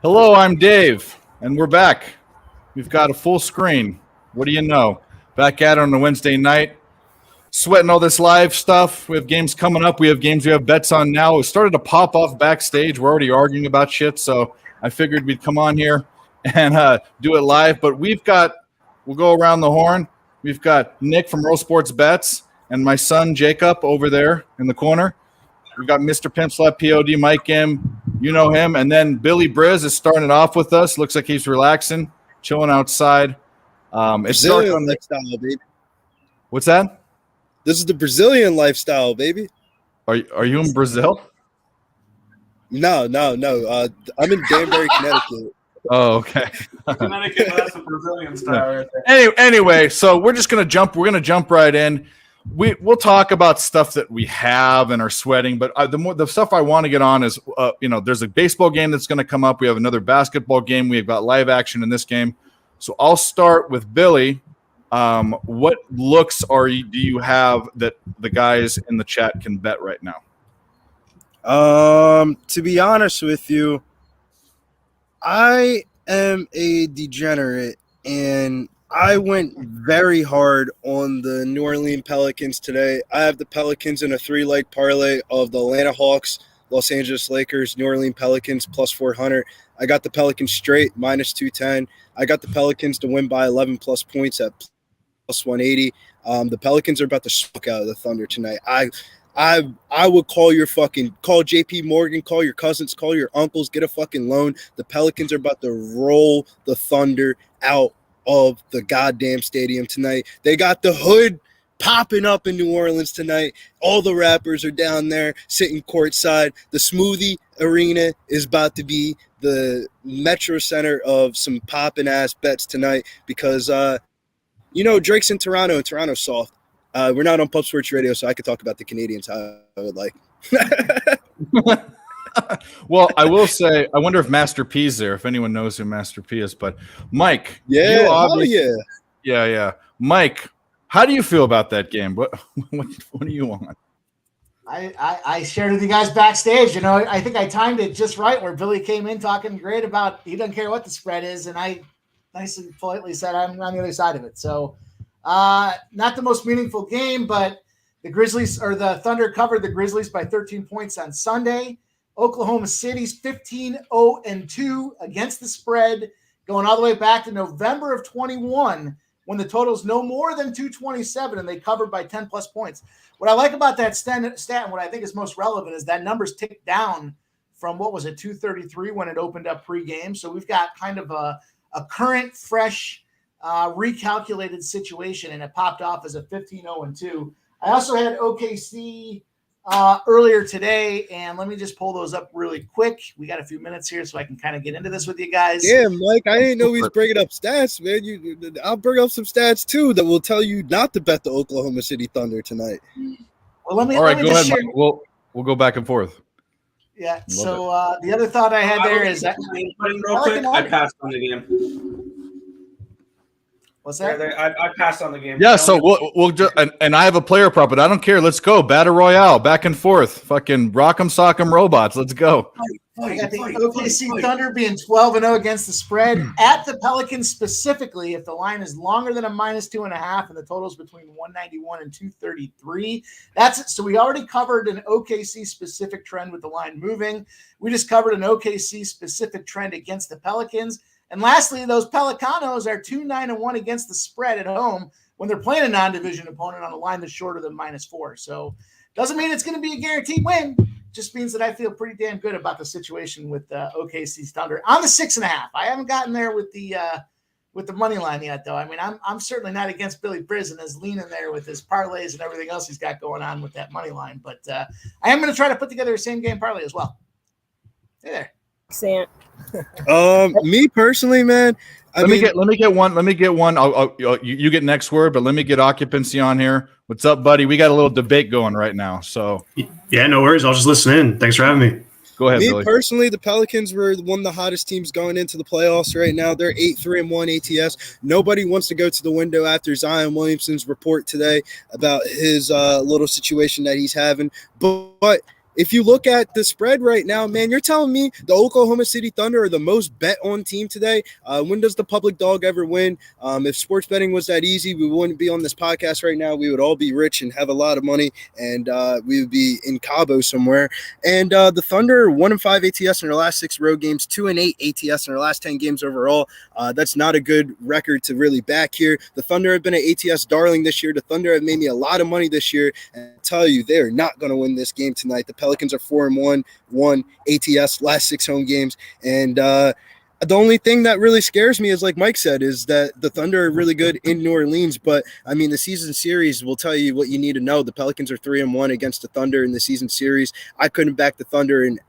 Hello, I'm Dave, and we're back. We've got a full screen. What do you know? Back at it on a Wednesday night, sweating all this live stuff. We have games coming up. We have games we have bets on now. It started to pop off backstage. We're already arguing about shit, so I figured we'd come on here and do it live. But we'll go around the horn. We've got Nick from Roll Sports Bets and my son Jacob over there in the corner. We've got Mr. Pimp Slap POD, Mike M. You know him. And then Billy Briz is starting it off with us. Looks like he's relaxing, chilling outside. It's dark on the lifestyle, baby. What's that? This is the Brazilian lifestyle, baby. Are you in Brazil? No. I'm in Danbury, Connecticut. Oh, okay. Connecticut, that's the Brazilian style right there. Anyway, so we're gonna jump right in. We'll talk about stuff that we have and are sweating, but the stuff I want to get on is there's a baseball game that's going to come up. We have another basketball game. We've got live action in this game. So I'll start with Billy. What looks do you have that the guys in the chat can bet right now? To be honest with you, I am a degenerate, and I went very hard on the New Orleans Pelicans today. I have the Pelicans in a 3-leg parlay of the Atlanta Hawks, Los Angeles Lakers, New Orleans Pelicans plus 400. I got the Pelicans straight minus 210. I got the Pelicans to win by 11 plus points at plus 180. The Pelicans are about to smoke out of the Thunder tonight. I would call JP Morgan, call your cousins, call your uncles, get a fucking loan. The Pelicans are about to roll the Thunder out of the goddamn stadium tonight. They got the hood popping up in New Orleans tonight. All the rappers are down there sitting courtside. The Smoothie Arena is about to be the metro center of some popping ass bets tonight because Drake's in Toronto and Toronto's soft. We're not on Pub Sports Radio, so I could talk about the Canadians how I would like. Well, I will say, I wonder if Master P's there, if anyone knows who Master P is. But Mike, yeah. Mike, how do you feel about that game? What do you want? I shared with you guys backstage. I think I timed it just right where Billy came in talking great about he doesn't care what the spread is, and I nicely politely said I'm on the other side of it. So not the most meaningful game, but the Thunder covered the Grizzlies by 13 points on Sunday. Oklahoma City's 15-0-2 against the spread, going all the way back to November of 21 when the total is no more than 227 and they covered by 10 plus points. What I like about that stat and what I think is most relevant is that numbers ticked down from 233 when it opened up pregame. So we've got kind of a current, fresh, recalculated situation, and it popped off as a 15-0-2. I also had OKC earlier today, and let me just pull those up really quick. We got a few minutes here, so I can kind of get into this with you guys. Damn, Mike, I didn't know he's bringing up stats, man. I'll bring up some stats too that will tell you not to bet the Oklahoma City Thunder tonight. Well, let me go ahead, share. Mike. We'll go back and forth. Yeah. So the other thought I had there is that I passed on the game. What's that? I passed on the game. Yeah, so we'll just and I have a player prop, but I don't care. Let's go battle royale, back and forth, fucking rock'em sock'em robots. Let's go. I got the OKC Thunder being 12-0 against the spread at the Pelicans specifically. If the line is longer than a -2.5 and the total is between 191 and 233, that's it. So we already covered an OKC specific trend with the line moving. We just covered an OKC specific trend against the Pelicans. And lastly, those Pelicanos are 2-9-1 against the spread at home when they're playing a non-division opponent on a line that's shorter than -4. So doesn't mean it's going to be a guaranteed win. Just means that I feel pretty damn good about the situation with OKC's Thunder on the 6.5. I haven't gotten there with the money line yet, though. I mean, I'm certainly not against Billy Briz and his leaning there with his parlays and everything else he's got going on with that money line. But I am going to try to put together a same game parlay as well. Hey there. Sant. Me personally, man. Let me get one. You get next word, but let me get occupancy on here. What's up, buddy? We got a little debate going right now. So yeah, no worries. I'll just listen in. Thanks for having me. Go ahead, Me Billy. personally, the Pelicans were one of the hottest teams going into the playoffs right now. They're 8-3-1 ATS. Nobody wants to go to the window after Zion Williamson's report today about his little situation that he's having. But if you look at the spread right now, man, you're telling me the Oklahoma City Thunder are the most bet on team today? When does the public dog ever win? If sports betting was that easy, we wouldn't be on this podcast right now. We would all be rich and have a lot of money, and we would be in Cabo somewhere. And the Thunder 1-5 ATS in their last 6 road games, 2-8 ATS in their last 10 games overall. That's not a good record to really back here. The Thunder have been an ATS darling this year. The Thunder have made me a lot of money this year, and I tell you, they are not going to win this game tonight. The Pelicans are 4-1, won ATS last 6 home games, and the only thing that really scares me is, like Mike said, is that the Thunder are really good in New Orleans. But I mean, the season series will tell you what you need to know. The Pelicans are 3-1 against the Thunder in the season series. I couldn't back the Thunder in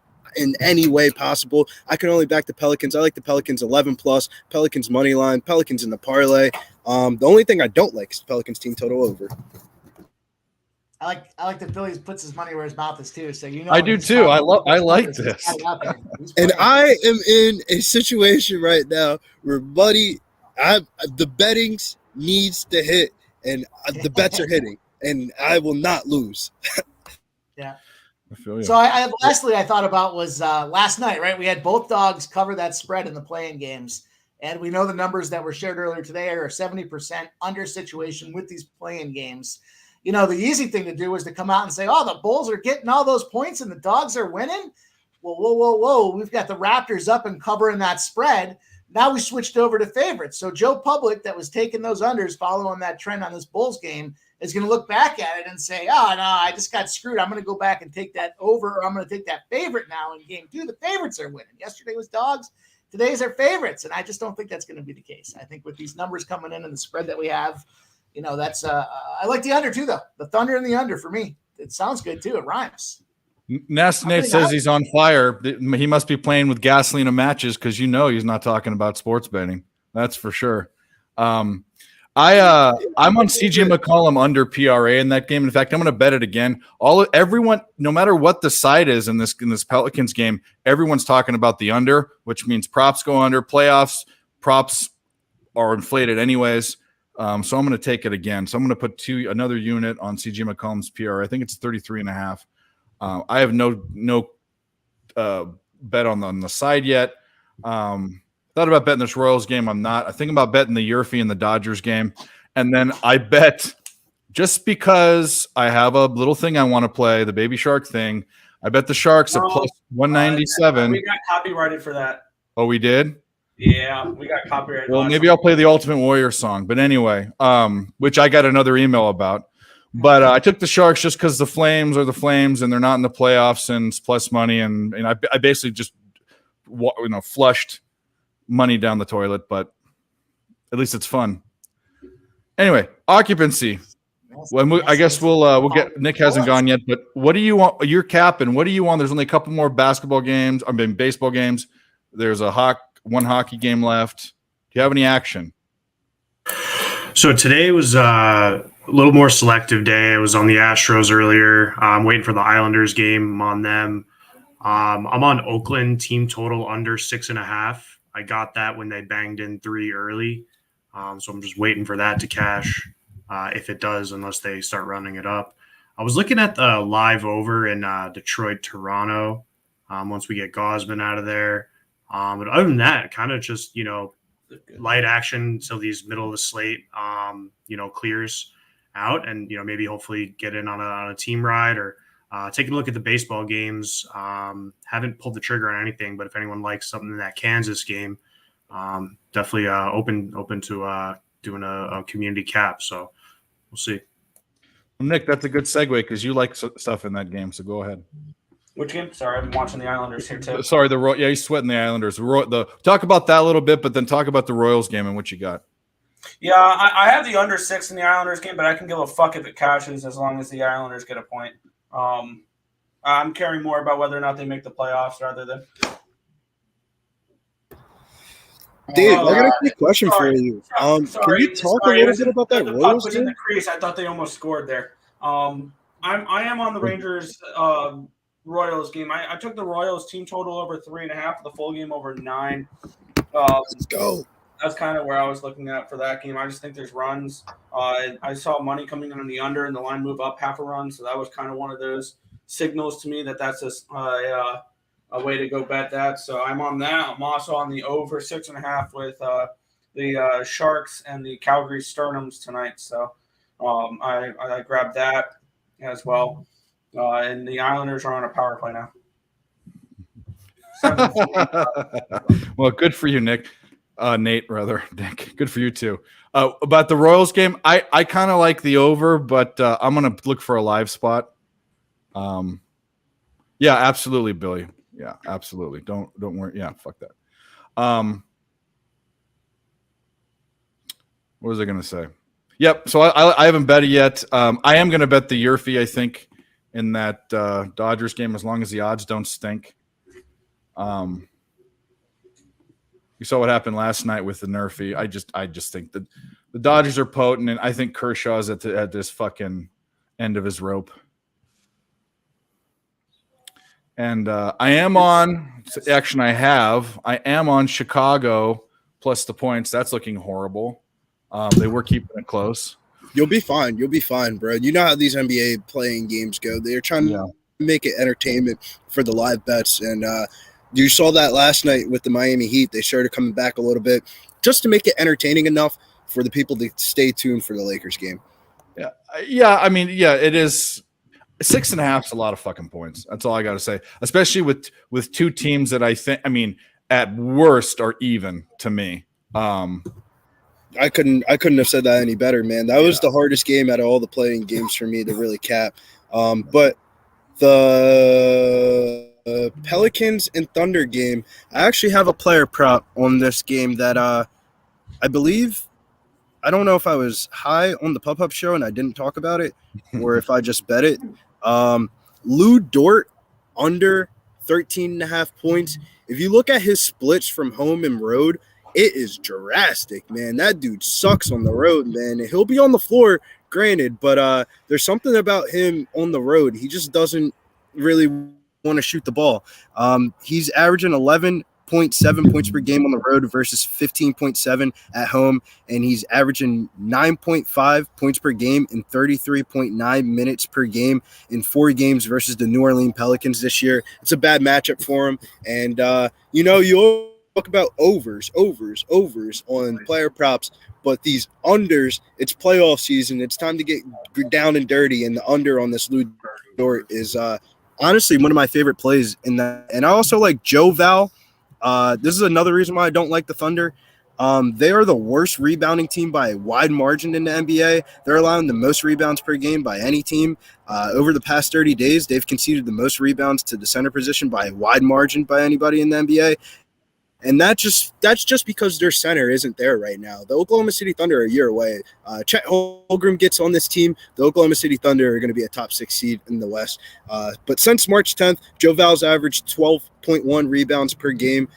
any way possible. I can only back the Pelicans. I like the Pelicans 11+, Pelicans money line, Pelicans in the parlay. The only thing I don't like is the Pelicans team total over. I like that Billy puts his money where his mouth is too. So I do too. I like this. And I am in a situation right now where, buddy, the bettings needs to hit, and the bets are hitting, and I will not lose. Yeah. I feel you. So lastly, I thought about was last night, right? We had both dogs cover that spread in the playing games. And we know the numbers that were shared earlier today are a 70% under situation with these playing games. The easy thing to do is to come out and say, oh, the Bulls are getting all those points and the dogs are winning. Well, whoa. We've got the Raptors up and covering that spread. Now we switched over to favorites. So Joe Public, that was taking those unders, following that trend on this Bulls game, is going to look back at it and say, oh, no, I just got screwed. I'm going to go back and take that over, or I'm going to take that favorite now in game 2. The favorites are winning. Yesterday was dogs. Today's our favorites. And I just don't think that's going to be the case. I think with these numbers coming in and the spread that we have, that's I like the under too, though. The Thunder and the under for me. It sounds good too. It rhymes. Nasty Nate says he's on fire. He must be playing with gasoline and matches because he's not talking about sports betting. That's for sure. I'm on CJ McCollum under PRA in that game. In fact, I'm going to bet it again. Everyone, no matter what the side is in this Pelicans game, everyone's talking about the under, which means props go under. Playoffs props are inflated anyways. So I'm going to take it again. So I'm going to put another unit on CJ McCollum's PRA. I think it's 33.5. I have no bet on the side yet. Thought about betting this Royals game. I'm not. I think about betting the Yurfie and the Dodgers game. And then I bet, just because I have a little thing I want to play, the Baby Shark thing, I bet the Sharks at plus 197. We got copyrighted for that. Oh, we did? Yeah, we got copyrighted. Well, maybe I'll play the Ultimate Warrior song. But anyway, which I got another email about. But I took the Sharks just because the Flames are the Flames, and they're not in the playoffs, and it's plus money. And I basically just flushed money down the toilet, but at least it's fun. Anyway, occupancy. I guess we'll get. Nick hasn't gone yet, but what do you want? You're capping. What do you want? There's only a couple more basketball games. Baseball games. There's one hockey game left. Do you have any action? So today was a little more selective day. I was on the Astros earlier. I'm waiting for the Islanders game. I'm on them. I'm on Oakland team total under 6.5. I got that when they banged in 3 early. So I'm just waiting for that to cash if it does, unless they start running it up. I was looking at the live over in Detroit, Toronto, once we get Gausman out of there. But other than that, kind of just, light action till these middle of the slate, clears out, and, maybe hopefully get in on a team ride or taking a look at the baseball games. Haven't pulled the trigger on anything, but if anyone likes something in that Kansas game, definitely open to doing a community cap. So we'll see. Nick, that's a good segue because you like stuff in that game. So go ahead. Which game? Sorry, I'm watching the Islanders here too. Sorry, he's sweating the Islanders. Talk about that a little bit, but then talk about the Royals game and what you got. Yeah, I have the under 6 in the Islanders game, but I can give a fuck if it cashes as long as the Islanders get a point. I'm caring more about whether or not they make the playoffs rather than. Dave, I got a quick question for you. Can you talk a little bit about that Royals game? In the crease. I thought they almost scored there. I am on the Rangers Royals game. I took the Royals team total over 3.5, the full game over 9. Let's go. That's kind of where I was looking at for that game. I just think there's runs. I saw money coming in on the under and the line move up half a run, so that was kind of one of those. signals to me that that's a way to go bet that. So I'm on that. I'm also on the over 6.5 with the Sharks and the Calgary Sternums tonight. So I grabbed that as well. And the Islanders are on a power play now. Well, good for you, Nick. Nate, rather. Nick, good for you too. About the Royals game, I kind of like the over, but I'm gonna look for a live spot. Yeah, absolutely, Billy. Yeah, absolutely. Don't worry. Yeah, fuck that. What was I gonna say? Yep. So I haven't bet it yet. I am gonna bet the Yurfie, I think, in that Dodgers game, as long as the odds don't stink. You saw what happened last night with the Nerfy. I just think that the Dodgers are potent, and I think Kershaw's at this fucking end of his rope. And I am on Chicago plus the points. That's looking horrible. They were keeping it close. You'll be fine. You'll be fine, bro. You know how these NBA playing games go. They're trying to make it entertainment for the live bets. And you saw that last night with the Miami Heat. They started coming back a little bit just to make it entertaining enough for the people to stay tuned for the Lakers game. Yeah. I mean, yeah, it is. 6.5 is a lot of fucking points. That's all I got to say, especially with two teams that I mean, at worst are even to me. I couldn't have said that any better, man. That was the hardest game out of all the playing games for me to really cap. But the Pelicans and Thunder game, I actually have a player prop on this game that I believe, I don't know if I was high on the Pup show and I didn't talk about it or if I just bet it. Lou Dort under 13.5 points. If you look at his splits from home and road, it is drastic, man. That dude sucks on the road, man. He'll be on the floor, granted, but there's something about him on the road. He just doesn't really want to shoot the ball. He's averaging 11.7 points per game on the road versus 15.7 at home, and he's averaging 9.5 points per game and 33.9 minutes per game in 4 games versus the New Orleans Pelicans this year. It's a bad matchup for him, and you talk about overs on player props, but these unders, it's playoff season. It's time to get down and dirty, and the under on this Lou Dort is honestly one of my favorite plays in that. And I also like Joe Val. This is another reason why I don't like the Thunder. They are the worst rebounding team by a wide margin in the NBA. They're allowing the most rebounds per game by any team. Over the past 30 days, they've conceded the most rebounds to the center position by a wide margin by anybody in the NBA. And that's just because their center isn't there right now. The Oklahoma City Thunder are a year away. Chet Holmgren gets on this team. The Oklahoma City Thunder are going to be a top 6 seed in the West. But since March 10th, Joe Val's averaged 12.1 rebounds per game.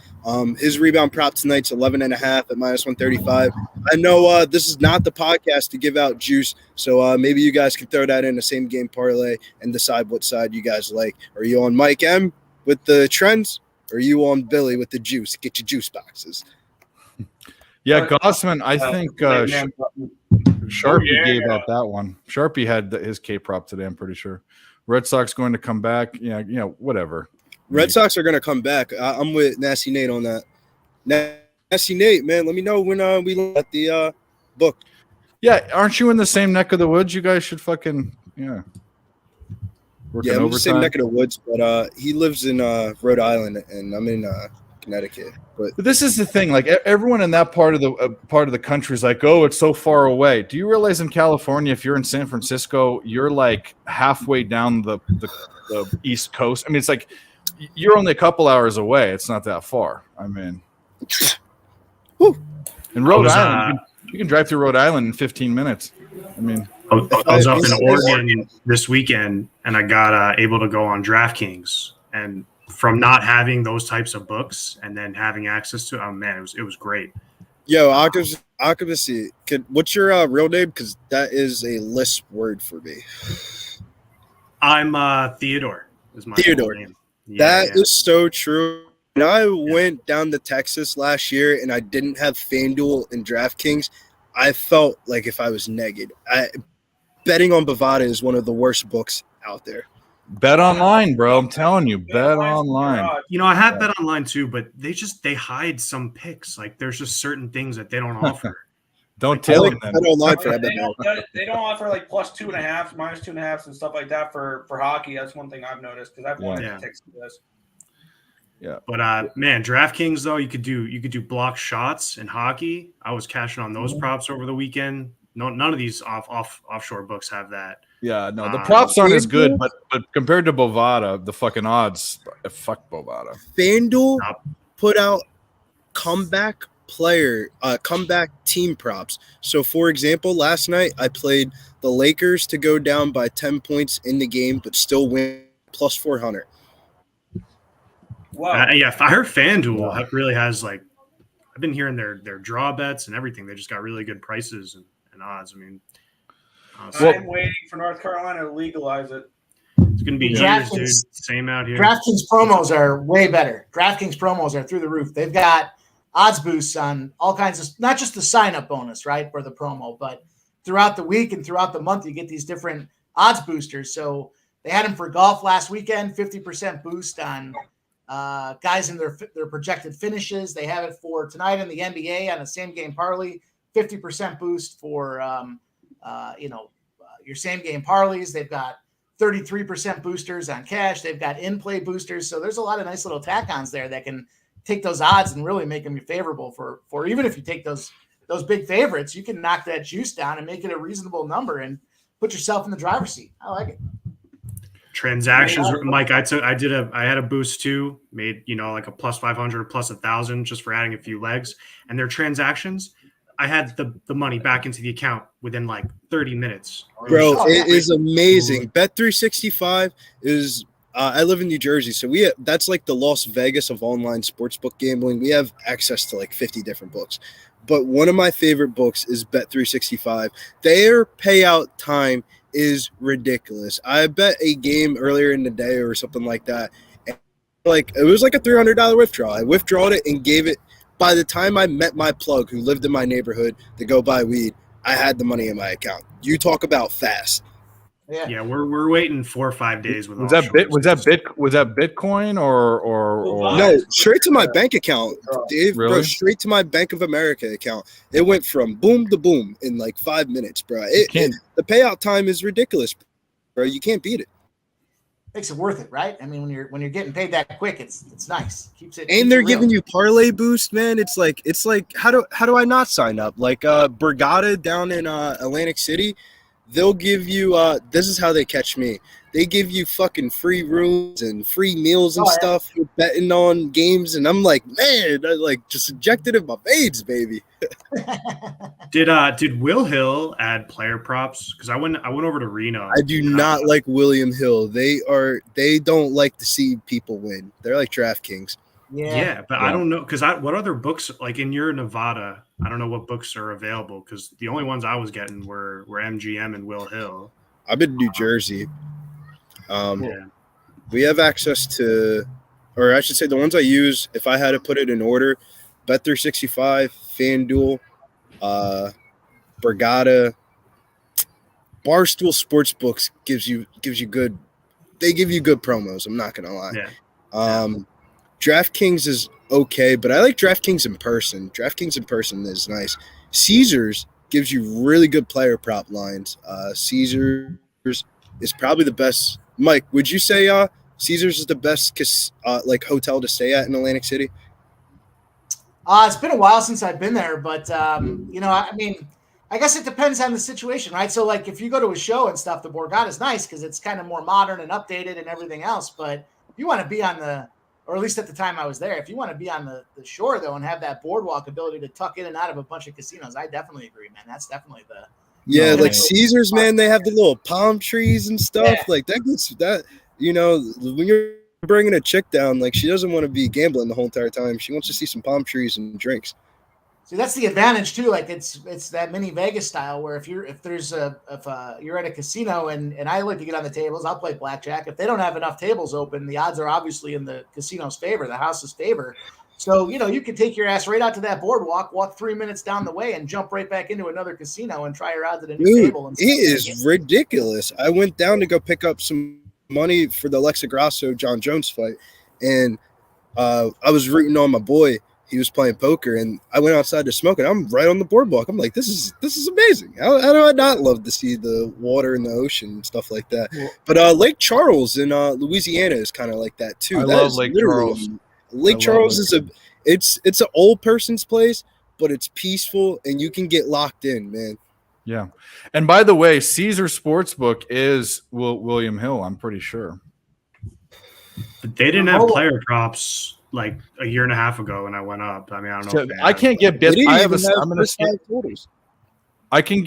His rebound prop tonight's 11.5 at minus 135. I know this is not the podcast to give out juice, so maybe you guys can throw that in the same game parlay and decide what side you guys like. Are you on Mike M with the trends? Or are you on Billy with the juice? Get your juice boxes. Yeah, Gossman, I think Sharpie gave out that one. Sharpie had his K prop today, I'm pretty sure. Red Sox going to come back. Yeah, whatever. Red Sox are going to come back. I'm with Nasty Nate on that. Nasty Nate, man, let me know when we look at the book. Yeah, aren't you in the same neck of the woods? You guys should fucking, Yeah, I'm in the same neck of the woods, but he lives in Rhode Island, and I'm in Connecticut. But this is the thing: like everyone in that part of the country is like, "Oh, it's so far away." Do you realize in California, if you're in San Francisco, you're like halfway down the East Coast? I mean, it's like you're only a couple hours away. It's not that far. I mean, in Rhode Island, you can drive through Rhode Island in 15 minutes. I mean. I was up in Oregon this weekend, and I got able to go on DraftKings. And from not having those types of books and then having access to, it was great. Yo, occupancy. What's your real name? Because that is a lisp word for me. I'm Theodore. Is my Theodore. name. That is so true. When I went down to Texas last year and I didn't have FanDuel and DraftKings, I felt like if I was negged. Betting on Bovada is one of the worst books out there. Bet online, bro. I'm telling you, bet Online's online. garage. You know, I have bet online too, but they hide some picks. Like there's just certain things that they don't offer. Don't I tell like him bet then. online for They MMA. don't offer like plus 2.5, minus 2.5, and stuff like that for hockey. That's one thing I've noticed because I've wanted Yeah. to take some of this. But man, DraftKings though, you could do block shots in hockey. I was cashing on those props over the weekend. No, none of these offshore books have that. Yeah, no, the props aren't as good, but compared to Bovada, the fucking odds, fuck Bovada. FanDuel Stop. put out comeback team props. So, for example, last night I played the Lakers to go down by 10 points in the game, but still win plus 400. Wow. Yeah, I heard FanDuel really has like I've been hearing their draw bets and everything. They just got really good prices and odds. I mean, I'm waiting for North Carolina to legalize it. it's gonna be years, dude. DraftKings- Same out here. DraftKings promos are way better. DraftKings promos are through the roof. They've got odds boosts on all kinds of, not just the sign-up bonus, right, for the promo, but throughout the week and throughout the month, you get these different odds boosters. So they had them for golf last weekend, 50% boost on guys in their projected finishes. They have it for tonight in the NBA on a same-game parlay, 50% boost for your same-game parlays. They've got 33% boosters on cash. They've got in-play boosters. So there's a lot of nice little tack-ons there that can take those odds and really make them favorable for even if you take those big favorites, you can knock that juice down and make it a reasonable number and put yourself in the driver's seat. I like it. Transactions, Mike. I had a boost too. Made like a plus 500 or plus 1,000 just for adding a few legs. And their transactions, I had the money back into the account within like 30 minutes. Bro, it is amazing. Bet365 is I live in New Jersey, so that's like the Las Vegas of online sportsbook gambling. We have access to like 50 different books. But one of my favorite books is Bet365. Their payout time is ridiculous. I bet a game earlier in the day or something like that. And it was like a $300 withdrawal. I withdrawed it and gave it. By the time I met my plug who lived in my neighborhood to go buy weed, I had the money in my account. You talk about fast. Yeah, we're waiting 4 or 5 days with Was that Bitcoin or No, straight to my bank account, Dave. Really? Bro, straight to my Bank of America account. It went from boom to boom in like 5 minutes, bro. The payout time is ridiculous, bro. You can't beat it. Makes it worth it, right? I mean, when you're getting paid that quick, it's nice. Keeps it. And they're giving you parlay boost, man. It's like how do I not sign up? Like Brigada down in Atlantic City, they'll give you this is how they catch me. They give you fucking free rooms and free meals and stuff for betting on games, and I'm like, man, I like just injected in my veins, baby. Did Will Hill add player props? Because I went over to Reno. I do not like William Hill. They don't like to see people win. They're like DraftKings. Yeah, but I don't know because what other books like in your Nevada? I don't know what books are available because the only ones I was getting were MGM and Will Hill. I'm in New Jersey. We have access to, or I should say, the ones I use. If I had to put it in order, Bet365, FanDuel, Brigada, Barstool Sportsbooks gives you good. They give you good promos. I'm not gonna lie. Yeah. DraftKings is okay, but I like DraftKings in person. DraftKings in person is nice. Caesars gives you really good player prop lines. Caesars is probably the best. Mike, would you say Caesars is the best hotel to stay at in Atlantic City? It's been a while since I've been there, but I mean, I guess it depends on the situation, right? So like if you go to a show and stuff, the Borgata is nice because it's kind of more modern and updated and everything else. But if you want to be on or at least at the time I was there, if you want to be on the shore though and have that boardwalk ability to tuck in and out of a bunch of casinos, I definitely agree, man. That's definitely the Caesars, man, they have the little palm trees and stuff. Yeah. Like that gets that, when you're bringing a chick down, like she doesn't want to be gambling the whole entire time. She wants to see some palm trees and drinks. See, that's the advantage too. Like it's that mini Vegas style where if you're at a casino and I like to get on the tables, I'll play blackjack. If they don't have enough tables open, the odds are obviously in the casino's favor, the house's favor. So, you can take your ass right out to that boardwalk, walk 3 minutes down the way, and jump right back into another casino and try your odds at a new table. It is ridiculous. I went down to go pick up some money for the Alexa Grasso John Jones fight, and I was rooting on my boy. He was playing poker, and I went outside to smoke, and I'm right on the boardwalk. I'm like, this is amazing. How do I not love to see the water and the ocean and stuff like that? But Lake Charles in Louisiana is kind of like that too. I That love is Lake literally- Charles. Lake I love Charles Lake is it's an old person's place, but it's peaceful and you can get locked in, man. Yeah. And by the way, Caesar Sportsbook is William Hill, I'm pretty sure. But they didn't have player props like a year and a half ago when I went up. I mean, I don't know. So if they I have, can't get They bet. didn't I have a. even have I'm gonna first skip. five quarters. I can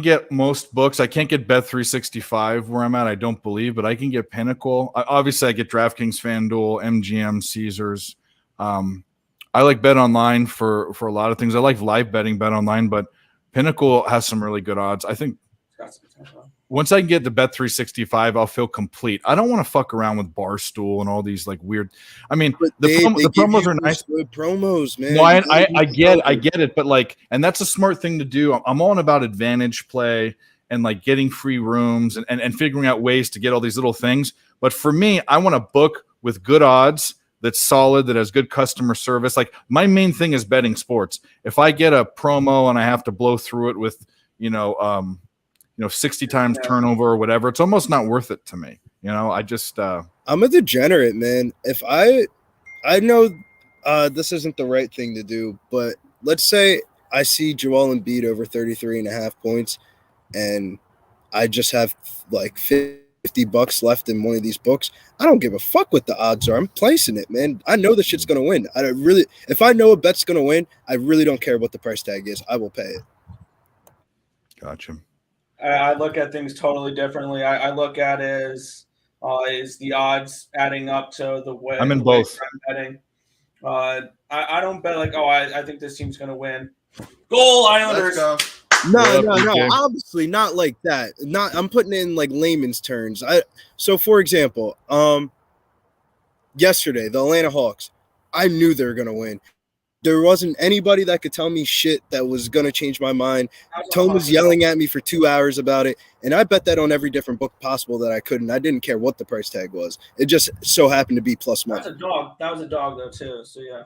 get most books. I can't get Bet365 where I'm at. I don't believe, but I can get Pinnacle. Obviously, I get DraftKings, FanDuel, MGM, Caesars. I like Bet Online for a lot of things. I like live betting Bet Online, but Pinnacle has some really good odds. I think once I can get to Bet365, I'll feel complete. I don't want to fuck around with Barstool and all these like weird. I mean, But the they give promos you are nice. Good promos, man. No, I get it, but like, and that's a smart thing to do. I'm all about advantage play and like getting free rooms and figuring out ways to get all these little things. But for me, I want a book with good odds that's solid, that has good customer service. Like my main thing is betting sports. If I get a promo and I have to blow through it with, 60 times turnover or whatever, it's almost not worth it to me. I just, I'm a degenerate, man. If I know this isn't the right thing to do, but let's say I see Joel Embiid over 33.5 points and I just have like $50 left in one of these books. I don't give a fuck what the odds are. I'm placing it, man. I know the shit's going to win. If I know a bet's going to win, I really don't care what the price tag is. I will pay it. gotcha. I look at things totally differently. I look at it as is the odds adding up to the way I'm in the way both. I'm betting. I don't bet like, I think this team's going to win. Goal Islanders. Let's go. No, What up, DJ? obviously not like that. I'm putting it in like layman's terms. So for example, yesterday, the Atlanta Hawks, I knew they were gonna win. There wasn't anybody that could tell me shit that was gonna change my mind. Tone was yelling at me for 2 hours about it, and I bet that on every different book possible that I could, and I didn't care what the price tag was. It just so happened to be plus That's money. a dog. That was a dog though too. So yeah.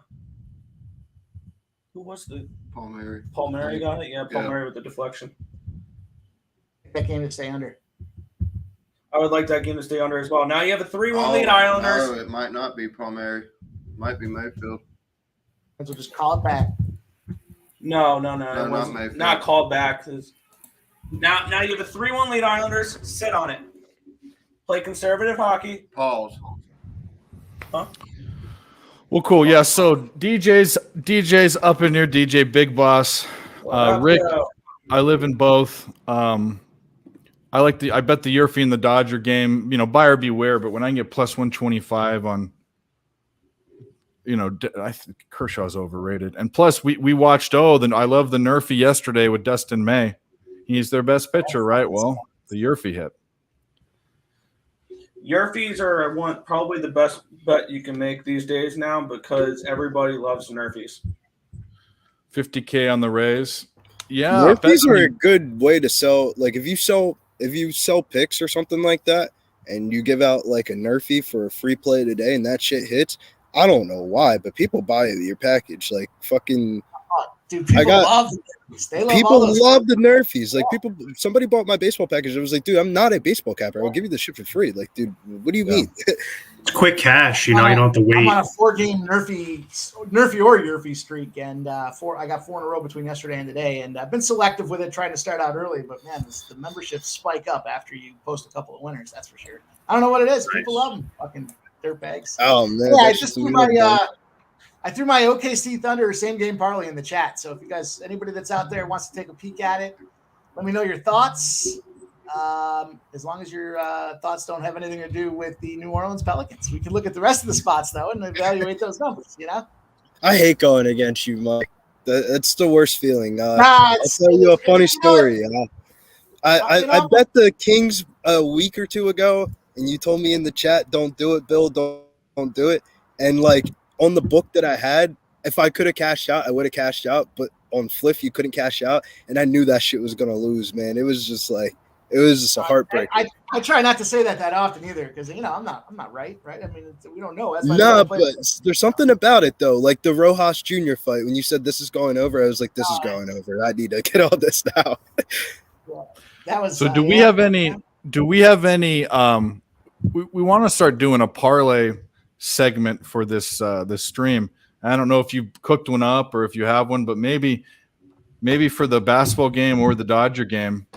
Who was the Paul Mary. Paul Mary got it? Yeah, Paul Yeah. Mary with the deflection. That game to stay under. I would like that game to stay under as well. Now you have a 3-1 Oh, lead Islanders. No, it might not be Paul Mary. Might be Mayfield. So just call it back. No, No, it not wasn't. Mayfield. Not called back. Now you have a 3-1 lead Islanders. Sit on it. Play conservative hockey. Pause. Well, cool. Yeah. So DJ's up in here. DJ Big Boss. Rick, I live in both. I bet the Yurfie and the Dodger game, buyer beware, but when I can get plus 125 on, I think Kershaw's overrated. And plus we watched, I love the Nerfy yesterday with Dustin May. He's their best pitcher, right? Well, the Yurfie hit. Your fees are probably the best bet you can make these days now because everybody loves Nerfies. 50K on the Rays. Yeah. Nerfies are a good way to sell. Like if you sell picks or something like that, and you give out like a Nerfie for a free play today, and that shit hits. I don't know why, but people buy your package. Like fucking, Dude, people love these. They love all people those. love the Nerfies. Like somebody bought my baseball package. I was like, dude, I'm not a baseball capper. I'll give you the shit for free. Like, dude, what do you mean? It's quick cash. You don't have to wait. I'm on a 4-game Nerfy or Yurfie streak, and I got 4 in a row between yesterday and today. And I've been selective with it, trying to start out early. But man, the memberships spike up after you post a couple of winners. That's for sure. I don't know what it is. People love them, fucking dirtbags. Oh man, Yeah, I that's just just threw weird, man. I threw my OKC Thunder same game parlay in the chat. So if you guys, anybody that's out there wants to take a peek at it, let me know your thoughts. As long as your thoughts don't have anything to do with the New Orleans Pelicans, we can look at the rest of the spots though and evaluate those numbers. I hate going against you, Mike. That's the worst feeling. I'll It's- tell you a funny you know, story. I bet the Kings a week or two ago, and you told me in the chat, "Don't do it, Bill. Don't do it." And like on the book that I had, if I could have cashed out, I would have cashed out. But on Fliff, you couldn't cash out, and I knew that shit was gonna lose, man. It was just like It was just a heartbreaker. I try not to say that often either, because I'm not right. I mean, we don't know. That's why No, we but play. there's something about it though. Like the Rojas Jr. fight, when you said this is going over, I was like, this is going over. I need to get all this now. That was. So do we have any? Do we have any? We want to start doing a parlay segment for this this stream. I don't know if you cooked one up or if you have one, but maybe for the basketball game or the Dodger game,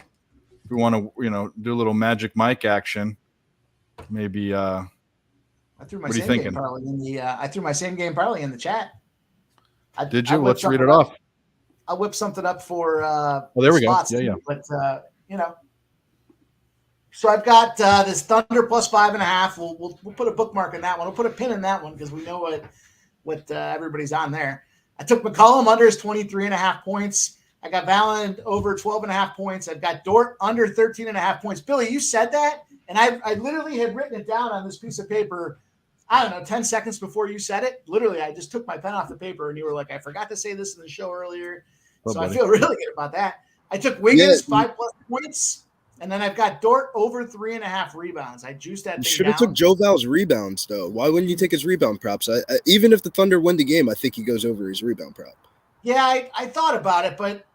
if we want to do a little Magic Mike action. Maybe. I threw my what are you same thinking? game parlay in the. I threw my same game parlay in the chat. Did you? Let's read it off. I'll whip something up for. Well, there we go. Yeah. But so I've got this Thunder plus 5.5. We'll put a bookmark in that one. We'll put a pin in that one because we know what everybody's on there. I took McCollum under his 23.5 points. I got Valen over 12.5 points. I've got Dort under 13.5 points. Billy, you said that, and I literally had written it down on this piece of paper. I don't know, 10 seconds before you said it. Literally, I just took my pen off the paper, and you were like, "I forgot to say this in the show earlier." So I feel really good about that. I took Wiggins 5+ points. And then I've got Dort over 3.5 rebounds. I juiced that thing Should down. have took Joe Val's rebounds though. Why wouldn't you take his rebound props? Even if the Thunder win the game, I think he goes over his rebound prop. Yeah, I thought about it, but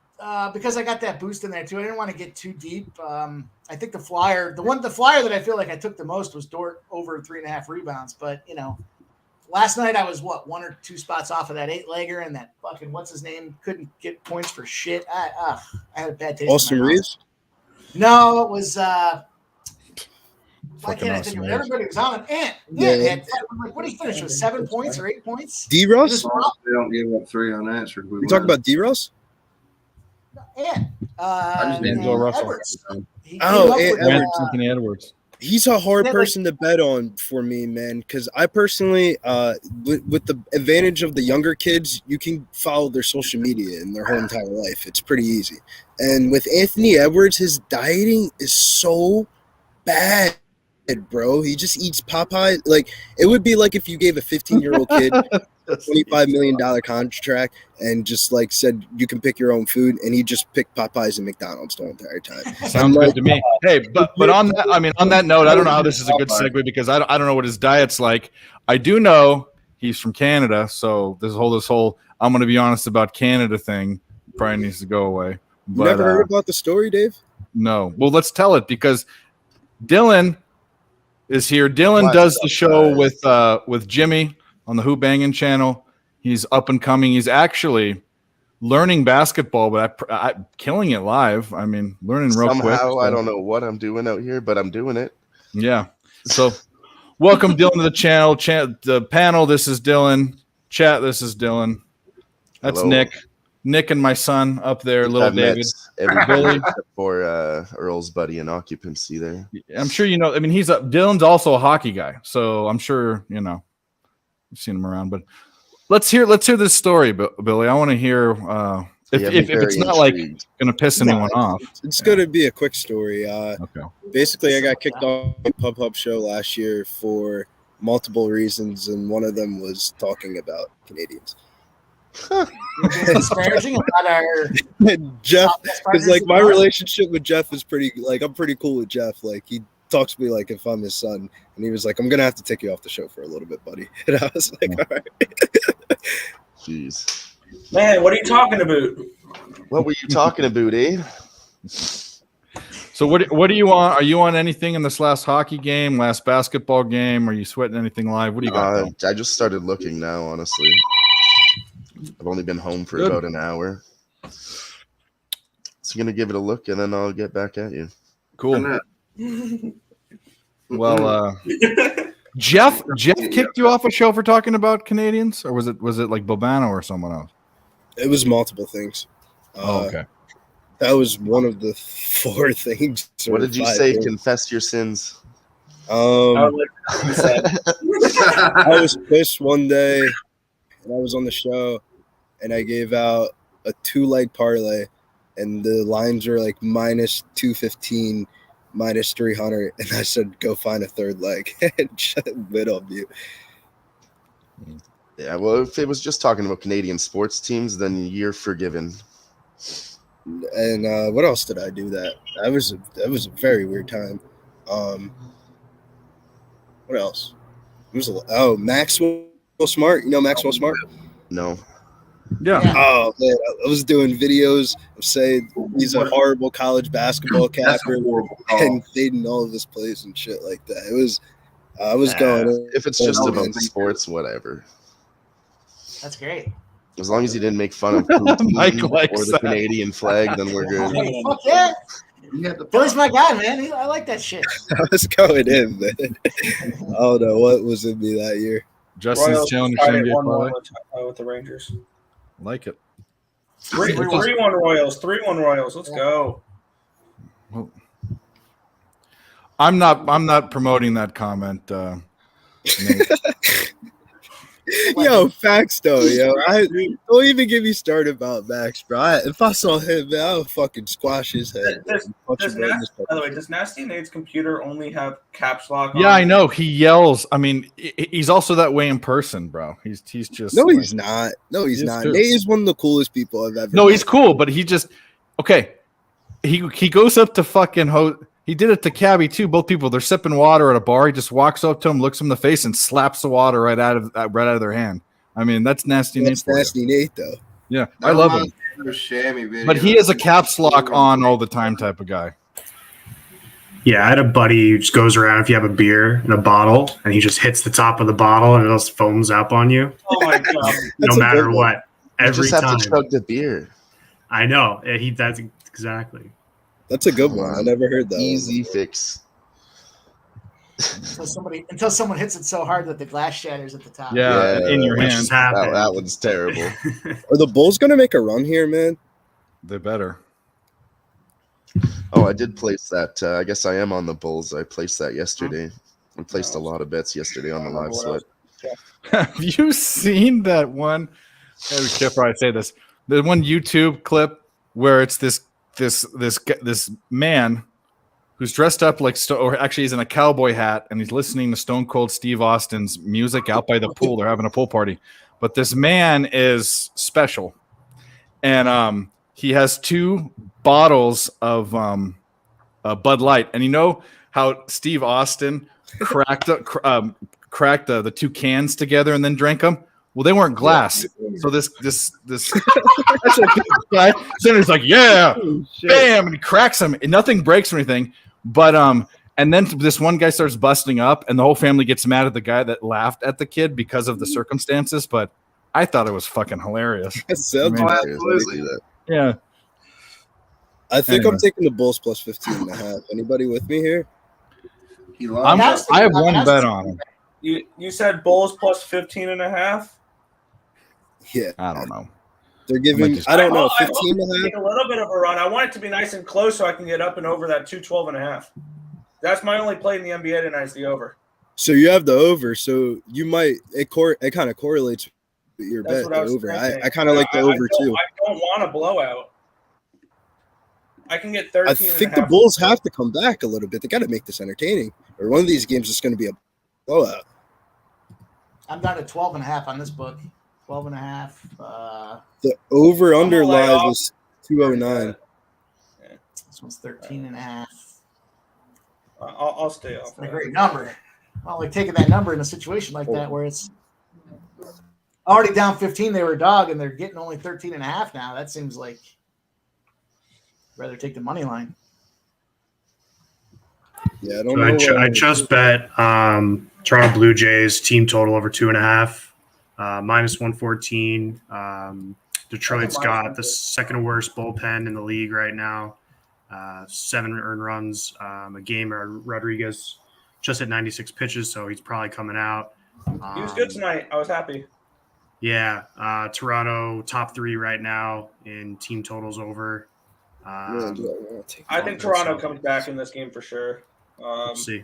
because I got that boost in there too, I didn't want to get too deep. I think the flyer that I feel like I took the most was Dort over 3.5 rebounds. But last night I was 1 or 2 spots off of that 8-legger, and that fucking what's his name couldn't get points for shit. I had a bad taste. Austin Reeves. No, it was. Why Fucking can't I think awesome of it? age. Everybody was on it. Ant. Yeah. Had, what did he finish with? 7 points or 8 points? D-Russ? They don't give up 3 unanswered. You talking about D-Russ? Ant. just named Bill Russell. Edwards. He Oh, came up with, Anthony Edwards. He's a hard Yeah, like- person to bet on for me, man. Because I personally, with the advantage of the younger kids, you can follow their social media and their whole entire life. It's pretty easy. And with Anthony Edwards, his dieting is so bad, bro. He just eats Popeye. Like, it would be like if you gave a 15-year-old kid a $25 million contract and just like said you can pick your own food, and he just picked Popeyes and McDonald's the entire time. Sounds good to me. Hey, but on that note, I don't know how this is a good segue because I don't know what his diet's like. I do know he's from Canada, so this whole I'm going to be honest about Canada thing probably needs to go away. You But, never heard about the story, Dave? No. Well, let's tell it because Dylan is here. Dylan What's does the up, show guys? with Jimmy on the Who Bangin' channel. He's up and coming. He's actually learning basketball, but I killing it live. I mean, learning real quick. Somehow, I don't know what I'm doing out here, but I'm doing it. Yeah. So, welcome Dylan to the channel. The panel. This is Dylan. Chat. This is Dylan. That's Hello. Nick. Nick and my son up there, little I've met David. everybody except for Earl's buddy in occupancy there. I'm sure you know. I mean, Dylan's also a hockey guy, so I'm sure you've seen him around. But let's hear this story, Billy. I want to hear if it's not like going to piss anyone off. It's going to be a quick story. Okay. Basically, I got kicked off the Pub Hub show last year for multiple reasons, and one of them was talking about Canadians. disparaging about our Jeff, best because partners like in my the world. relationship with Jeff is pretty. Like I'm pretty cool with Jeff. Like he talks to me like if I'm his son, and he was like, "I'm gonna have to take you off the show for a little bit, buddy." And I was like, "All right." Jeez. Man, what are you talking about? What were you talking about, eh? So what do you on? Are you on anything in this last hockey game, last basketball game? Are you sweating anything live? What do you got? going? I just started looking now, honestly. I've only been home for Good. about an hour. So I'm going to give it a look, and then I'll get back at you. Cool. Well, Jeff kicked you off a show for talking about Canadians, or was it like Bobano or someone else? It was multiple things. Okay. That was one of the 4 things. or What did you 5 say? things. Confess your sins. I was pissed one day, and I was on the show, and I gave out a 2-leg parlay, and the lines were like minus 215, minus 300, and I said, "Go find a 3rd leg," and shut it on you. Yeah, well, if it was just talking about Canadian sports teams, then you're forgiven. And what else did I do that? That was a very weird time. What else? It was Maxwell Smart. You know Maxwell Smart? No. Yeah. Yeah. Oh man, I was doing videos of saying he's a horrible college basketball That's a capper horrible call. and fading all of his plays and shit like that. It was I was going in. If it's just Oh, about man. sports, whatever. That's great. As long as he didn't make fun of poutine Mike likes or the that. Canadian flag, then we're good. Hey, fuck yeah. You had the Billy's my guy, man. I like that shit. I was going in, man. I don't know what was in me that year. Justin's Royals chilling tied the at NBA 1-1 parlay. with the Rangers. Like it. 3-1 Royals. 3-1 Royals. Let's go. I'm not promoting that comment. Nate. Yo, facts though, yo. Don't even get me started about Max, bro. If I saw him, man, I would fucking squash his head. By the way, does Nasty Nate's computer only have caps lock on? Yeah, I know. He yells. I mean, he's also that way in person, bro. He's just No, like- he's not. No, he's He is not. too. Nate is one of the coolest people I've ever No, met. he's cool, but he just okay. He goes up to fucking he did it to Cabby too. Both people, they're sipping water at a bar. He just walks up to him, looks him in the face, and slaps the water right out of their hand. I mean, that's nasty. Nate That's for you. Nasty Nate, though. Yeah, I love him, but he is a caps lock on all the time type of guy. Yeah, I had a buddy who just goes around if you have a beer in a bottle and he just hits the top of the bottle and it just foams up on you, Oh my god. no That's a matter good one. what. You Every just have time. to chug the beer. I know. That's exactly. That's a good one. I never heard that. Easy fix. Until someone hits it so hard that the glass shatters at the top. Yeah, Yeah, in your Which hand. has happened. That one's terrible. One. Are the Bulls gonna make a run here, man? They better. Oh, I did place that. I guess I am on the Bulls. I placed that yesterday. I placed a lot of bets yesterday on the live sweat. Have you seen that one? I can't probably say this. The one YouTube clip where it's this man who's dressed up like or actually he's in a cowboy hat and he's listening to Stone Cold Steve Austin's music out by the pool. They're having a pool party, but this man is special, and he has 2 bottles of Bud Light, and you know how Steve Austin cracked the 2 cans together and then drank them. Well, they weren't glass, so this special guy Senator's like, yeah, bam, and he cracks them, and nothing breaks or anything. But and then this one guy starts busting up, and the whole family gets mad at the guy that laughed at the kid because of the circumstances. But I thought it was fucking hilarious. That sounds I mean, absolutely. Yeah, I think Anyway. I'm taking the Bulls plus 15.5. Anybody with me here? He loves I have one bet on him. You said Bulls plus 15.5? Yeah, I don't know. they're giving. just- I don't know, I hope 15.5. Take a little bit of a run. I want it to be nice and close so I can get up and over that 212.5. That's my only play in the NBA tonight is the over. So you have the over. So you might it kind of correlates with your That's bet. what I The was over. thinking. I kind of like the over too. I don't want a blowout. I can get 13. I think the Bulls have to come back a little bit. They got to make this entertaining, or one of these games is going to be a blowout. I'm down to 12.5 on this book. 12.5. The over under I'm gonna lay live off. is 209. This one's 13.5. I'll stay off. It's a great number. I don't like taking that number in a situation like that where it's already down 15. They were a dog and they're getting only 13.5 now. That seems like I'd rather take the money line. Yeah, I don't So know. I just bet Toronto Blue Jays team total over 2.5, minus 114. Detroit's got the second worst bullpen in the league right now. 7 earned runs a game. Rodriguez just at 96 pitches, so he's probably coming out. He was good tonight. I was happy. Yeah, Toronto top 3 right now in team totals over. I think Toronto comes back in this game for sure. We'll see.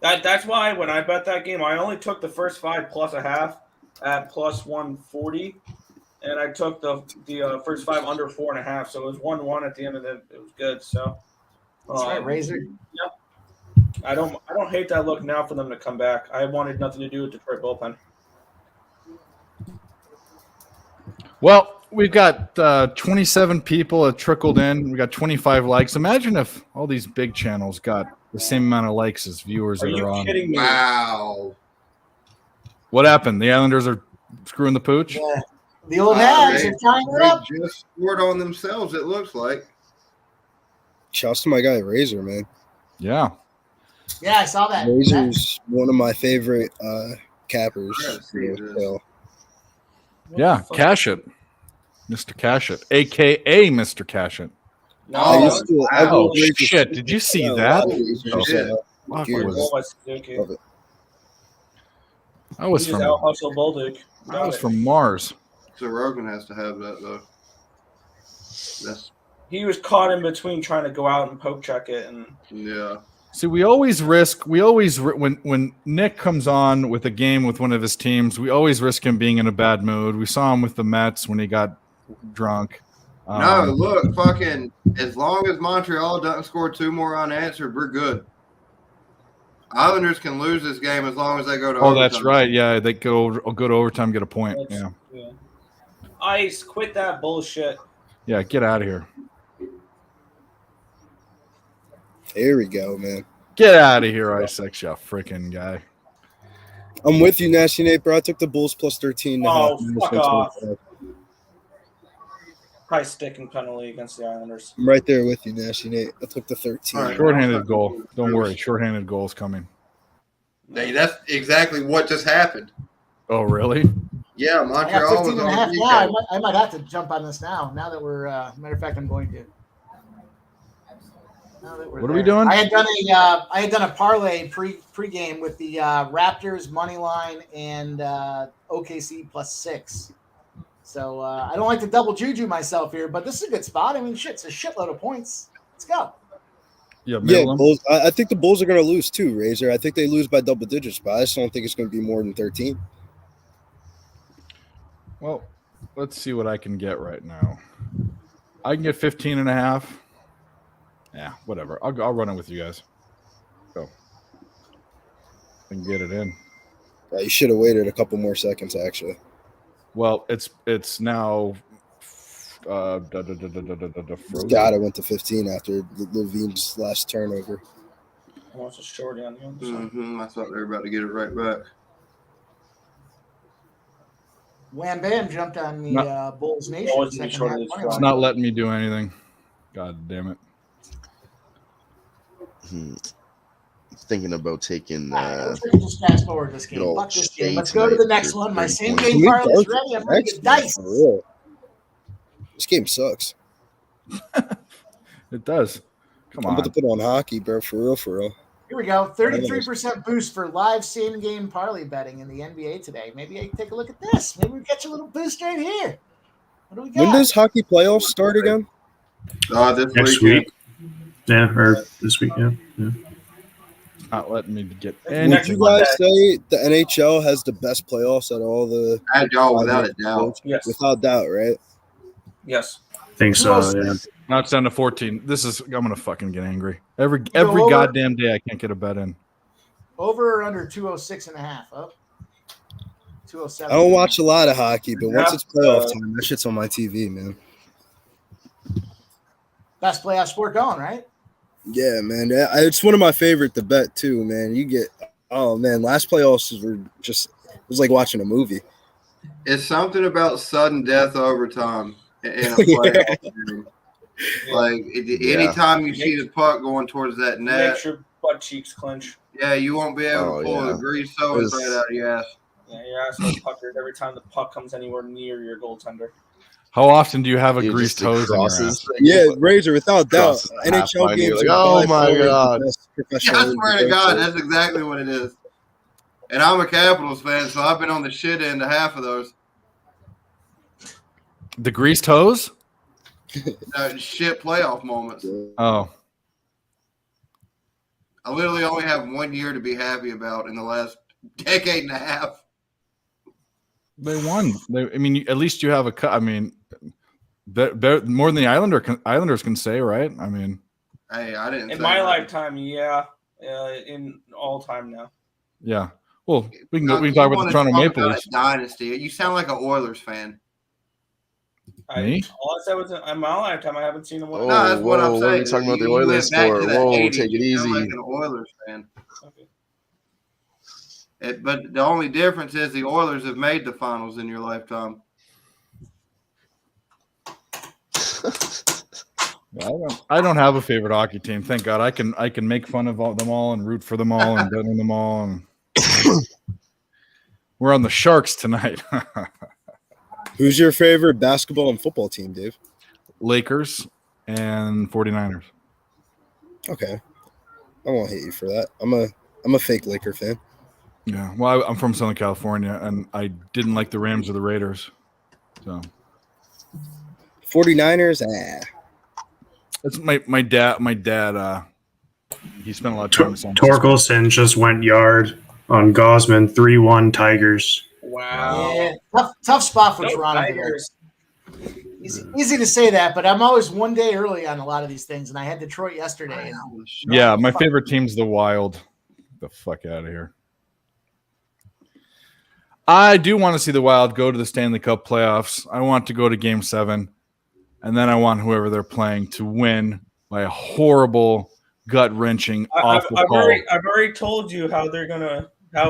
That's why when I bet that game, I only took the first 5 plus a half at plus 140, and I took the first 5 under 4.5. So it was 1-1 at the end of it. It was good. So That's right, Razor. I don't hate that look now for them to come back. I wanted nothing to do with Detroit bullpen. Well, we've got 27 people that trickled in. We got 25 likes. Imagine if all these big channels got the same amount of likes as viewers Are that you are on. kidding me? Wow. What happened? The Islanders are screwing the pooch? Yeah. The old hags They- are tying it They up. just scored on themselves, it looks like. Shouts to my guy Razor, man. Yeah. Yeah, I saw that. Razor's one of my favorite cappers. I gotta see this. So, Yeah. Cash it. Mr. Cash it. AKA Mr. Cash it. I No, used to. I Oh, love Razor shit. so Did you much. see Yeah, a that? lot of Razor Oh, shit. shit. Fuck, Gears. was- Goal by Suzuki. Love it. I was He just from out-hustled Bolduc. I was from Mars. So Rogan has to have that, though. He was caught in between trying to go out and poke check it, and Yeah. See, we always risk. When Nick comes on with a game with one of his teams, we always risk him being in a bad mood. We saw him with the Mets when he got drunk. No, look, fucking, as long as Montreal doesn't score 2 more unanswered, we're good. Islanders can lose this game as long as they go to Oh, that's overtime. right. Yeah, they go to overtime, get a point. That's- Yeah, yeah. Ice, quit that bullshit. yeah. Get out of here. Here we go, man. Get out of here, Isaac, you freaking guy. I'm with you, Nasty Nate, bro. I took the Bulls plus 13. Oh, fuck off. Probably sticking penalty against the Islanders. I'm right there with you, Nasty Nate. I took the 13. All right. Shorthanded goal. Don't worry. Shorthanded goal is coming. Hey, that's exactly what just happened. Oh, really? Yeah, I got Montreal 15 was and a on half the now. I PK. might, I might have to jump on this now. Now that we're, matter of fact, I'm going to. Now that we're What are we there. doing? I had done a parlay pregame with the Raptors money line and OKC plus 6. So I don't like to double juju myself here, but this is a good spot. I mean, shit, it's a shitload of points. Let's go. Yeah, Yeah, middle 'em. Bulls. I think the Bulls are going to lose too, Razor. I think they lose by double digits, but I just don't think it's going to be more than 13. Well, let's see what I can get right now. I can get 15 and a half. Yeah, whatever. I'll run it with you guys. Go. I can get it in. You should have waited a couple more seconds, actually. Well, it's now frozen. God, I went to 15 after Levine's last turnover. Wants a shorty on the other side. Mm-hmm. I thought they were about to get it right back. Wham Bam jumped on the No. Bulls Nation. Always be second short half of this money one. It's line. not letting me do anything. God damn it. Thinking about taking. All right, let's just fast forward this game. Good old Fuck this Spain game. Let's go to tonight the next for one. My 30 same points. game Can we parlay is go ready. to I'm ready next to one, dice. for real? This game sucks. It does. Come I'm on. about to put on hockey, bro. For real, for real. Here we go. 33% boost for live same game parlay betting in the NBA today. Maybe I can take a look at this. Maybe we catch a little boost right here. What do we got? When does hockey playoffs start again? This Next weekend. week. Yeah, or this week. Yeah. Not letting me get Would anything. you guys say the NHL has the best playoffs at all the? Y'all, without a doubt. Yes. Without doubt, right? Yes. Think so. Yeah. Now it's down to 14. I'm gonna fucking get angry. Every over? goddamn day I can't get a bet in. Over or under 206 and a half? Up. 207. I don't watch a lot of hockey, but once Yeah, it's playoff time, that shit's on my TV, man. Best playoff sport going, right? Yeah, man. It's one of my favorite to bet too, man. You get, oh man, last playoffs were just, it was like watching a movie. It's something about sudden death overtime in a playoff game. Like, anytime you see the puck going towards that net, Makes your butt cheeks clench. yeah, you won't be able to pull the grease so It's- inside out of your ass. Yeah, your ass will puckered every time the puck comes anywhere near your goaltender. How often do you have a You greased just hose in your ass? crosses. Yeah, Razor, without doubt. Crosses the half NHL line, you're games like, are oh by my far the God. best Yeah, professional I swear to league God, to go that's exactly what it is. And I'm a Capitals fan, so I've been on the shit end of half of those. The greased hose? Shit playoff moments. to. Oh, I literally only have 1 year to be happy about in the last decade and a half. they won. I mean, at least you have a cut. I mean, more than the Islanders can say, right? I mean, Hey, I didn't. In say my that. lifetime, yeah. In all time now. yeah. Well, we can You talk about wanna the Toronto talk Maple about Leafs. a dynasty. You sound like an Oilers fan. Me? All I said was in my lifetime, I haven't seen them win. Oh, No, that's what I'm whoa, saying. what are we talking about the You went Oilers back for? to the Whoa, 80s, take it you sound easy. like an Oilers fan. Okay. But the only difference is the Oilers have made the finals in your lifetime. I don't have a favorite hockey team. Thank God. I can make fun of them all and root for them all and bet on them all. And we're on the Sharks tonight. Who's your favorite basketball and football team, Dave? Lakers and 49ers. Okay, I won't hate you for that. I'm a fake Laker fan. Yeah. Well, I'm from Southern California, and I didn't like the Rams or the Raiders. So 49ers, that's my dad. He spent a lot of time in San Francisco. Torkelson just went yard on Gosman, 3-1 Tigers. Wow. Yeah, tough spot for Go Toronto. Tigers. Easy to say that, but I'm always one day early on a lot of these things, and I had Detroit yesterday. And Yeah, my favorite team's the Wild. Get the fuck out of here. I do want to see the Wild go to the Stanley Cup playoffs. I want to go to Game 7, and then I want whoever they're playing to win by a horrible, gut-wrenching, awful I've call. already told you how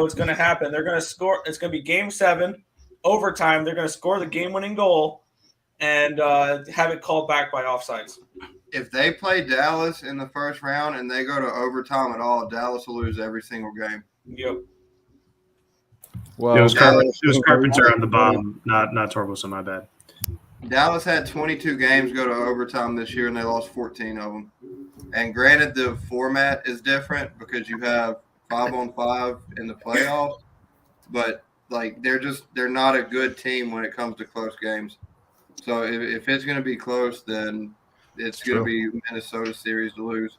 it's gonna happen. They're gonna score. It's gonna be Game 7, overtime. They're gonna score the game-winning goal and have it called back by offsides. If they play Dallas in the first round and they go to overtime at all, Dallas will lose every single game. Yep. Well, It was Carpenter on the bottom, not Torkelson. My bad. Dallas had 22 games go to overtime this year, and they lost 14 of them. And granted, the format is different because you have 5-on-5 in the playoffs, but like they're not a good team when it comes to close games. So if it's going to be close, then it's going to be Minnesota series to lose.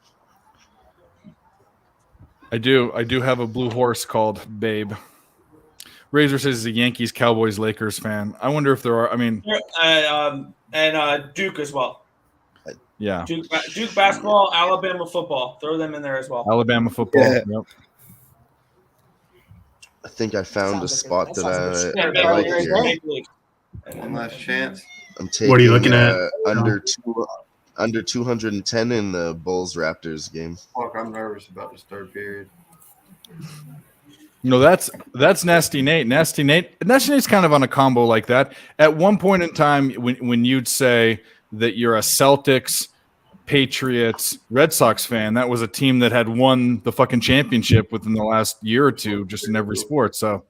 I do have a blue horse called Babe. Razor says he's a Yankees, Cowboys, Lakers fan. I wonder if there are. I mean, And Duke as well. yeah, Duke basketball, Alabama football. Throw them in there as well. Alabama football. Yeah. Yep. I think I found a spot sounds like a that shit. I like Yeah, here. Major League. One last chance. I'm taking What are you looking at? under 210 in the Bulls Raptors game. Fuck, I'm nervous about this third period. No, that's Nasty Nate. Nasty Nate's kind of on a combo like that. At one point in time, when you'd say that you're a Celtics, Patriots, Red Sox fan, that was a team that had won the fucking championship within the last year or two, just in every sport. So,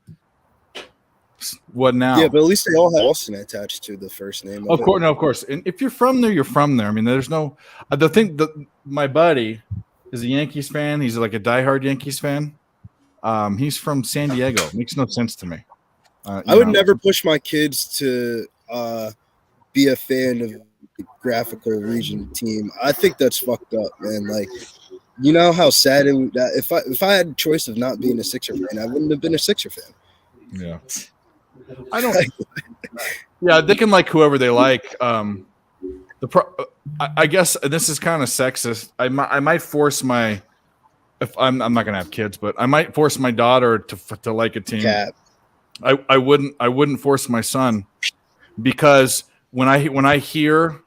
what now? Yeah, but at least they all have Austin attached to the first name. Of course, no, of course. And if you're from there, you're from there. I mean, there's no the thing that my buddy is a Yankees fan. He's like a diehard Yankees fan. He's from San Diego. Makes no sense to me. I would never push my kids to be a fan of the graphical region team. I think that's fucked up, man. Like, you know how sad it would. If I had a choice of not being a Sixer fan, I wouldn't have been a Sixer fan. Yeah. I don't. Yeah, they can like whoever they like. I guess this is kind of sexist. I might force my. If I'm not gonna have kids, but I might force my daughter to like a team. Cap. I wouldn't force my son, because when I hear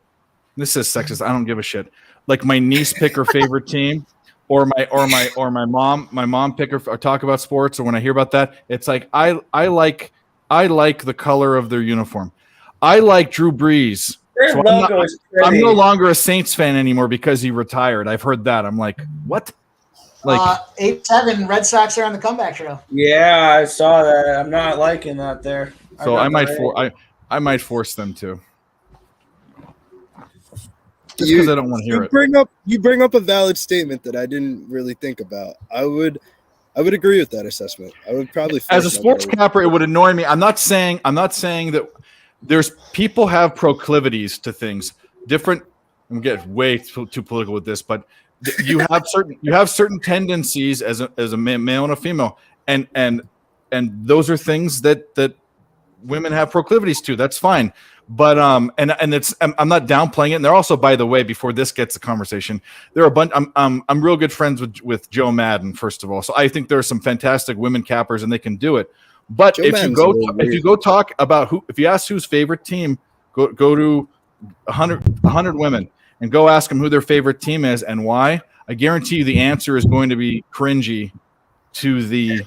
this is sexist, I don't give a shit. Like my niece pick her favorite team, or my mom pick her or talk about sports, or when I hear about that, it's like I like the color of their uniform. I like Drew Brees. Their So logo is pretty. I'm no longer a Saints fan anymore because he retired. I've heard that. I'm like, what? Like 8-7 Red Sox are on the comeback trail. Yeah, I saw that. I'm not liking that there. so I might force them to. Just because I don't want to hear it. You bring up a valid statement that I didn't really think about. I would agree with that assessment. I would probably As a force my sports daughter. capper, it would annoy me. I'm not saying that there's people have proclivities to things different. I'm getting way too political with this, but you have certain tendencies as a male and a female, and those are things that women have proclivities to. That's fine. But and it's I'm not downplaying it. And they're also, by the way, before this gets the conversation, there are a bunch. I'm real good friends with Joe Madden, first of all. So I think there are some fantastic women cappers, and they can do it. But Joe if Madden's you a little go talk about if you ask whose favorite team, go to 100 women and go ask them who their favorite team is and why, I guarantee you the answer is going to be cringy to the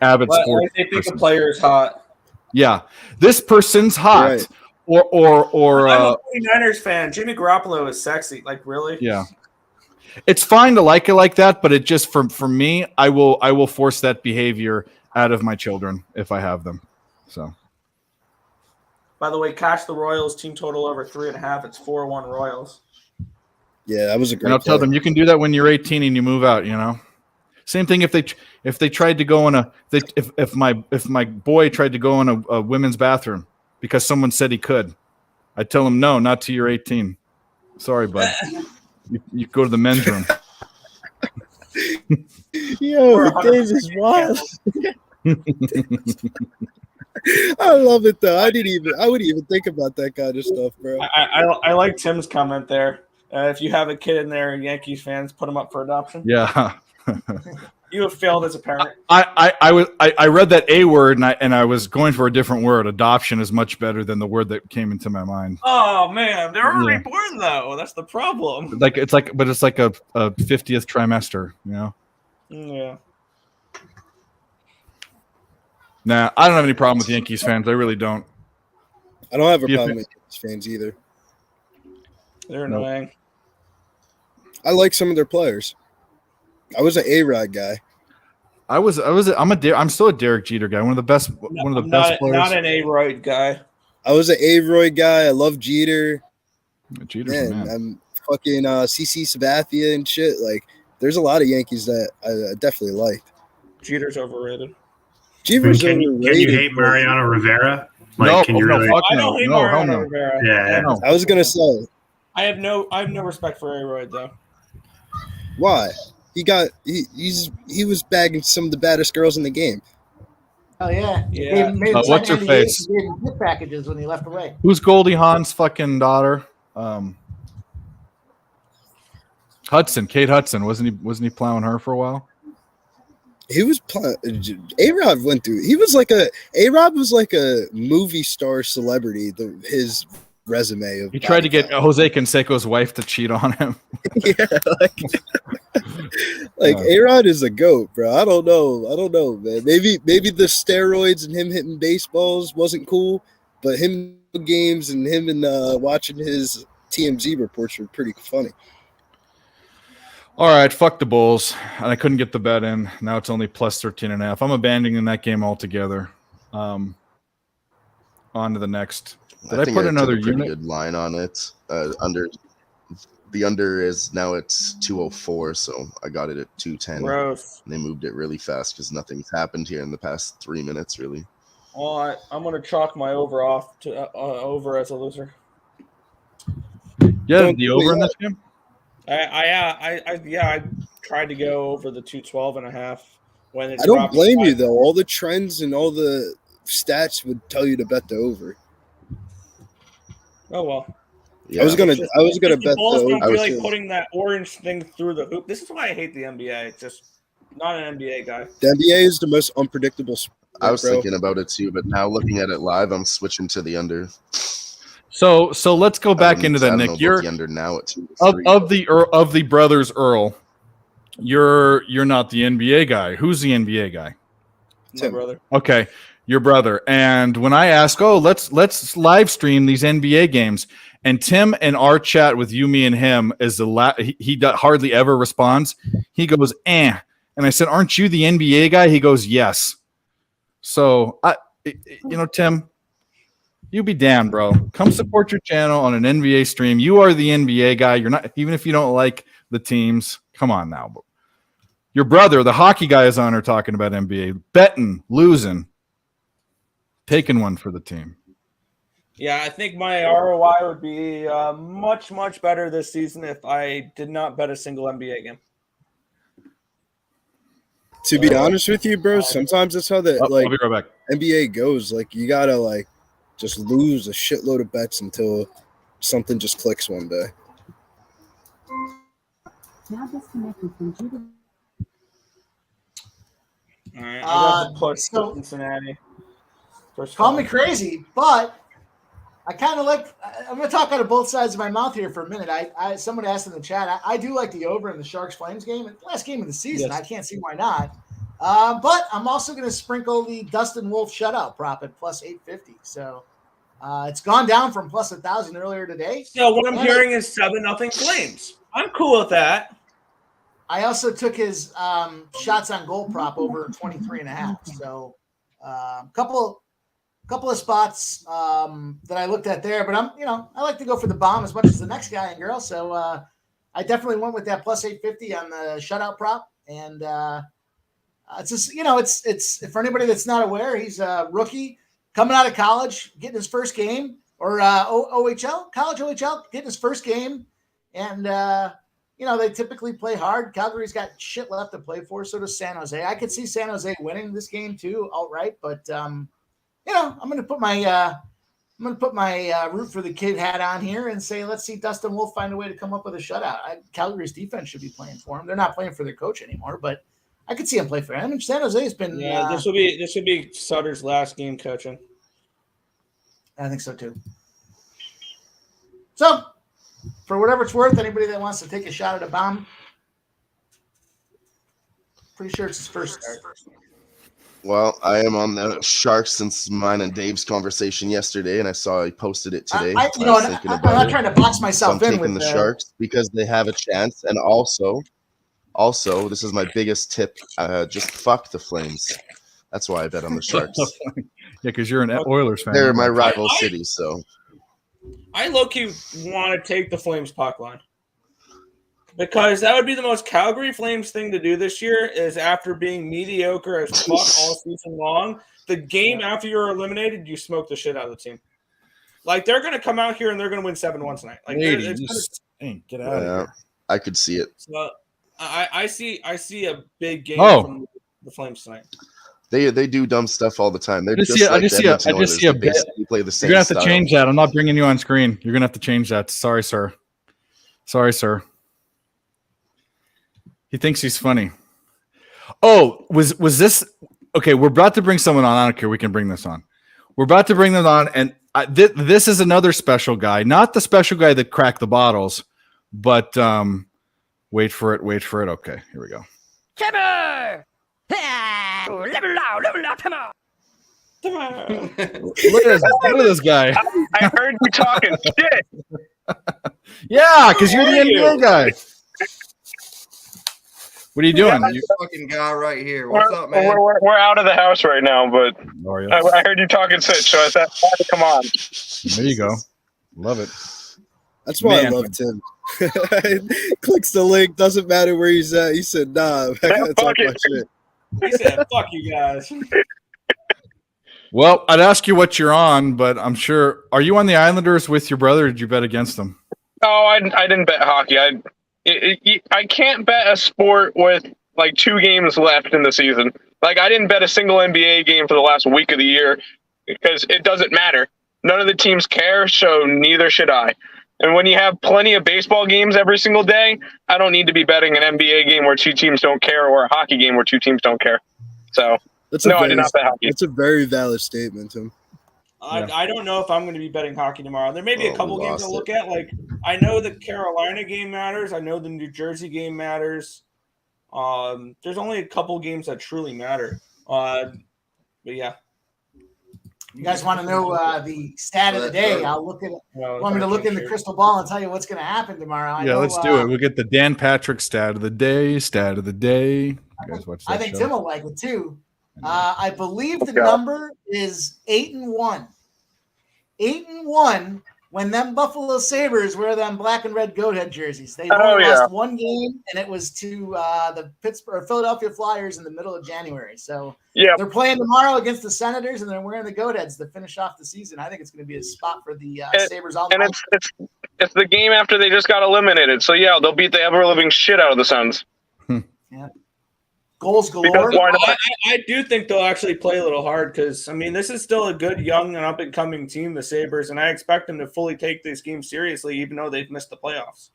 avid But sports they think person. the player is hot. Yeah, this person's hot, Right. or I'm a 49ers fan. Jimmy Garoppolo is sexy. Like, really? yeah. It's fine to like it like that, but it just for me, I will force that behavior out of my children if I have them. So By the way, cash the Royals team total over 3.5. It's 4-1 Royals. Yeah, that was a great. and I'll tell play. them you can do that when you're 18 and you move out. Same thing if they tried to go in if my boy tried to go in a women's bathroom because someone said he could, I'd tell him no, not till you're 18. Sorry, bud. You go to the men's room. Yo, Dave is wild. I love it though. I wouldn't even think about that kind of stuff, bro. I like Tim's comment there. If you have a kid in there, Yankees fans, put them up for adoption. Yeah. You have failed as a parent. I read that A word and I was going for a different word. Adoption is much better than the word that came into my mind. Oh man, they're already Yeah. born though. That's the problem. But it's like a 50th trimester, Yeah. Nah, I don't have any problem with Yankees fans. I really don't. I don't have a You problem think- with Yankees fans either. They're Nope. annoying. I like some of their players. I was an A-Rod guy. I'm still a Derek Jeter guy. One of the best I'm best players. not an A-Royd guy. I was an A-Roy guy. I love Jeter. Jeter's the Man, man. I'm fucking CC Sabathia and shit. Like, there's a lot of Yankees that I definitely liked. Jeter's overrated. Jeter's Can you overrated. hate Mariano Rivera? No, Can you no, really? fuck I don't hate no, hell Mariano no. Rivera. Yeah. No. I was gonna say, I have no respect for A-Royd though. why? He was bagging some of the baddest girls in the game. Oh yeah, Yeah. What's her face? Gave him gift packages when he left away. Who's Goldie Hawn's fucking daughter? Hudson, Kate Hudson. Wasn't he plowing her for a while? He was A-Rod went through. A-Rod was like a movie star celebrity. His resume of He tried to get body Jose Canseco's wife to cheat on him. count. like A-Rod is a goat, bro. I don't know, man. Maybe the steroids and him hitting baseballs wasn't cool, but him games and him and watching his TMZ reports were pretty funny. All right, fuck the Bulls. And I couldn't get the bet in. Now it's only plus 13.5. I'm abandoning that game altogether. On to the next. Did I think put took another a pretty unit? good line on it. The under is now it's 204, so I got it at 210. Gross. They moved it really fast because nothing's happened here in the past 3 minutes, really. Well, I'm gonna chalk my over off to over as a loser. Yeah, the over in this game? I tried to go over the 212.5 when it I don't dropped blame you 5. though. All the trends and all the stats would tell you to bet the over. Oh well. Yeah, I was gonna The bet the Bulls don't over. feel like too. putting that orange thing through the hoop. This is why I hate the NBA. It's just not an NBA guy. The NBA is the most unpredictable sport, I was bro. thinking about it too, but now looking at it live, I'm switching to the under. So let's go back into that, I don't know Nick. about You're the under now at 2 of the brothers Earl. You're not the NBA guy. Who's the NBA guy? My Tim. brother. Okay, your brother. And when I ask, let's live stream these NBA games, and Tim in our chat with you, me, and him is he hardly ever responds. He goes, and I said, aren't you the NBA guy? He goes, yes. So Tim, you be damned, bro. Come support your channel on an NBA stream. You are the NBA guy. You're not, even if you don't like the teams. Come on now. Your brother, the hockey guy, is on here talking about NBA, betting, losing, taking one for the team. Yeah, I think my ROI would be much, much better this season if I did not bet a single NBA game. To be honest with you, bro, sometimes that's how the I'll be right back. NBA goes. Like you gotta just lose a shitload of bets until something just clicks one day. Now disconnected from Judah. All right, I got the push so- to Cincinnati. First Call one. me crazy, but I kind of like. I'm going to talk out of both sides of my mouth here for a minute. Someone asked in the chat. I do like the over in the Sharks Flames game. Last game of the season. Yes. I can't see why not. But I'm also going to sprinkle the Dustin Wolf shutout prop at plus 850. So it's gone down from plus 1,000 earlier today. So what I'm hearing is 7-0 Flames. I'm cool with that. I also took his shots on goal prop over 23.5. So couple of spots that I looked at there, but I like to go for the bomb as much as the next guy and girl. So I definitely went with that plus 850 on the shutout prop. And it's just, it's for anybody that's not aware, he's a rookie coming out of college, getting his first game, or OHL, college OHL, getting his first game. And, they typically play hard. Calgary's got shit left to play for. So does San Jose. I could see San Jose winning this game too, outright. But, I'm going to put my root for the kid hat on here and say, let's see Dustin Wolf find a way to come up with a shutout. Calgary's defense should be playing for him. They're not playing for their coach anymore, but I could see him play for him. And San Jose has been. Yeah, this will be Sutter's last game coaching. I think so too. So, for whatever it's worth, anybody that wants to take a shot at a bomb, pretty sure it's his first start. Well, I am on the Sharks since mine and Dave's conversation yesterday, and I saw he posted it today. I'm not trying to box myself so I'm in taking with the Sharks because they have a chance, and also, this is my biggest tip: just fuck the Flames. That's why I bet on the Sharks. Yeah, because you're an Oilers fan. They're my rival city, so I low-key want to take the Flames puck line. Because that would be the most Calgary Flames thing to do this year is after being mediocre as fuck all season long, the game after you're eliminated, you smoke the shit out of the team. Like, they're going to come out here and they're going to win 7-1 tonight. Like, get out of here. I could see it. So, I see a big game from the Flames tonight. They do dumb stuff all the time. They're I just see a bit. They play the same You're going to have to style. change that. I'm not bringing you on screen. You're going to have to change that. Sorry, sir. He thinks he's funny. Oh, was this okay? We're about to bring someone on. I don't care. We can bring this on. We're about to bring them on, and this is another special guy, not the special guy that cracked the bottles, but wait for it. Okay, here we go. Look at this guy. I heard you talking shit. Yeah, because you're the NBA guy. What are you doing? This fucking guy right here. What's up, man? We're out of the house right now, but How are you? I heard you talking shit, so I thought, come on. There you go. Love it. That's why Man. I love Tim. Clicks the link. Doesn't matter where he's at. He said, "Nah, I gotta talk my shit." He said, fuck you guys. Well, I'd ask you what you're on, but I'm sure. Are you on the Islanders with your brother? Or did you bet against them? Oh, I didn't bet hockey. I can't bet a sport with like 2 games left in the season. Like, I didn't bet a single NBA game for the last week of the year because it doesn't matter. None of the teams care, so neither should I. And when you have plenty of baseball games every single day, I don't need to be betting an NBA game where 2 teams don't care or a hockey game where 2 teams don't care. So, I did not bet hockey. That's a very valid statement, Tim. I don't know if I'm going to be betting hockey tomorrow. There may be a couple games I'll look at. Like, I know the Carolina game matters. I know the New Jersey game matters. There's only a couple games that truly matter. But yeah. You guys want to know the stat of the day? I'll look at it. Want me to look in the crystal ball and tell you what's going to happen tomorrow? Let's do it. We'll get the Dan Patrick stat of the day. You guys watch that I think show? Tim will like it too. I believe the number is 8-1. 8-1 when them Buffalo Sabres wear them black and red goat head jerseys. They only lost 1 game, and it was to the Philadelphia Flyers in the middle of January. So they're playing tomorrow against the Senators, and they're wearing the goat heads to finish off the season. I think it's going to be a spot for the Sabres. And it's the game after they just got eliminated. So they'll beat the ever living shit out of the Suns. Yeah. Goals galore. I do think they'll actually play a little hard because, I mean, this is still a good, young, and up-and-coming team, the Sabres, and I expect them to fully take this game seriously, even though they've missed the playoffs.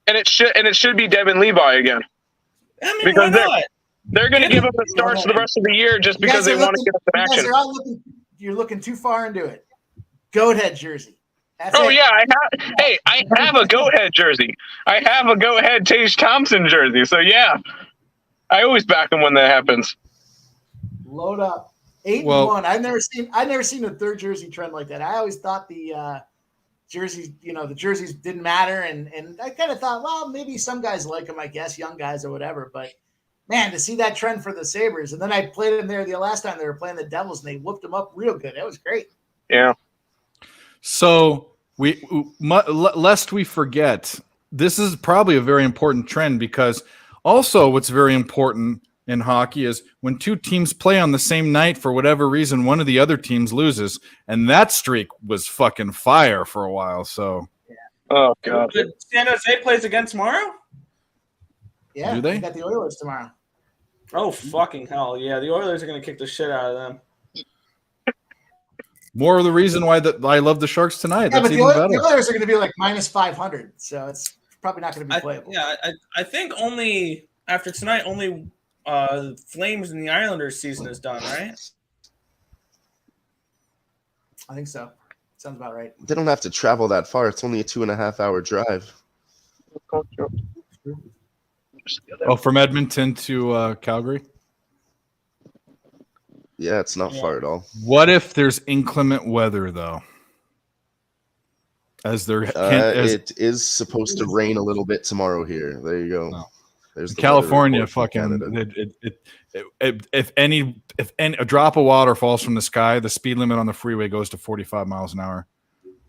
And it should be Devin Levi again. I mean, because why not? They're going to give up the starts for the rest of the year just because they want to get some action. You're looking too far into it. Goat head jersey. That's Oh it. yeah, I have a Go Ahead jersey. I have a Go Ahead Tage Thompson jersey. So yeah, I always back them when that happens. Load up. 8-1. I've never seen a third jersey trend like that. I always thought the jerseys, the jerseys didn't matter, and I kind of thought, well, maybe some guys like them, I guess, young guys or whatever. But man, to see that trend for the Sabres, and then I played them there the last time they were playing the Devils, and they whooped them up real good. It was great. Yeah. So lest we forget, this is probably a very important trend, because also what's very important in hockey is when two teams play on the same night, for whatever reason, one of the other teams loses, and that streak was fucking fire for a while. So, oh god, San Jose plays again tomorrow. Yeah, do they? got the Oilers tomorrow. Oh fucking hell! Yeah, the Oilers are gonna kick the shit out of them. More of the reason why I love the Sharks tonight. Yeah, That's but even better. the Oilers are going to be like minus 500, so it's probably not going to be playable. I think only after tonight, only Flames and the Islanders season is done, right? I think so. Sounds about right. They don't have to travel that far. It's only a 2.5-hour drive. Oh, from Edmonton to Calgary? Yeah, it's not far at all. What if there's inclement weather, though? It is supposed to rain a little bit tomorrow here. There you go. No. There's the California, weather report from fucking Canada. if a drop of water falls from the sky, the speed limit on the freeway goes to 45 miles an hour.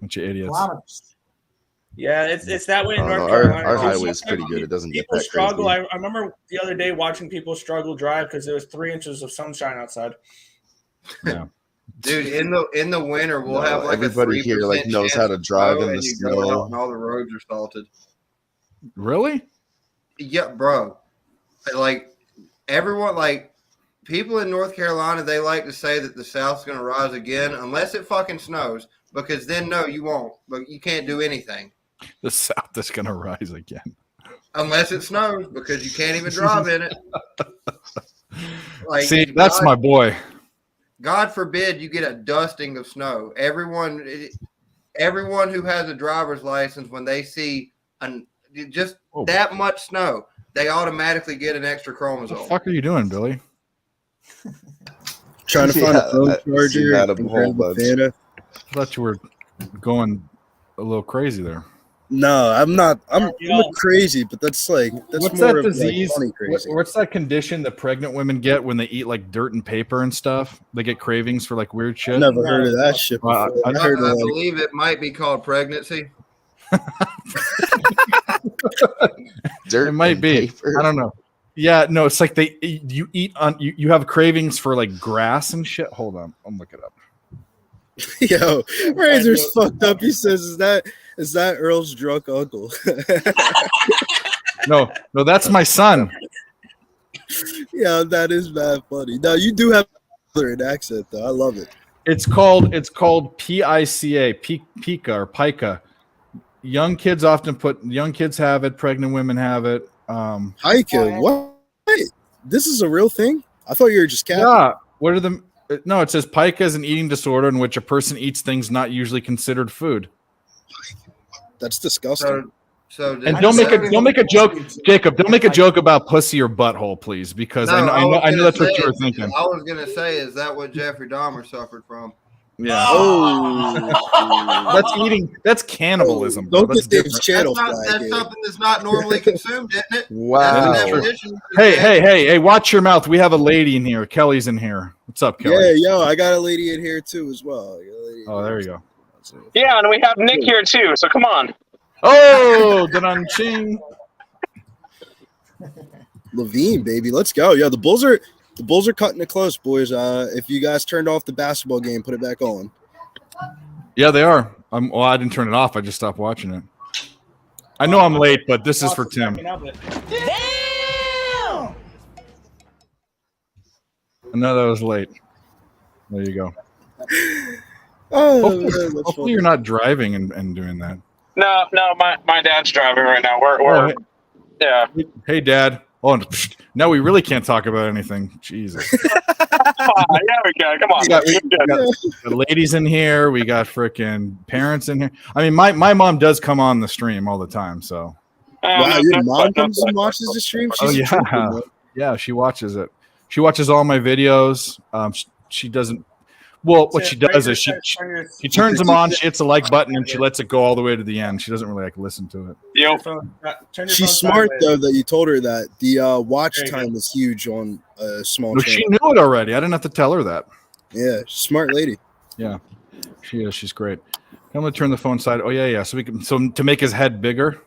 Bunch of idiots. Kilometers. Yeah, it's that way in I don't North know. Carolina. Our too. highway is Sometimes pretty good. It doesn't get people that struggle. crazy. I remember the other day watching people struggle drive because there was 3 inches of sunshine outside. Yeah. Dude, in the winter we'll have like everybody a 3% here knows how to drive in the and you go out snow. and all the roads are salted. Really? Yeah, bro. Like everyone, like people in North Carolina, they like to say that the South's going to rise again unless it fucking snows. Because then, no, you won't. But you can't do anything The South is going to rise again. unless it snows because you can't even drive in it. Like, See, that's my boy. God forbid you get a dusting of snow. Everyone who has a driver's license, when they see that much snow, they automatically get an extra What chromosome. the fuck are you doing, Billy? Trying to find a phone I've seen charger. that a and whole grab a bunch. Fanta. I thought you were going a little crazy there. No, I'm not. I'm Yeah. crazy, but that's more What's that of disease? like funny crazy. What's that condition that pregnant women get when they eat like dirt and paper and stuff? They get cravings for like weird shit. Never heard of that shit Well, before. I I heard I of like, believe it might be called pregnancy. Dirt It might and be. paper. I don't know. Yeah, no, it's like you eat on you have cravings for like grass and shit. Hold on, I'll look it up. yo, Razor's fucked up. He says, "Is that Earl's drunk uncle?" No, that's my son. Yeah, that is bad funny. No, you do have an accent though. I love it. It's called PICA, pica or pica. Young kids have it. Pregnant women have it. Hiking. What? Wait, this is a real thing? I thought you were just capping. Yeah. What are the? No, it says pica is an eating disorder in which a person eats things not usually considered food. That's disgusting. And don't make a joke, Jacob. Don't make a joke about pussy or butthole, please, because I know that's what you were thinking. I was gonna say, is that what Jeffrey Dahmer suffered from? Yeah. Oh, That's eating. That's cannibalism. Don't That's get Dave's different. channel That's flag. something that's not normally consumed, isn't it? Wow. That's the definition. Hey! Watch your mouth. We have a lady in here. Kelly's in here. What's up, Kelly? Yeah, yo, I got a lady in here too as well. Oh, there you go. Yeah, and we have Nick here too. So come on. Oh, da-dun-ching. Levine, baby, let's go. Yo, the Bulls are cutting it close, boys. If you guys turned off the basketball game, put it back on. Yeah, they are. I didn't turn it off. I just stopped watching it. I know I'm late, but this is for Tim. Damn! I know that was late. There you go. Oh, Hopefully, man, that's hopefully funny. you're not driving and doing that. No, my dad's driving right now. We're Oh, yeah. Hey, Dad. Oh, and, now we really can't talk about anything. Jesus. There we go. Come on. We got, Good. the ladies in here. We got freaking parents in here. I mean, my mom does come on the stream all the time. So. Wow, your mom comes and watches the stream? Oh She's a trooper, yeah, man. yeah. She watches it. She watches all my videos. She doesn't. Well, what she does is she turns them on. She hits the like button and she lets it go all the way to the end. She doesn't really like listen to it. She's smart though that you told her that the watch time is huge on a small No, channel. she knew it already. I didn't have to tell her that. Yeah, smart lady. Yeah, she is. She's great. I'm gonna turn the phone side. Oh yeah. So to make his head bigger.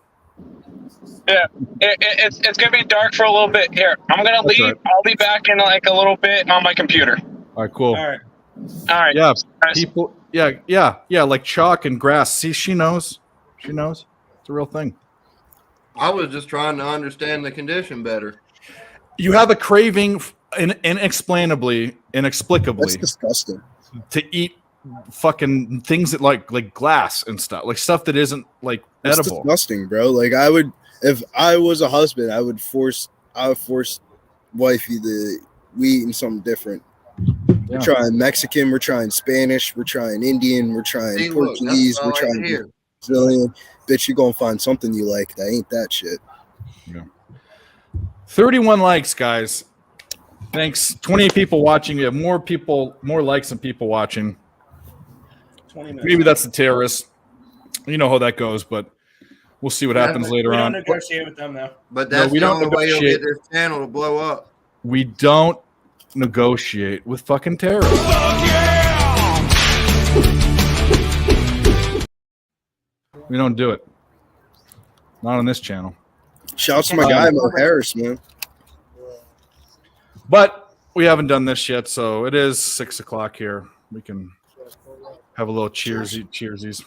Yeah, it's gonna be dark for a little bit here. I'm gonna That's leave. right. I'll be back in like a little bit on my computer. All right, cool. All right. All right. Yeah, Guys. people. Yeah, like chalk and grass. See, she knows. She knows. It's a real thing. I was just trying to understand the condition better. You have a craving, inexplicably, That's disgusting. to eat fucking things that like glass and stuff, like stuff that isn't like That's edible. disgusting, bro. Like I would, if I was a husband, I would force wifey to we eating something different. Yeah. We're trying Mexican, we're trying Spanish, we're trying Indian, we're trying See, look, that's Portuguese, what I we're like trying to hear. Brazilian. Bitch, you're gonna find something you like that ain't that shit. 31 likes, guys. Thanks. 28 people watching. We have more likes than people watching. 20 minutes. Maybe that's the terrorists. You know how that goes, but we'll see what happens later We don't on. negotiate with them now. But No, that's we the don't only way you'll negotiate. get this channel to blow up. We don't negotiate with fucking terrorists. We don't do it. Not on this channel. Shouts to my guy Mo Harris, man. But we haven't done this yet, so it is 6 o'clock here. We can have a little cheersies.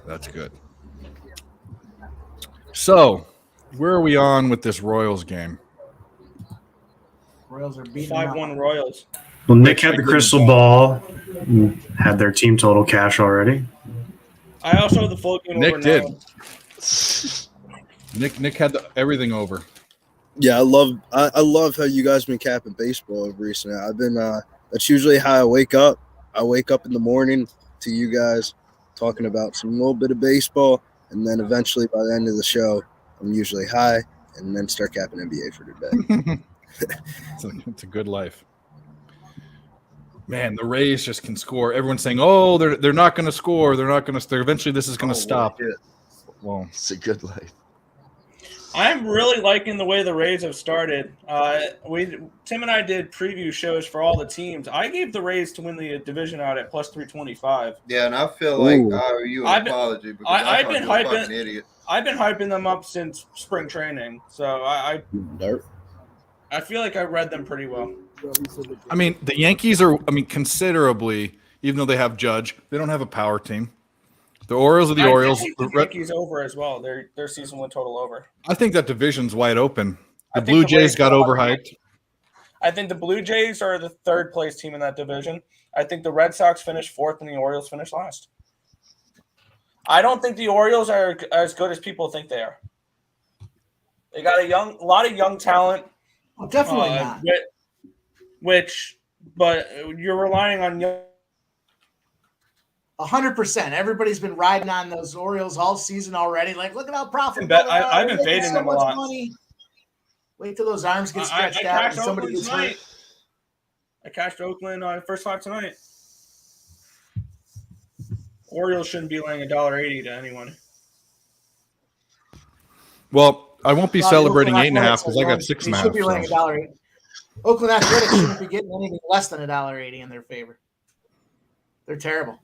That's good. So, where are we on with this Royals game? Royals are beating them up. 5-1 Royals. Well, Nick had the crystal ball, had their team total cash already. I also have the full game Nick over did. now. Nick had everything over. Yeah, I love how you guys been capping baseball over recently. I've been that's usually how I wake up. I wake up in the morning to you guys talking about some little bit of baseball, and then eventually by the end of the show, I'm usually high and then start capping NBA for today. It's a good life. Man, the Rays just can score. Everyone's saying, "Oh, they're not going to score. They're not going to. Eventually, this is going to stop." shit. Well, It's a good life. I'm really liking the way the Rays have started. Tim and I did preview shows for all the teams. I gave the Rays to win the division out at plus 325. Yeah, and I feel like Ooh. I owe you an I've been- apology because I've thought been you were a hyping- fucking idiot. I've been hyping them up since spring training, so I feel like I read them pretty well. I mean, the Yankees are. I mean, considerably. Even though they have Judge, they don't have a power team. The Orioles are the Orioles. I think the Yankees over as well. Their season went total over. I think that division's wide open. I The think Blue the Jays Rays got are- overhyped. I think the Blue Jays are the third place team in that division. I think the Red Sox finished fourth and the Orioles finished last. I don't think the Orioles are as good as people think they are. They got a lot of young talent. Well, definitely not. But you're relying on young. 100%. Everybody's been riding on those Orioles all season already. Like, look at how profitable. Bet- they are. I've been They're making fading them a much lot. money. Wait till those arms get I stretched out and cashed somebody Oakland gets tonight. hurt. I cashed Oakland on first five tonight. Orioles shouldn't be laying $1.80 to anyone. Well, I won't be Well, celebrating Oakland 8.5 Athletics because are I got going- 6.5. They should be laying so. $1.80. Oakland Athletics shouldn't be getting anything less than $1.80 in their favor. They're terrible.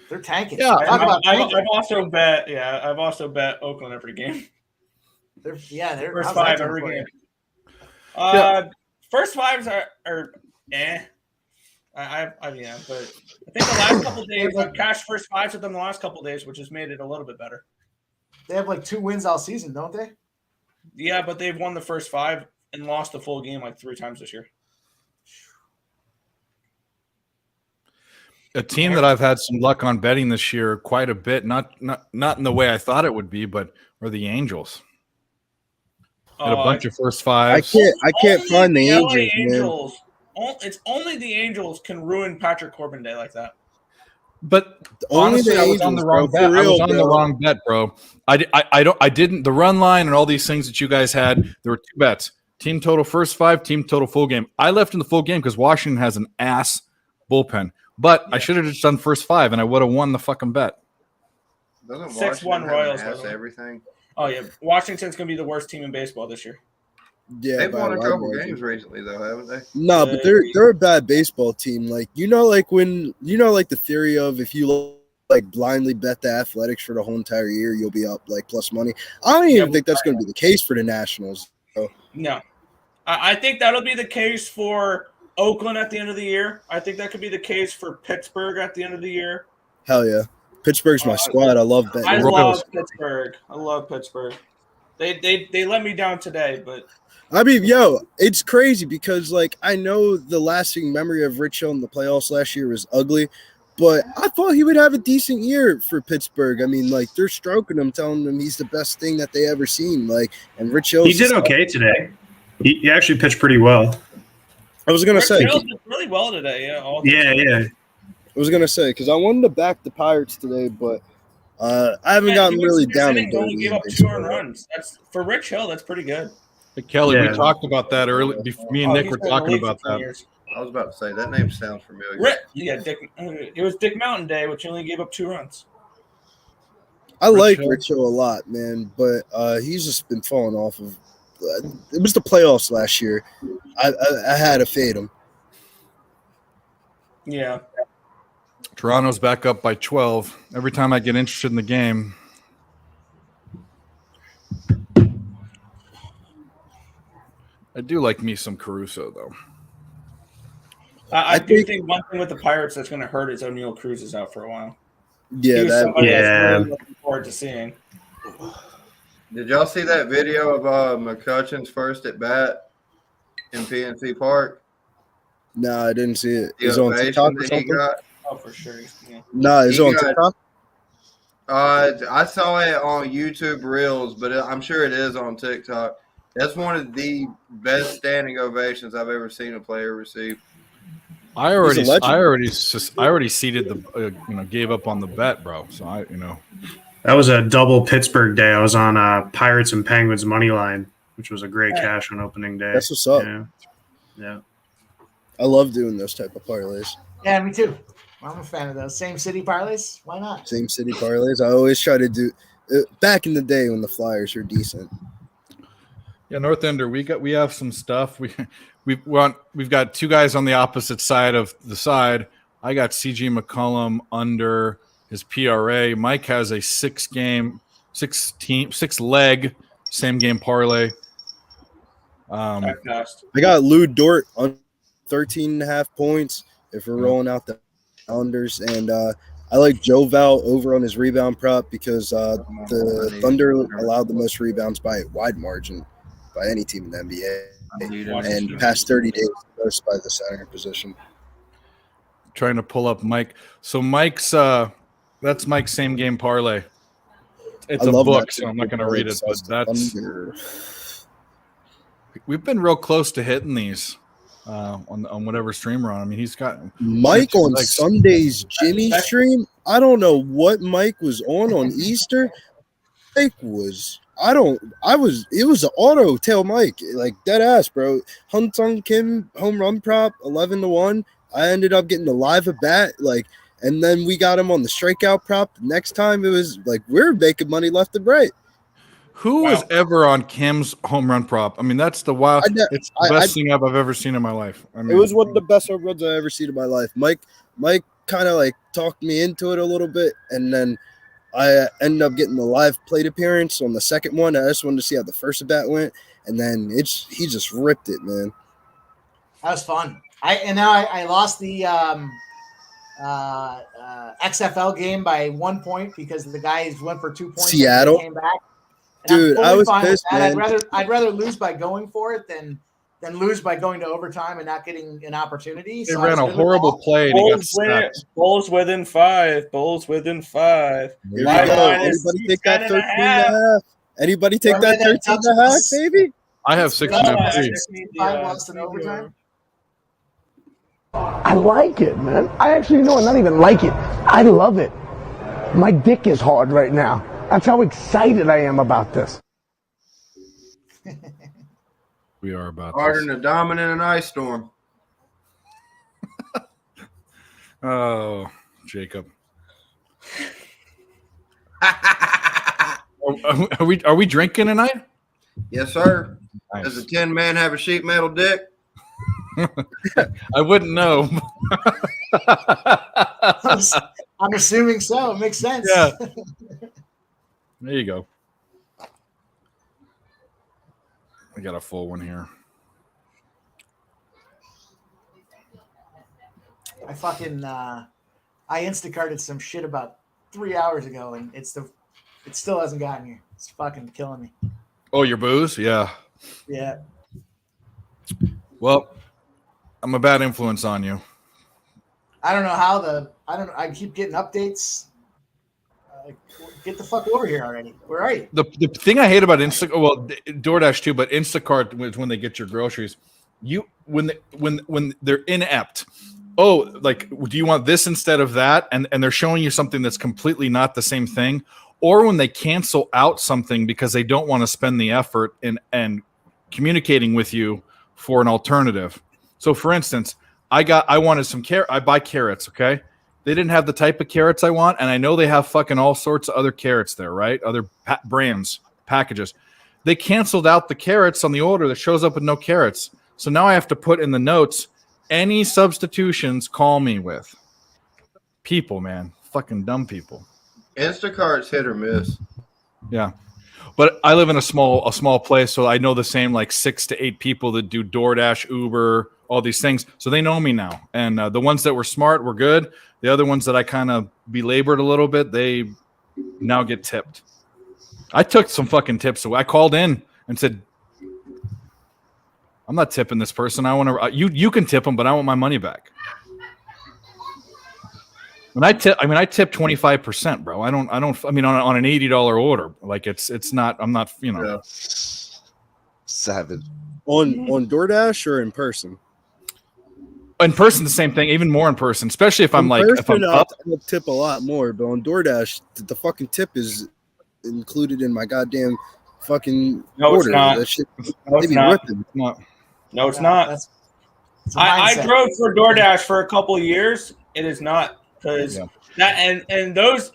They're tanking. Yeah, Talk about tanking. I've also bet Oakland every game. They're First how's that five doing every for you? game. Yeah. First fives are eh. But I think the last couple of days I've cashed first fives with them the last couple of days, which has made it a little bit better. They have like 2 wins all season, don't they? Yeah, but they've won the first five and lost the full game like 3 times this year. A team that I've had some luck on betting this year quite a bit, not in the way I thought it would be, but are the Angels. Had a Oh, bunch of first I fives. can't only find the LA Angels, man. Angels. It's only the Angels can ruin Patrick Corbin Day like that. But Only honestly, the I was on Angels, the wrong bro. bet. For I was real, on the bro. wrong bet, bro. I didn't the run line and all these things that you guys had. There were two bets: team total first five, team total full game. I left in the full game because Washington has an ass bullpen. But I should have just done first five, and I would have won the fucking bet. Doesn't 6-1 Washington have Royals, an by ass the way. everything? Oh yeah, Washington's gonna be the worst team in baseball this year. Yeah, They've by won a wide couple margin. games recently, though, haven't they? No, but they're a bad baseball team. Like like when like the theory of if you like blindly bet the Athletics for the whole entire year, you'll be up like plus money. I don't even think that's going to be the case for the Nationals. So. No, I think that'll be the case for Oakland at the end of the year. I think that could be the case for Pittsburgh at the end of the year. Hell yeah, Pittsburgh's my squad. I love betting. I Royals. love Pittsburgh. I love Pittsburgh. They let me down today, but I mean, it's crazy because like I know the lasting memory of Rich Hill in the playoffs last year was ugly, but I thought he would have a decent year for Pittsburgh. I mean, like they're stroking him, telling him he's the best thing that they ever seen. Like, and Rich Hill. He did okay today. He actually pitched pretty well. I was gonna say Hill did really well today. Yeah. Yeah. I was gonna say because I wanted to back the Pirates today, but I haven't gotten really down and He only dirty. gave up 2 earned runs. That's for Rich Hill. That's pretty good. Hey, Kelly, Yeah. we talked about that earlier. Me and Nick he's were been in the talking league about for 20 that. years. I was about to say that name sounds familiar. Yeah, Dick. It was Dick Mountain Day, which he only gave up 2 runs. I like Hill. Rich Hill a lot, man, but he's just been falling off of. It was the playoffs last year. I had to fade him. Yeah. Toronto's back up by 12. Every time I get interested in the game, I do like me some Caruso, though. I do think one thing with the Pirates that's going to hurt is O'Neal Cruz is out for a while. Yeah, He was that. somebody Yeah. that's really looking forward to seeing. Did y'all see that video of McCutcheon's first at bat in PNC Park? No, I didn't see it. The Is it on ovation TikTok or that he something? got? Oh, for sure. Yeah. No, is it He on got- TikTok? I saw it on YouTube Reels, but I'm sure it is on TikTok. That's one of the best standing ovations I've ever seen a player receive. I already legend. seeded the, gave up on the bet, bro. So That was a double Pittsburgh day. I was on Pirates and Penguins money line, which was a great cash on opening day. That's what's up. Yeah. I love doing those type of parlays. Yeah, me too. I'm a fan of those. Same city parlays. Why not? Same city parlays. I always try to do. Back in the day when the Flyers were decent. Yeah, North Ender, we have some stuff. We've got two guys on the opposite side of the side. I got CG McCollum under his PRA. Mike has a 6-leg same game parlay. I got Lou Dort on 13.5 points if we're rolling out the Islanders, and I like Joe Val over on his rebound prop because the Thunder allowed the most rebounds by a wide margin by any team in the NBA, and past 30 days most by the center position. Trying to pull up Mike. So Mike's that's Mike's same game parlay. It's I a love book, that so I'm not going to read it, but that's Thunder. we've been real close to hitting these on whatever stream we're on. I mean, he's got Mike on like Sunday's Jimmy stream. I don't know what Mike was on Easter. Mike was it was an auto tail Mike, like dead ass, bro. Hun Sung Kim home run prop 11-1. I ended up getting the live at bat, like, and then we got him on the strikeout prop. The next time it was like we're making money left and right. Who was ever on Kim's home run prop? I mean, that's the wild. It's the best thing I've ever seen in my life. I mean, it was one of the best home runs I've ever seen in my life. Mike kind of like talked me into it a little bit, and then I ended up getting the live plate appearance on the second one. I just wanted to see how the first at bat went, and then he just ripped it, man. That was fun. I lost the XFL game by 1 point because the guys went for 2 points. Seattle? And came back. And Dude, I was fine with pissed, that. man. I'd rather lose by going for it than lose by going to overtime and not getting an opportunity. They So I ran was a good with horrible that. play and he got sacked. Bulls within 5. Bulls within 5. Here we My go. line is Anybody take that 10.5. 13.5? Anybody take that 13.5, baby? I have 6.5. 5 lost in overtime. I like it, man. I actually know, not even like it. I love it. My dick is hard right now. That's how excited I am about this. We are about Harder this. than a diamond in an ice storm. Oh, Jacob. Are we drinking tonight? Yes, sir. Nice. Does a 10-man have a sheet metal dick? I wouldn't know. I'm assuming so. It makes sense. Yeah. There you go. I got a full one here. I fucking I Instacarted some shit about 3 hours ago, and it still hasn't gotten here. It's fucking killing me. Oh, your booze? Yeah. Yeah. Well, I'm a bad influence on you. I don't know how I keep getting updates. Get the fuck over here already. Where are you? The thing I hate about DoorDash too, but Instacart is when they get your groceries. When they're inept. Oh, like, do you want this instead of that? And they're showing you something that's completely not the same thing. Or when they cancel out something because they don't want to spend the effort and communicating with you for an alternative. So, for instance, I wanted some carrot. I buy carrots. Okay, they didn't have the type of carrots I want, and I know they have fucking all sorts of other carrots there, right? Other brands, packages. They canceled out the carrots on the order that shows up with no carrots. So now I have to put in the notes, any substitutions, call me with. People, man, fucking dumb people. Instacart's hit or miss. Yeah. But I live in a small place, so I know the same like 6 to 8 people that do DoorDash, Uber, all these things. So they know me now. And the ones that were smart were good. The other ones that I kind of belabored a little bit, they now get tipped. I took some fucking tips. So I called in and said, I'm not tipping this person. I want to. You can tip them, but I want my money back. When I tip 25%, bro. I don't. I mean, on an $80 order, like it's not. I'm not. Yeah. Savage. On DoorDash or in person? In person, the same thing. Even more in person, especially if I'm if I'm up. I'll tip a lot more, but on DoorDash, the fucking tip is included in my goddamn fucking order. It's not. That shit, No, they it's be not. ripping. No, it's not. It's a I mindset. drove for DoorDash for a couple of years. It is not because Yeah. that and those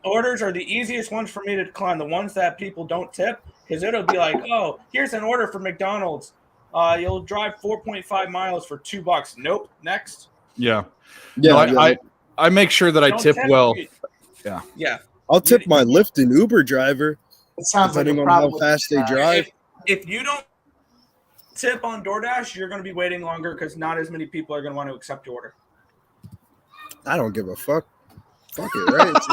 orders are the easiest ones for me to decline. The ones that people don't tip, because it'll be like, oh, here's an order for McDonald's. You'll drive 4.5 miles for $2. Nope. Next. Yeah. Yeah, No, I make sure that I Don't tip well. Yeah. Yeah. I'll tip my Lyft and Uber driver It sounds like depending a on problem how with fast they DoorDash. drive. If you don't tip on DoorDash, you're going to be waiting longer because not as many people are going to want to accept your order. I don't give a fuck. Fuck it, right? It's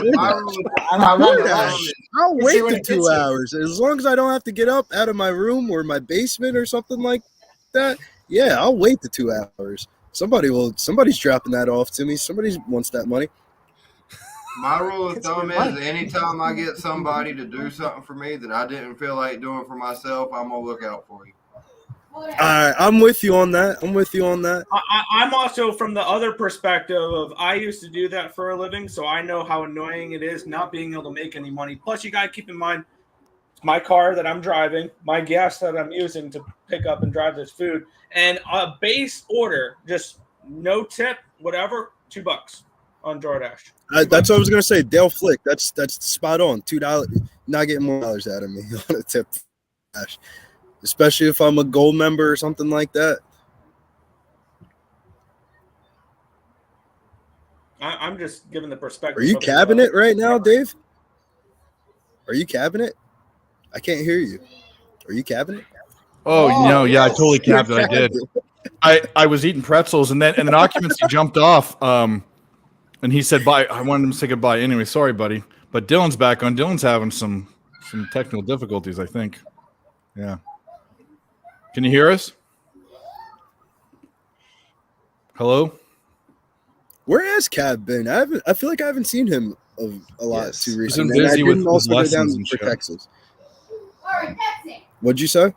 I'm not running DoorDash. around. I'll It's wait here when the it 2 gets here. hours as long as I don't have to get up out of my room or my basement or something like that. Yeah, I'll wait the 2 hours. Somebody's dropping that off to me. Somebody wants that money. My rule of It's thumb your is money. anytime I get somebody to do something for me that I didn't feel like doing for myself, I'm going to look out for you. All right, I'm with you on that. I'm also from the other perspective of I used to do that for a living, so I know how annoying it is not being able to make any money. Plus, you got to keep in mind, it's my car that I'm driving, my gas that I'm using to pick up and drive this food, and a base order, just no tip, whatever, $2 on DoorDash. That's what I was gonna say. Dale Flick. That's spot on. $2. Not getting more dollars out of me on a tip. Especially if I'm a gold member or something like that. I'm just giving the perspective. Are you of cabinet right now, Dave? Are you cabinet? I can't hear you. Are you cabinet? Oh, no, yeah, I totally You're capped it. I did. cabinet. I was eating pretzels, and then occupancy jumped off. And he said bye. I wanted him to say goodbye. Anyway, sorry, buddy. But Dylan's back on. Dylan's having some technical difficulties, I think. Yeah. Can you hear us? Hello? Where has Cab been? I feel like I haven't seen him a lot Yes. too He's been recently. And I busy with didn't also go down lessons and for shit. Texas. What'd you say?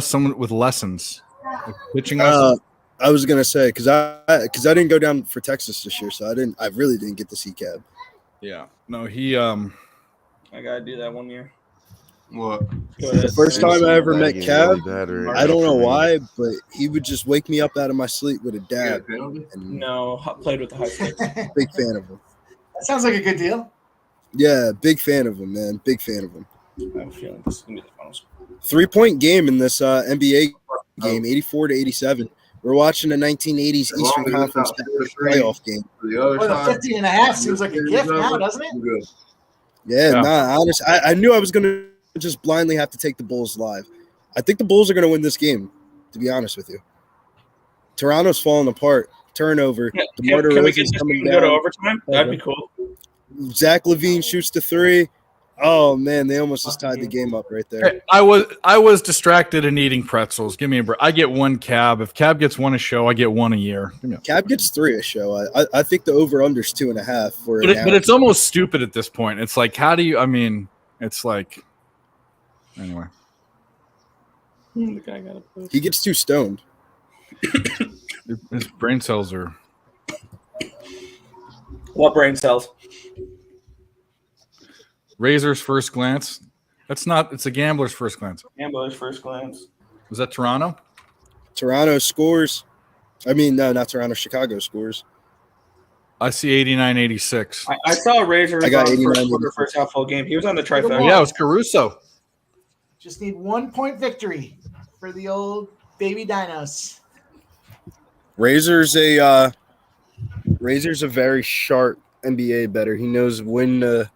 someone with lessons, like pitching lessons. I was gonna say because I didn't go down for Texas this year, so I really didn't get to see Cab. Yeah, no, he I gotta do that one year. What? The first time I ever met Cab, I don't know for me. why, but he would just wake me up out of my sleep with a dab. And No, played with the high stakes. big fan of him. That sounds like a good deal. Yeah, big fan of him, man. Big fan of him. I have a feeling this is gonna be the finals. 3-point game in this NBA game, 84-87. We're watching a 1980s Eastern Conference playoff game. Well, the 15 and a half seems like a gift now, doesn't it? Yeah, Yeah. nah, honest. I knew I was gonna just blindly have to take the Bulls live. I think the Bulls are gonna win this game, to be honest with you. Toronto's falling apart. Turnover. DeMar Can we get DeRozan's this coming game to go to down. overtime? That'd be cool. Zach LaVine shoots the 3. Oh man, they almost just tied the game up right there. Hey, I was distracted and eating pretzels. Give me a break. I get one Cab. If Cab gets one a show, I get one a year. Give me a- Cab gets 3 a show. I think the over under's 2.5 for But it's almost stupid at this point. It's like, how do you? I mean, it's like, anyway. The guy got a he gets too stoned. His brain cells are. What brain cells? Razor's first glance. That's not. It's a gambler's first glance. Gambler's first glance. Was that Toronto? Toronto scores. I mean, no, not Toronto. Chicago scores. I see 89-86. I saw Razor I got on 89. first quarter, first half full game. He was on the trifecta. Yeah, it was Caruso. Just need 1 point victory for the old baby dinos. Razor's a very sharp NBA bettor. He knows when to.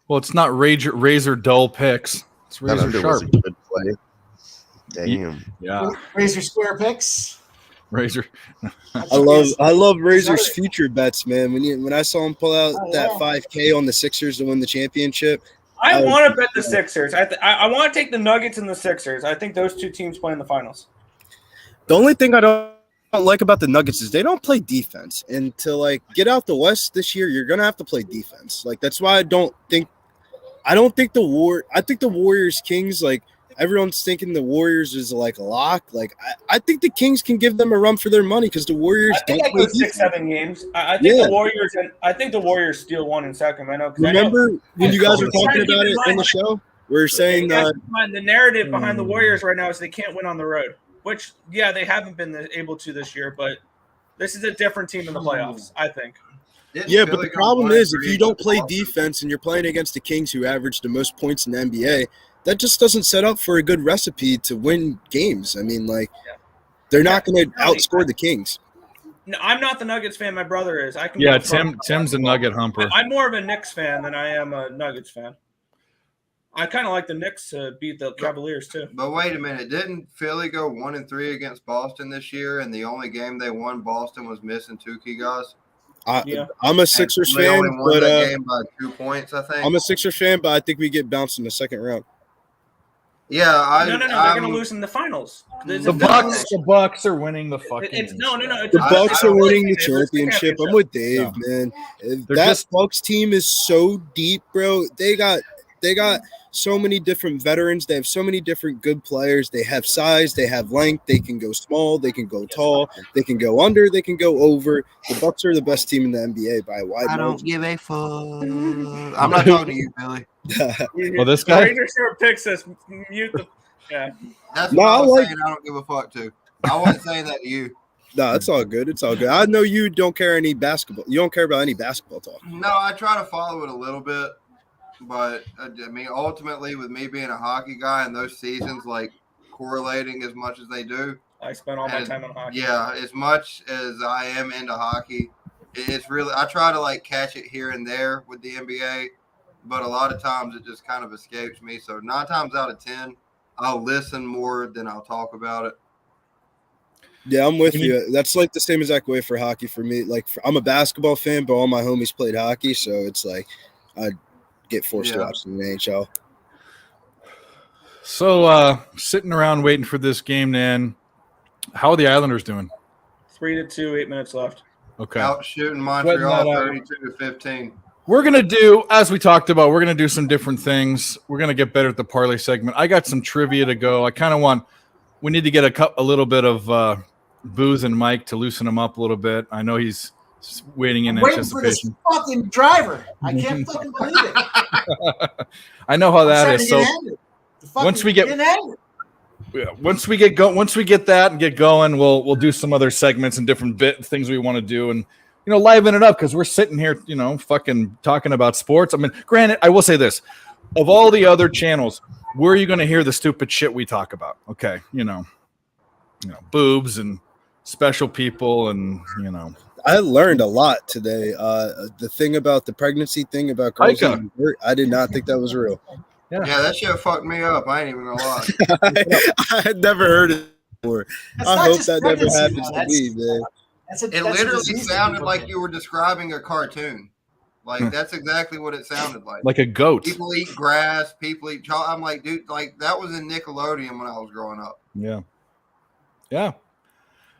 Well, it's not Razor dull picks. It's That Razor under was sharp. a good play. Damn. Yeah, Razor square picks. Razor. I love Razor's future bets, man. When I saw him pull out that 5K on the Sixers to win the championship, I want to bet the Sixers. I want to take the Nuggets and the Sixers. I think those two teams play in the finals. the only thing I don't like about the Nuggets is they don't play defense. And to like get out the West this year, you're gonna have to play defense. Like that's why I think the Warriors Kings, like everyone's thinking the Warriors is like a lock. Like I think the Kings can give them a run for their money because the Warriors I think don't I play go defense. 6-7 games. I think Yeah. the Warriors. I think the Warriors steal one in Sacramento. 'cause I know- Remember when you guys were Trying talking to keep about in it mind, in the show? We are saying the narrative behind the Warriors right now is they can't win on the road. Which, yeah, they haven't been able to this year, but this is a different team in the playoffs. I think. yeah, but the problem is if you don't play defense and you're playing against the Kings who average the most points in the NBA, that just doesn't set up for a good recipe to win games. I mean, like they're not going to outscore the Kings. No, I'm not the Nuggets fan. My brother is. I can. Yeah, go Tim's a Nugget humper. I'm more of a Knicks fan than I am a Nuggets fan. I kind of like the Knicks to beat the Cavaliers too. But wait a minute, didn't Philly go 1-3 against Boston this year? And the only game they won, Boston was missing 2 key guys. Yeah. I'm a Sixers They fan, only won but that game by 2 points, I think. I'm a Sixers fan, but I think we get bounced in the second round. Yeah, No. They're going to lose in the finals. The Bucks are winning the fucking. It's no. It's The Bucks are winning the It's a championship. I'm with Dave, man. They're That just- Bucks team is so deep, bro. They got so many different veterans. They have so many different good players. They have size. They have length. They can go small. They can go tall. They can go under. They can go over. The Bucks are the best team in the NBA by a wide margin. give a fuck. I'm not talking to you, Billy. Well, this The guy. Rangers here picks us. Mute the. Yeah. That's No, what I I was like- saying. I don't give a fuck to. I wasn't saying that to you. No, it's all good. It's all good. I know you don't care any basketball. You don't care about any basketball talk. No, I try to follow it a little bit, but I mean, ultimately, with me being a hockey guy and those seasons like correlating as much as they do, I spent all my and, time on hockey. yeah, as much as I am into hockey, it's really I try to like catch it here and there with the NBA, but a lot of times it just kind of escapes me. So 9 times out of 10, I'll listen more than I'll talk about it. Yeah, I'm with you. That's like the same exact way for hockey for me. Like I'm a basketball fan, but all my homies played hockey, so it's like I get forced to Yeah. watch the NHL. So sitting around waiting for this game to end. How are the Islanders doing? 3-2, 8 minutes left. Okay. Out shooting Sweating Montreal that out. 32-15. We're going to do, as we talked about, we're going to do some different things. We're going to get better at the parlay segment. I got some trivia to go. I kind of we need to get a little bit of Booze and Mike to loosen him up a little bit. I know he's waiting in Waiting for this anticipation. fucking driver. I can't fucking believe it. I know how that I'm is. starting So to get angry. once we get- Getting angry. once we get that and get going, we'll do some other segments and different things we want to do, and liven it up, because we're sitting here fucking talking about sports. I mean, granted, I will say this: of all the other channels, where are you going to hear the stupid shit we talk about? Okay, boobs and special people, and I learned a lot today. The thing about the pregnancy thing about girls Micah. getting hurt, I did not think that was real. Yeah, that shit fucked me up. I ain't even gonna lie. I had never heard it before. That's I not hope just that never pregnancy, happens though. to me, man. That's a It that's a literally disease that sounded people like get. you were describing a cartoon. Like that's exactly what it sounded like. like a goat. People eat grass. People eat chocolate. I'm like, dude, like that was in Nickelodeon when I was growing up. Yeah.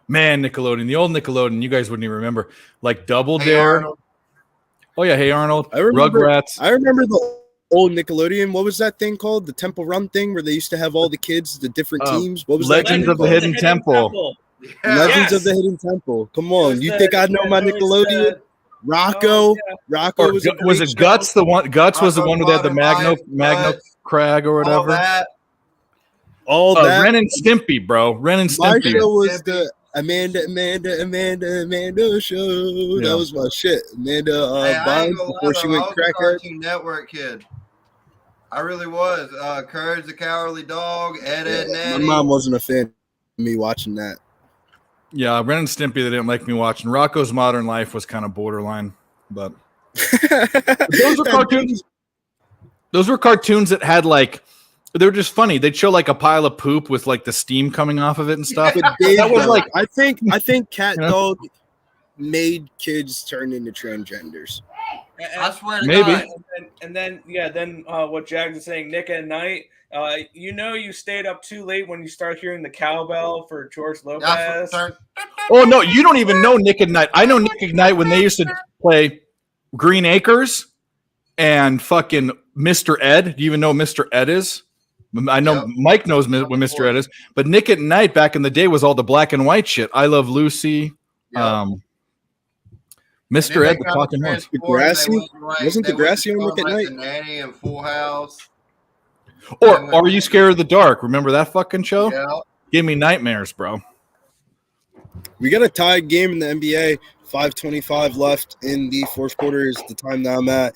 Man, Nickelodeon, the old Nickelodeon, you guys wouldn't even remember. Like Double Hey, Dare. Arnold. Oh yeah, Hey Arnold. I remember. Rugrats. I remember the old Nickelodeon. What was that thing called? The Temple Run thing, where they used to have all the kids, the different teams. What was Legends that? of the Hidden Temple. Legends Yes. of the Hidden Temple. Come on, was you the- think I know my it was Nickelodeon? the- Rocco. Oh, yeah. Rocco Or was a was great it show. Guts? The one Guts was the Rocco's one where they had the Modern Life, Magno Guts, Crag or All whatever. that. All that. Ren and Stimpy, bro. Ren and My Stimpy. show was the Amanda show. Yeah. That was my shit. Amanda Hey, I ain't Bynes gonna lie, before she though, I went was a crackhead. Cartoon Network kid. I really was. Courage the Cowardly Dog, Ed, Ed, and My Eddie. mom wasn't a fan of me watching that. Yeah, Ren and Stimpy, they didn't like me watching. Rocco's Modern Life was kind of borderline, but those were cartoons. Those were cartoons that had like, they were just funny. They'd show like a pile of poop with like the steam coming off of it and stuff. But Dave, That was though, like- I think Cat You know? Dog made kids turn into transgenders. I swear to Maybe. God. And then what Jags is saying, Nick at Night. You stayed up too late when you start hearing the cowbell for George Lopez. That's what Oh no, you don't even know Nick at Night. I know Nick at Night when they used to play Green Acres and fucking Mr. Ed. Do you even know who Mr. Ed is? I know Yep. Mike knows what Mr. Ed is, but Nick at Night back in the day was all the black and white shit. I Love Lucy. Yep. Mr. Ed, the talking horse. Degrassi? Wasn't Degrassi on Nick at like Night? The Nanny and Full House. Or Are You Scared of the Dark? Remember that fucking show? Yeah. Give me nightmares, bro. We got a tied game in the NBA. 5:25 left in the fourth quarter is the time that I'm at.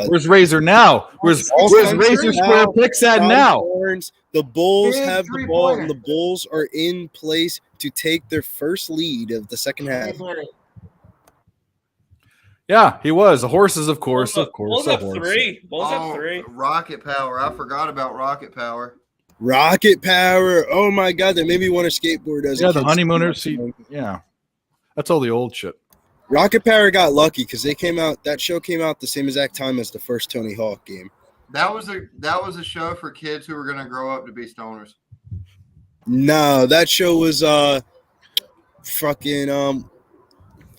Where's Razor now? Where's Razor Square Picks at now? Horns. The Bulls Big have the ball, three-pointer. and the Bulls are in place to take their first lead of the second half. Yeah, he was. The horses, of course, of course. Bulls the up horses. three. Bulls Oh, up three. Rocket Power. I forgot about Rocket Power. Rocket Power. Oh my God, that made me want to skateboard as a Yeah, kid. the honeymooners. Yeah, that's all the old shit. Rocket Power got lucky because they came out. That show came out the same exact time as the first Tony Hawk game. That was a show for kids who were gonna grow up to be stoners. No, that show was fucking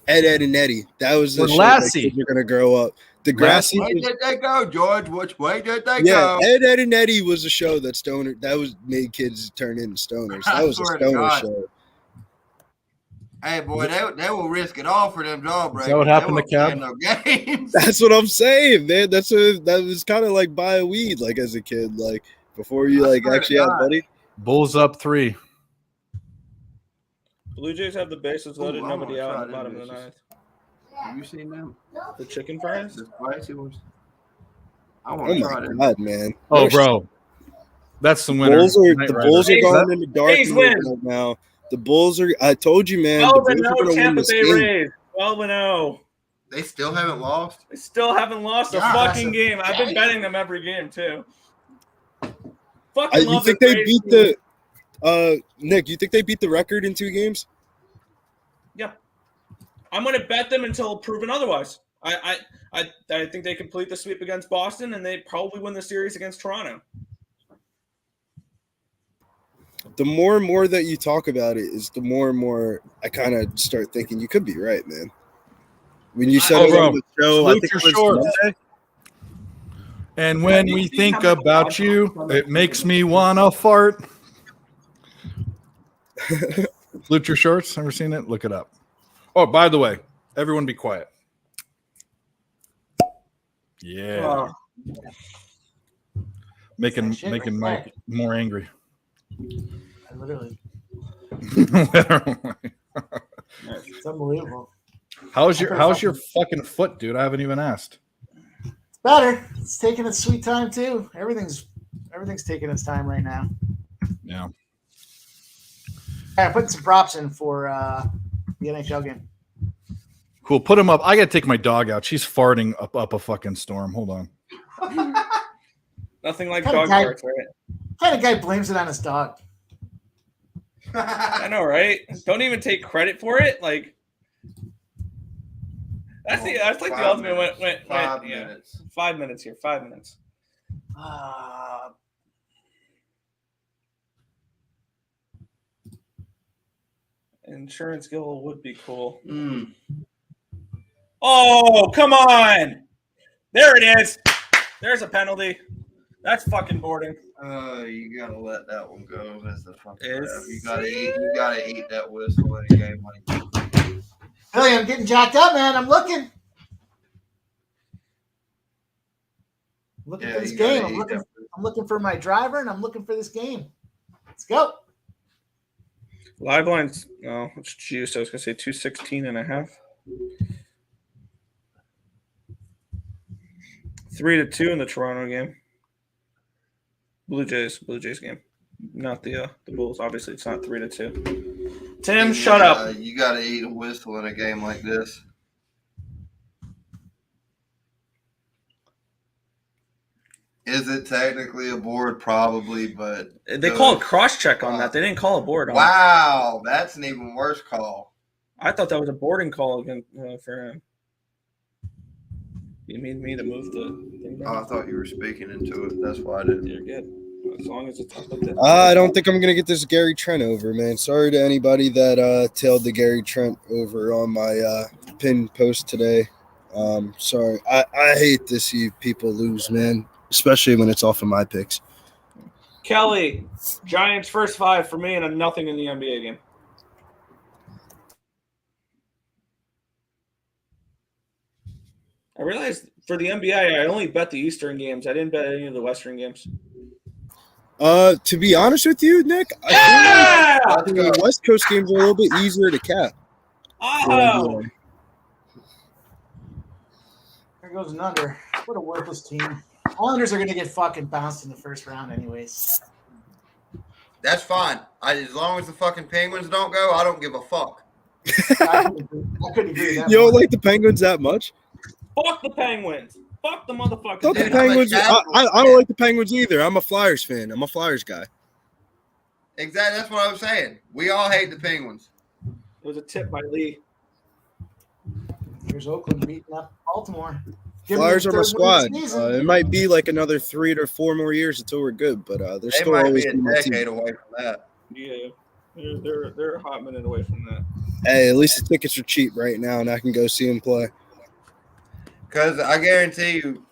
Ed, Ed, and Eddie. That was the Or show Lassie. that kids are gonna grow up. Degrassi. Where did they go, George? Which way did they Yeah, go? Ed, Ed, and Eddie was a show that made kids turn into stoners. That was a I swear to stoner God. show. Hey, boy, they will risk it all for them jawbreakers. Is that what happened to They won't Cap? play no games. That's what I'm saying, man. That was kind of like buy a weed, like as a kid, like before you I like swear to actually have God. money. Bulls up 3. Blue Jays have the bases loaded. Ooh, I Nobody wanna out try in the bottom of the them ninth. Have you seen them? The chicken fries. The spicy ones. I Oh want to my try them. God, man. Oh, bro, that's the winner. Bulls are Knight the Rider. Bulls are A's- going into dark A's mode win. right now. The Bulls are. I told you, man. The 12 Bulls and are 0 going to win Tampa this Bay game. Rays. 12 and 0. They still haven't lost. They still haven't lost a Yeah, fucking that's game. I've been betting them every game too. You Fucking love think the they Rays beat team. the? Nick, you think they beat the record in 2 games? Yeah, I'm going to bet them until proven otherwise. I think they complete the sweep against Boston, and they probably win the series against Toronto. The more and more that you talk about it, is the more and more I kind of start thinking you could be right, man. When you said Oh, it bro. on the show, I Salute think your it was shorts. Monday. And when we think about you, it makes me wanna fart. Salute your shorts. Ever seen it? Look it up. Oh, by the way, everyone be quiet. Yeah. Making Shit, making right Mike more angry. I literally, it's unbelievable. how's your fucking foot, dude? I haven't even asked. It's better. It's taking its sweet time too. Everything's taking its time right now. Yeah. I'm putting some props in for the NHL game. Cool. Put him up. I gotta take my dog out. She's farting up a fucking storm. Hold on. Nothing like What kind dog of guy- farts, right? What kind of guy blames it on his dog? I know, right? Don't even take credit for it. Like that's like the 5 ultimate minutes. went 5 yeah. minutes. 5 minutes here. 5 minutes. Insurance Gill would be cool. Oh, come on. There it is. There's a penalty. That's fucking boarding. You gotta let that one go. That's the fucking Is- ref. You gotta eat that whistle in a game like that. Billy, I'm getting jacked up, man. I'm looking. Looking for this you gotta game. eat that I'm looking for my driver, and I'm looking for this game. Let's go. Live lines. Oh, it's juice. I was gonna say 216.5. 3-2 in the Toronto game. Blue Jays game, not the Bulls. Obviously, it's not 3-2. Tim, shut up. You gotta eat a whistle in a game like this. Is it technically a board? Probably, but They call a cross check on that. They didn't call a board on it. wow, that's an even worse call. I thought that was a boarding call against for him. You need me to move the thing Oh, I down? thought you were speaking into it. That's why I didn't. You're good. As long as it's up with it. I don't think I'm gonna get this Gary Trent over, man. Sorry to anybody that tailed the Gary Trent over on my pin post today. Sorry. I hate to see people lose, man, especially when it's off of my picks. Kelly, Giants first 5 for me and a nothing in the NBA game. I realized for the NBA, I only bet the Eastern games. I didn't bet any of the Western games. To be honest with you, Nick, I feel like the West Coast games are a little bit easier to cap. Oh, There goes an under. What a worthless team. Islanders are going to get fucking bounced in the first round, anyways. That's fine. As long as the fucking Penguins don't go, I don't give a fuck. I couldn't agree with that. You don't more. like the Penguins that much? fuck the Penguins. Fuck the motherfuckers. Don't the Dude, I'm a Penguins? Capitals I don't like the Penguins either. I'm a Flyers fan. I'm a Flyers guy. Exactly. That's what I was saying. We all hate the Penguins. It was a tip by Lee. Here's Oakland beating up Baltimore. Give them Flyers their are my third win of squad. the season. It might be like another 3 or 4 more years until we're good, but they're They still might always be a be my team. decade away from that. Yeah, they're a hot minute away from that. Hey, at least the tickets are cheap right now, and I can go see them play. Because I guarantee you,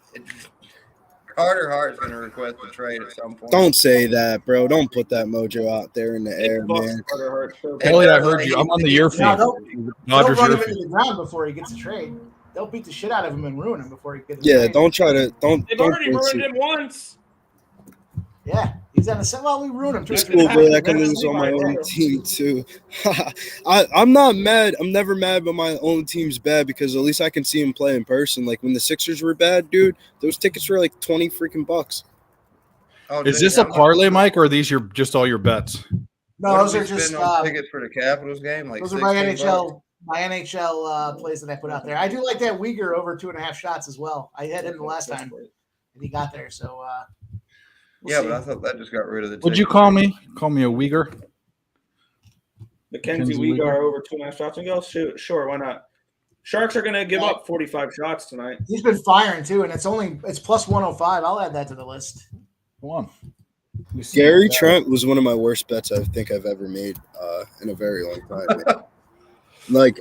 Carter Hart's going to request a trade at some point. Don't say that, bro. Don't put that mojo out there in the air, man. Carter Hart, so Hell yeah, I heard you. I'm on the ear feed. No, they'll Dodgers run ear him into feed. the ground before he gets a trade. They'll beat the shit out of him and ruin him before he gets a Yeah, trade. don't try to don't. They've don't already jinx ruined it. him once. Yeah, he's on the set. Well, we ruined him. It's too. cool, but I can That's lose on my fine. own team too. I'm not mad. I'm never mad when my own team's bad because at least I can see him play in person. Like when the Sixers were bad, dude, those tickets were like 20 freaking bucks. Oh, Is dude, this a I'm- parlay, Mike, or are these just all your bets? No, what those did are we just spend on tickets for the Capitals game. Like those are my $16. NHL plays that I put out there. I do like that Uyghur over 2.5 shots as well. I had him the last time and he got there. So we'll Yeah, see. but I thought that just got rid of the. Would you ticket. call me? Call me a Uyghur? Mackenzie Mackenzie Weegar over 2.5 shots and go. Shoot, sure, why not? Sharks are going to give up 45 shots tonight. He's been firing too, and it's plus 105. I'll add that to the list. Come on. Gary Trent was one of my worst bets I think I've ever made in a very long time. Man. Like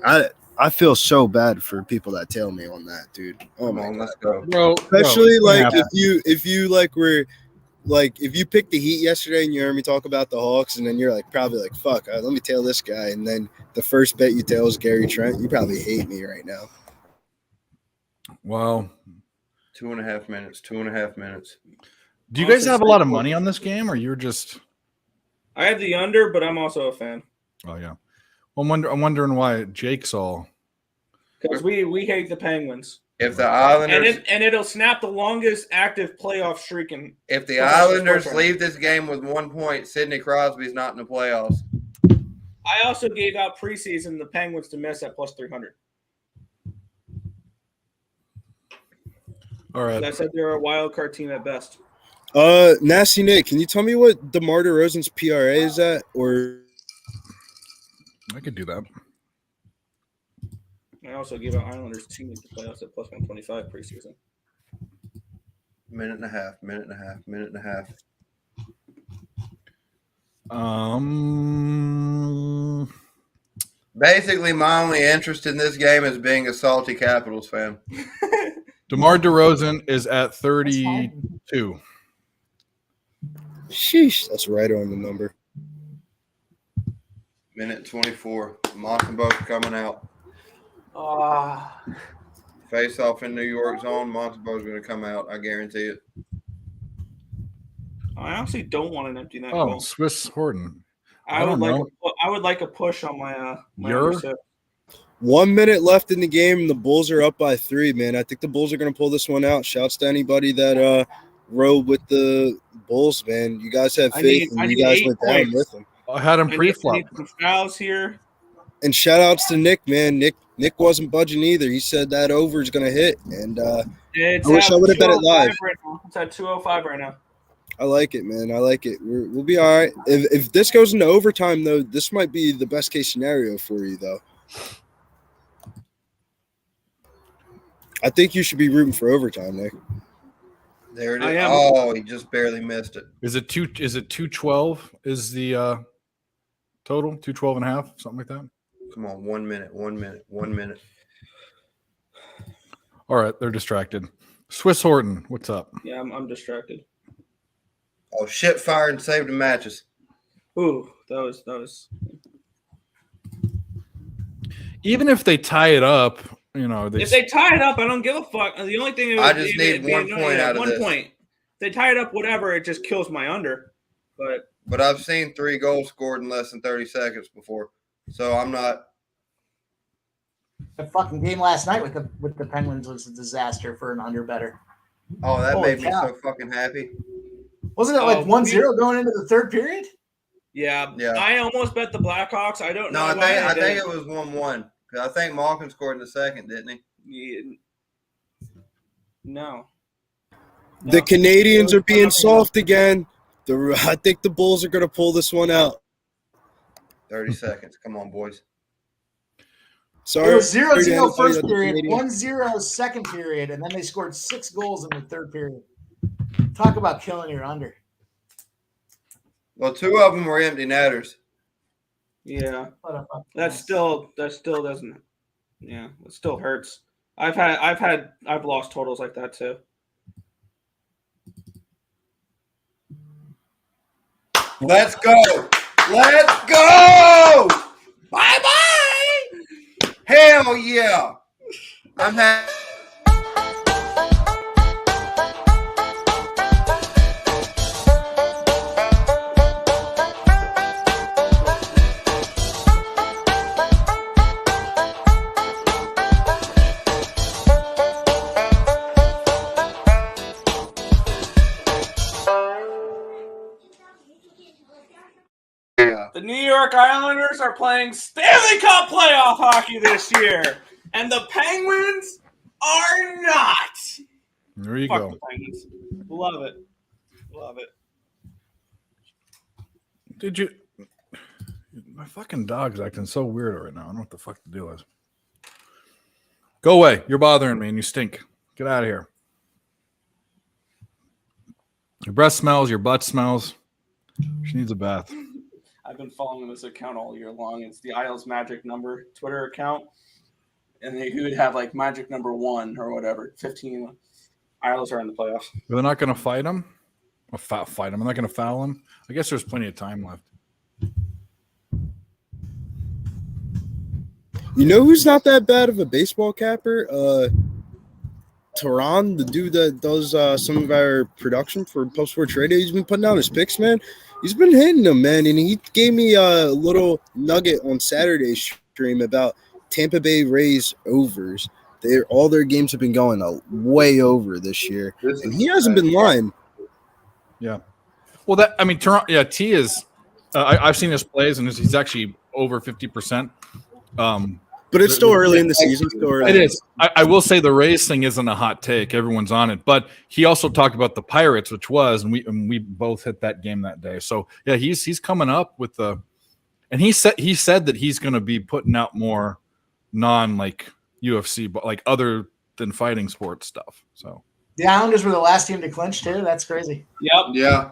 I feel so bad for people that tail me on that, dude. Oh Come my on, god. let's go. Bro, Especially bro, like yeah. if you like were like if you picked the Heat yesterday and you heard me talk about the Hawks and then you're like probably like fuck, let me tail this guy, and then the first bet you tail is Gary Trent, you probably hate me right now. Well, 2.5 minutes. 2.5 minutes. do you guys have a lot of money on this game, or you're just? I have the under, but I'm also a fan Oh yeah. Well, I'm wondering why Jake's all. because we hate the Penguins, If the Islanders, and it'll snap the longest active playoff streak in. if the Professional Islanders sports leave this game with 1 point, Sidney Crosby's not in the playoffs. I also gave out preseason the Penguins to miss at plus 300. All right. I said they're a wild card team at best. Nasty Nick, can you tell me what DeMar DeRozan's PRA is at? Or I could do that. I also gave out Islanders to make the playoffs at plus 125 preseason. Minute and a half. Minute and a half. Minute and a half. Basically, my only interest in this game is being a salty Capitals fan. DeMar DeRozan is at 32. sheesh, that's right on the number. Minute 24. Monken both coming out. Face off in New York zone. Montembeau's going to come out. I guarantee it. I honestly don't want an empty net Oh, goal. Swiss Horton. I would like a push on my Your? under six. 1 minute left in the game, and the Bulls are up by 3, man. I think the Bulls are going to pull this one out. Shouts to anybody that rode with the Bulls, man. You guys have faith, I and you need guys 8 went down points. with them. I had him I need pre-flop. some fouls here. And shout outs to Nick, man. Nick wasn't budging either. He said that over is going to hit, and It's I wish at I would've bet it 205 live. Right now. It's at 205 right now. I like it, man. I like it. We'll be all right. If this goes into overtime, though, this might be the best case scenario for you, though. I think you should be rooting for overtime, Nick. There it I is. am. Oh, he just barely missed it. Is it 212 is the total? 212 and a half, something like that? Come on, 1 minute, 1 minute, 1 minute. All right, they're distracted. Swiss Horton, what's up? Yeah, I'm distracted. Oh, shit, fired and saved the matches. Ooh, that was. Even if they tie it up, you know, If they tie it up, I don't give a fuck. The only thing I just need 1 point out of 1 this. point. If they tie it up, whatever, it just kills my under. But I've seen 3 goals scored in less than 30 seconds before. So I'm not. The fucking game last night with the Penguins was a disaster for an under better. Oh, that Holy made me cow. so fucking happy. Wasn't it like 1-0 going into the third period? yeah, Yeah. I almost bet the Blackhawks. I don't No, know. I think it was 1-1. I think Malkin scored in the second, didn't he? No. The Canadians are being soft again. I think the Bulls are going to pull this one out. 30 seconds. Come on, boys. Sorry. It was 0-0 first the period, Canadians. 1-0 second period, and then they scored 6 goals in the third period. Talk about killing your under. Well, 2 of them were empty netters. Yeah, What a fucking that mess. still doesn't. Yeah, it still hurts. I've lost totals like that too. Let's go. Let's go. Bye-bye. Hell yeah. I'm happy. The New York Islanders are playing Stanley Cup playoff hockey this year, and the Penguins are not. There you Fuck go. the Penguins. Love it. Love it. Did you? My fucking dog's acting so weird right now. I don't know what the fuck the deal is. Go away. You're bothering me and you stink. Get out of here. Your breath smells. Your butt smells. She needs a bath. I've been following this account all year long. It's the Isles Magic Number Twitter account. and he would have like magic number 1 or whatever. 15 Isles are in the playoffs. They're not going to fight him. Fight him. I'm not going to foul him. I guess there's plenty of time left. You know who's not that bad of a baseball capper? Tehran, the dude that does some of our production for Post Sports Radio. He's been putting down his picks, man. He's been hitting them, man. And he gave me a little nugget on Saturday's stream about Tampa Bay Rays overs. All their games have been going way over this year, and he hasn't been lying. Yeah. Well, Toronto. Yeah, T is. I've seen his plays, and he's actually over 50%. But it's still early in the season. It is. I will say the Rays thing isn't a hot take. Everyone's on it, but he also talked about the Pirates, which was, and we both hit that game that day. So yeah, he's coming up with the, and he said that he's going to be putting out more non like UFC, but like other than fighting sports stuff. So The Islanders were the last team to clinch too. That's crazy. Yep. Yeah.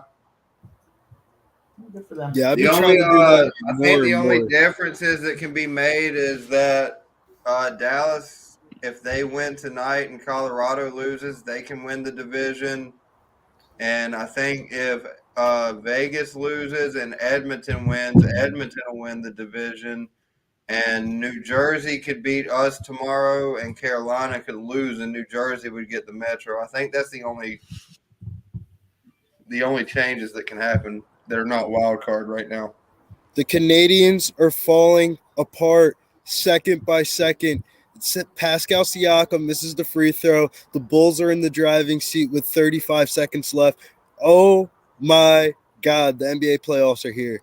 Good for them. Yeah, The only, I think the only differences that can be made is that Dallas, if they win tonight and Colorado loses, they can win the division. And I think if Vegas loses and Edmonton wins, Edmonton will win the division. And New Jersey could beat us tomorrow, and Carolina could lose, and New Jersey would get the Metro. I think that's the only changes that can happen that are not wild card right now. The Canadians are falling apart second by second. Pascal Siakam misses the free throw. The Bulls are in the driving seat with 35 seconds left. Oh my God, the NBA playoffs are here.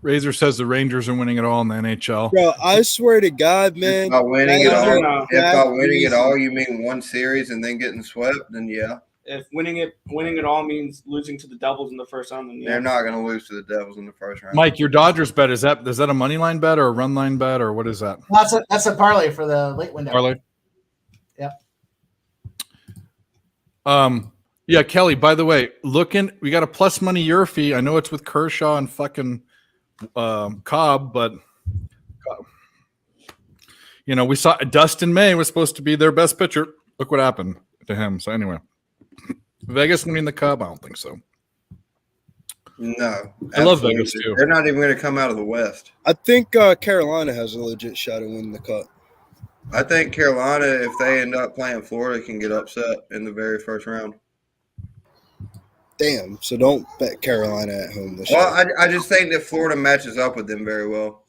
Razor says the Rangers are winning it all in the NHL. Bro, I swear to God, man. If by winning it all, you mean one series and then getting swept, then yeah. If winning it all means losing to the Devils in the first round, then yeah. They're not going to lose to the Devils in the first round. Mike, your Dodgers bet, is that a money line bet or a run line bet or what is that? That's a parlay for the late window. Parlay? Yep. Yeah, Kelly, by the way, we got a plus money euro fee. I know it's with Kershaw and fucking Cobb, but we saw Dustin May was supposed to be their best pitcher. Look what happened to him. So anyway, Vegas winning the Cup? I don't think so. No, I love Vegas too. They're not even going to come out of the West. I think Carolina has a legit shot at winning the Cup. I think Carolina, if they end up playing Florida, can get upset in the very first round. Damn, so don't bet Carolina at home this Well, year. I just think that Florida matches up with them very well.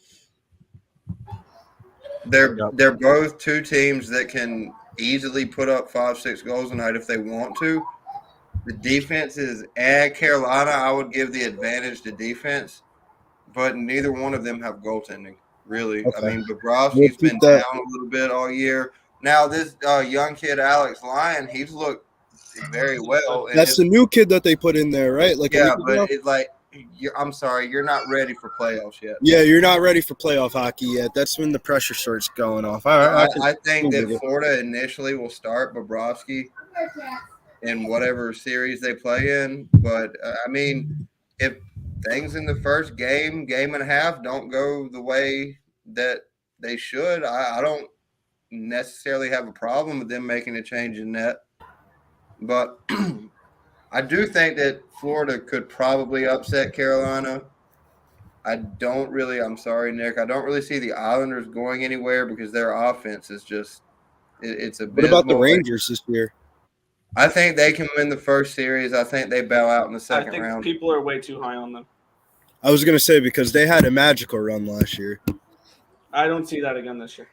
They're both two teams that can easily put up 5-6 goals a night if they want to. The defense is at Carolina. I would give the advantage to defense, but neither one of them have goaltending, really. Okay. I mean, Bobrovsky's been down a little bit all year. Now, this young kid, Alex Lyon, he's looked very well. That's the new kid that they put in there, right? Like, yeah, but it's like, I'm sorry, you're not ready for playoffs yet. Yeah, you're not ready for playoff hockey yet. That's when the pressure starts going off. I think that Florida initially will start Bobrovsky in whatever series they play in. But, I mean, if things in the first game and a half don't go the way that they should, I don't necessarily have a problem with them making a change in net. But I do think that Florida could probably upset Carolina. I'm sorry, Nick. I don't really see the Islanders going anywhere because their offense is just it's a bit. What about the Rangers this year? I think they can win the first series. I think they bow out in the second round. People are way too high on them. I was going to say because they had a magical run last year. I don't see that again this year.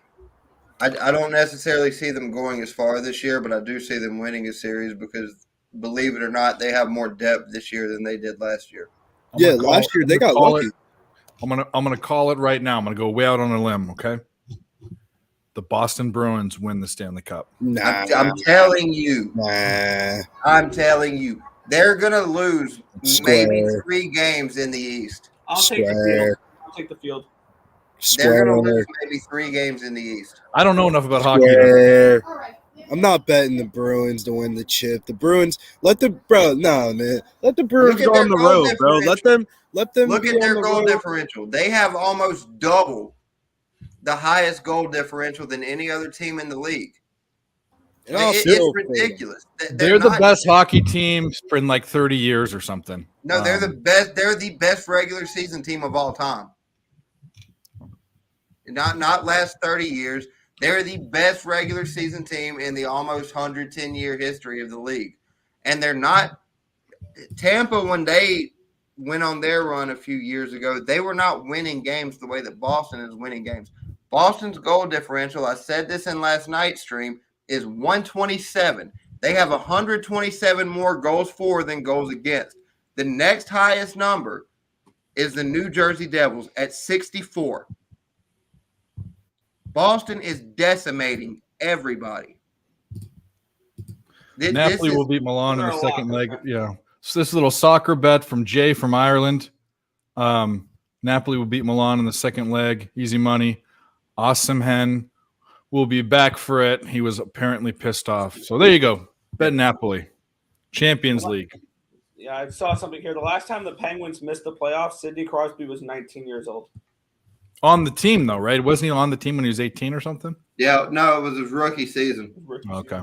I don't necessarily see them going as far this year, but I do see them winning a series because, believe it or not, they have more depth this year than they did last year. Last year they got lucky. I'm gonna call it right now. I'm gonna go way out on a limb. Okay, the Boston Bruins win the Stanley Cup. Nah, I'm telling you. Nah. I'm telling you, they're gonna lose maybe 3 games in the East. I'll take the field. I'll take the field. They're gonna lose maybe 3 games in the East. I don't know enough about hockey. I'm not betting the Bruins to win the chip. The Bruins, let the Bruins go on the road, bro. Let them look at their goal differential. They have almost double the highest goal differential than any other team in the league. And I'll It's feel for them. ridiculous. They're the not- best hockey team in like 30 years or something. No, they're the best. They're the best regular season team of all time. Not last 30 years. They're the best regular season team in the almost 110-year history of the league. And they're not – Tampa, when they went on their run a few years ago, they were not winning games the way that Boston is winning games. Boston's goal differential, I said this in last night's stream, is 127. They have 127 more goals for than goals against. The next highest number is the New Jersey Devils at 64. Boston is decimating everybody. Napoli will beat Milan in the second leg. Yeah. So this little soccer bet from Jay from Ireland. Napoli will beat Milan in the second leg. Easy money. Osimhen will be back for it. He was apparently pissed off. So there you go. Bet Napoli. Champions League. Yeah, I saw something here. The last time the Penguins missed the playoffs, Sidney Crosby was 19 years old. On the team, though, right? Wasn't he on the team when he was 18 or something? Yeah, no, it was his rookie season. Okay.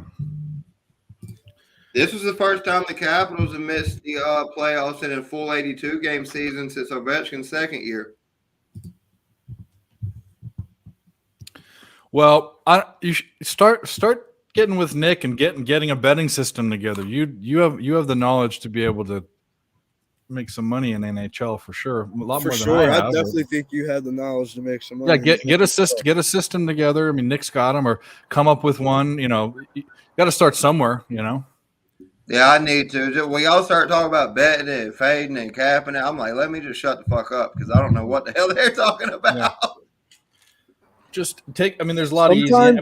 This was the first time the Capitals have missed the playoffs in a full 82-game season since Ovechkin's second year. Well, you should start getting with Nick and getting a betting system together. You have the knowledge to be able to make some money in NHL for sure. A lot For more sure. than I I have. definitely think you have the knowledge to make some money. Yeah, get a system together. I mean, Nick's got them, or come up with one. You know, you got to start somewhere. You know. Yeah, I need to. When y'all start talking about betting and fading and capping it, I'm like, let me just shut the fuck up because I don't know what the hell they're talking about. Yeah. Just take. I mean, there's a lot of easy. I mean,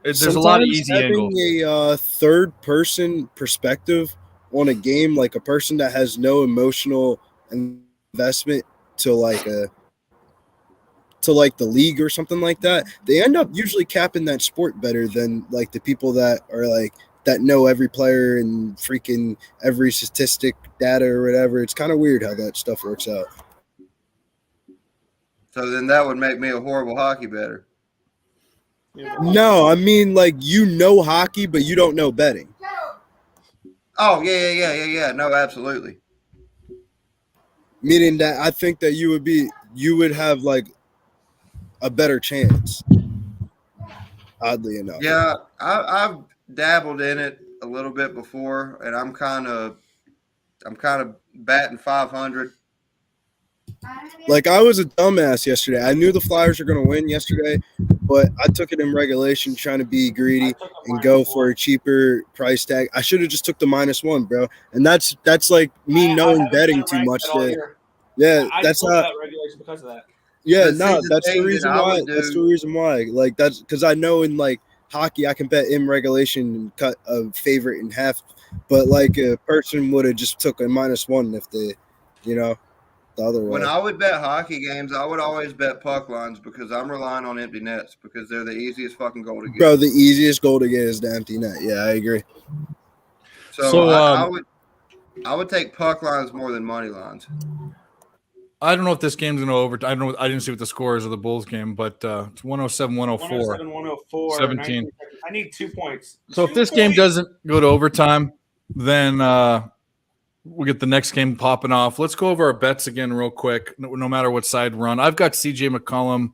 there's a lot of easy having angles. a third-person perspective on a game, like a person that has no emotional investment to the league or something like that, they end up usually capping that sport better than like the people that are like that know every player and freaking every statistic data or whatever. It's kind of weird how that stuff works out. So then that would make me a horrible hockey bettor. No, I mean like you know hockey, but you don't know betting. Oh, yeah. No, absolutely. Meaning that I think that you would have like a better chance. Oddly enough. Yeah, I've dabbled in it a little bit before, and I'm kind of batting 500. Like I was a dumbass yesterday. I knew the Flyers were going to win yesterday, but I took it in regulation, trying to be greedy and go for a cheaper price tag. I should have just took the -1, bro. And that's like me knowing betting too much. Yeah, that's not regulation because of that. Yeah, But no, see, the that's the thing that reason I why. would do- That's the reason why. Like that's because I know in like hockey, I can bet in regulation and cut a favorite in half. But like a person would have just took a -1 if they, the other way. When I would bet hockey games, I would always bet puck lines because I'm relying on empty nets because they're the easiest fucking goal to get. Bro, the easiest goal to get is the empty net. Yeah, I agree. So I would take puck lines more than money lines. I don't know if this game's going to overtime. I don't know. I didn't see what the score is of the Bulls game, but it's 107-104. 107-104. 17. I need 2 points. So if this game doesn't go to overtime, then we'll get the next game popping off. Let's go over our bets again real quick, no matter what side we're on. I've got CJ McCollum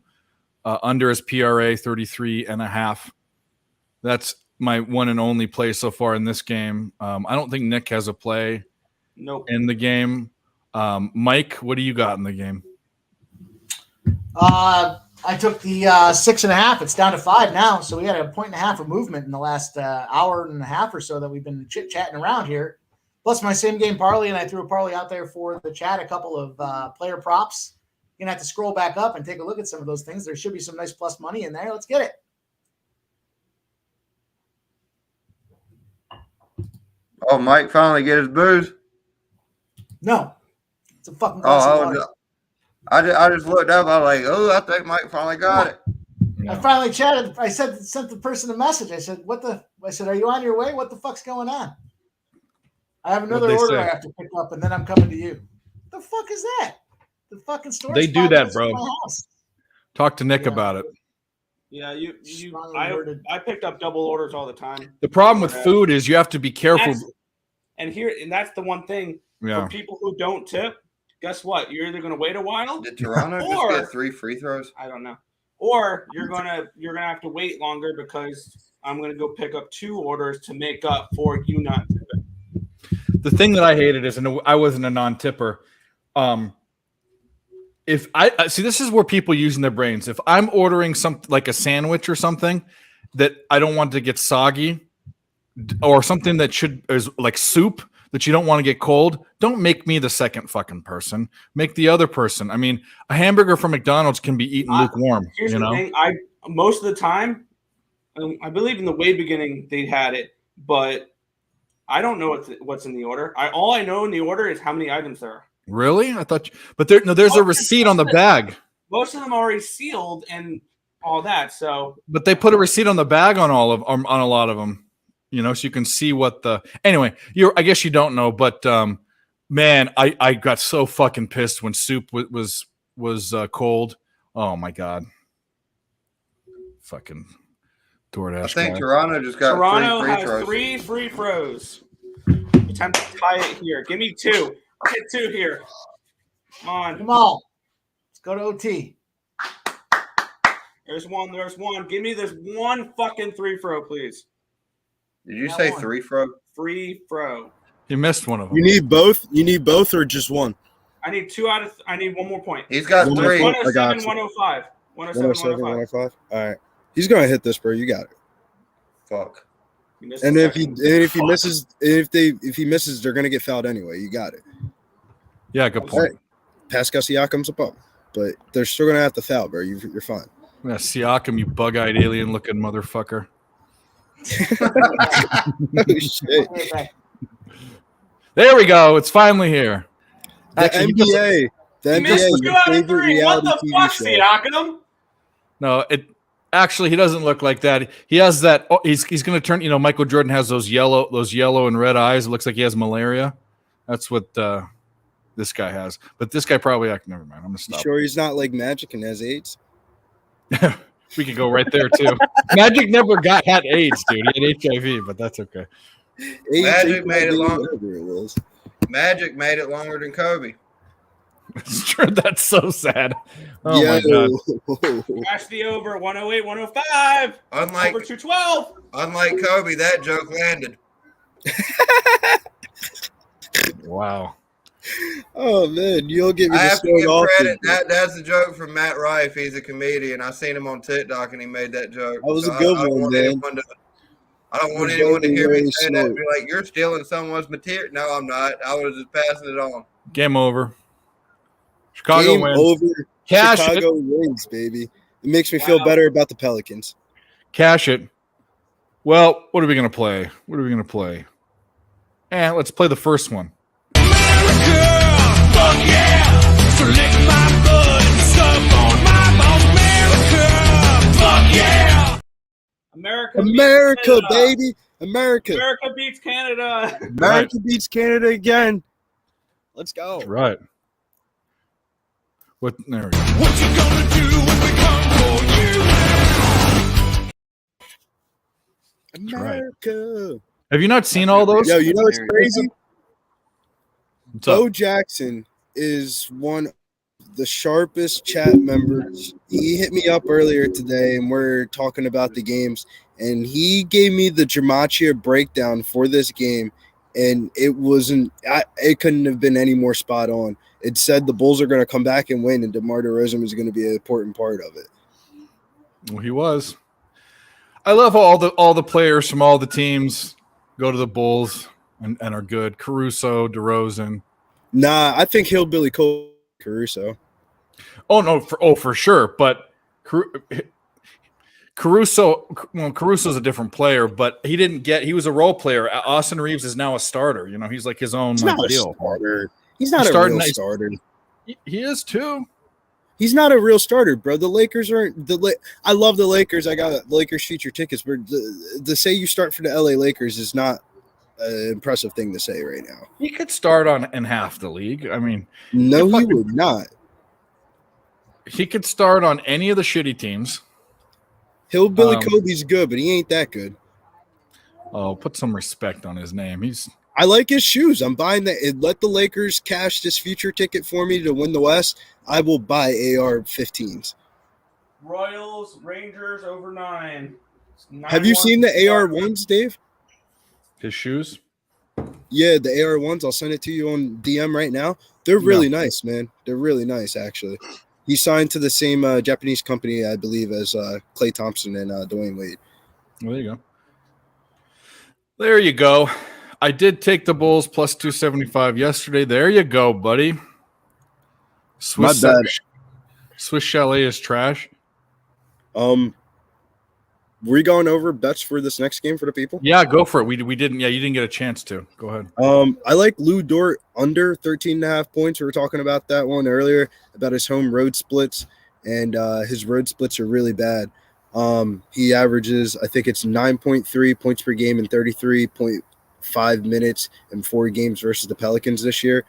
under his PRA 33.5. That's my one and only play so far in this game. I don't think Nick has a play in the game. Mike, what do you got in the game? I took the 6.5. It's down to 5 now. So we had 1.5 of movement in the last hour and a half or so that we've been chit-chatting around here. Plus my same game parlay, and I threw a parlay out there for the chat, a couple of player props. You're going to have to scroll back up and take a look at some of those things. There should be some nice plus money in there. Let's get it. Oh, Mike finally get his booze? No. It's a fucking glass of water. I just looked up. I was like, oh, I think Mike finally got it. I finally chatted. I sent the person a message. I said, are you on your way? What the fuck's going on? I have another What'd they order say? I have to pick up, and then I'm coming to you. The fuck is that? The fucking store. They do that, bro. Talk to Nick about it. Yeah, you Strongly worded. I picked up double orders all the time. The problem with food is you have to be careful. And that's the one thing Yeah. for people who don't tip. Guess what? You're either going to wait a while. Did Toronto just or, get 3 free throws? I don't know. Or you're gonna have to wait longer because I'm gonna go pick up 2 orders to make up for you not tipping. The thing that I hated is, and I wasn't a non-tipper. If I see, this is where people using their brains. If I'm ordering something like a sandwich or something that I don't want to get soggy, or something that is like soup that you don't want to get cold, don't make me the second fucking person. Make the other person. I mean, a hamburger from McDonald's can be eaten lukewarm. Here's the thing. Most of the time, I believe in the way beginning they had it, but I don't know what's in the order. All I know in the order is how many items there are. Really? I thought, but there's a receipt on the bag. Most of them are already sealed and all that. So, but they put a receipt on the bag on on a lot of them. You know, so you can see what the anyway. I guess you don't know, but man, I got so fucking pissed when soup was cold. Oh my god, fucking DoorDash. I think guy. Toronto just got Toronto 3 free has throws. 3 free throws. Attempt to tie it here. Give me 2. Get 2 here. Come on. Come on. Let's go to OT. There's one. Give me this one fucking 3 throw, please. Did you say 3 throw? Free throw. You missed one of them. You need both? You need both or just one? I need 2 out of. I need 1 more point. He's got 3. 107, I got you. 105. 107, 105. All right. He's going to hit this, bro. You got it. Fuck. And if he misses, if he misses, they're going to get fouled anyway. You got it. Yeah, good point. Right. Pascal Siakam's a bum, but they're still going to have to foul, bro. You're fine. Yeah, Siakam, you bug-eyed alien-looking motherfucker. Oh, shit. There we go. It's finally here. The Actually, NBA. The You NBA missed is 2 your out of favorite 3. What reality the TV fuck, show. Siakam? No, he doesn't look like that. He has that. Oh, he's going to turn. You know, Michael Jordan has those yellow and red eyes. It looks like he has malaria. That's what this guy has. But this guy probably. Never mind. I'm gonna You stop. sure he's not like Magic and has AIDS? We could go right there too. Magic never had AIDS, dude. He had HIV, but that's okay. AIDS, Magic made it long. whatever it was. Magic made it longer than Kobe. It's true. That's so sad. Oh Yo. my god. Crash the over 108, 105. Unlike Over 212. Kobe, that joke landed. Wow. Oh man, you'll get me I to have to start give off. credit. That's a joke from Matt Rife. He's a comedian. I seen him on TikTok and he made that joke. That was So a good I don't one, want man. I don't want It was anyone to very, hear me very say that and smart. be like, "You're stealing someone's material." No, I'm not. I was just passing it on. Game over. Chicago Game wins. over. Cash Chicago it. wins, baby. It makes me feel better about the Pelicans. Cash it. Well, what are we going to play? Let's play the first one. America, baby. America. America beats Canada. America beats Canada again. Let's go. That's right. There we go. What you gonna do when we come for you? America. Have you not seen all those? Yo, you know what's crazy? What's up? Bo Jackson is one of the sharpest chat members. He hit me up earlier today, and we're talking about the games, and he gave me the Gematria breakdown for this game, and it wasn't. It couldn't have been any more spot on. It said the Bulls are going to come back and win, and DeMar DeRozan is going to be an important part of it. Well, he was. I love how all the players from all the teams go to the Bulls and are good. Caruso, DeRozan. Nah, I think Hillbilly Cole Caruso. Oh no, for sure. But Caruso's a different player, but he was a role player. Austin Reeves is now a starter. You know, he's like his own He's not deal. a starter. He's not a real starter. He is too. He's not a real starter, bro. The Lakers aren't I love the Lakers. I got Lakers future tickets, but to say you start for the LA Lakers is not an impressive thing to say right now. He could start in half the league. I mean, no, he would not. He could start on any of the shitty teams. Hillbilly Um, Kobe's good, but he ain't that good. Oh, put some respect on his name. He's I like his shoes. I'm buying that. Let the Lakers cash this future ticket for me to win the West. I will buy AR-15s. Royals, Rangers over 9. Have you seen the AR-1s, Dave? his shoes. Yeah, the AR-1s. I'll send it to you on DM right now. They're really nice, man. They're really nice, actually. He signed to the same Japanese company, I believe, as Klay Thompson and Dwayne Wade. Well, there you go. There you go. I did take the Bulls plus 275 yesterday. There you go, buddy. My bad. Swiss Chalet is trash. Were we going over bets for this next game for the people? Yeah, go for it. We didn't. Yeah, you didn't get a chance to. Go ahead. I like Lou Dort under 13.5 points. We were talking about that one earlier about his home road splits, and his road splits are really bad. He averages, I think it's 9.3 points per game in 33.5 minutes in 4 games versus the Pelicans this year.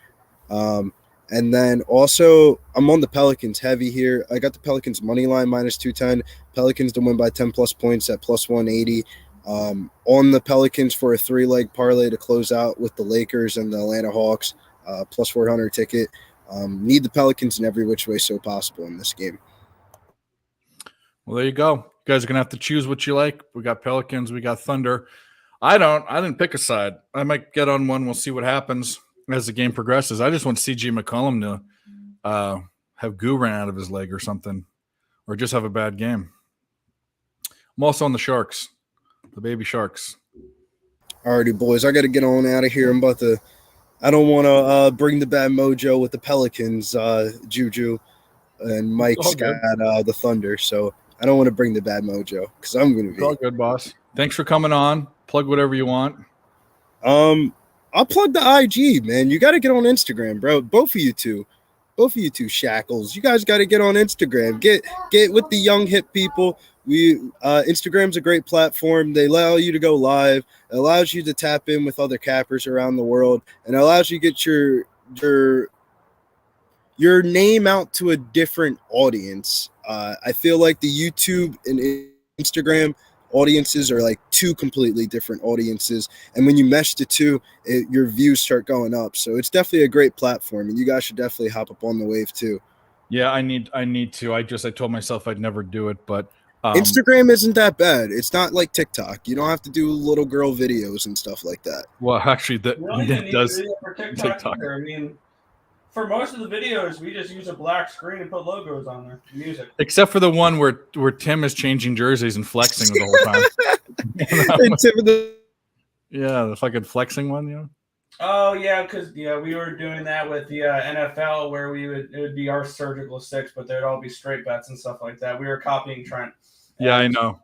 And then also, I'm on the Pelicans heavy here. I got the Pelicans money line minus 210. Pelicans to win by 10 plus points at plus 180. On the Pelicans for a 3-leg parlay to close out with the Lakers and the Atlanta Hawks, plus 400 ticket. Need the Pelicans in every which way so possible in this game. Well, there you go. You guys are gonna have to choose what you like. We got Pelicans. We got Thunder. I didn't pick a side. I might get on one. We'll see what happens as the game progresses. I just want CG McCollum to have goo ran out of his leg or something, or just have a bad game. I'm also on the Sharks, the baby Sharks. Alrighty, boys, I got to get on out of here. I don't want to bring the bad mojo with the Pelicans, Juju, and Mike's got the Thunder, so I don't want to bring the bad mojo because I'm going to be all good, boss. Thanks for coming on. Plug whatever you want. I'll plug the IG, man. You got to get on Instagram, bro. Both of you two shackles. You guys got to get on Instagram. Get with the young hip people. Instagram's a great platform. They allow you to go live. It allows you to tap in with other cappers around the world, and it allows you to get your name out to a different audience. I feel like the YouTube and Instagram audiences are like 2 completely different audiences, and when you mesh the two, your views start going up. So it's definitely a great platform, and you guys should definitely hop up on the wave too. Yeah, I need to. I told myself I'd never do it, but Instagram isn't that bad. It's not like TikTok. You don't have to do little girl videos and stuff like that. Well, actually, that does for TikTok. Either. I mean, for most of the videos, we just use a black screen and put logos on there. Music. Except for the one where Tim is changing jerseys and flexing the whole time. Yeah, the fucking flexing one, yeah. Oh yeah, because we were doing that with the NFL where it would be our surgical 6, but there'd all be straight bets and stuff like that. We were copying Trent. Yeah, I know.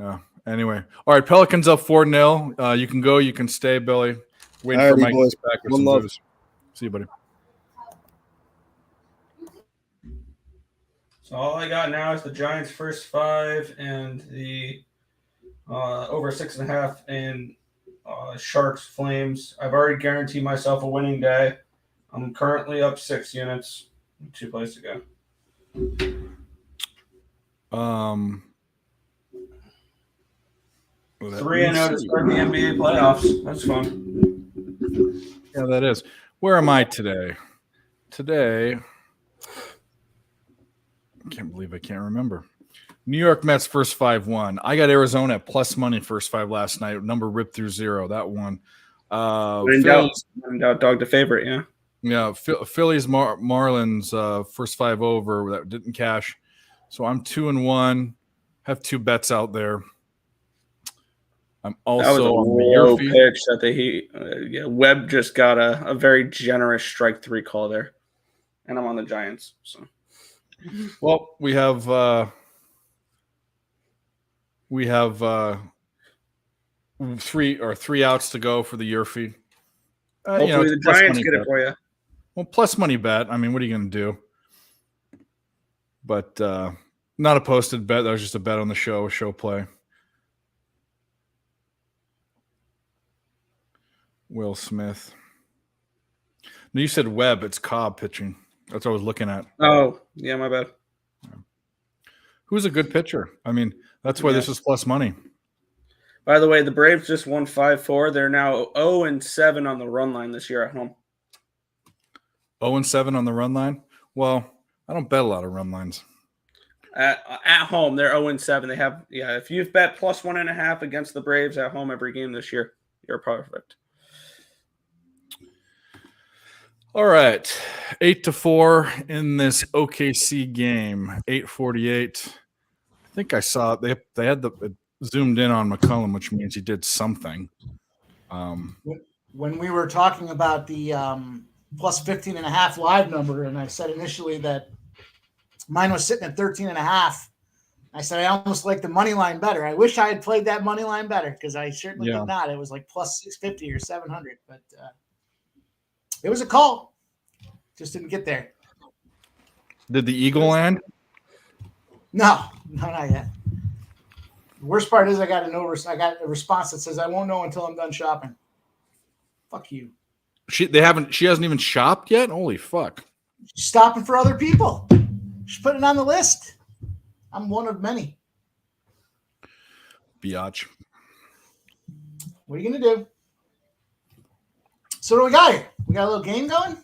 Yeah. Anyway, all right. Pelicans up 4-0. You can go. You can stay, Billy. Waiting for Mike boys. back with One some love. booze. See you, buddy. So all I got now is the Giants' first 5 and the over 6.5 and Sharks Flames. I've already guaranteed myself a winning day. I'm currently up 6 units. 2 plays to go. 3-0 to start the NBA playoffs. That's fun. Yeah, that is. Where am I today? Today, I can't believe I can't remember. New York Mets first 5 won. I got Arizona at plus money first 5 last night. Number ripped through 0. That one. In doubt, dog the favorite, yeah. Yeah, Phillies Marlins first 5 over that didn't cash. So I'm 2-1. Have 2 bets out there. I'm also that was a on the low Yerfy. pitch that Webb just got a very generous strike 3 call there, and I'm on the Giants. So, well, we have 3 outs to go for the Yerfy. hopefully the Giants get it for you. Well, plus money bet. I mean, what are you going to do? But not a posted bet. That was just a bet on the show play. Will Smith. No, you said Webb. It's Cobb pitching. That's what I was looking at. Oh, yeah, my bad. Who's a good pitcher? I mean, that's why this is plus money. By the way, the Braves just won 5-4. They're now 0-7 on the run line this year at home. 0-7 on the run line. Well, I don't bet a lot of run lines. At home, they're 0-7. They have if you've bet plus 1.5 against the Braves at home every game this year, you're perfect. All right, 8-4 in this OKC game. 8:48. I think I saw they had it zoomed in on McCollum, which means he did something. When we were talking about the plus 15.5 live number, and I said initially that mine was sitting at 13.5. I said I almost like the money line better. I wish I had played that money line better because I certainly did not. It was like plus 650 or 700, but it was a call. Just didn't get there. Did the Eagle land? No, not yet. The worst part is I got a response that says I won't know until I'm done shopping. Fuck you. She hasn't even shopped yet? Holy fuck. She's stopping for other people. She's putting it on the list. I'm one of many. Biatch. What are you gonna do? So what do we got here? We got a little game going?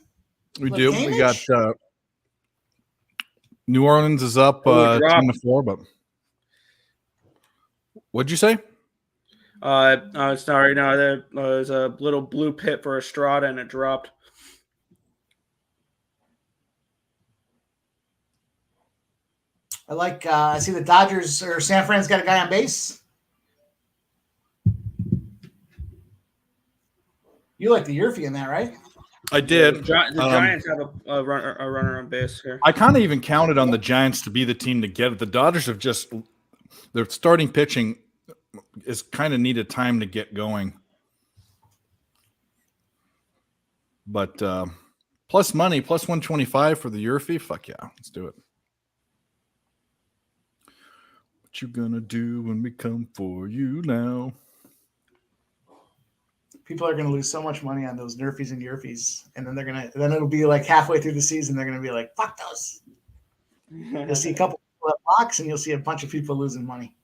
We do. We got New Orleans is up 10-4, but what'd you say? Sorry, no, there was a little blue pit for Estrada and it dropped. I see the Dodgers or San Fran's got a guy on base. You like the Yurfie in that, right? I did. The Giants have a runner on base here. I kind of even counted on the Giants to be the team to get it. The Dodgers have their starting pitching is kind of needed time to get going. But plus money, plus 125 for the Yurfie. Fuck yeah, let's do it. What you gonna do when we come for you now? People are going to lose so much money on those Nerfies and Yurfies, and then it'll be like halfway through the season they're going to be like, "Fuck those." You'll see a couple people at box, and you'll see a bunch of people losing money.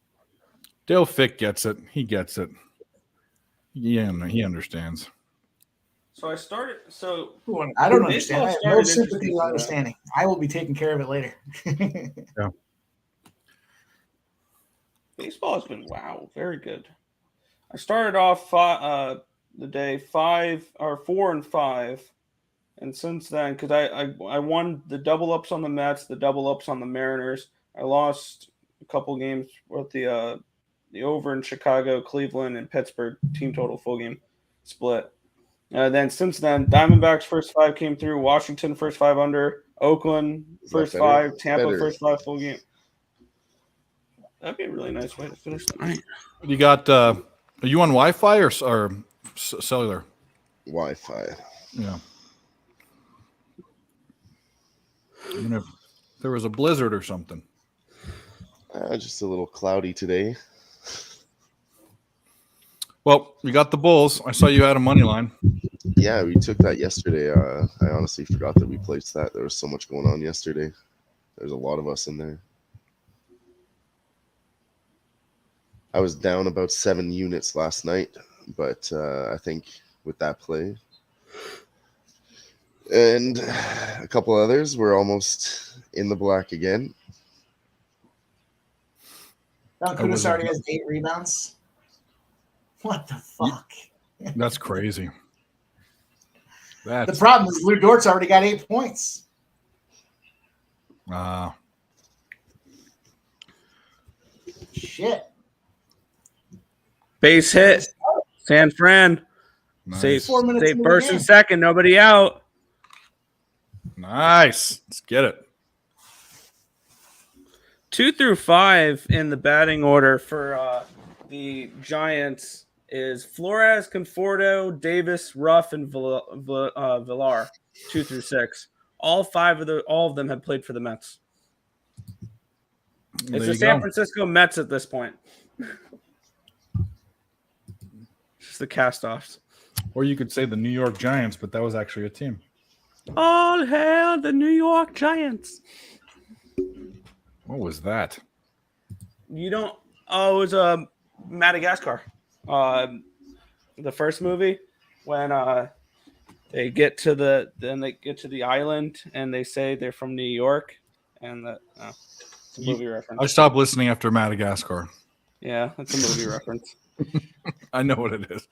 Dale Fick gets it. He gets it. Yeah, he understands. So I started. So I don't understand. I have no sympathy or understanding. I will be taking care of it later. Yeah. Baseball has been very good. I started off the day 4-5, and since then, because I won the double ups on the Mets, the double ups on the Mariners. I lost a couple games with the over in Chicago, Cleveland, and Pittsburgh team total full game split. Then since then, Diamondbacks first 5 came through, Washington first 5 under, Oakland first 5, Tampa first 5 full game. That'd be a really nice way to finish the night. You got? Are you on Wi-Fi or cellular? Wi-Fi. Yeah. Even if there was a blizzard or something. Just a little cloudy today. Well, we got the Bulls. I saw you had a money line. Yeah, we took that yesterday. I honestly forgot that we placed that. There was so much going on yesterday. There's a lot of us in there. I was down about 7 units last night, but I think with that play and a couple others, we're almost in the black again. Kudos already has 8 rebounds. What the fuck? That's crazy. The problem is Lou Dort's already got 8 points. Shit. Base hit. San Fran. Nice. Save 4 minutes into the first game. and second. Nobody out. Nice. Let's get it. 2 through 5 in the batting order for the Giants is Flores, Conforto, Davis, Ruff, and Villar. 2 through 6. All of them have played for the Mets. It's the San Francisco Mets at this point. Just the cast-offs. Or you could say the New York Giants, but that was actually a team. All hail the New York Giants. What was that? You don't. Oh, it was Madagascar. The first movie when they get to the island and they say they're from New York, and it's a movie reference. I stopped listening after Madagascar. Yeah, that's a movie reference. I know what it is.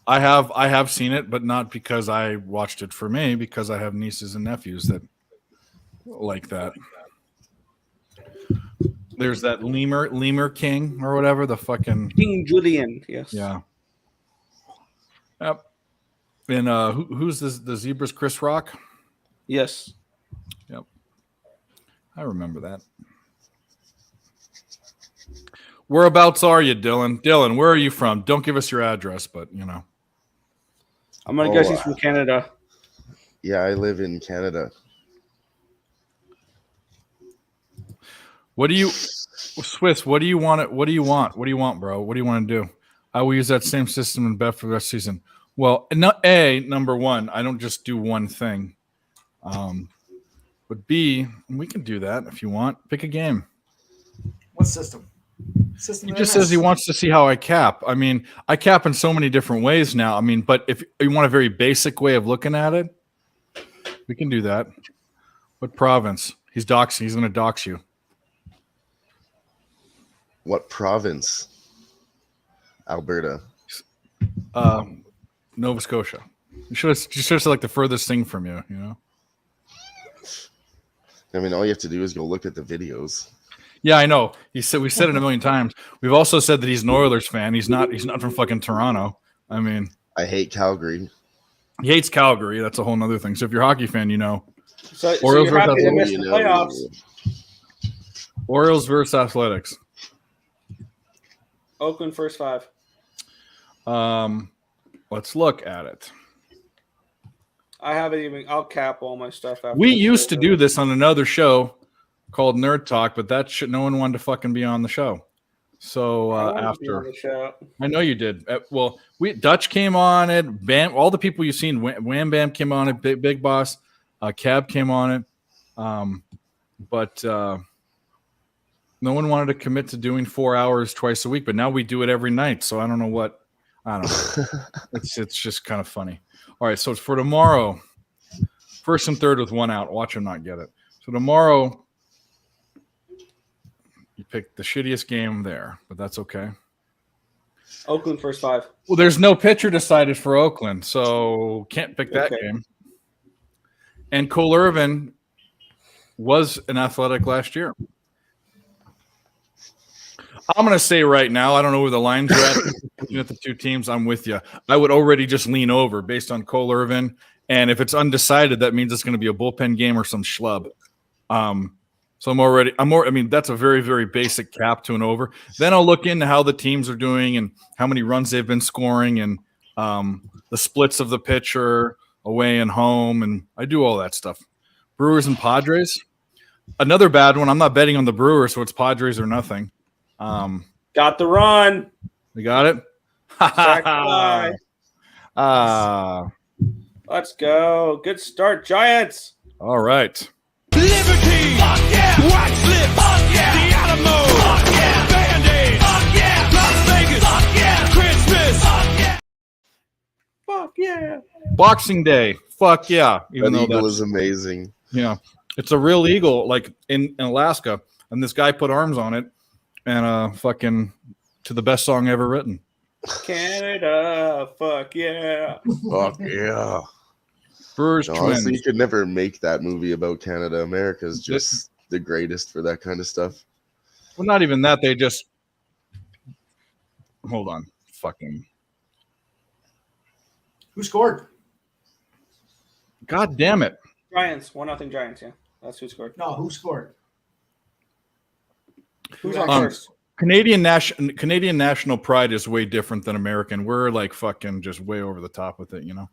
I have seen it, but not because I watched it for me, because I have nieces and nephews that like that. There's that Lemur King or whatever, the fucking King Julian. Yes. Yeah. Yep. And who's the zebras? Chris Rock. Yes. Yep. I remember that. Whereabouts are you, Dylan? Dylan, where are you from? Don't give us your address, but you know. I'm gonna guess he's from Canada. Yeah, I live in Canada. What do you, Swiss? What do you want? What do you want? What do you want, bro? What do you want to do? I will use that same system in bet for the rest of the season. Well, number one, I don't just do one thing. But B, we can do that if you want. Pick a game. What system? He just says he wants to see how I cap. I mean, I cap in so many different ways now. I mean, but if you want a very basic way of looking at it, we can do that. What province? He's doxing. He's going to dox you. What province? Alberta. Nova Scotia. You should have said like the furthest thing from you, you know? I mean, all you have to do is go look at the videos. Yeah, I know. We said it a million times. We've also said that he's an Oilers fan. He's not from fucking Toronto. I mean, I hate Calgary. He hates Calgary. That's a whole other thing. So if you're a hockey fan, you know. So you're happy to miss the playoffs. Orioles versus Athletics. Oakland first 5. Let's look at it. I haven't even. I'll cap all my stuff after. We used to do this on another show called Nerd Talk, but that shit, no one wanted to fucking be on the show. So after, I know you did. Well, Dutch came on it. Bam, all the people you've seen. Wham Bam came on it. Big Boss, Cab came on it. But no one wanted to commit to doing 4 hours twice a week. But now we do it every night. So I don't know what. I don't know. It's just kind of funny. All right, so it's for tomorrow. First and third with one out. Watch him not get it. So tomorrow, you picked the shittiest game there, but that's okay. Oakland first 5. Well, there's no pitcher decided for Oakland, so can't pick that game. And Cole Irvin was an Athletic last year. I'm going to say right now, I don't know where the lines are at. Looking at the two teams, I'm with you. I would already just lean over based on Cole Irvin. And if it's undecided, that means it's going to be a bullpen game or some schlub. So I mean, that's a very, very basic cap to an over. Then I'll look into how the teams are doing and how many runs they've been scoring and the splits of the pitcher away and home. And I do all that stuff. Brewers and Padres. Another bad one. I'm not betting on the Brewers, so it's Padres or nothing. Got the run. We got it. Let's go. Good start, Giants. All right. Liberty! Fuck yeah! White slip! Fuck yeah! The Alamo! Fuck yeah! Band-Aid! Fuck yeah! Las Vegas! Fuck yeah! Christmas! Fuck yeah! Fuck yeah! Boxing Day. Fuck yeah. That eagle is amazing. Yeah. It's a real eagle, like in Alaska. And this guy put arms on it and fucking to the best song ever written. Canada. Fuck yeah. Fuck yeah. Brewers Honestly, Twins. you could never make that movie about Canada. America's just the greatest for that kind of stuff. Well, not even that. They just hold on. Fucking Who scored? God damn it. Giants. 1-0 Giants, yeah. That's who scored. No, who scored? Who's on first? Canadian national pride is way different than American. We're like fucking just way over the top with it, you know.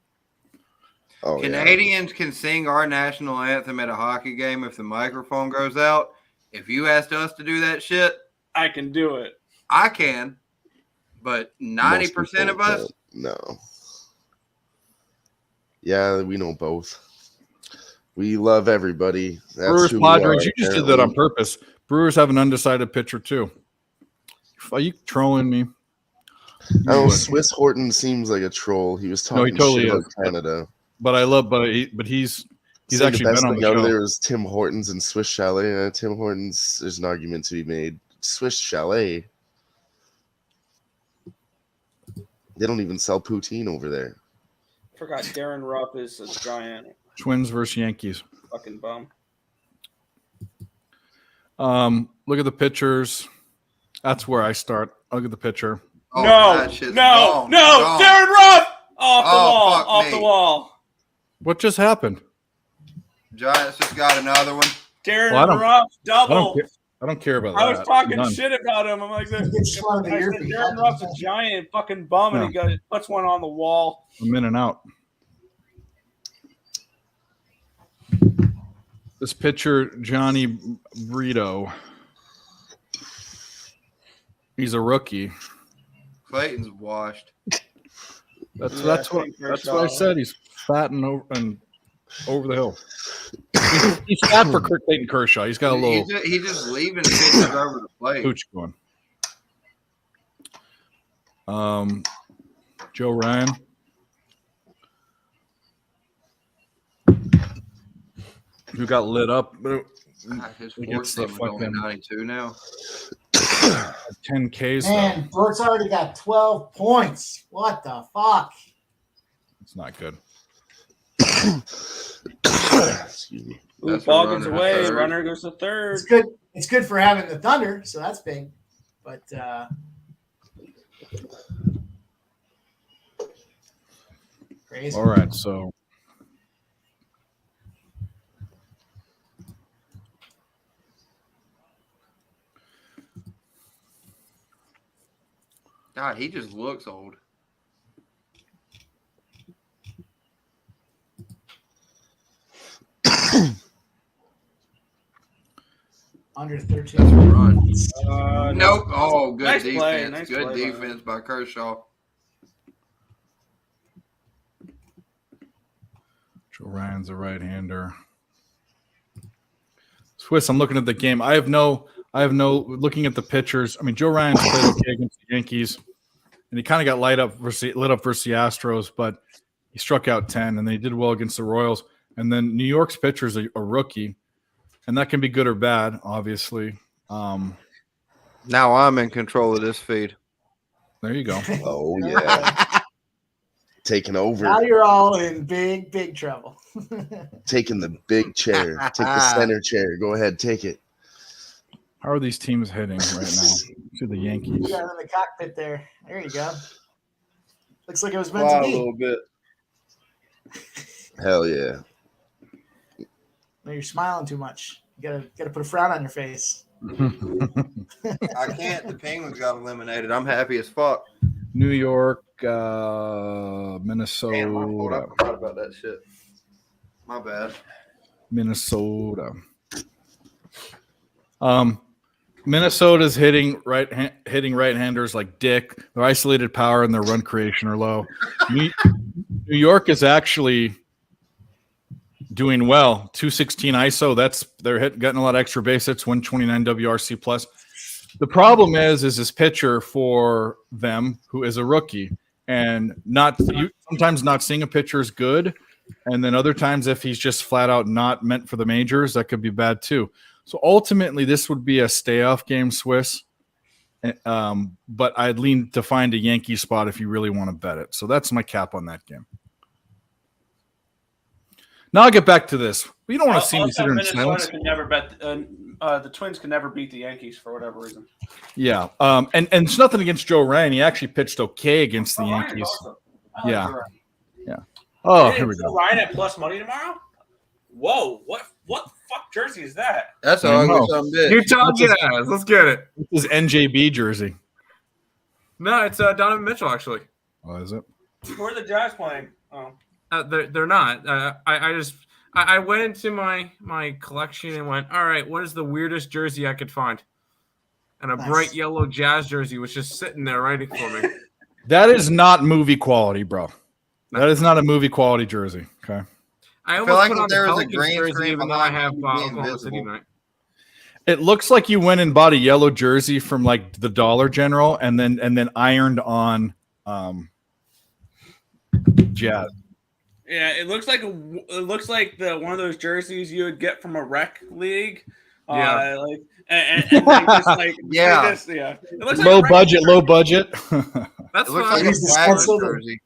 Oh, Canadians can sing our national anthem at a hockey game if the microphone goes out. If you asked us to do that shit, I can do it. I can, but 90% of us, no. Yeah, we know both. We love everybody. That's Brewers who we Padres. are, You just did that on purpose Brewers have an undecided pitcher too. Are you trolling me? Oh, Swiss Horton seems like a troll. He was talking totally shit is. about Canada. But he's Saying actually the best been on thing the out show. there is Tim Hortons and Swiss Chalet. Tim Hortons, there's an argument to be made. Swiss Chalet, they don't even sell poutine over there. Forgot Darren Ruff is a giant. Twins versus Yankees. Fucking bum. Look at the pitchers. That's where I start. Look at the pitcher. Oh, no, that shit's no, gone. no, Gone. Darren Ruff off the Oh, wall, fuck off me. the wall. What just happened? Giants just got another one. Darren Well, I don't- Ruff I don't double. care. I don't care about I that. was talking Done. shit about him. I'm like, I It's one of the said, earpiece. Darren Ruff's a giant fucking bum, and he puts one on the wall. I'm in and out. This pitcher, Johnny Brito. He's a rookie. Clayton's washed. That's Yeah, that's what I think that's Kershaw- what I said. He's fat and over the hill. He's fat for Clayton Kershaw. He's got a little He just leaving pitches over the plate. pooch going. Joe Ryan. Who got lit up? His He fourth gets the team is only fucking 92 now. 10 Ks. Man, Brooks already got 12 points. What the fuck? It's not good. Excuse me. Ooh, That's a Boggins runner. away. Third. Runner goes to third. It's good. It's good for having the Thunder, so that's big. But crazy. All right, so God, he just looks old. Under 13. That's a run. No. Nope. Oh, good Nice defense. play, nice Good play by defense by Kershaw. Joe Ryan's a right-hander. Swiss, I'm looking at the game. I have no looking at the pitchers. I mean, Joe Ryan's played okay against the Yankees, and he kind of got lit up versus the Astros, but he struck out 10, and they did well against the Royals. And then New York's pitcher's a rookie, and that can be good or bad, obviously. Now I'm in control of this feed. There you go. Oh yeah, taking over, Now you're all in big trouble. taking the big chair, take the center chair. Go ahead, take it. How are these teams hitting right now? To the Yankees. You got in the cockpit there. There you go. Looks like it was meant Wow, a to be. little bit. Hell yeah. No, you're smiling too much. You gotta put a frown on your face. I can't. The Penguins got eliminated. I'm happy as fuck. New York, Damn, my fault. I Minnesota. forgot about that shit. My bad. Minnesota. Minnesota's hitting right-handers like dick. Their isolated power and their run creation are low. New York is actually doing well. 216 ISO. They're getting a lot of extra base hits. 129 WRC plus. The problem is this pitcher for them who is a rookie and sometimes not seeing a pitcher is good, and then other times if he's just flat out not meant for the majors, that could be bad too. So ultimately, this would be a stay-off game, Swiss. But I'd lean to find a Yankee spot if you really want to bet it. So that's my cap on that game. Now I'll get back to this. You don't want to see me sit here in silence. Can never bet. The Twins can never beat the Yankees for whatever reason. Yeah. And it's nothing against Joe Ryan. He actually pitched okay against the Yankees. Yeah. Yeah. Oh, here we go. Ryan at plus money tomorrow. Whoa! What the fuck jersey is that? That's I an ugly know. son of a bitch. Utah Jazz. Let's get it. This is NJB jersey. No, it's Donovan Mitchell actually. Oh, is it? Who are the Jazz playing? Oh, They're not. I went into my collection and went, all right, what is the weirdest jersey I could find? And a Nice. bright yellow Jazz jersey was just sitting there waiting for me. That is not movie quality, bro. That is not a movie quality jersey. Okay. I feel almost like put if on there the was a Pelicans green jersey screen even though I behind have you, you'd be Oklahoma City invisible. tonight. It looks like you went and bought a yellow jersey from like the Dollar General and then ironed on Jazz. Yeah, it looks like the one of those jerseys you would get from a rec league. Yeah. Like and they just like Yeah. they just, yeah. It looks Low like a rec budget, low budget. That's It looks what like I a Use the Wagner stencil. jersey.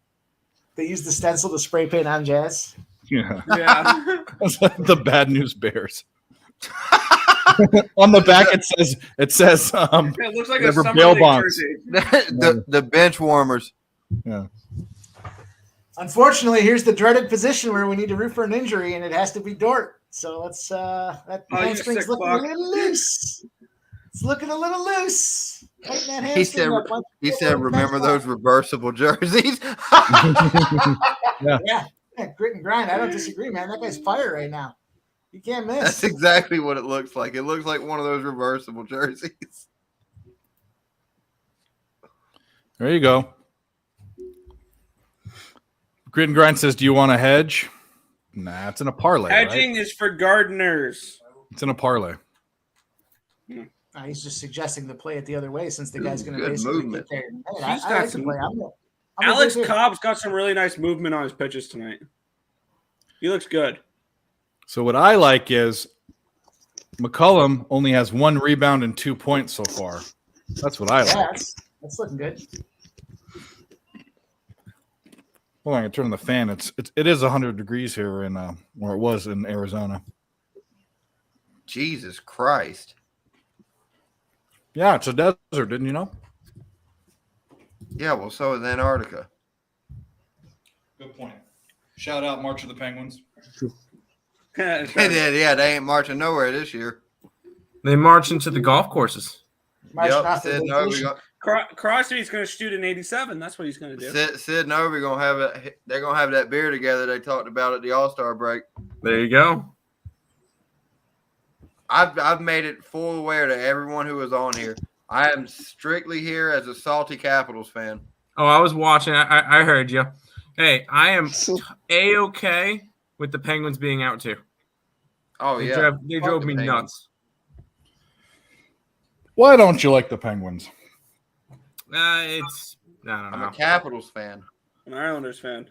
They use the stencil to spray paint on Jazz. Yeah. Yeah. The Bad News Bears. On the back it says It looks like a whatever summer bail league bonds. jersey. the bench warmers. Yeah. Unfortunately, here's the dreaded position where we need to root for an injury, and it has to be Dort. So let's that Oh, you hamstring's sick looking fuck. a little loose. It's looking a little loose. Tighten that He hamstring said, up. Let's he go said, for a remember bench those reversible jerseys? Yeah, grit and grind. I don't disagree, man. That guy's fire right now. You can't miss. That's exactly what it looks like. It looks like one of those reversible jerseys. There you go. Grit and Grind says, do you want a hedge? Nah, it's in a parlay. Right? Hedging is for gardeners. It's in a parlay. He's just suggesting to play it the other way since the guy's going to Good basically movement. get there. Hey, He's I got like to some- play. I'm a Alex big fan. Cobb's got some really nice movement on his pitches tonight. He looks good. So what I like is McCullum only has 1 rebound and 2 points so far. That's what I Yeah, like. that's looking good. Hold on, I can turn on the fan. It is 100 degrees here in where it was in Arizona. Jesus Christ. Yeah, it's a desert, didn't you know? Yeah, well, so is Antarctica. Good point. Shout out March of the Penguins. Yeah, they ain't marching nowhere this year. They march into the golf courses. Marching Yep, off the Sid Novi vacation. Crosby's going to shoot an 87. That's what he's going to do. Sid Novi gonna have it. They're gonna have that beer together. They talked about at the All-Star break. There you go. I've made it full aware to everyone who is on here. I am strictly here as a salty Capitals fan. Oh, I was watching. I heard you. Hey, I am A-okay with the Penguins being out too. Oh They yeah, drove me nuts. Why don't you like the Penguins? It's I don't I'm know. a Capitals fan. An Islanders fan.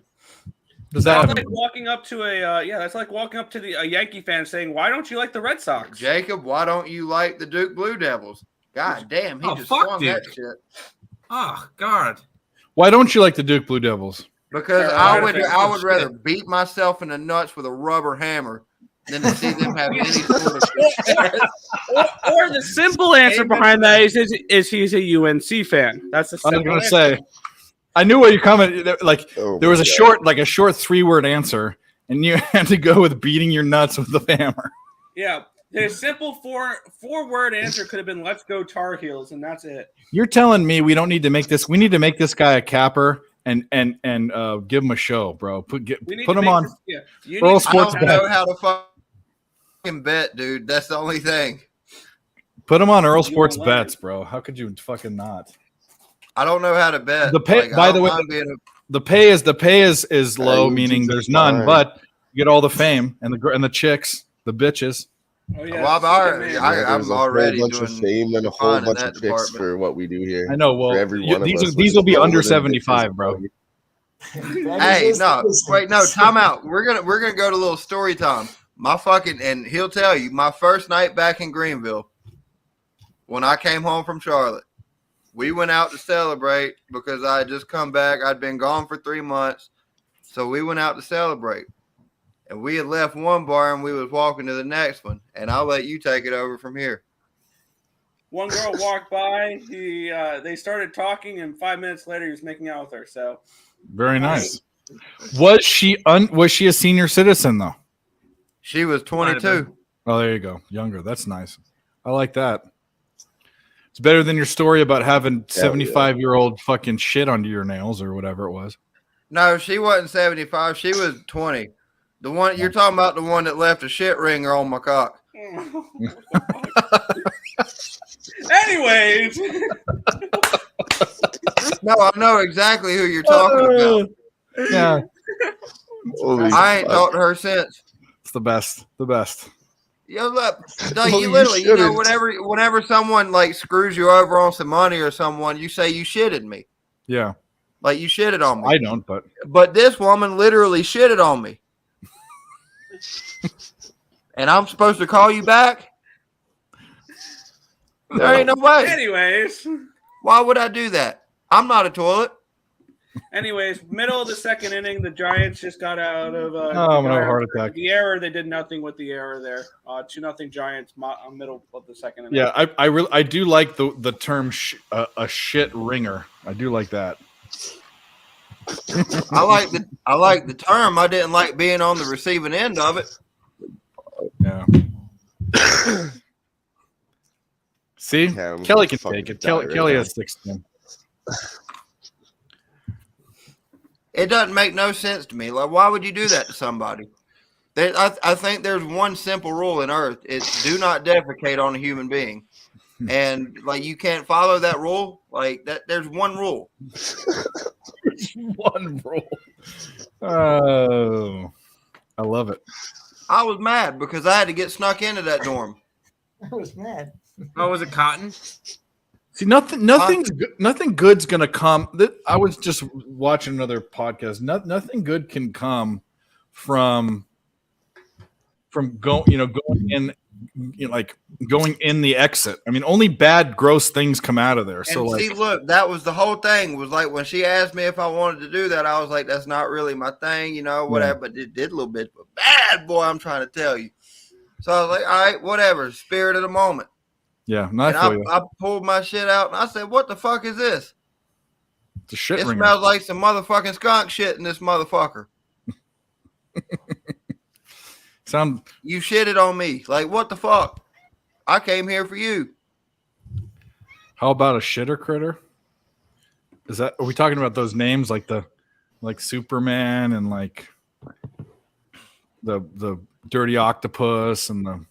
Does That's that like walking up to that's like walking up to a Yankee fan saying, "Why don't you like the Red Sox?" Jacob, why don't you like the Duke Blue Devils? God damn, he Oh, just fuck swung that Duke. shit. Oh God. Why don't you like the Duke Blue Devils? Because Carolina I would fans rather shit. beat myself in the nuts with a rubber hammer than to see them have any sort of success. Or the simple answer behind that is he's a UNC fan. That's the I was simple gonna answer. say, I knew where you're coming. Like Oh there was my a short 3-word answer, and you had to go with beating your nuts with the hammer. Yeah, the simple four-word answer could have been "Let's go Tar Heels," and that's it. You're telling me we don't need to make this. We need to make this guy a capper and give him a show, bro. We need Put to him make on this- yeah. You Earl need- I Sports don't know Bet. how to fucking bet, dude. That's the only thing. Put him on Earl You Sports won't learn. Bets, bro. How could you fucking not? I don't know how to bet. The pay, Like, I by the don't way, mind being the pay is low, you meaning just there's none, fine. but you get all the fame and the chicks, the bitches. Oh, Well, I'm already- Superman. I- I'm there's a already whole bunch of doing fame and a fine whole in bunch that of chicks department. for what we do here. I know. Well, For every one of us, these will be we're under just rolling 75, bitches. bro. Hey, no, wait, no, time out. We're gonna go to a little story time. My fucking, and he'll tell you, my first night back in Greenville, when I came home from Charlotte, we went out to celebrate because I had just come back. I'd been gone for 3 months, so we went out to celebrate. And we had left one bar and we was walking to the next one. And I'll let you take it over from here. One girl walked by. They started talking, and 5 minutes later, he was making out with her. So Very nice. Was she a senior citizen though? She was 22. Oh, there you go. Younger. That's nice. I like that. It's better than your story about having 75-year-old fucking shit under your nails or whatever it was. No, she wasn't 75. She was 20. The one you're talking about, the one that left a shit ringer on my cock. anyways, No, I know exactly who you're talking about. Yeah. Holy I ain't fuck. talked to her since. It's the best. The best. look, no, Well, you you literally, shouldn't. whenever someone like screws you over on some money or someone, you say you shitted me. Yeah. Like you shitted on me. I don't, But this woman literally shitted on me. And I'm supposed to call you back? There ain't no way. Anyways, Why would I do that? I'm not a toilet. Middle of the second inning, the Giants just got out of I'm gonna have a heart attack. the error. They did nothing with the error there. 2-0 Giants. Middle of the second inning. Yeah, I do like the term a shit ringer. I do like that. I like the term. I didn't like being on the receiving end of it. Yeah. See, Yeah, I'm Kelly can fucking take it. die right Kelly now. has 16. It doesn't make no sense to me. Like, why would you do that to somebody? I think there's one simple rule in Earth: it's do not defecate on a human being. And like, you can't follow that rule. Like that, there's one rule. One rule. Oh, I love it. I was mad because I had to get snuck into that dorm. I was mad. Oh, was it Cotton? See, nothing good's gonna come. I was just watching another podcast. Nothing good can come from going in, like going in the exit. I mean, only bad, gross things come out of there. So, And like, see, look, that was the whole thing. Was like when she asked me if I wanted to do that, I was like, "That's not really my thing," whatever. But it did a little bit. But bad boy, I'm trying to tell you. So I was like, "All right, whatever." Spirit of the moment. yeah, And I I pulled my shit out and I said, "What the fuck is this? It's a shit It ringer. smells like some motherfucking skunk shit in this motherfucker. You shitted on me. Like, what the fuck? I came here for you." How about a shitter critter? Are we talking about those names like Superman and like the dirty octopus and the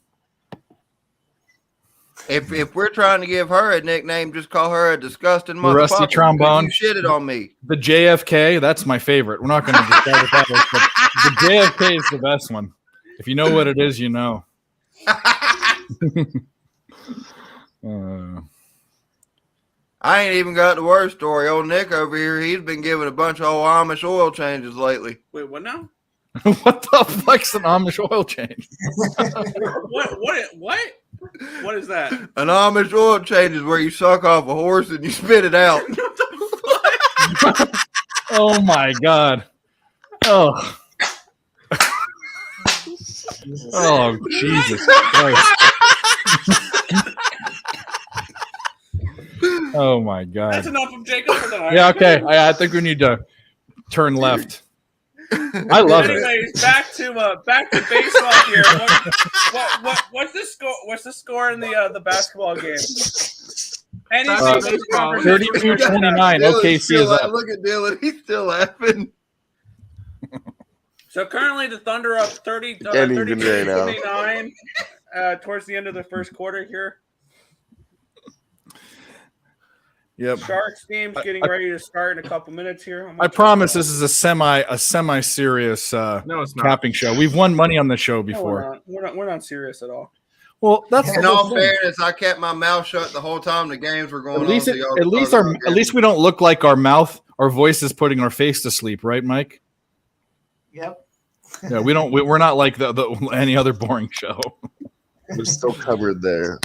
If we're trying to give her a nickname, just call her a disgusting motherfucker. rusty trombone? You shitted on me. The JFK? That's my favorite. We're not going to decide what that is, but the JFK is the best one. If you know what it is, you know. I ain't even got the worst story. Old Nick over here, he's been giving a bunch of old Amish oil changes lately. Wait, what now? What the fuck's an Amish oil change? What? What is that? An Amish oil change is where you suck off a horse and you spit it out. Oh my god. Oh. Oh Jesus Christ. Oh my god. That's enough of Jacob for the night. Yeah, okay. I think we need to turn left. I love it. Anyways, back to baseball here. What's the score? What's the score in the basketball game? Anything this conversation. 32-29. OKC is up. Look at Dylan. He's still laughing. So currently the Thunder up 30, Can't even right now. 29 towards the end of the first quarter here. Yep. Sharks game's getting ready to start in a couple minutes here. I promise this is a semi-serious No, it's not. capping show. We've won money on the show No, before. we're not serious at all. Well, that's In the all whole thing. fairness, I kept my mouth shut the whole time the games were going At least, on. so y'all at least talking our, about at least we don't look like our voice is putting our face to sleep, right, Mike? Yep. Yeah, we're not like the any other boring show. We're still covered there.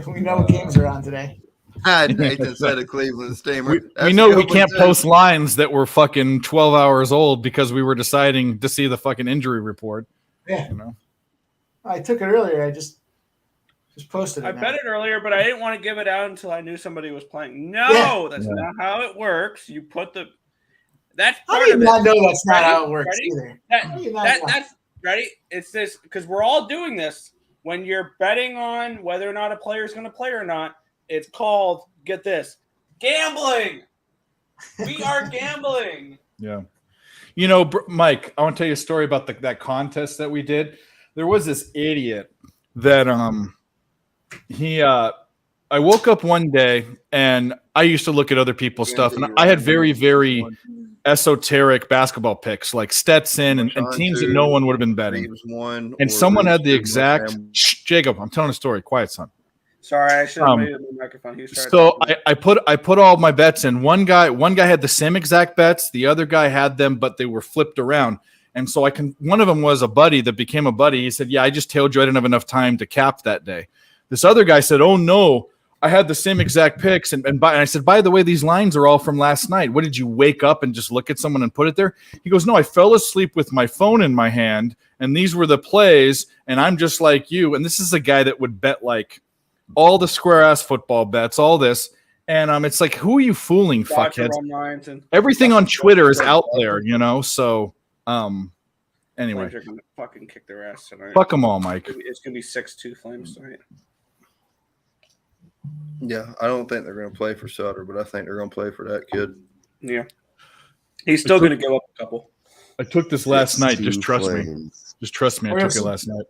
We know what games are on today. Nathan said a Cleveland Steamer. We know we can't post lines that were fucking 12 hours old because we were deciding to see the fucking injury report. Yeah. You know? I took it earlier. I just posted it. I now. bet it earlier, but I didn't want to give it out until I knew somebody was playing. No, Yeah. that's not how it works. You put the that's How part do you of it. not know that's not Ready? how it works Ready? either? How do you not know? That's ready. It's this because we're all doing this. When you're betting on whether or not a player is going to play or not, it's called, get this, gambling. We are gambling. Yeah. You know, Mike, I want to tell you a story about that contest that we did. There was this idiot that I woke up one day and I used to look at other people's stuff and I had very, very esoteric basketball picks like Stetson and Marshawn teams that two, no one would have been betting. Reeves one, And or someone Reeves had the two, exact Markham. Shh, Jacob. I'm telling a story. Quiet, son. Sorry, I should have muted the microphone. He was trying So to I put all my bets in. One guy had the same exact bets. The other guy had them, but they were flipped around. And so one of them was a buddy that became a buddy. He said, "Yeah, I just told you I didn't have enough time to cap that day." This other guy said, "Oh no, I had the same exact picks." And I said, "By the way, these lines are all from last night. What did you wake up and just look at someone and put it there?" He goes, "No, I fell asleep with my phone in my hand, and these were the plays. And I'm just like you." And this is a guy that would bet like all the square ass football bets, all this. And it's like, who are you fooling, fuckheads? Everything on Twitter is out there, you know. So, anyway, Flames are gonna fucking kick their ass tonight. Fuck them all, Mike. It's gonna be 6-2 Flames tonight. Yeah, I don't think they're going to play for Sutter, but I think they're going to play for that kid. Yeah, he's still gonna give up a couple. I took this last It's night. two Just trust me. Flames. Just trust me. I Or took you'll it see- last night.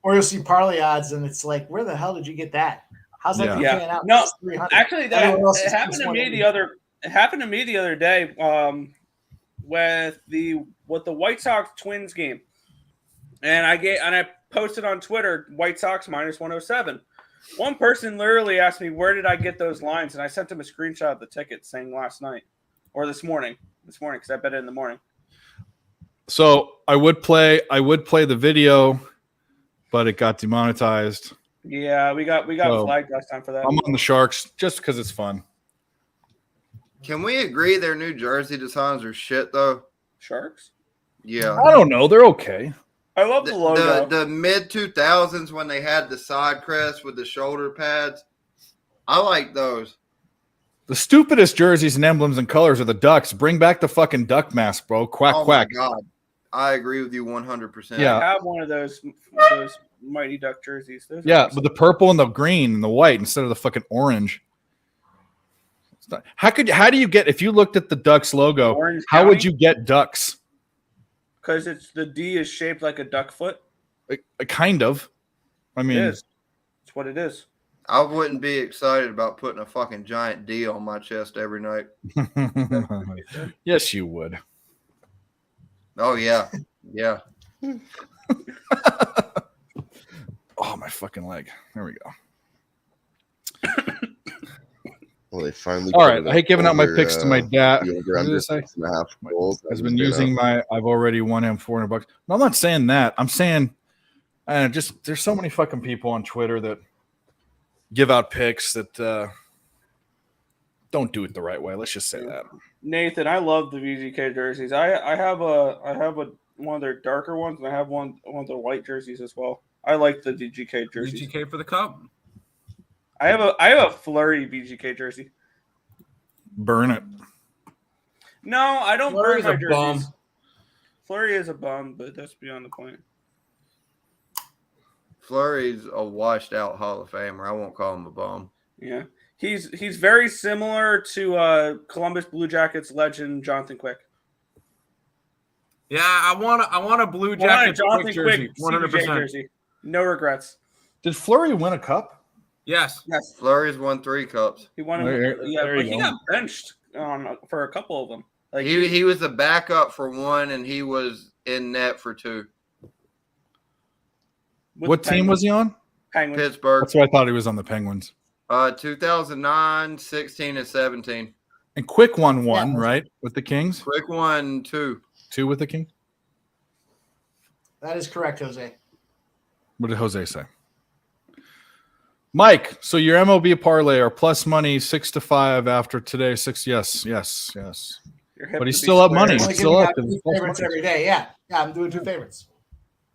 Or you'll see parlay odds, and it's like, where the hell did you get that? How's that Yeah. paying out? No, It's 300. actually, Everyone else it is happened to me 220. It happened to me the other day with the White Sox Twins game, and I posted on Twitter White Sox minus 107. One person literally asked me, "Where did I get those lines?" And I sent him a screenshot of the ticket saying last night or this morning because I bet it in the morning. So I would play the video, but it got demonetized. Yeah, we got So, flagged last time for that. I'm on the Sharks just because it's fun. Can we agree their New Jersey designs are shit, though? Sharks? Yeah. I don't know. They're okay. I love the logo. The mid-2000s when they had the side crest with the shoulder pads, I like those. The stupidest jerseys and emblems and colors are the Ducks. Bring back the fucking duck mask, bro. Quack, Oh, quack. my God. I agree with you 100%. Yeah. I have one of those Mighty Duck jerseys. Those are Yeah, awesome. with the purple and the green and the white instead of the fucking orange. It's not- How do you get, if you looked at the Ducks logo, Orange how would County? you get Ducks? Because the D is shaped like a duck foot. Kind of. I mean, It is. It's what it is. I wouldn't be excited about putting a fucking giant D on my chest every night. yes, you would. Oh, yeah. Yeah. Oh, my fucking leg. There we go. Well, they finally. All put right. it I hate up giving out my over, picks to my dad. the over What under did it say? 6.5 goals. Has been using my. I've already won him $400. No, I'm not saying that. I'm saying, just there's so many fucking people on Twitter that give out picks that don't do it the right way. Let's just say that. Nathan, I love the VGK jerseys. I have one of their darker ones, and I have one of their white jerseys as well. I like the VGK jerseys. VGK for the cup. I have a Flurry VGK jersey. Burn it. No, I don't Flurry's burn my a jerseys. bum. Flurry is a bum, but that's beyond the point. Flurry's a washed out Hall of Famer. I won't call him a bum. Yeah, he's very similar to Columbus Blue Jackets legend Jonathan Quick. Yeah, I want a Blue Jackets Quick jersey. 100%. jersey. No regrets. Did Fleury win a cup? Yes. Yes. Flurry's won 3 cups. He won. There Yeah, you but he go. got benched for a couple of them. Like He was the backup for 1, and he was in net for 2. with What the team was he on? Penguins. Pittsburgh. That's what I thought he was on the Penguins. 2009, 16, and 17. And Quick won one, right, with the Kings? Quick won 2. 2 with the Kings? That is correct, Jose. What did Jose say? Mike, so your MLB parlay are plus money 6-5 after today. 6, yes. You're hip But he's to be still up square. money. I'm only He's still giving up. out two Plus favorites money. every day. Yeah, I'm doing 2 favorites.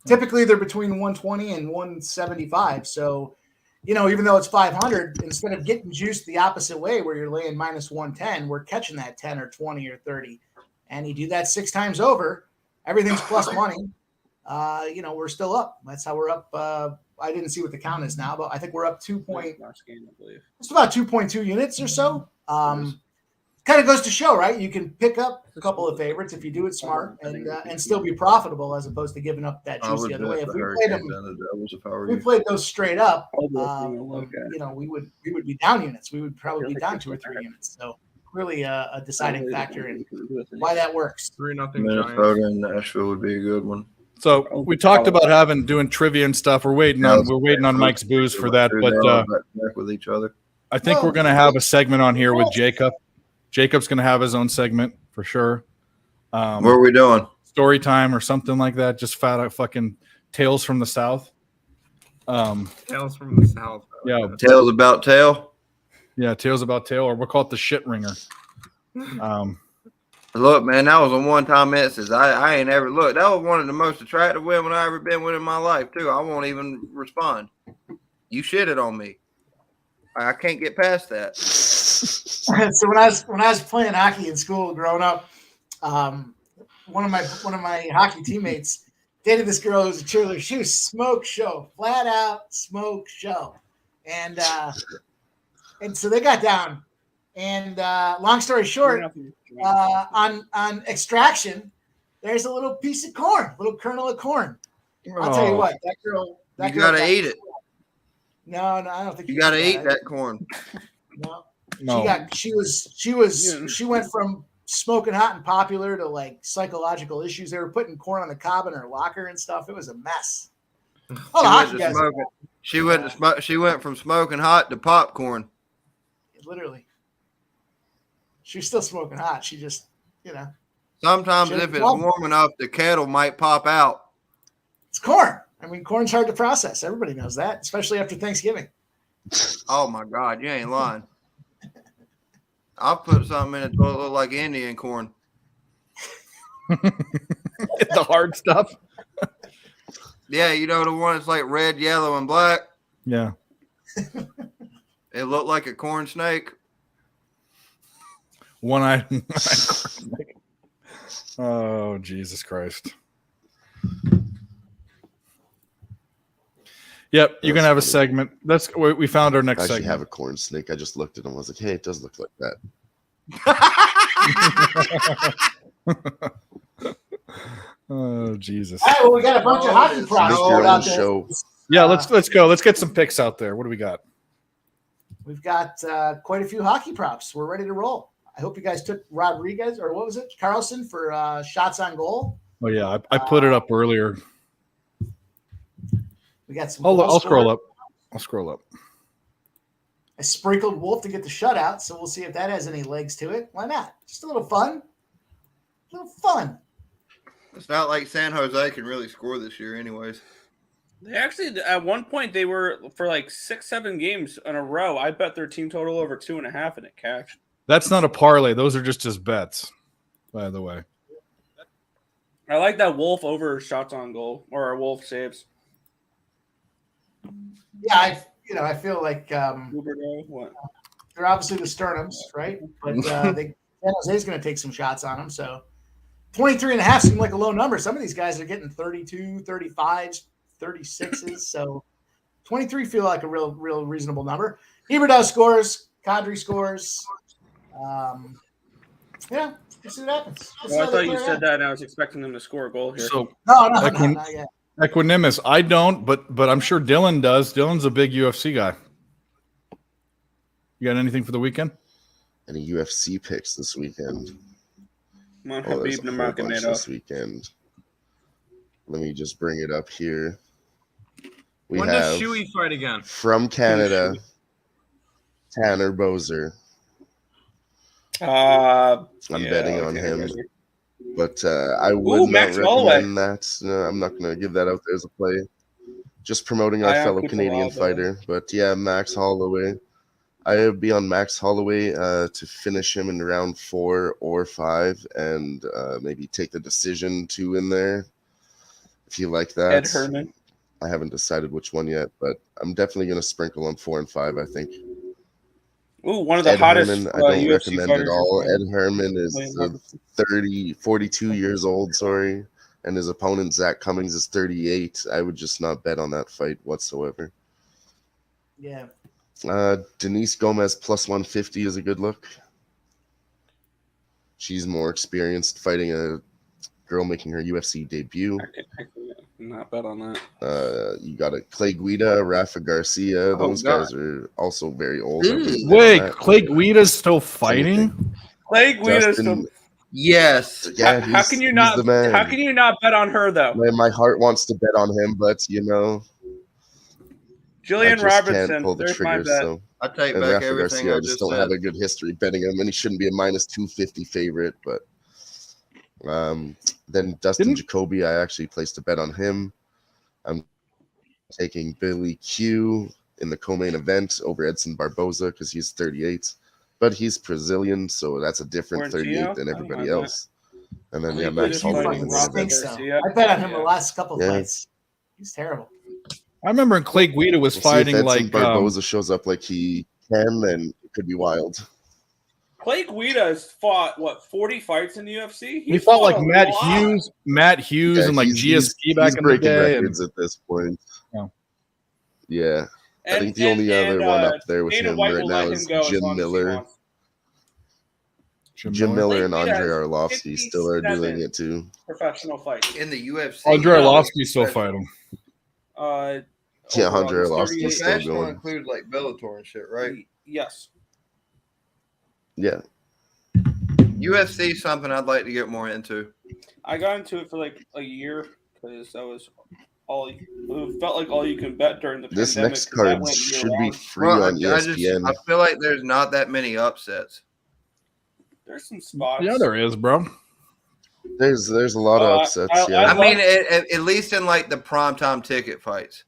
Typically, they're between 120 and 175. So, even though it's 500, instead of getting juiced the opposite way where you're laying minus 110, we're catching that 10 or 20 or 30. And you do that 6 times over, everything's plus money. We're still up. That's how we're up. I didn't see what the count is now, but I think we're up 2 point. Last game, I believe. It's about 2.2 units or so. Kind of goes to show, right? You can pick up a couple of favorites if you do it smart and still be profitable as opposed to giving up that I juice would the other bet way. If the we played Hurricanes them, and the Devils if I were if we you. played those straight up, Okay. we would be down units. We would probably be down 2 or 3 units. So really a deciding factor in why that works. 3-0 Giants. Minnesota and Nashville would be a good one. So we talked about doing trivia and stuff. We're waiting on Mike's booze for that, but Back with each other. I think we're going to have a segment on here with Jacob. Jacob's going to have his own segment for sure. What are we doing? Story time or something like that. Just fucking tales from the South. Tales from the South. Yeah, Tales about tail. yeah, tales about tail, or we'll call it the shit ringer. Look, man, that was a one-time instance. I ain't ever looked. That was one of the most attractive women I ever been with in my life, too. I won't even respond. You shitted on me. I can't get past that. So when I was playing hockey in school growing up, one of my hockey teammates dated this girl who was a cheerleader. She was smoke show, flat out smoke show, and so they got down. And long story short, on extraction, there's a little piece of corn, little kernel of corn. I'll tell you what, that girl. You gotta eat it. No, I don't think you gotta eat that corn. No. She went from smoking hot and popular to like psychological issues. They were putting corn on the cob in her locker and stuff. It was a mess. She went from smoking hot to popcorn. Literally. She was still smoking hot. She just, Sometimes if it's warm enough, the kettle might pop out. It's corn. I mean, corn's hard to process. Everybody knows that, especially after Thanksgiving. Oh my God, you ain't lying. I'll put something in it to look like Indian corn. The hard stuff. Yeah, you know the one that's like red, yellow, and black. Yeah. It looked like a corn snake. One-eyed corn snake. Oh, Jesus Christ. Yep, you're gonna have a segment. We found our next I actually segment. have a corn snake. I just looked at him. I was like, hey, it does look like that. Oh, Jesus. All right, well, we got a bunch of hockey props. Make your own show. Yeah, let's go. Let's get some picks out there. What do we got? We've got quite a few hockey props. We're ready to roll. I hope you guys took Rodriguez, or what was it, Carlson, for shots on goal. Oh yeah, I put it up earlier. We got some. I'll scroll up. I'll scroll up. I sprinkled Wolf to get the shutout, so we'll see if that has any legs to it. Why not? Just a little fun. A little fun. It's not like San Jose can really score this year, anyways. They actually, at one point, they were for like 6-7 games in a row. I bet their team total over 2.5 and it cashed. That's not a parlay. Those are just bets, by the way. I like that Wolf over shots on goal or Wolf saves. Yeah, I feel like what? they're obviously the Sternums, right? But San Jose's going to take some shots on them. So 23.5 seemed like a low number. Some of these guys are getting 32, 35s, 36s. So 23 feel like a real reasonable number. Huberdeau scores. Kadri scores. Yeah, let's see what happens. Well, I thought you said that, and I was expecting them to score a goal here. So No, not yet. Equanimus, I don't, but I'm sure Dylan does. Dylan's a big UFC guy. You got anything for the weekend? Any UFC picks this weekend? Come on, There's Habib a whole bunch Nurmagomedov. this weekend. Let me just bring it up here. We When have does Shuey fight again? from Canada, Tanner Bozer. I'm betting on him. But I would not Max recommend that. No, I'm not going to give that out there as a play. Just promoting our fellow Canadian fighter. But yeah, Max Holloway. I would be on Max Holloway to finish him in round 4 or 5 and maybe take the decision 2 in there. If you like that. Ed Herman. I haven't decided which one yet, but I'm definitely going to sprinkle on 4 and 5, I think. Ooh, one of the Ed hottest Herman, I don't UFC recommend at all. fighters. Ed Herman is 42 years old, sorry, and his opponent, Zach Cummings, is 38. I would just not bet on that fight whatsoever. Yeah. Denise Gomez plus 150 is a good look. She's more experienced fighting a girl making her UFC debut. I can not bet on that. You got a Clay Guida, Rafa Garcia. Those God. guys are also very old. Wait, Clay Guida's still fighting? Clay Guida's Justin, Yes. yeah, how can you not? he's the man. How can you not bet on her though? My heart wants to bet on him, but I Jillian just Robertson. can't pull the There's my trigger. bet. So, I take and back Rafa everything Garcia, I I just just don't said. have a good history betting him, and he shouldn't be a minus 250 favorite. But then Dustin Jacoby, I actually placed a bet on him. I'm taking Billy Q in the co-main event over Edson Barboza because he's 38, but he's Brazilian, so that's a different 38 than everybody else. And then Clay Max Guida's He Holloway fighting in the fucking main event. stinks, though. Garcia. I bet on him the Yeah. last couple Yeah. fights. He's terrible. I remember when Clay Guida was We'll fighting see if Edson like Barboza shows up like he can, then it could be wild. Clay Guida has fought 40 fights in the UFC. he fought like a Matt lot. Hughes, Yeah, and like he's GSP back he's in the breaking day. records at this point. Oh. Yeah, I And- think the only and- other one up there with Dana him White right will now let is him go as Jim long as he Miller. wants. Jim Miller and Clay Andre Guida has Arlovsky still are doing 57 it too. Professional fights. In the UFC. Andre No, Arlovsky's still fighting. Yeah, overall, Andre he's Arlovsky's 38. still Professional going. include like Bellator and shit, right? Yes. Yeah, UFC is something I'd like to get more into. I got into it for like a year because that was it felt like all you can bet during the this pandemic. next 'cause that card went should be year-round. free Well, on ESPN. I feel like there's not that many upsets. There's some spots. Yeah, there is, bro. There's a lot of upsets. Yeah, I mean, at least in like the primetime ticket fights.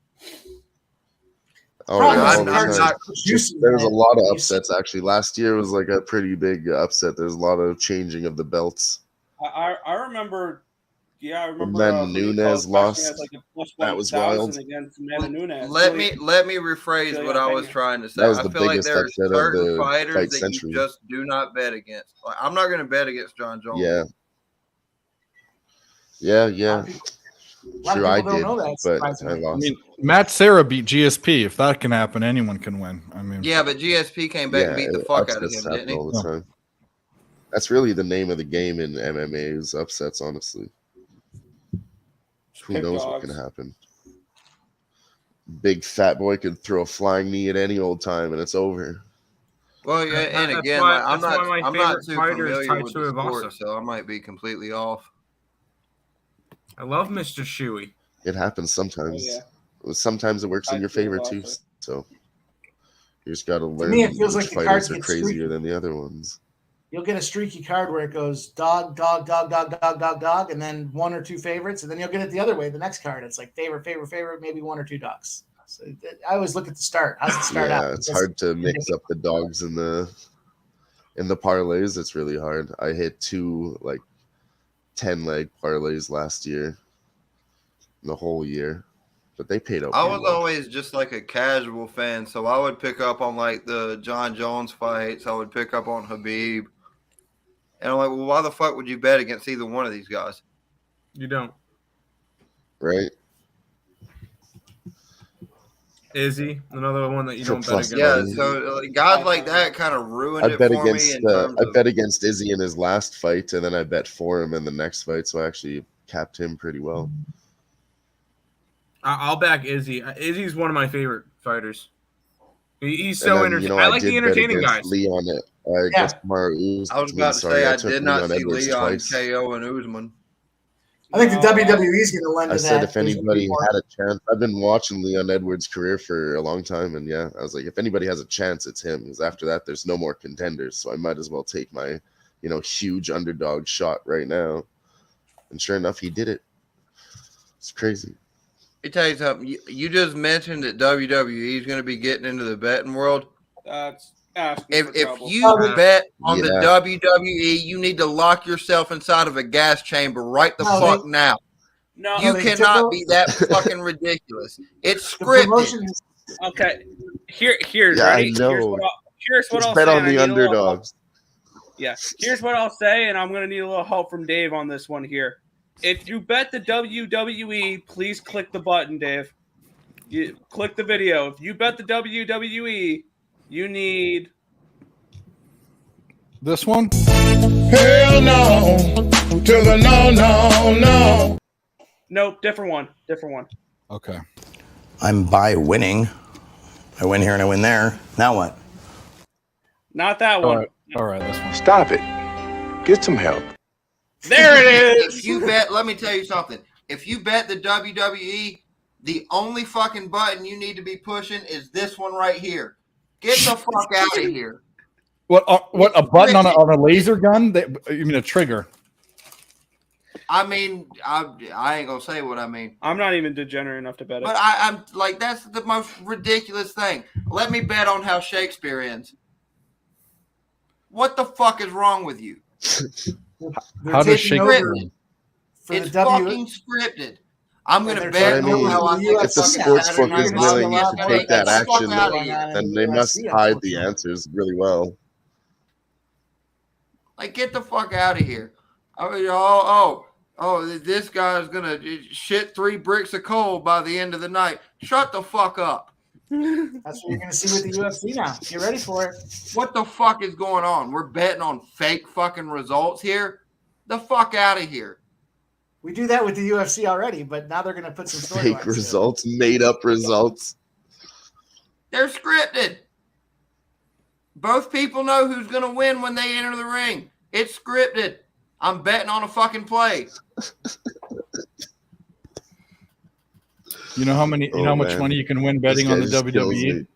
oh, Problem yeah, is all the the cards time. are producing, There's a man. lot of upsets actually. Last year was like a pretty big upset. There's a lot of changing of the belts. I remember. Yeah, I remember. Then Julio Nunes Cosme lost. has, like, a plus That was 1,000 wild. against Amanda Nunes. Let me rephrase Julian what I was Pena. trying to say. That was I the feel like biggest there are upset of certain the fighters fight that century. you just do not bet against. Like, I'm not going to bet against John Jones. Yeah. True, I people don't did, know that, but I surprisingly. I lost. mean, Matt Serra beat GSP. If that can happen, anyone can win. I mean, Yeah, but GSP came back and beat the fuck out of upsets him, happen didn't he? all the time. That's really the name of the game in MMA is upsets, honestly. Who pick knows what dogs. can happen? Big fat boy could throw a flying knee at any old time and it's over. Well, yeah, and That's again, why- like, I'm that's why my not favorite too fighter is familiar with Tai the sport, Tuivasa. so I might be completely off. I love Mr. Shuey. It happens sometimes. Oh, yeah. Sometimes it works in I your feel favor too. also. So you just got to learn me, it feels which like the fighters cards are get crazier streaky. than the other ones. You'll get a streaky card where it goes dog, dog, dog, dog, dog, dog, dog, and then one or two favorites, and then you'll get it the other way. The next card, it's like favorite, maybe one or two dogs. So I always look at the start. How's it start out? Yeah, it's hard to mix up the dogs in the parlays. It's really hard. I hit 2 like 10-leg parlays last year, the whole year, but they paid out. I pretty was well. always just like a casual fan, so I would pick up on like the John Jones fights. I would pick up on Habib, and I'm like, well, why the fuck would you bet against either one of these guys? You don't. right. Izzy, another one that you For don't bet plus against. Yeah, money. so guys like that kind of ruined I it bet for me. against In terms I of, bet against Izzy in his last fight, and then I bet for him in the next fight. So I actually capped him pretty well. I'll back Izzy. Izzy's one of my favorite fighters. He's And so then, entertaining. I like the did bet entertaining against guys. Leon against Kamaru Usman. I was about to Sorry, say I took did not Leon see Edwards Leon twice. KO and Usman. I think the WWE is going to lend I to said that. if There's anybody more- had a chance, I've been watching Leon Edwards' career for a long time, and yeah, I was like, if anybody has a chance, it's him. Because after that, there's no more contenders, so I might as well take my, huge underdog shot right now. And sure enough, he did it. It's crazy. Let me tell you something. You just mentioned that WWE is going to be getting into the betting world. That's asking for If trouble. you bet on the Yeah. WWE, you need to lock yourself inside of a gas chamber right the No, fuck they- now. No, You they cannot took- be that fucking ridiculous. It's The scripted. promotion is okay. Here's Yeah, I ready. know. Here's what Just I'll bet say. on and I the need a little help. underdogs. Yeah. Here's what I'll say, and I'm gonna need a little help from Dave on this one here. If you bet the WWE, please click the button, Dave. You click the video. If you bet the WWE, you need this one. Hell no. To the no. nope, different one. Different one. Okay. I'm by winning. I win here and I win there. Now what? Not that All one. right. All right. This one. Stop it. Get some help. There it is. If you bet, let me tell you something. If you bet the WWE, the only fucking button you need to be pushing is this one right here. Get the fuck out of here. What a button on a laser gun? You mean a trigger? I mean, I ain't gonna say what I mean. I'm not even degenerate enough to bet it. But I'm like, that's the most ridiculous thing. Let me bet on how Shakespeare ends. What the fuck is wrong with you? How does Shakespeare? It's fucking scripted. I'm gonna bet I mean, on how I think if the sports book is willing to take that action, then they must hide the answers really well. Like, get the fuck out of here. I mean, this guy's gonna shit 3 bricks of coal by the end of the night. Shut the fuck up. That's what you're going to see with the UFC now. Get ready for it. What the fuck is going on? We're betting on fake fucking results here? The fuck out of here. We do that with the UFC already, but now they're going to put some storylines. Fake results, made up results. They're scripted. Both people know who's going to win when they enter the ring. It's scripted. I'm betting on a fucking play. You know how much money you can win betting on the WWE?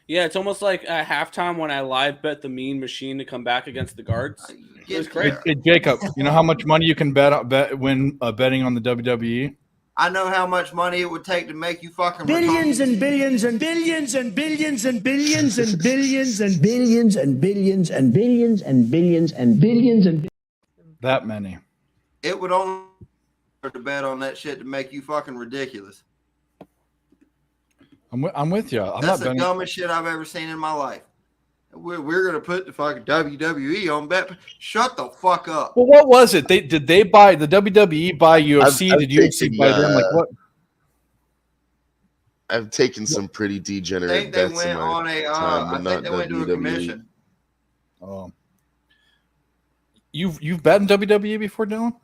Yeah, it's almost like at halftime when I live bet the Mean Machine to come back against the guards. It was great. Hey, Jacob, you know how much money you can win betting on the WWE? I know how much money it would take to make you fucking Billions and billions and billions and billions and billions and billions and billions and billions and billions and billions and billions and that many. It would only to bet on that shit to make you fucking ridiculous. I'm with you. That's the dumbest shit I've ever seen in my life. We're gonna put the fucking WWE on bet. Shut the fuck up. Well, what was it? Did they buy the WWE buy UFC? Did UFC buy them? Like what? I've taken some pretty degenerate bets in my time, but not WWE. Commission. Oh, you've bet in WWE before, Dylan?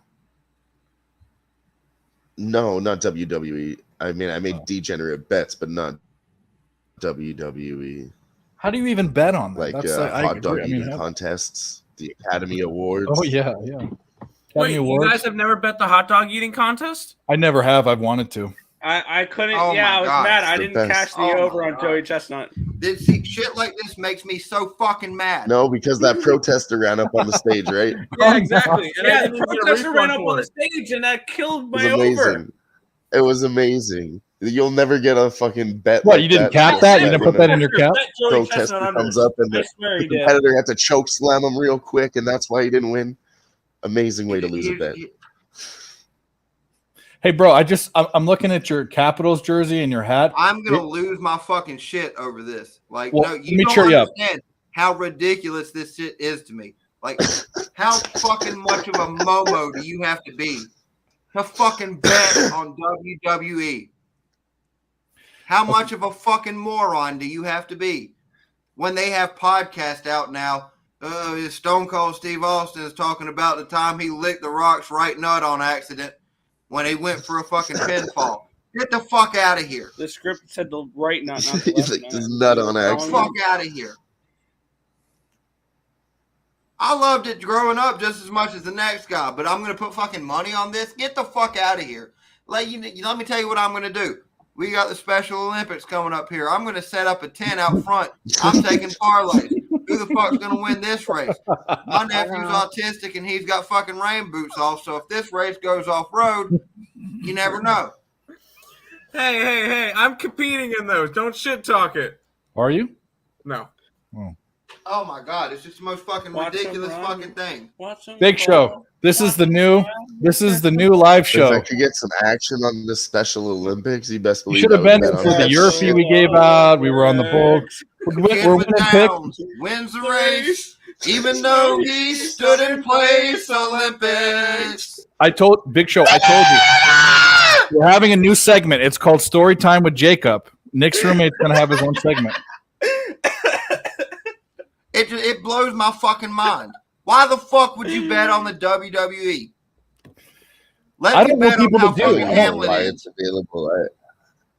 No, not WWE. I mean, I made degenerate bets, but not WWE. How do you even bet on that? Like hot dog eating contests, the Academy Awards. Oh yeah. Wait, you guys have never bet the hot dog eating contest? I never have. I've wanted to. I couldn't. Oh I was mad. I didn't best. cash the over on Joey Chestnut. See, shit like this makes me so fucking mad. No, because that protester ran up on the stage, right? Yeah, exactly. And Yeah, I the didn't get a protester ran refund up on for the it. stage, and that killed It was my amazing. over. It was amazing. You'll never get a fucking bet. What, like you didn't that. cap that? You didn't put that in your cap? Protester comes up and the competitor had to choke slam him real quick, and that's why he didn't win. Amazing way to lose a bet. Hey, bro, I'm looking at your Capitals jersey and your hat. I'm gonna lose my fucking shit over this. Like, Well, no, let you me don't cheer you up. understand how ridiculous this shit is to me. Like, how fucking much of a momo do you have to be to fucking bet on WWE? How much of a fucking moron do you have to be when they have podcasts out now? Stone Cold Steve Austin is talking about the time he licked the Rock's right nut on accident when he went for a fucking pinfall. Get the fuck out of here. The script said the right nut, not the left nut. Just nut on Get the accident. fuck out of here. I loved it growing up just as much as the next guy, but I'm going to put fucking money on this? Get the fuck out of here. Let me tell you what I'm going to do. We got the Special Olympics coming up here. I'm going to set up a tent out front. I'm taking parlays. Who the fuck's going to win this race? My nephew's autistic and he's got fucking rain boots off, so if this race goes off-road, you never know. Hey, I'm competing in those. Don't shit talk it. Are you? No. Oh my God, it's just the most fucking ridiculous fucking thing. Big Show. This is the new live show. If I could get some action on the Special Olympics, you best You believe should have I would been bet on for the that Europe shit. we gave out. We were on the Bulls. We're Kid winning with picks. Downs wins the race, even though he stood in place Olympics. I told Big Show. I told you. We're having a new segment. It's called Story Time with Jacob. Nick's roommate's gonna have his own segment. It blows my fucking mind. Why the fuck would you bet on the WWE? I don't want people to do I it. don't know Hamlin why is. it's available.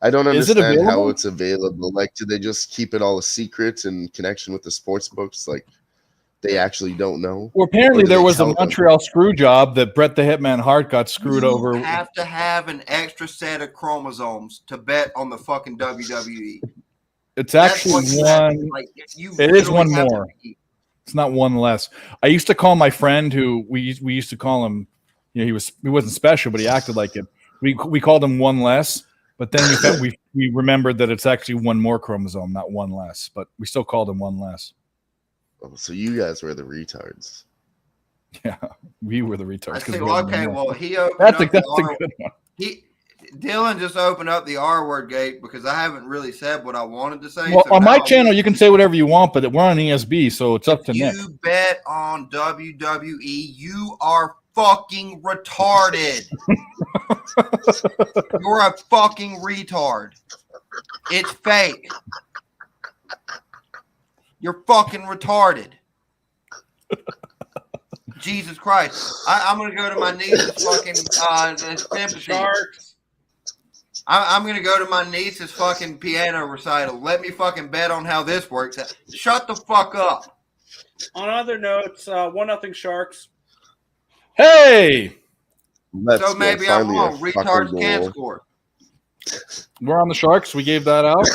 I don't Is it understand how available? it's available. Like, do they just keep it all a secret in connection with the sports books? Like, they actually don't know. Well, apparently Or do there they was a tell them? Montreal screw job that Bret the Hitman Hart got screwed You over. have to have an extra set of chromosomes to bet on the fucking WWE. It's That's actually what you have to- one. like, you It is literally one have to more. be- It's not one less. I used to call my friend who we used to call him. You know, he wasn't special, but he acted like it. We called him one less, but then we remembered that it's actually one more chromosome, not one less. But we still called him one less. Oh, so you guys were the retards. Yeah, we were the retards. I 'cause see, we had okay, one more. well, he opened That's up a good one. Dylan just opened up the R word gate because I haven't really said what I wanted to say. Well, so on my now channel, you can say whatever you want, but we're on ESB, so it's up to Nick. you bet on WWE, you are fucking retarded. You're a fucking retard. It's fake. You're fucking retarded. Jesus Christ. I'm going to go to my niece's fucking sympathy. I'm going to go to my niece's fucking piano recital. Let me fucking bet on how this works. Shut the fuck up. On other notes, 1-0 Sharks. Hey, So maybe I'm wrong. Retards can score. we're on the Sharks. We gave that out.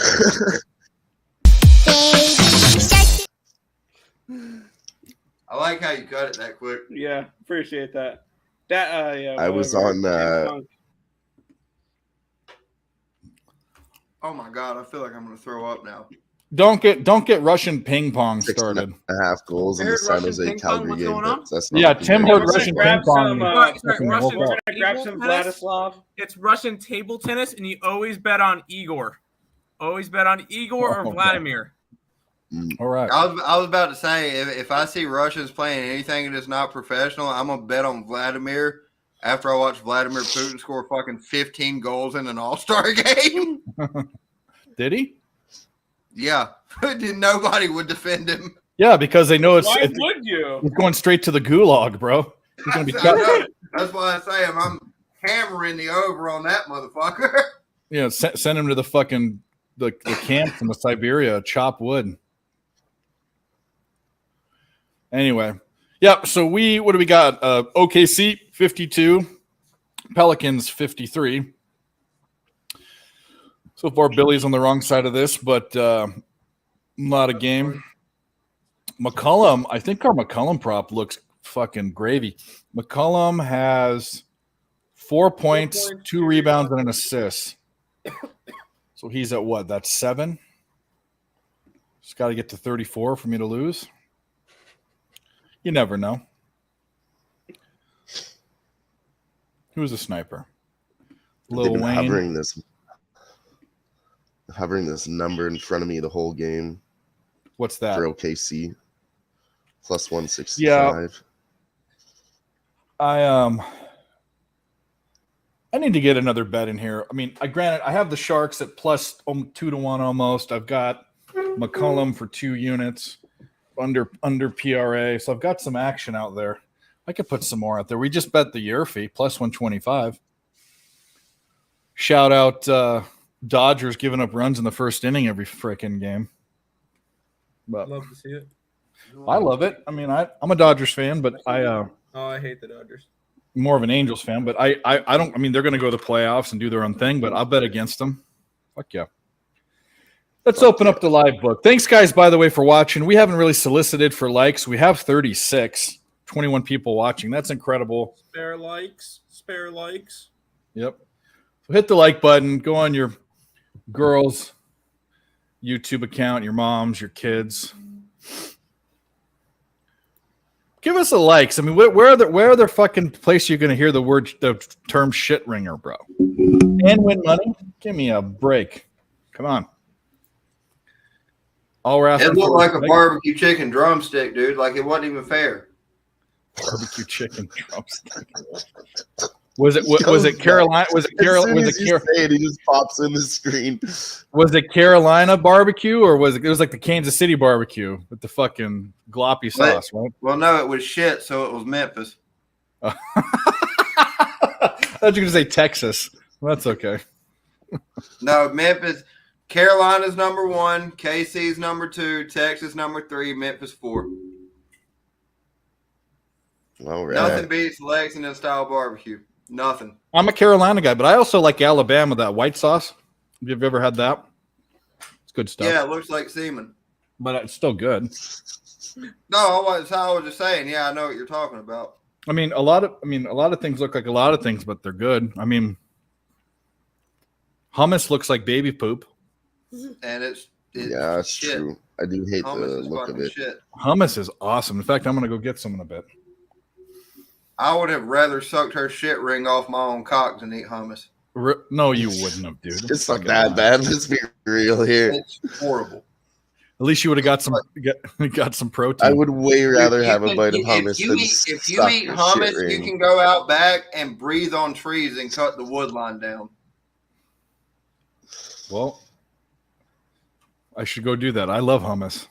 I like how you cut it that quick. Yeah, appreciate that. Yeah. I was whatever. on. Oh my god, I feel like I'm going to throw up now. Don't get Russian ping pong 6.5 started. goals in the Heard San Russian Jose ping pong? Calgary What's game. going on? That's not Yeah, looking Tim good. heard We're Russian gonna grab ping pong. some, Fucking Russian, woke we're up. gonna grab some Table tennis? Vladislav. It's Russian table tennis, and you always bet on Igor. Always bet on Igor or Oh, Vladimir. All right. I was about to say, if I see Russians playing anything that's not professional, I'm going to bet on Vladimir after I watch Vladimir Putin score fucking 15 goals in an all-star game. Did he? Yeah. Nobody would defend him. Yeah, because they know it's Why would you? he's going straight to the gulag, bro. He's gonna be I cut. know. That's why I say I'm hammering the over on that motherfucker. Yeah, send him to the fucking the camp from the Siberia, chop wood. Anyway, yeah. So what do we got? OKC 52, Pelicans 53. So far, Billy's on the wrong side of this, but not a game. McCollum, I think our McCollum prop looks fucking gravy. McCollum has 4 points, 2 rebounds, and an assist. So he's at what? That's 7. Just got to get to 34 for me to lose. You never know. Who's a sniper? They've Lil been Wayne. hovering this number in front of me the whole game What's that? for OKC. Plus 165. Yeah. I need to get another bet in here. I mean, granted, I have the Sharks at plus 2-1 almost. I've got McCollum for 2 units under PRA. So I've got some action out there. I could put some more out there. We just bet the Yurfie plus 125. Shout out Dodgers giving up runs in the first inning every freaking game. But Love to see it. I love it. I mean, I'm a Dodgers fan, but Oh, I hate the Dodgers. more of an Angels fan, but I don't. I mean, they're going to go to the playoffs and do their own thing, but I'll bet against them. Fuck yeah. Let's open up the live book. Thanks, guys, by the way, for watching. We haven't really solicited for likes. We have 36, 21 people watching. That's incredible. Spare likes. Yep. So hit the like button. Go on your girls' YouTube account, your moms, your kids. Give us a likes. I mean, where are the fucking place you're going to hear the term shit ringer, bro? And win money? Give me a break. Come on. All we're asking It looked for like is a barbecue chicken drumstick, dude. Like it wasn't even fair. barbecue chicken drumstick. Was it Carolina? Was it Carolina? Was it say it, he just pops in the screen. Was it Carolina barbecue or was it was like the Kansas City barbecue with the fucking gloppy sauce, right? Well, no, it was shit, so it was Memphis. I thought you were going to say Texas. Well, that's okay. No, Memphis. Carolina's number 1, KC's number 2, Texas number 3, Memphis 4. All right. Nothing beats Lexington style barbecue. Nothing. I'm a Carolina guy, but I also like Alabama, that white sauce. Have you ever had that? It's good stuff. Yeah, it looks like semen. But it's still good. No, I was just saying. Yeah, I know what you're talking about. I mean, a lot of things look like a lot of things, but they're good. I mean, hummus looks like baby poop. And it's Yeah, that's shit. true. I do hate Hummus the is look of fucking it. shit. Hummus is awesome. In fact, I'm gonna go get some in a bit. I would have rather sucked her shit ring off my own cock than eat hummus. No, you wouldn't have, dude. It's not that bad. Let's be real here. It's horrible. At least you would have got some protein. I would way rather have a bite of If hummus you than eat, if you suck eat a hummus, shit you ring. can go out back and breathe on trees and cut the wood line down. Well, I should go do that. I love hummus.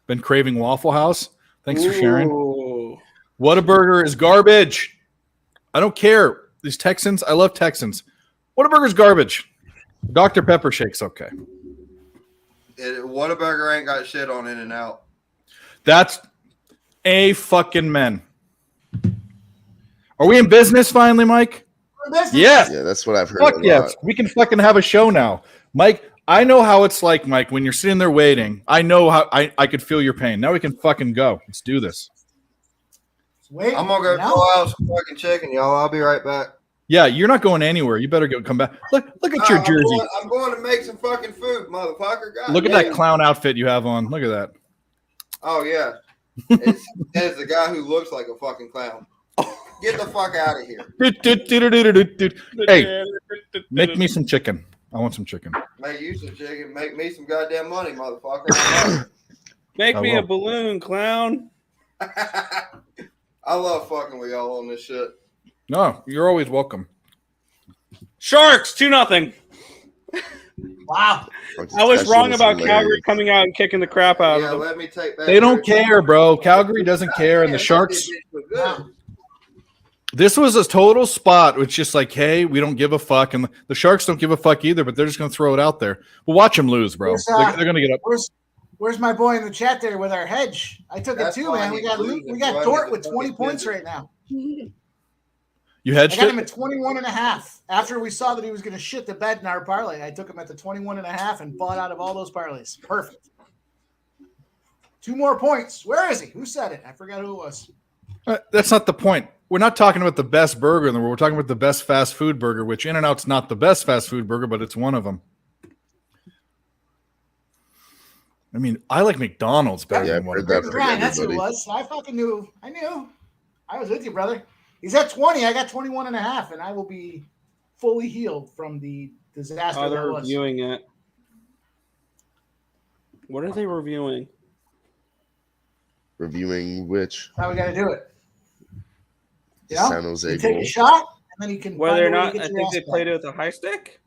Been craving Waffle House. Thanks for sharing. Ooh. Whataburger is garbage. I don't care. These Texans, I love Texans. Whataburger's garbage. Dr. Pepper shake's okay. Whataburger ain't got shit on In-N-Out. That's a fucking men. Are we in business finally, Mike? Yes. Yeah, that's what I've heard. Fuck a yes. lot. We can fucking have a show now. Mike, I know how it's like, Mike, when you're sitting there waiting. I know how I could feel your pain. Now we can fucking go. Let's do this. Wait, I'm gonna go pull out some fucking chicken, y'all. I'll be right back. Yeah, you're not going anywhere. You better come back. Look at your jersey. I'm going to make some fucking food, motherfucker. God Look at damn. that clown outfit you have on. Look at that. Oh yeah, it's the guy who looks like a fucking clown. Get the fuck out of here. Hey, make me some chicken. I want some chicken. Make you some chicken. Make me some goddamn money, motherfucker. Make I me a will. balloon, clown. I love fucking with y'all on this shit. No, you're always welcome. Sharks 2-0. Wow. I was wrong about hilarious. Calgary coming out and kicking the crap out Yeah, of them. let me take that. They don't care, bro. Calgary doesn't care, and the Sharks. This was a total spot. It's just like, hey, we don't give a fuck, and the Sharks don't give a fuck either. But they're just gonna throw it out there. Well, watch them lose, bro. Where's, They're gonna get up. Where's my boy in the chat there with our hedge? I took That's it too, why man. he's We got losing, bro. Dort He's with a 20 fucking points idiot. right now. You I hedged got him it. at 21.5. After we saw that he was going to shit the bed in our parlay, I took him at the 21.5 and bought out of all those parlays. Perfect. 2 more points. Where is he? Who said it? I forgot who it was. That's not the point. We're not talking about the best burger in the world. We're talking about the best fast food burger, which In-N-Out's not the best fast food burger, but it's one of them. I mean, I like McDonald's better Yeah, than I've heard that Whataburger. from Ryan, that's who it everybody. was. I fucking knew. I knew. I was with you, brother. He's at 20. I got 21.5, and I will be fully healed from the disaster Oh, that they're was. reviewing it. What are they reviewing? Reviewing which How we got to do it. You know? San Jose You take goal. a shot, and then you can. Whether find or a way to not get I your think ass they back. played it with a high stick.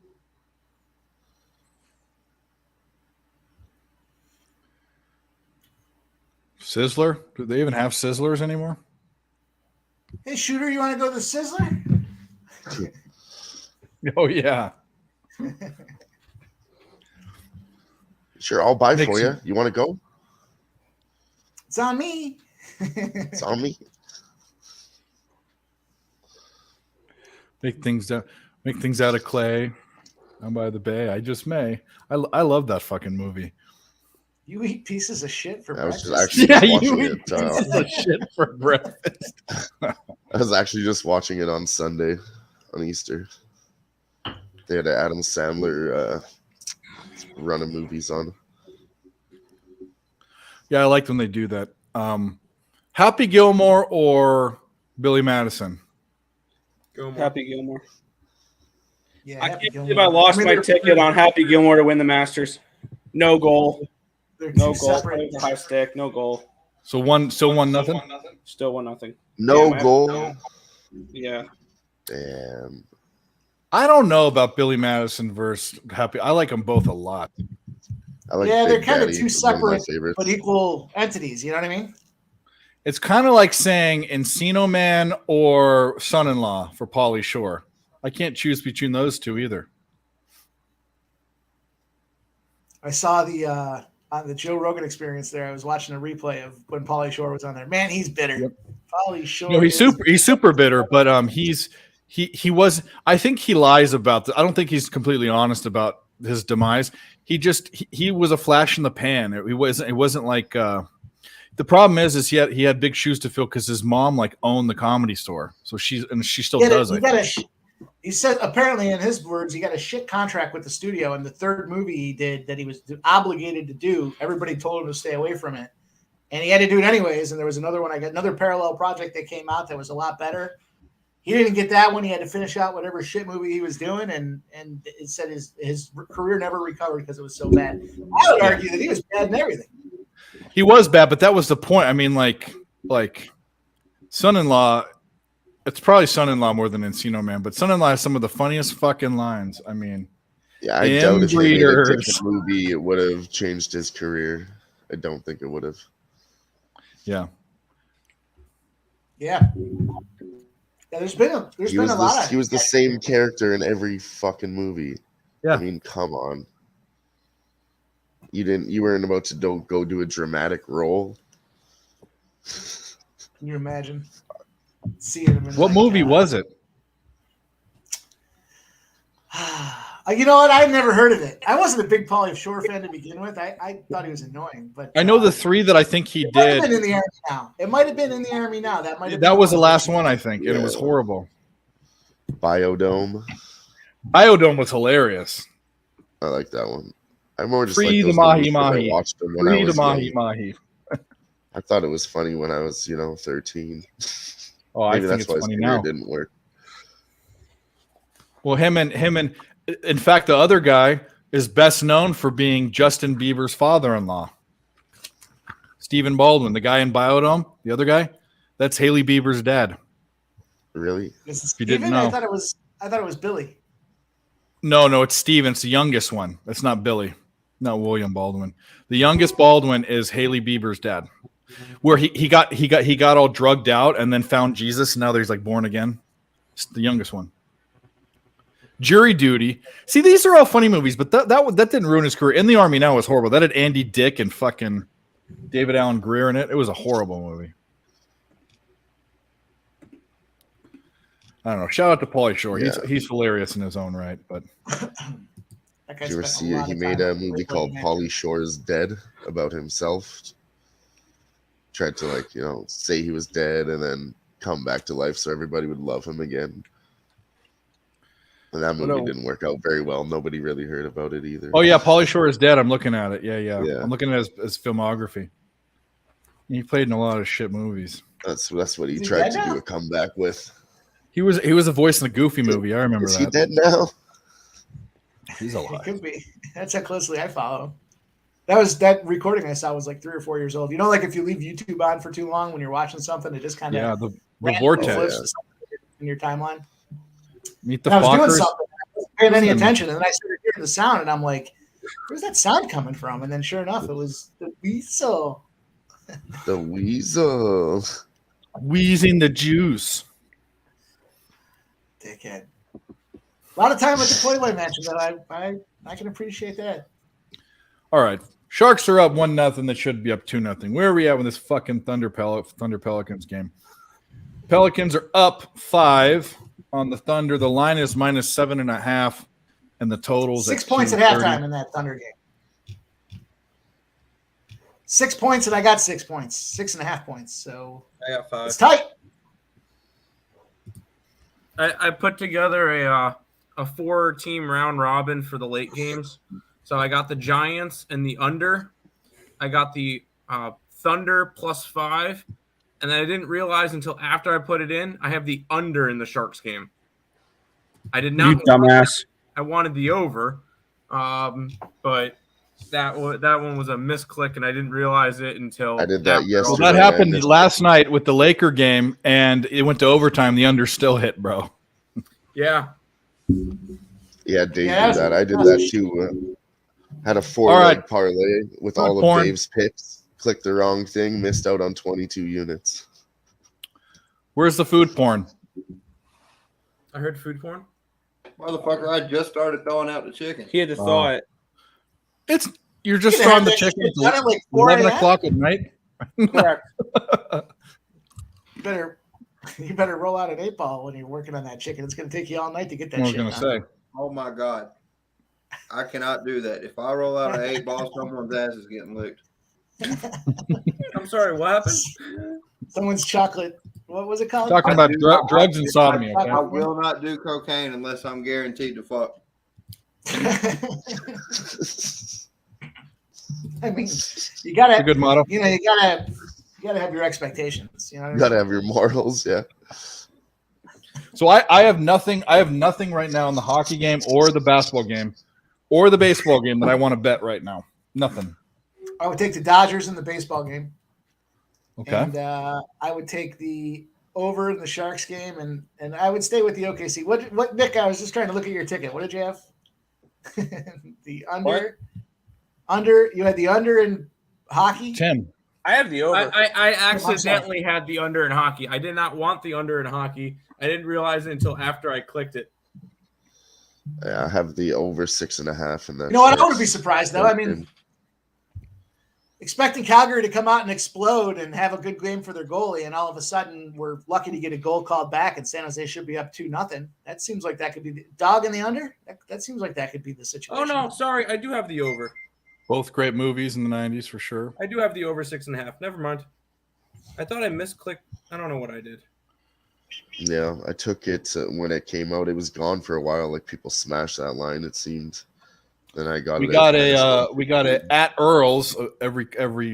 Sizzler? Do they even have Sizzlers anymore? Hey, shooter, you want to go to the Sizzler? Oh yeah. Sure, I'll buy Makes for you. you- You want to go? It's on me. It's on me. Make things out of clay. I'm by the bay. I just may. I love that fucking movie. You eat pieces of shit for I was breakfast. just actually Yeah, just you watching eat it. pieces of shit for breakfast. I was actually just watching it on Sunday, on Easter. They had an Adam Sandler run of movies on. Yeah, I like when they do that. Happy Gilmore or Billy Madison? Happy Gilmore. Yeah, I Happy can't Gilmore. believe I lost mean, my they're- ticket on Happy Gilmore to win the Masters. No goal. They're No two goal. separate. Played with a high stick. No goal. So still one nothing. Still 1-0. No Yeah, goal. Yeah. Damn. I don't know about Billy Madison versus Happy. I like them both a lot. I like Yeah, they're Big kind of Daddy, two one of my separate favorites. but equal entities. You know what I mean? It's kind of like saying Encino Man or Son-in-Law for Pauly Shore. I can't choose between those two either. I saw the on the Joe Rogan Experience there. I was watching a replay of when Pauly Shore was on there. Man, he's bitter. Yep. Pauly Shore. No, he's super bitter, but he was. I think he lies about I don't think he's completely honest about his demise. He was a flash in the pan. It wasn't like the problem is he had big shoes to fill because his mom like owned the Comedy Store, so she still does it. He said apparently in his words he got a shit contract with the studio, and the third movie he did that he was obligated to do, everybody told him to stay away from it, and he had to do it anyways. And there was another one, I got another parallel project that came out that was a lot better. He didn't get that one. He had to finish out whatever shit movie he was doing, and it said his career never recovered because it was so bad. I would argue that he was bad in everything. He was bad, but that was the point. I mean, like Son-in-Law. It's probably Son-in-Law more than Encino Man, but Son-in-Law has some of the funniest fucking lines. I mean, yeah, I doubt if he made a different movie, it would have changed his career. I don't think it would have. Yeah. Yeah. Yeah, there's been a lot of. He was the same character in every fucking movie. Yeah. I mean, come on. You weren't about to go do a dramatic role. Can you imagine seeing him in what movie was it? You know what? I've never heard of it. I wasn't a big Pauly Shore fan to begin with. I thought he was annoying, but I know the three that I think he it might did. have been in the Army Now. It might have been in the Army Now. That was the last one, I think, and it was horrible. Biodome. Biodome was hilarious. I like that one. I more just Free like the Mahi I Mahi. watched them when Free I the was Mahi young. Mahi. I thought it was funny when I was, 13. Oh, I Maybe think that's it's why his funny career now. didn't work. Well, him and in fact, the other guy is best known for being Justin Bieber's father-in-law. Stephen Baldwin, the guy in Biodome, the other guy, that's Haley Bieber's dad. Really? If you didn't know. I thought it was Billy. No, it's Steven. It's the youngest one. It's not Billy. Not William Baldwin. The youngest Baldwin is Haley Bieber's dad. Where he got all drugged out and then found Jesus, and now he's like born again. It's the youngest one. Jury Duty. See, these are all funny movies, but that didn't ruin his career. In the Army Now was horrible. That had Andy Dick and fucking David Allen Greer in it. It was a horrible movie. I don't know. Shout out to Pauly Shore. Yeah. He's hilarious in his own right. But Did you ever see it? He made a movie called Pauly Shore's Dead about himself. Tried to say he was dead and then come back to life so everybody would love him again. And that movie didn't work out very well. Nobody really heard about it either. Oh yeah, Pauly Shore is dead. I'm looking at it. Yeah. I'm looking at his filmography. He played in a lot of shit movies. That's what he tried to do a comeback with. He was a voice in the Goofy movie. I remember Is that. he dead now? He's alive. It could be. That's how closely I follow him. That recording I saw was like 3 or 4 years old. You know, like if you leave YouTube on for too long when you're watching something, it just kind of the vortex in your timeline. Meet the I was doing Fockers. something, I wasn't paying any attention, and then I started hearing the sound, and I'm like, "Where's that sound coming from?" And then, sure enough, it was the weasel. The weasel. Wheezing the juice. Dickhead. A lot of time at the Playboy Mansion, but I can appreciate that. All right. Sharks are up 1-0. They should be up 2-0. Where are we at with this fucking Thunder Pelicans game? Pelicans are up 5 on the Thunder. The line is -7.5, and the totals 6 points at halftime in that Thunder game. 6 points, and I got 6 points, 6.5 points. So I got 5. It's tight. I put together a 4-team round robin for the late games. So I got the Giants and the under. I got the Thunder +5. And then I didn't realize until after I put it in, I have the under in the Sharks game. I did not. You dumbass. I wanted the over, but that one was a misclick, and I didn't realize it until I did that yesterday. Well, that happened last night with the Laker game, and it went to overtime. The under still hit, bro. Yeah. Yeah, Dave did that. I did that too. Had a 4-leg parlay with all of Dave's picks. Clicked the wrong thing, missed out on 22 units. Where's the food porn? I heard food porn. Motherfucker, I just started throwing out the chicken. He had to thaw it. You're just You can throwing have the that chicken shit done at at like 4 11 a.m.? o'clock at night? Correct. You better roll out an 8-ball when you're working on that chicken. It's going to take you all night to get that I was shit going to done. say. Oh my God. I cannot do that. If I roll out an 8-ball, someone's ass is getting licked. I'm sorry, what happened? Someone's chocolate. What was it called? Talking about drugs and sodomy. I Okay? will not do cocaine unless I'm guaranteed to fuck. I mean, you gotta. It's a good motto. You know, you gotta have your expectations. You know, what I You mean? gotta have your morals, yeah. So I have nothing. I have nothing right now in the hockey game or the basketball game or the baseball game that I want to bet right now. Nothing. I would take the Dodgers in the baseball game. Okay. And I would take the over in the Sharks game, and I would stay with the OKC. What Nick? I was just trying to look at your ticket. What did you have? The under. What? Under. You had the under in hockey. Tim. I have the over. I accidentally had the under in hockey. I did not want the under in hockey. I didn't realize it until after I clicked it. Yeah, I have the over 6.5 in that. You know what? I wouldn't be surprised though. I mean, expecting Calgary to come out and explode and have a good game for their goalie, and all of a sudden we're lucky to get a goal called back, and San Jose should be up 2-0. That seems like that could be the dog in the under. That seems like that could be the situation. Oh no, sorry, I do have the over. Both great movies in the 90s for sure. I do have the over 6.5. Never mind. I thought I misclicked. I don't know what I did. Yeah, I took it when it came out. It was gone for a while. Like people smashed that line, it seemed. Then I got We it. got a at Earls every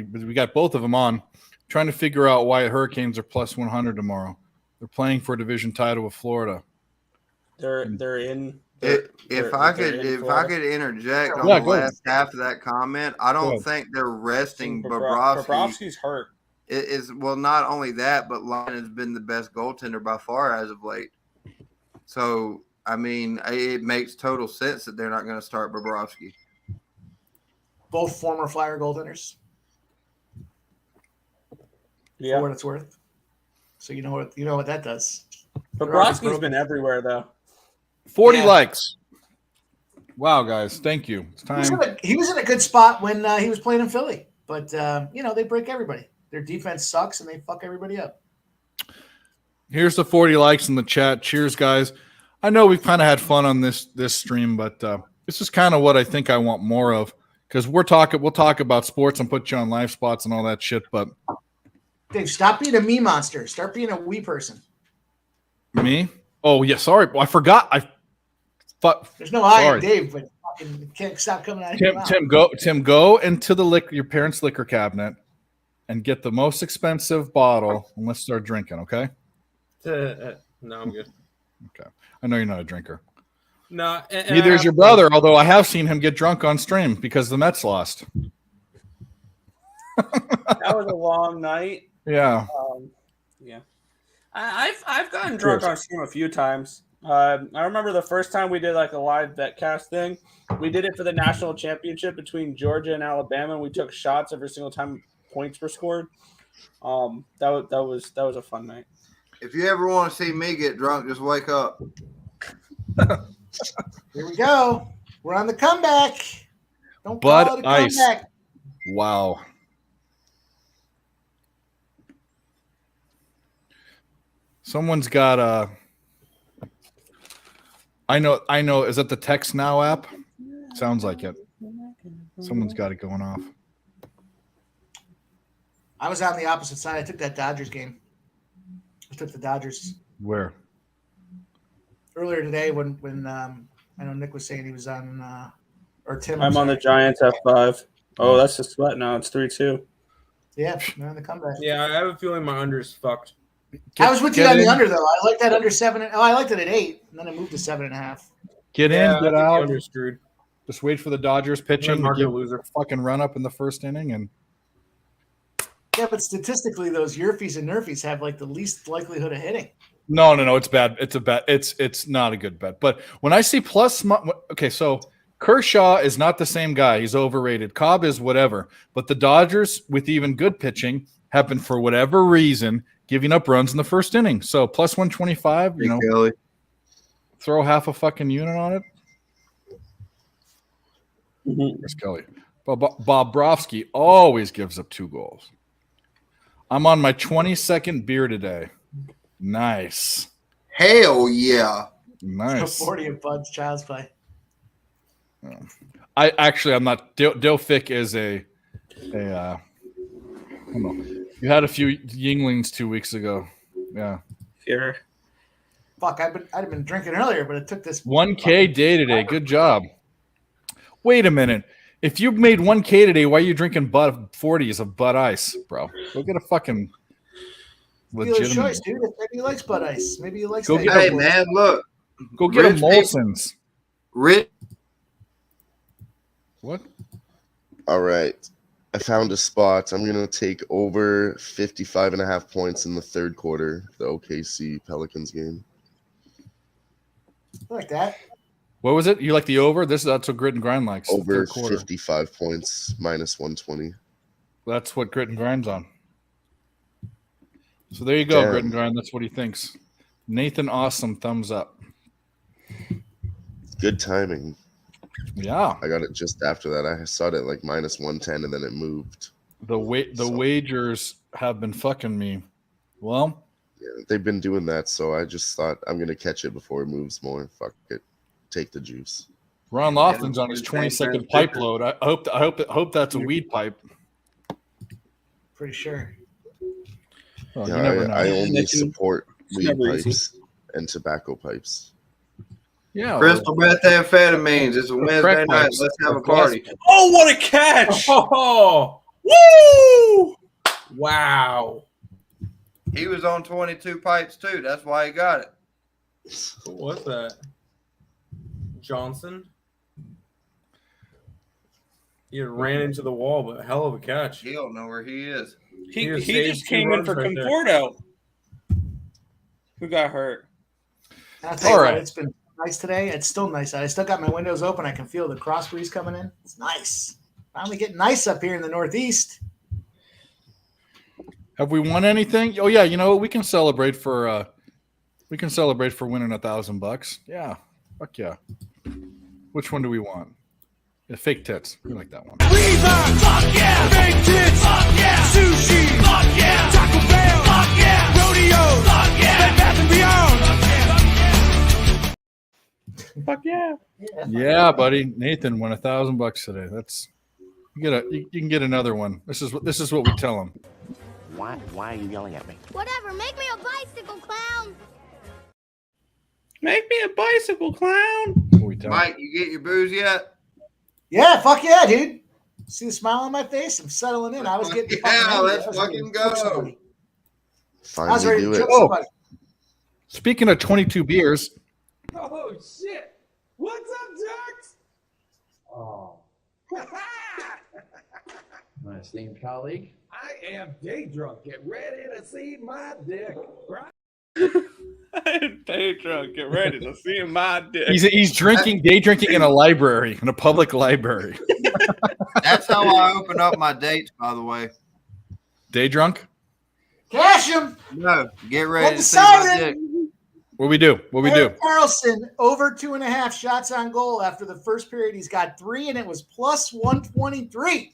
we got both of them on, trying to figure out why Hurricanes are plus 100 tomorrow. They're playing for a division title with Florida. They're in. If I could interject on Yeah, the go ahead. last half of that comment, I Go don't ahead. think they're resting Bobrovsky. Bobrovsky. Bobrovsky's hurt. It is well, not only that, but Lyon has been the best goaltender by far as of late. So I mean, it makes total sense that they're not going to start Bobrovsky. Both former Flyer goaltenders. Yeah. For what it's worth. So you know what that does. Bobrovsky's been everywhere though. 40 Yeah. likes. Wow, guys, thank you. It's He was in a good spot when he was playing in Philly, but they break everybody. Their defense sucks and they fuck everybody up. Here's the 40 likes in the chat. Cheers, guys. I know we've kind of had fun on this stream, but this is kind of what I think I want more of, because we'll talk about sports and put you on live spots and all that shit. But Dave, stop being a me monster. Start being a we person. me? Oh yeah, sorry, I forgot. There's no I in sorry. Dave, but fucking can't stop coming out of your mouth. Tim, go into your parents' liquor cabinet and get the most expensive bottle and let's start drinking, okay? No, I'm good. Okay. I know you're not a drinker. No, Neither is your brother, although I have seen him get drunk on stream because the Mets lost. That was a long night. Yeah. Yeah. I've gotten drunk on stream a few times. I remember the first time we did like a live betcast thing. We did it for the national championship between Georgia and Alabama, and we took shots every single time points were scored. That was a fun night. If you ever want to see me get drunk, just wake up. Here we go. We're on the comeback. Don't Bud call it a Ice. comeback. Wow. Someone's got a. I know. Is that the Text Now app? Sounds like it. Someone's got it going off. I was on the opposite side. I took that Dodgers game. I took the Dodgers Where? earlier today when I know Nick was saying he was on or Tim. I'm on the Giants F5. Oh, that's a sweat now. It's 3-2. Yeah, they're on the comeback. Yeah, I have a feeling my under is fucked. I was with you on the under though. I like that under 7. I liked it at 8, and then I moved to 7.5. Get Yeah, I in, think get the out. under's screwed. Just wait for the Dodgers pitching to Market give loser. a fucking run up in the first inning, and Yeah, but statistically, those Yerfies and Nerfies have like the least likelihood of hitting. no, it's bad. It's a bet. It's not a good bet. But when I see okay, so Kershaw is not the same guy. He's overrated. Cobb is whatever. But the Dodgers, with even good pitching, have been for whatever reason giving up runs in the first inning. So plus 125. You know, Kelly. throw half a fucking unit on it. Mm-hmm. Where's Kelly? Bobrovsky always gives up 2 goals. I'm on my 22nd beer today. Nice. Hell yeah. Nice. 40 of Bud's Child's Play. I'm not. Dill Fick is I don't know. You had a few Yinglings 2 weeks ago. Yeah. Sure. Fuck, I'd have been drinking earlier, but it took this 1K day today. Good job. Wait a minute. If you made 1K today, why are you drinking 40s of Bud Ice, bro? Go get a fucking dealer's legitimate. choice, dude. Maybe he likes Bud Ice. Maybe he likes Go that. get Hey, man, look. Go get a Rich Molson's. Rich. What? All right. I found a spot. I'm going to take over 55.5 points in the third quarter, the OKC Pelicans game. I like that. What was it? You like the over? That's what Grit and Grind likes. the Over third quarter. 55 points, minus 120. That's what Grit and Grind's on. So there you go, Damn. Grit and Grind. That's what he thinks. Nathan Awesome, thumbs up. Good timing. Yeah. I got it just after that. I saw it at like minus 110 and then it moved. The wagers have been fucking me. Well, Yeah, they've been doing that, so I just thought I'm going to catch it before it moves more. Fuck it. Take the juice. Ron Laughlin's on his 22nd pipe load. I hope that's a weed pipe. Pretty sure. Well, you Yeah, never know. I only support weed never easy. pipes and tobacco pipes. Yeah. Crystal methamphetamines. It's a Wednesday crack night. pipes. Let's have a Or glass- party. Oh, what a catch! Oh, woo! Wow. He was on 22 pipes too. That's why he got it. What's that? Johnson? He ran into the wall, but hell of a catch. He don't know where he is. He has just saved came two in runs for right there. Conforto. Who got hurt? And I'll tell you All what, right. it's been nice today. It's still nice. I still got my windows open. I can feel the cross breeze coming in. It's nice. Finally getting nice up here in the Northeast. Have we won anything? Oh yeah, you know what? We can celebrate for winning $1,000. Yeah. Fuck yeah. Which one do we want? Yeah, fake tits. We like that one. Reebok, fuck yeah. Fake tits, fuck yeah. Sushi, fuck yeah. Taco Bell, fuck yeah. Rodeo, fuck yeah. Bed Bath and Beyond. Fuck yeah. Yeah, buddy. Nathan won $1,000 today. That's you can get another one. This is what we tell him. Why are you yelling at me? Whatever, make me a bicycle clown. Make me a bicycle clown. What we tell him. Mike, you get your booze yet? Yeah, fuck yeah, dude. See the smile on my face? I'm settling in. I was getting Yeah, fucking let's I was ready fucking to choke go. somebody. I was Finally ready do to it. choke somebody. Speaking of 22 beers, Oh shit! What's up, Jax? Oh, my esteemed colleague. I am day drunk. Get ready to see my dick. Right? Day drunk. Get ready to see my dick. he's day drinking in a library, in a public library. That's how I open up my dates, by the way. Day drunk? Cash him. No, get ready Well to see my decided. dick. What we do? What we do? Erik Karlsson over 2.5 shots on goal after the first period. He's got 3, and it was plus 123.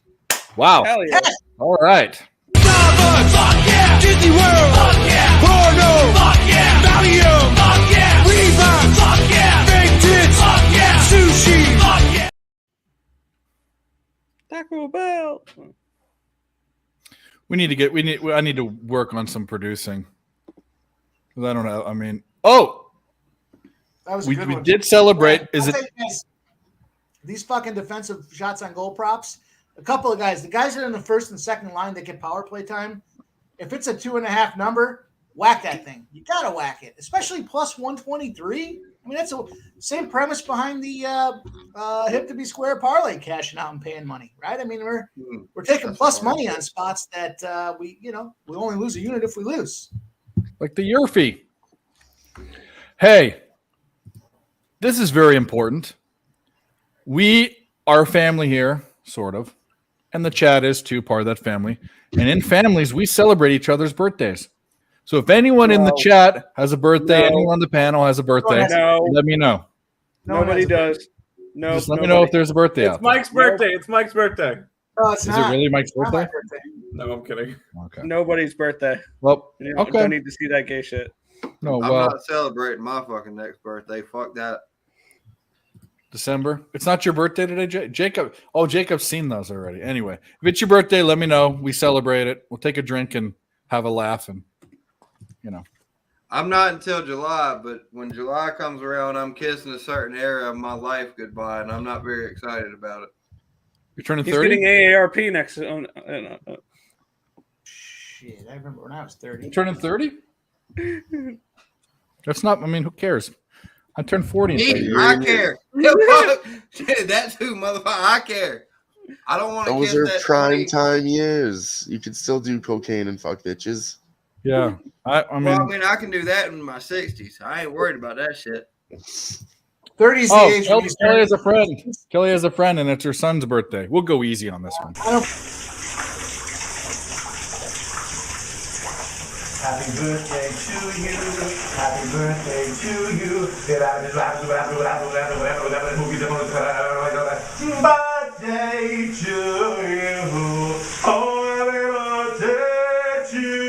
Wow. Hell yeah. All right. Starbucks, fuck yeah. Disney World, fuck yeah. Porno, fuck yeah. Valium, fuck yeah. Reebok, fuck yeah. Fake tits, fuck yeah. Sushi, fuck yeah. Taco Bell. I need to work on some producing. 'Cause I don't know. I mean, oh, That was a we good one. did celebrate. Is I'll it? tell you this. These fucking defensive shots on goal props? A couple of guys, the guys that are in the first and second line that get power play time, if it's a 2.5 number, whack that thing. You got to whack it, especially plus 123. I mean, that's the same premise behind the hip to be square parlay, cashing out and paying money, right? I mean, we're taking plus money on spots that we only lose a unit if we lose. Like the Yurfie. Hey, this is very important. We are family here, sort of. And the chat is too, part of that family. And in families, we celebrate each other's birthdays. So if anyone in the chat has a birthday, anyone on the panel has a birthday, let me know. Nobody does. No. Just let me know if there's a birthday out It's Mike's birthday. It's Mike's birthday. No, it's Is not. it really Mike's It's not my birthday? No, I'm kidding. Okay. Nobody's birthday. Well, You don't, okay. don't need to see that gay shit. No, I'm well, not celebrating my fucking next birthday. Fuck that. December. It's not your birthday today, Jacob. Oh, Jacob's seen those already. Anyway, if it's your birthday, let me know. We celebrate it. We'll take a drink and have a laugh, and I'm not until July, but when July comes around, I'm kissing a certain era of my life goodbye, and I'm not very excited about it. You're turning He's 30. getting AARP next. Shit, I remember when I was 30. You're turning 30. That's not. I mean, who cares? I turned 40. In Me, 30. I care. Shit, that's who, motherfucker. I care. I don't want to Those kiss are that prime 20. time years. You can still do cocaine and fuck bitches. Yeah, I Well, mean, I can do that in my 60s. I ain't worried about that shit. 30's the age when you start. Kelly has a friend. Kelly has a friend, and it's her son's birthday. We'll go easy on this one. Happy birthday to you. Happy birthday to you. Birthday to you. Oh, happy birthday to you.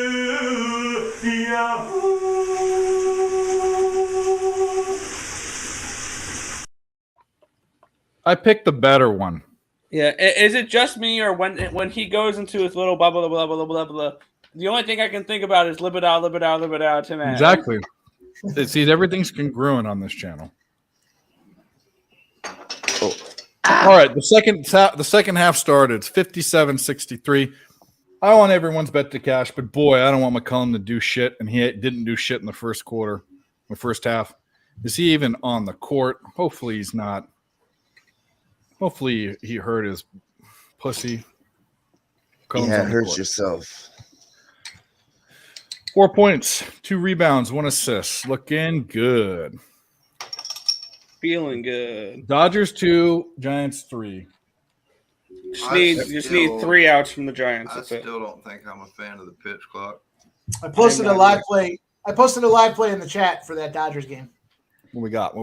I picked the better one. Yeah, is it just me, or when he goes into his little blah blah blah blah blah blah? The only thing I can think about is libidal to man. Exactly. See, everything's congruent on this channel. Oh. All right, the second half started. It's 57-63. I want everyone's bet to cash, but boy, I don't want McCollum to do shit, and he didn't do shit in the first quarter, the first half. Is he even on the court? Hopefully he's not. Hopefully he hurt his pussy. McCollum's Yeah, on the hurt court. yourself. 4 points, 2 rebounds, 1 assist. Looking good. Feeling good. Dodgers 2, Giants 3. Just need 3 outs from the Giants. I That's it. still don't think I'm a fan of the pitch clock. I posted a live play. I posted a live play in the chat for that Dodgers game. What we got?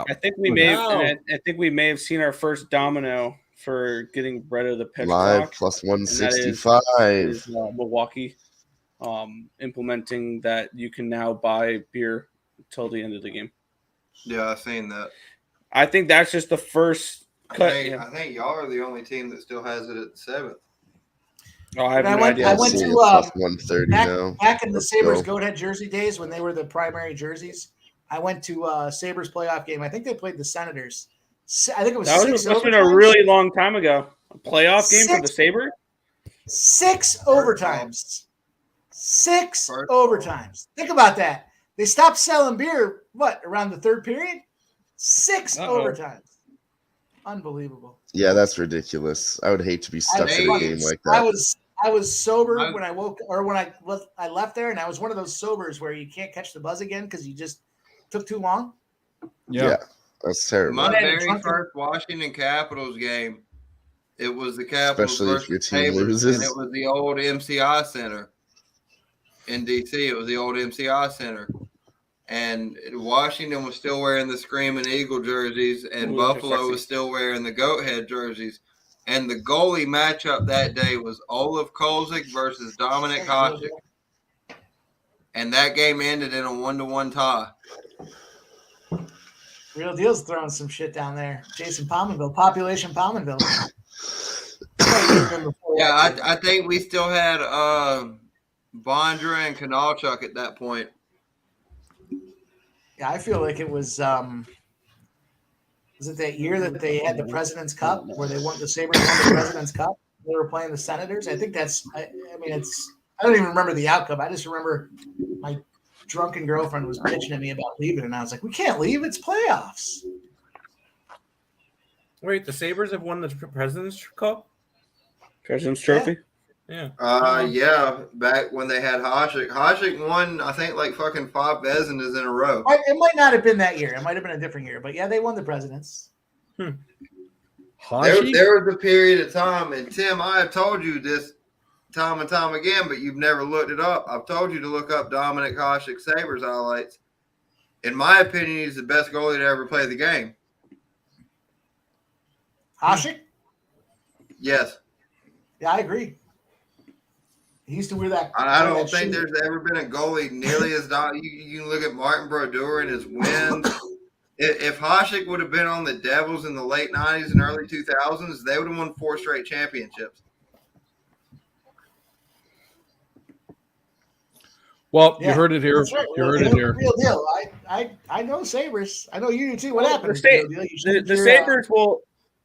I think we may have, and I think we may have seen our first domino for getting rid of the pitch Live clock. plus and that 165. is Milwaukee implementing that you can now buy beer till the end of the game. Yeah, I've seen that. I think that's just the first cut. I think y'all are the only team that still has it at the 7th. Oh, I have And no idea. I went See, to it's plus 130 back, now. back in the Let's Sabres go. Goat Head jersey days when they were the primary jerseys. I went to Sabres playoff game. I think they played the Senators. I think it was That six must have been a overtimes. really long time ago. A playoff game for the Sabres? 6 overtimes. 6 overtimes. Think about that. They stopped selling beer, around the third period? 6 overtimes. Unbelievable. Yeah, that's ridiculous. I would hate to be stuck in a game like that. I was sober when I woke, or when I left there, and I was one of those sobers where you can't catch the buzz again because you just took too long. Yeah, that's terrible. My And then very drunken- first Washington Capitals game, it was the Capitals Especially if versus your team Sabres, loses. and it was the old MCI Center in DC. It was the old MCI Center. And Washington was still wearing the Screaming Eagle jerseys, and Ooh, Buffalo was still wearing the Goat Head jerseys. And the goalie matchup that day was Olaf Kolzig versus Dominic Hasek. And that game ended in a 1-1 tie. Real Deal's throwing some shit down there. Jason Palmanville, Population Palmanville. Yeah, I think we still had Bondra and Kanalchuk at that point. Yeah, I feel like it was it that year that they had the President's Cup where they won the Sabres won the President's Cup? They were playing the Senators. I think that's I don't even remember the outcome. I just remember my drunken girlfriend was bitching at me about leaving, and I was like, we can't leave, it's playoffs. Wait, the Sabres have won the President's Cup? President's Trophy? Yeah. Yeah, back when they had Hasek. Hasek won, I think, like fucking 5 Vezinas in a row. It might not have been that year. It might have been a different year, but yeah, they won the Presidents. There was a period of time, and Tim, I have told you this time and time again, but you've never looked it up. I've told you to look up Dominic Hasek Sabres highlights. In my opinion, he's the best goalie to ever play the game. Hasek? Yes. Yeah, I agree. He used to wear that. I wear don't that think shoe. there's ever been a goalie nearly as you can look at Martin Brodeur and his wins. If Hasek would have been on the Devils in the late 90s and early 2000s, they would have won 4 straight championships. Well, Yeah, you heard it here. that's right. You heard it here. Real deal. I know Sabres. I know you do too. What happened? The Sabres will.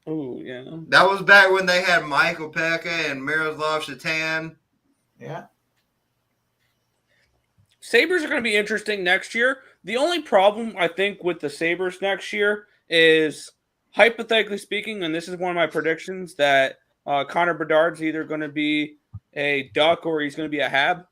Oh yeah. That was back when they had Michael Pekka and Miroslav Shatan. Yeah. Sabres are going to be interesting next year. The only problem I think with the Sabres next year is, hypothetically speaking, and this is one of my predictions, that Connor Bedard's either going to be a Duck or he's going to be a Hab.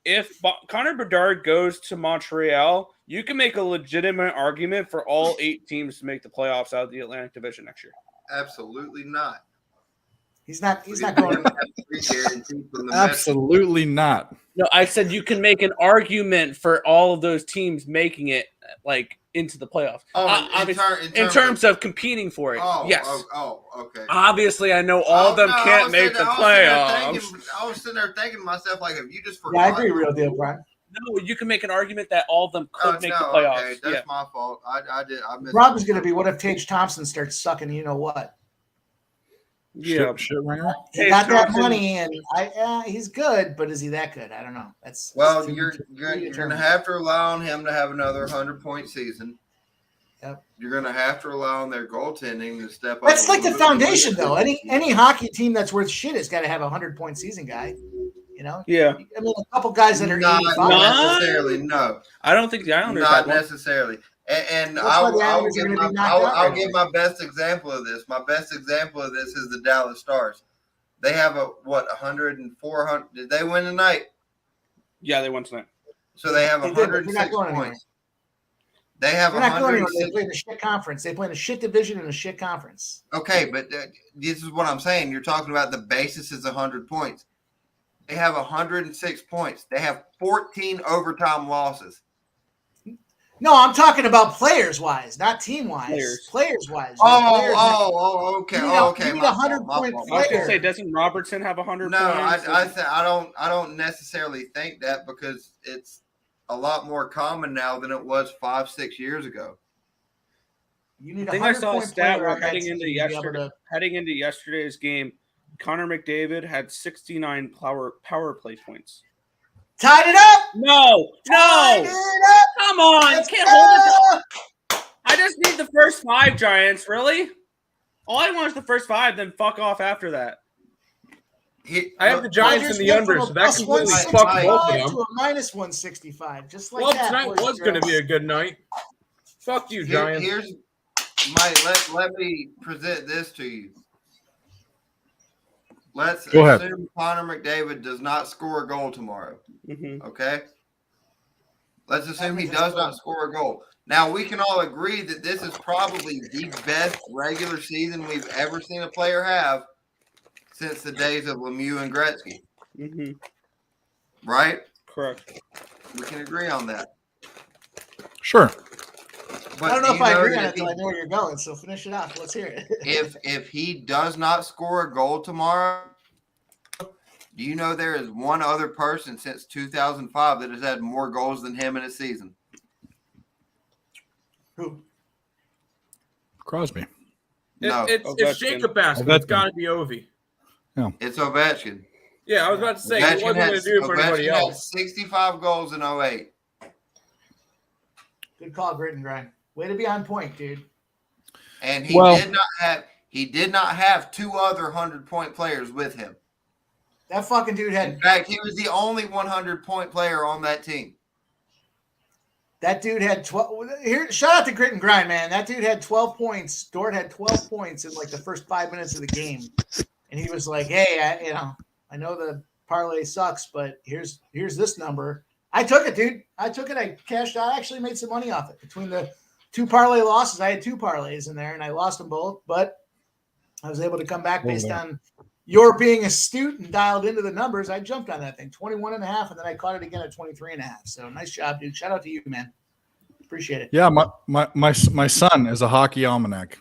If Connor Bedard goes to Montreal, you can make a legitimate argument for all 8 teams to make the playoffs out of the Atlantic Division next year. Absolutely not. He's not going. Absolutely not. No, I said you can make an argument for all of those teams making it into the playoffs. In terms of competing for it. Yes. Okay. Obviously, I know all of them can't make the playoffs. I was sitting there thinking to myself, like, if you just forgot. Yeah, I agree, real deal, Brian. No, you can make an argument that all of them could make the playoffs. Okay, that's my fault. I missed. Rob's going to be, what if Tage Thompson starts sucking? You know what? Yeah, shit ringer. He got that money, and he's good, but is he that good? I don't know. You're going to have to rely on him to have another 100-point season. Yep. You're going to have to rely on their goaltending to step up. That's like the foundation, though. Any hockey team that's worth shit has got to have a 100-point season guy. You know? Yeah. I mean, a couple guys that are not 85. necessarily. No, I don't think the Islanders not had one. necessarily. And That's why the I'll Islanders are give gonna be my knocked out I'll right give my best example of this. My best example of this is the Dallas Stars. They have 100 and 400. Did they win tonight? Yeah, they won tonight. So they have They did, but they're 106 not going anywhere. points. They have They're not going anywhere. 106. They play in a shit conference. They play in a shit division and a shit conference. Okay, but this is what I'm saying. You're talking about the basis is 100 points. They have 106 points. They have 14 overtime losses. No, I'm talking about players-wise, not team-wise. Players-wise. Okay. You need a 100-point I was going to player. say, doesn't Robertson have 100 No, points? I don't necessarily think that because it's a lot more common now than it was 5-6 years ago. You need I a think I saw a 100-point stat player where on that team to be able to- heading into yesterday's game, Connor McDavid had 69 power play points. Tied it up. No. Tied it up. Come on. Let's You can't hold go. it. I just need the first 5, Giants. Really? All I want is the first 5, then fuck off after that. I have the Giants in the under, so that completely fucked both of them. To a minus 165, just like Well, that. tonight boys was and going to girls. be a good night. Fuck you, Giants. Here's let me present this to you. Let's Go ahead. assume Connor McDavid does not score a goal tomorrow. Mm-hmm. Okay? Let's assume he does not score a goal. Now, we can all agree that this is probably the best regular season we've ever seen a player have since the days of Lemieux and Gretzky. Mm-hmm. Right? Correct. We can agree on that. Sure. But I don't know do if you I know agree on that it until I know where you're going, so finish it off. Let's hear it. if he does not score a goal tomorrow, do you know there is one other person since 2005 that has had more goals than him in a season? Who? Crosby. No. It's Jacob Baskett. It's got to be Ovi. It's Ovechkin. Yeah, I was about to say, he wasn't going to do it for anybody Ovechkin had else. 65 goals in 08. Good call, Grit and Grind. Way to be on point, dude. And he Well- did not have 2 other 100-point players with him. That fucking dude had. In fact, he was the only 100-point player on that team. That dude had 12. Here, shout out to Grit and Grind, man. That dude had 12 points. Dort had 12 points in like the first 5 minutes of the game, and he was like, "Hey, I know the parlay sucks, but here's this number." I took it, dude. I took it. I cashed out. I actually made some money off it. Between the 2 parlay losses, I had 2 parlays in there, and I lost them both. But I was able to come back based on your being astute and dialed into the numbers. I jumped on that thing, 21.5, and then I caught it again at 23.5. So nice job, dude. Shout out to you, man. Appreciate it. Yeah, my son is a hockey almanac.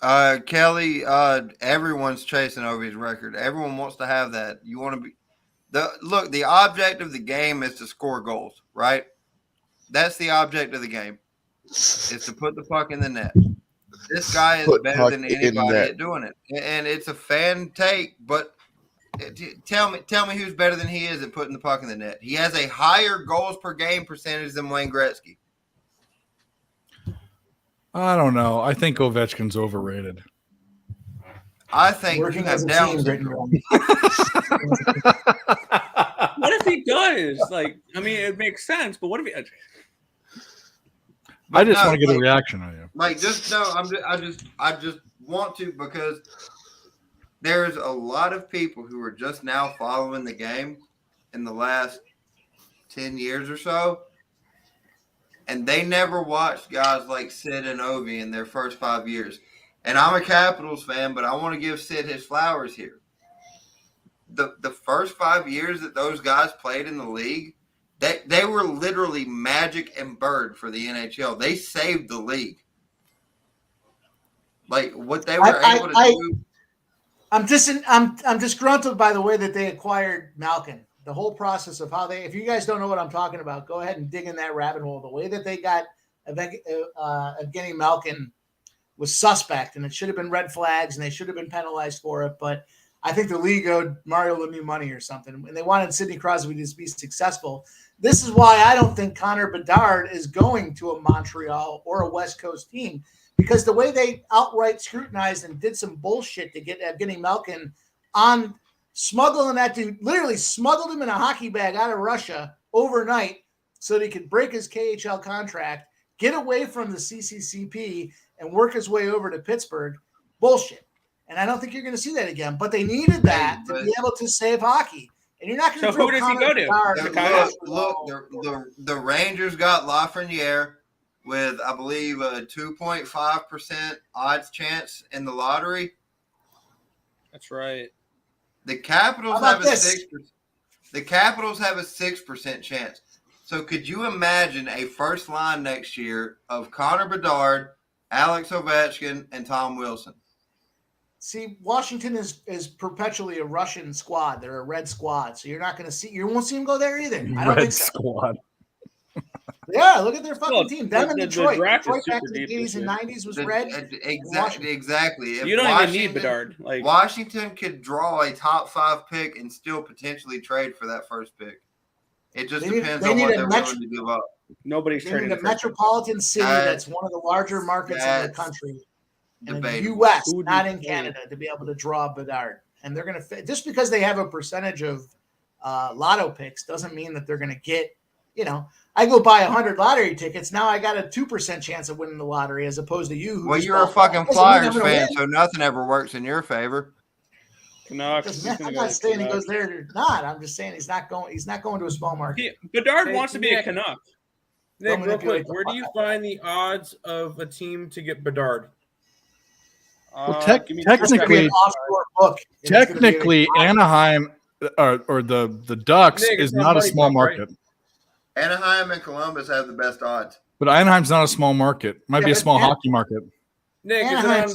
Kelly, everyone's chasing Ovi's record. Everyone wants to have that. You want to be the object of the game is to score goals, right? That's the object of the game. Is to put the puck in the net. This guy is better than anybody at doing it. And it's a fan take, but tell me who's better than he is at putting the puck in the net. He has a higher goals per game percentage than Wayne Gretzky. I don't know. I think Ovechkin's overrated. I think you have Down syndrome. What if he does? Like, I mean, it makes sense, but what if he? I just want to get a reaction on you. I just want to, because there's a lot of people who are just now following the game in the last 10 years or so, and they never watched guys like Sid and Ovi in their first 5 years. And I'm a Capitals fan, but I want to give Sid his flowers here. The first 5 years that those guys played in the league, they were literally Magic and Bird for the NHL. They saved the league. Like what they were able to do. I'm disgruntled by the way that they acquired Malkin. The whole process of how if you guys don't know what I'm talking about, go ahead and dig in that rabbit hole. The way that they got Evgeny Malkin was suspect, and it should have been red flags, and they should have been penalized for it. But I think the league owed Mario Lemieux money or something, and they wanted Sidney Crosby to be successful. This is why I don't think Connor Bedard is going to a Montreal or a West Coast team, because the way they outright scrutinized and did some bullshit to get Evgeny Malkin on smuggling that dude, literally smuggled him in a hockey bag out of Russia overnight so that he could break his KHL contract, get away from the CCCP, and work his way over to Pittsburgh. Bullshit. And I don't think you're going to see that again. But they needed that to be able to save hockey. And you're not going to. So who does he go to? Look, the Rangers got Lafreniere with, I believe, a 2.5% odds chance in the lottery. That's right. The Capitals have a 6%. The Capitals have a 6% chance. So could you imagine a first line next year of Connor Bedard, Alex Ovechkin, and Tom Wilson? See, Washington is perpetually a Russian squad. They're a red squad, so you won't see them go there either. I don't think so. Squad. Yeah, look at their fucking team. Them in Detroit. Detroit back in the 80s and 90s was red. Exactly. If you don't even need Bedard. Like Washington could draw a top 5 pick and still potentially trade for that first pick. It just depends on what they're willing to give up. Nobody's trading. They need a metropolitan city that's one of the larger markets in the country. In the U.S., not in Canada, to be able to draw Bedard. And they're going to just because they have a percentage of lotto picks doesn't mean that they're going to get, I go buy 100 lottery tickets. Now I got a 2% chance of winning the lottery as opposed to you. Well, you're a fucking Flyers fan, so nothing ever works in your favor. Canucks. I'm not saying he goes there or not. I'm just saying he's not going to a small market. Bedard wants to be a Canuck. Nick, real quick, where do you find the odds of a team to get Bedard? Well, technically, Anaheim or the Ducks is not a small market. Right? Anaheim and Columbus have the best odds. But Anaheim's not a small market. Might be a small hockey market. Nick, Anaheim's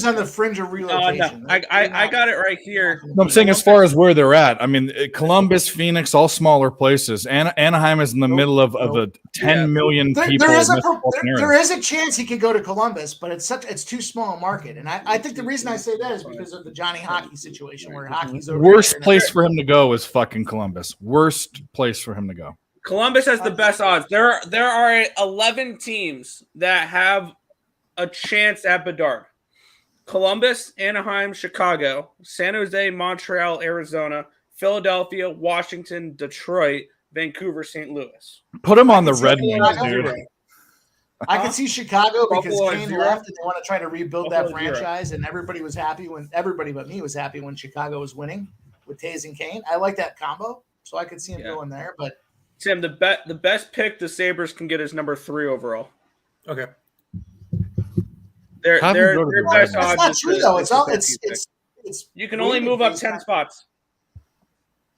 on the fringe of relocation. No. I got it right here. No, I'm saying as far as where they're at. I mean, Columbus, Phoenix, all smaller places. Anaheim is in the middle of a 10 million people. There is a chance he could go to Columbus, but it's too small a market. And I think the reason I say that is because of the Johnny Hockey situation where hockey's over. Worst place for him to go is fucking Columbus. Worst place for him to go. Columbus has the best odds. There are 11 teams that have a chance at Bedard. Columbus, Anaheim, Chicago, San Jose, Montreal, Arizona, Philadelphia, Washington, Detroit, Vancouver, St. Louis. Put him on the Red Wings, dude. I can see Chicago because Kane left and they want to try to rebuild that franchise, and everybody but me was happy when Chicago was winning with Taves and Kane. I like that combo, so I could see him going there. But Tim, the best pick the Sabres can get is number 3 overall. Okay. Their best odds. That's not true though. It's you can only move up 10 spots.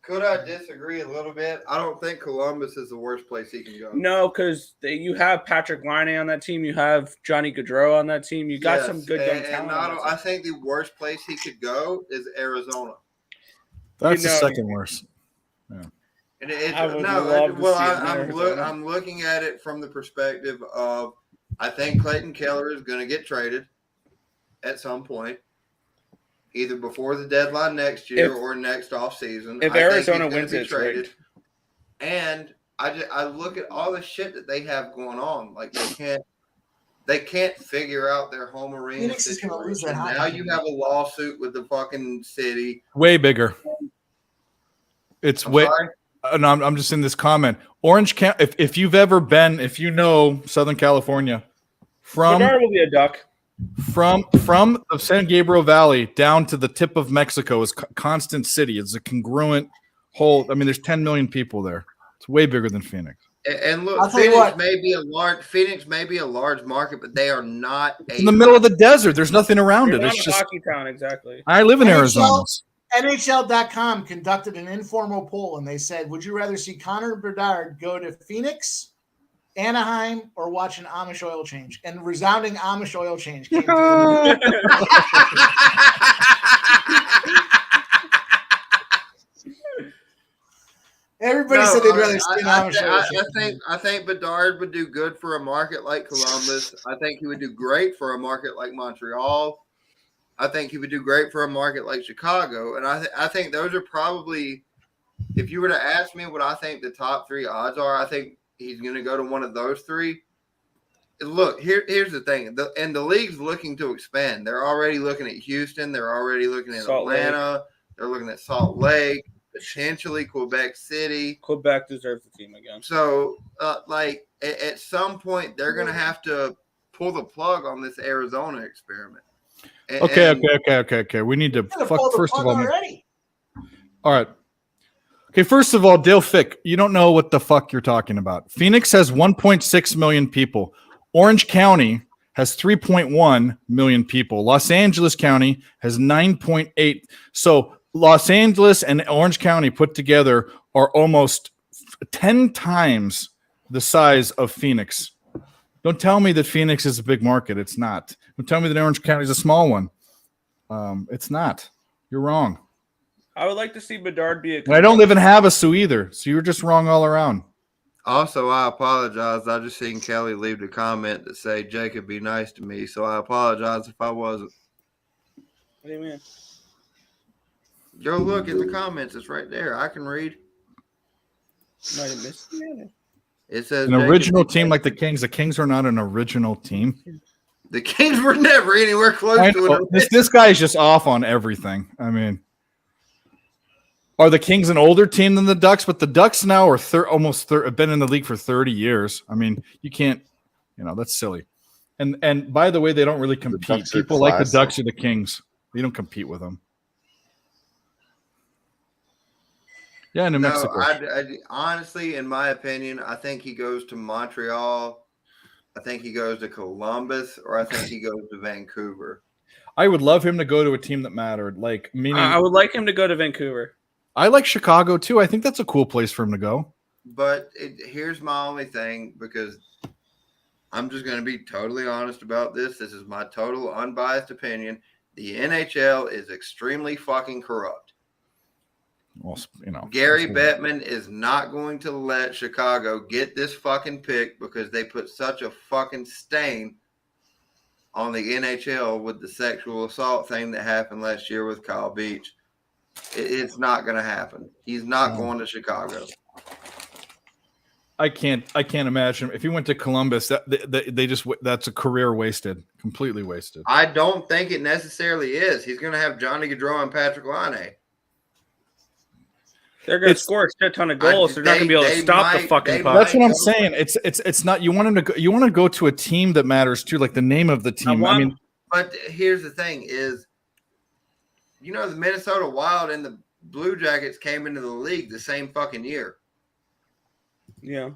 Could I disagree a little bit? I don't think Columbus is the worst place he can go. No, because you have Patrick Laine on that team. You have Johnny Gaudreau on that team. You got some good young talent. And I think the worst place he could go is Arizona. That's the second worst. Yeah. And I'm looking at it from the perspective of I think Clayton Keller is going to get traded at some point, either before the deadline next year or next offseason. If Arizona wins it, traded. And I look at all the shit that they have going on. Like they can't figure out their home arena Phoenix is going to lose that. Now you have a lawsuit with the fucking city. Way bigger. It's sorry? No, I'm just in this comment. Orange County. If you've ever been, if you know Southern California, Bedard will be a Duck. From the San Gabriel Valley down to the tip of Mexico is constant city. It's a congruent whole. I mean, there's 10 million people there. It's way bigger than Phoenix. And look, Phoenix may be a large market, but they are not in the middle of the desert. There's nothing around it. It's It's not a just hockey town, exactly. I live in Arizona. NHL.com conducted an informal poll, and they said, would you rather see Connor Bedard go to Phoenix, Anaheim, or watch an Amish oil change? And resounding Amish oil change came through. Everybody said they'd rather see an Amish oil change. I think Bedard would do good for a market like Columbus. I think he would do great for a market like Montreal. I think he would do great for a market like Chicago. And I think those are probably, if you were to ask me what I think the top three odds are, I think he's going to go to one of those three. Look, here's the thing. The league's looking to expand. They're already looking at Houston. They're already looking at Atlanta. They're looking at Salt Lake, potentially Quebec City. Quebec deserves the team again. So, at some point, they're going to have to pull the plug on this Arizona experiment. Okay. We need to first of all. All right. Okay, first of all, Dale Fick, you don't know what the fuck you're talking about. Phoenix has 1.6 million people. Orange County has 3.1 million people. Los Angeles County has 9.8. So Los Angeles and Orange County put together are almost 10 times the size of Phoenix. Don't tell me that Phoenix is a big market. It's not. Don't tell me that Orange County is a small one. It's not. You're wrong. I would like to see Bedard be a. And I don't live in Havasu either, so you're just wrong all around. Also, I apologize. I just seen Kelly leave a comment that say Jacob be nice to me, so I apologize if I wasn't. What do you mean? Go look in the comments. It's right there. I can read. Might have missed it. It says an original team like the Kings. The Kings are not an original team. The Kings were never anywhere close to it. This guy is just off on everything. I mean, are the Kings an older team than the Ducks? But the Ducks now are have been in the league for 30 years. I mean, you can't, that's silly. And by the way, they don't really compete. People like the Ducks or the Kings. They don't compete with them. Yeah, New Mexico. I honestly, in my opinion, I think he goes to Montreal. I think he goes to Columbus, or I think he goes to Vancouver. I would love him to go to a team that mattered. I would like him to go to Vancouver. I like Chicago too. I think that's a cool place for him to go. But here's my only thing, because I'm just going to be totally honest about this. This is my total unbiased opinion. The NHL is extremely fucking corrupt. Well, Gary Bettman is not going to let Chicago get this fucking pick because they put such a fucking stain on the NHL with the sexual assault thing that happened last year with Kyle Beach. It's not going to happen. He's not going to Chicago. I can't imagine if he went to Columbus. That's a career wasted, completely wasted. I don't think it necessarily is. He's going to have Johnny Gaudreau and Patrick Laine. They're going to score a shit ton of goals. They're not going to be able to stop the fucking puck. That's what I'm saying. It's not. You want him to. You want to go to a team that matters too, like the name of the team. But here's the thing: is the Minnesota Wild and the Blue Jackets came into the league the same fucking year. Yeah,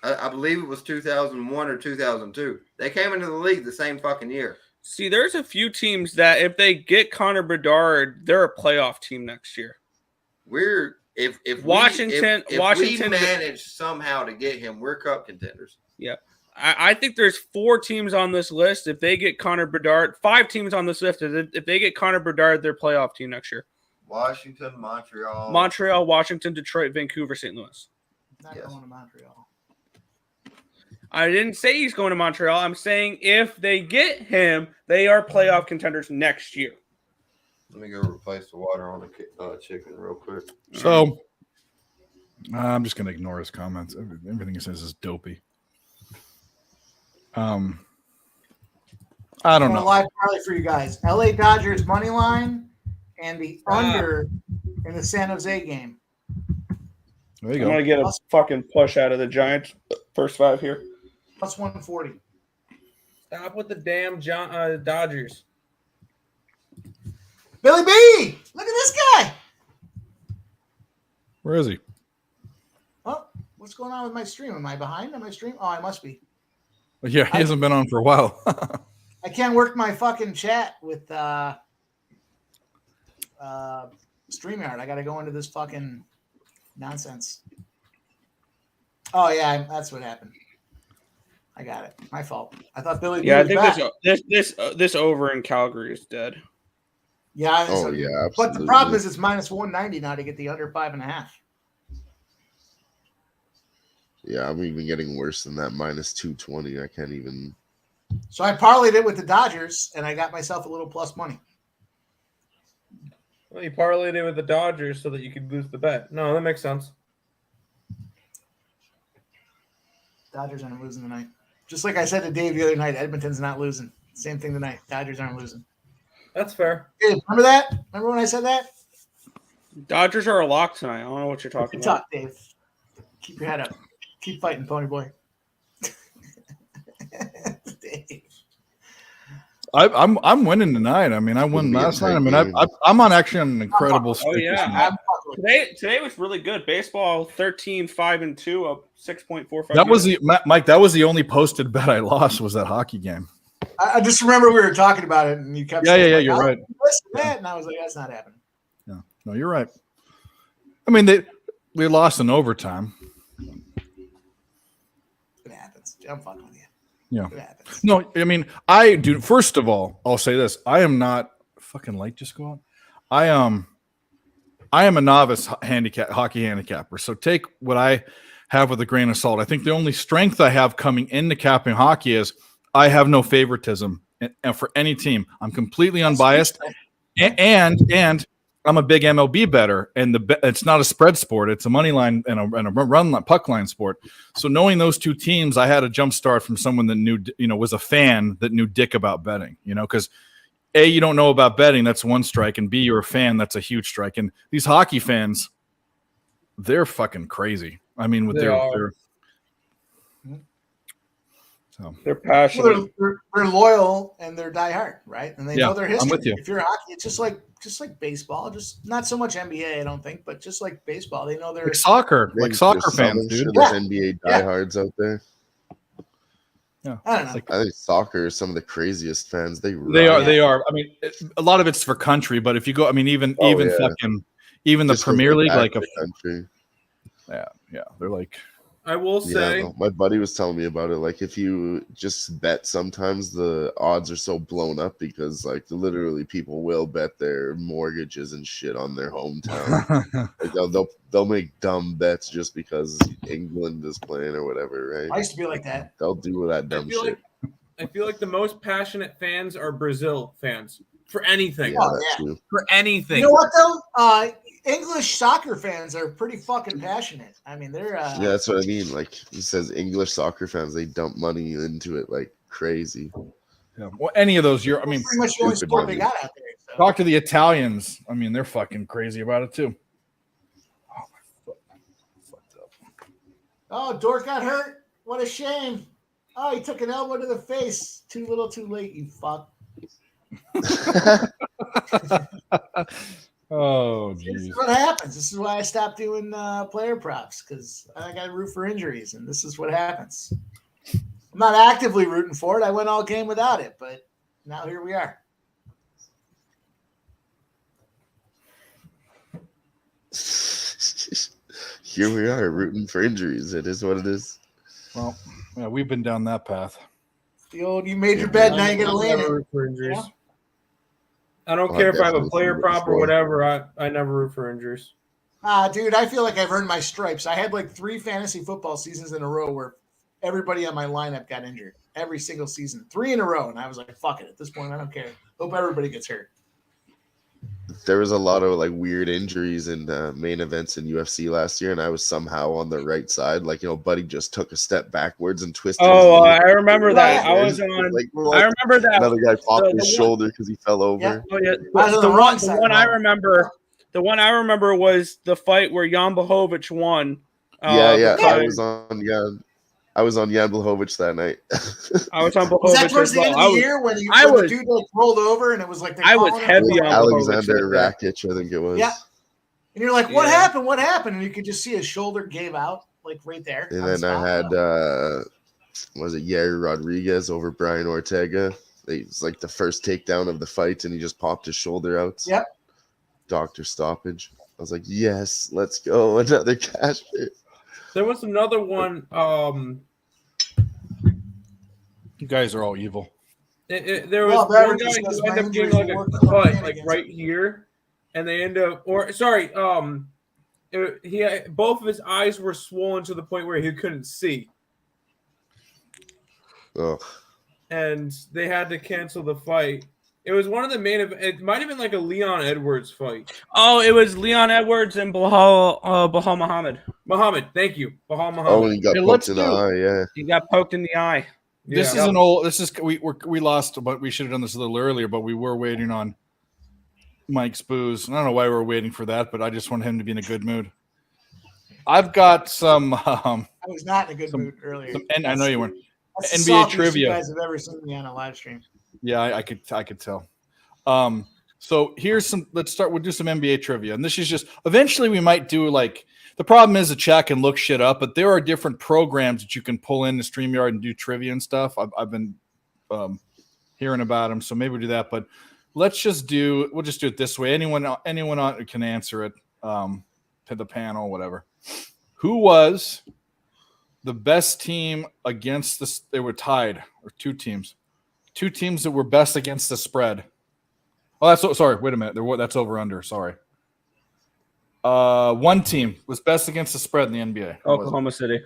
I believe it was 2001 or 2002. They came into the league the same fucking year. See, there's a few teams that if they get Connor Bedard, they're a playoff team next year. If Washington we manage somehow to get him, we're cup contenders. Yeah. I think there's 4 teams on this list. If they get Connor Bedard, 5 teams on this list. If they get Connor Bedard, they're playoff team next year. Washington, Montreal, Washington, Detroit, Vancouver, St. Louis. Not going to Montreal. I didn't say he's going to Montreal. I'm saying if they get him, they are playoff contenders next year. Let me go replace the water on the chicken real quick. So I'm just going to ignore his comments. Everything he says is dopey. I don't know. Live parlay for you guys. LA Dodgers money line and the under in the San Jose game. There you I'm go. going to get a fucking push out of the Giants first 5 here. Plus 140. Stop with the damn Dodgers. Billy B! Look at this guy. Where is he? Oh, what's going on with my stream? Am I behind on my stream? Oh, I must be. Yeah, he hasn't been on for a while. I can't work my fucking chat with StreamYard. I got to go into this fucking nonsense. Oh yeah, that's what happened. I got it. My fault. I thought Billy. Yeah, I was think back. this over in Calgary is dead. Yeah. Oh yeah, absolutely. But the problem is it's minus 190 now to get the under 5.5. Yeah, I'm even getting worse than that minus 220. I can't even. So I parlayed it with the Dodgers, and I got myself a little plus money. Well, you parlayed it with the Dodgers so that you could lose the bet. No, that makes sense. Dodgers aren't losing tonight. Just like I said to Dave the other night, Edmonton's not losing. Same thing tonight. Dodgers aren't losing. That's fair. Hey, remember that? Remember when I said that? Dodgers are a lock tonight. I don't know what you're talking Good about. talk, Dave. Keep your head up. Keep fighting, Pony Boy. Dave. I'm winning tonight. I mean, I won last night. I mean, I'm on actually on an incredible streak. Oh yeah, today was really good. Baseball 13-5-2 up 6.45. That was the Mike. That was the only posted bet I lost was that hockey game. I just remember we were talking about it, and you kept Yeah, saying, yeah, you're right. Listen to that, and I was like, that's not happening. Yeah, no, you're right. I mean, we lost in overtime. It happens. I'm fucking with you. Yeah. It happens. No, I mean, dude. First of all, I'll say this: I am not fucking light. Just go on. I am a novice hockey handicapper. So take what I have with a grain of salt. I think the only strength I have coming into capping hockey is I have no favoritism and for any team. I'm completely unbiased, and I'm a big MLB bettor. And it's not a spread sport; it's a money line and a run puck line sport. So knowing those two teams, I had a jump start from someone that knew, was a fan that knew dick about betting. Because A, you don't know about betting, that's one strike, and B, you're a fan, that's a huge strike. And these hockey fans, they're fucking crazy. I mean, with they're passionate. Well, they're loyal and they're diehard, right? And they know their history. I'm with you. If you're hockey, it's just like baseball, just not so much NBA, I don't think, but just like baseball, they know their like soccer fans, dude. There's NBA diehards out there. Yeah, I don't know. I think soccer is some of the craziest fans. They are. I mean, a lot of it's for country, but if you go, I mean, even the Just Premier League, like a country. Yeah, they're like. I will say, my buddy was telling me about it. Like, if you just bet, sometimes the odds are so blown up because, like, literally people will bet their mortgages and shit on their hometown. Like, they'll make dumb bets just because England is playing or whatever, right? I used to be like that. They'll do that dumb shit. I feel like the most passionate fans are Brazil fans for anything. Too. For anything. You know what though? English soccer fans are pretty fucking passionate. I mean, they're yeah, that's what I mean. Like he says, English soccer fans, they dump money into it like crazy. Yeah. Well, any of those, I mean, pretty much the only sport they got out there. So. Talk to the Italians. I mean, they're fucking crazy about it too. Oh, my foot fucked up. Oh, Dort got hurt. What a shame. Oh, he took an elbow to the face. Too little, too late. You fuck. Oh, geez. This is what happens. This is why I stopped doing player props, because I got to root for injuries, and this is what happens. I'm not actively rooting for it. I went all game without it, but now here we are. here we are rooting for injuries. It is what it is. Well, yeah, we've been down that path. The old, you made your bed, now you got to lay in never it. root for injuries. Yeah. I don't Well, care if I have a definitely player seen it prop or before. whatever. I never root for injuries. Dude, I feel like I've earned my stripes. I had like 3 fantasy football seasons in a row where everybody on my lineup got injured every single season, 3 in a row. And I was like, fuck it. At this point, I don't care. Hope everybody gets hurt. There was a lot of like weird injuries in main events in UFC last year, and I was somehow on the right side. Like, Buddy just took a step backwards and twisted. Oh, his knee. I remember that. I was on. Like, I remember that. Another guy popped The his one- shoulder because he fell over. Yeah. Oh yeah, I was on the wrong side, one I Ron. remember. The one I remember was the fight where Jan Blachowicz won. Yeah. because- I was on Jan Blachowicz that night. I was on Blachowicz. Was that towards as the end well. of the year when I the was- dude like rolled over and it was like they I was calling him? heavy on Alexander Blachowicz. Rakic, I think it was. Yeah. And you're like, what Yeah. happened? What happened? And you could just see his shoulder gave out, like right there. And on the then I spot. had was it Yair Rodriguez over Brian Ortega? It was like the first takedown of the fight, and he just popped his shoulder out. Yep. Doctor stoppage. I was like, yes, let's go. Another cash pit. There was another one. You guys are all evil. There was Well, that one would guy discuss who my ended up getting injuries like a more coming in cut, like against right here, and they end up, both of his eyes were swollen to the point where he couldn't see, Oh, and they had to cancel the fight. It was one of the main. It might have been like a Leon Edwards fight. Oh, it was Leon Edwards and Bahal Muhammad. Muhammad, thank you, Bahal Muhammad. oh, and he got Hey, poked let's in the do- eye. Yeah. He got poked in the eye. This Yeah. is an old. This is we lost, but we should have done this a little earlier. But we were waiting on Mike's booze. I don't know why we were waiting for that, but I just want him to be in a good mood. I've got some. I was not in a good mood earlier. And I know you weren't. That's the NBA softest trivia. You guys have ever seen me on a live stream. Yeah, I could tell. So here's some. Let's start. We'll do some NBA trivia, and this is just. Eventually, we might do like. The problem is the chat can look shit up, but there are different programs that you can pull in the StreamYard and do trivia and stuff. I've been hearing about them, so maybe we'll do that. But we'll just do it this way. Anyone on can answer it. To the panel, whatever. Who was the best team against this? They were tied, or two teams that were best against the spread. Oh, sorry. Wait a minute. That's over under. Sorry. One team was best against the spread in the NBA. Who was it? Oklahoma City.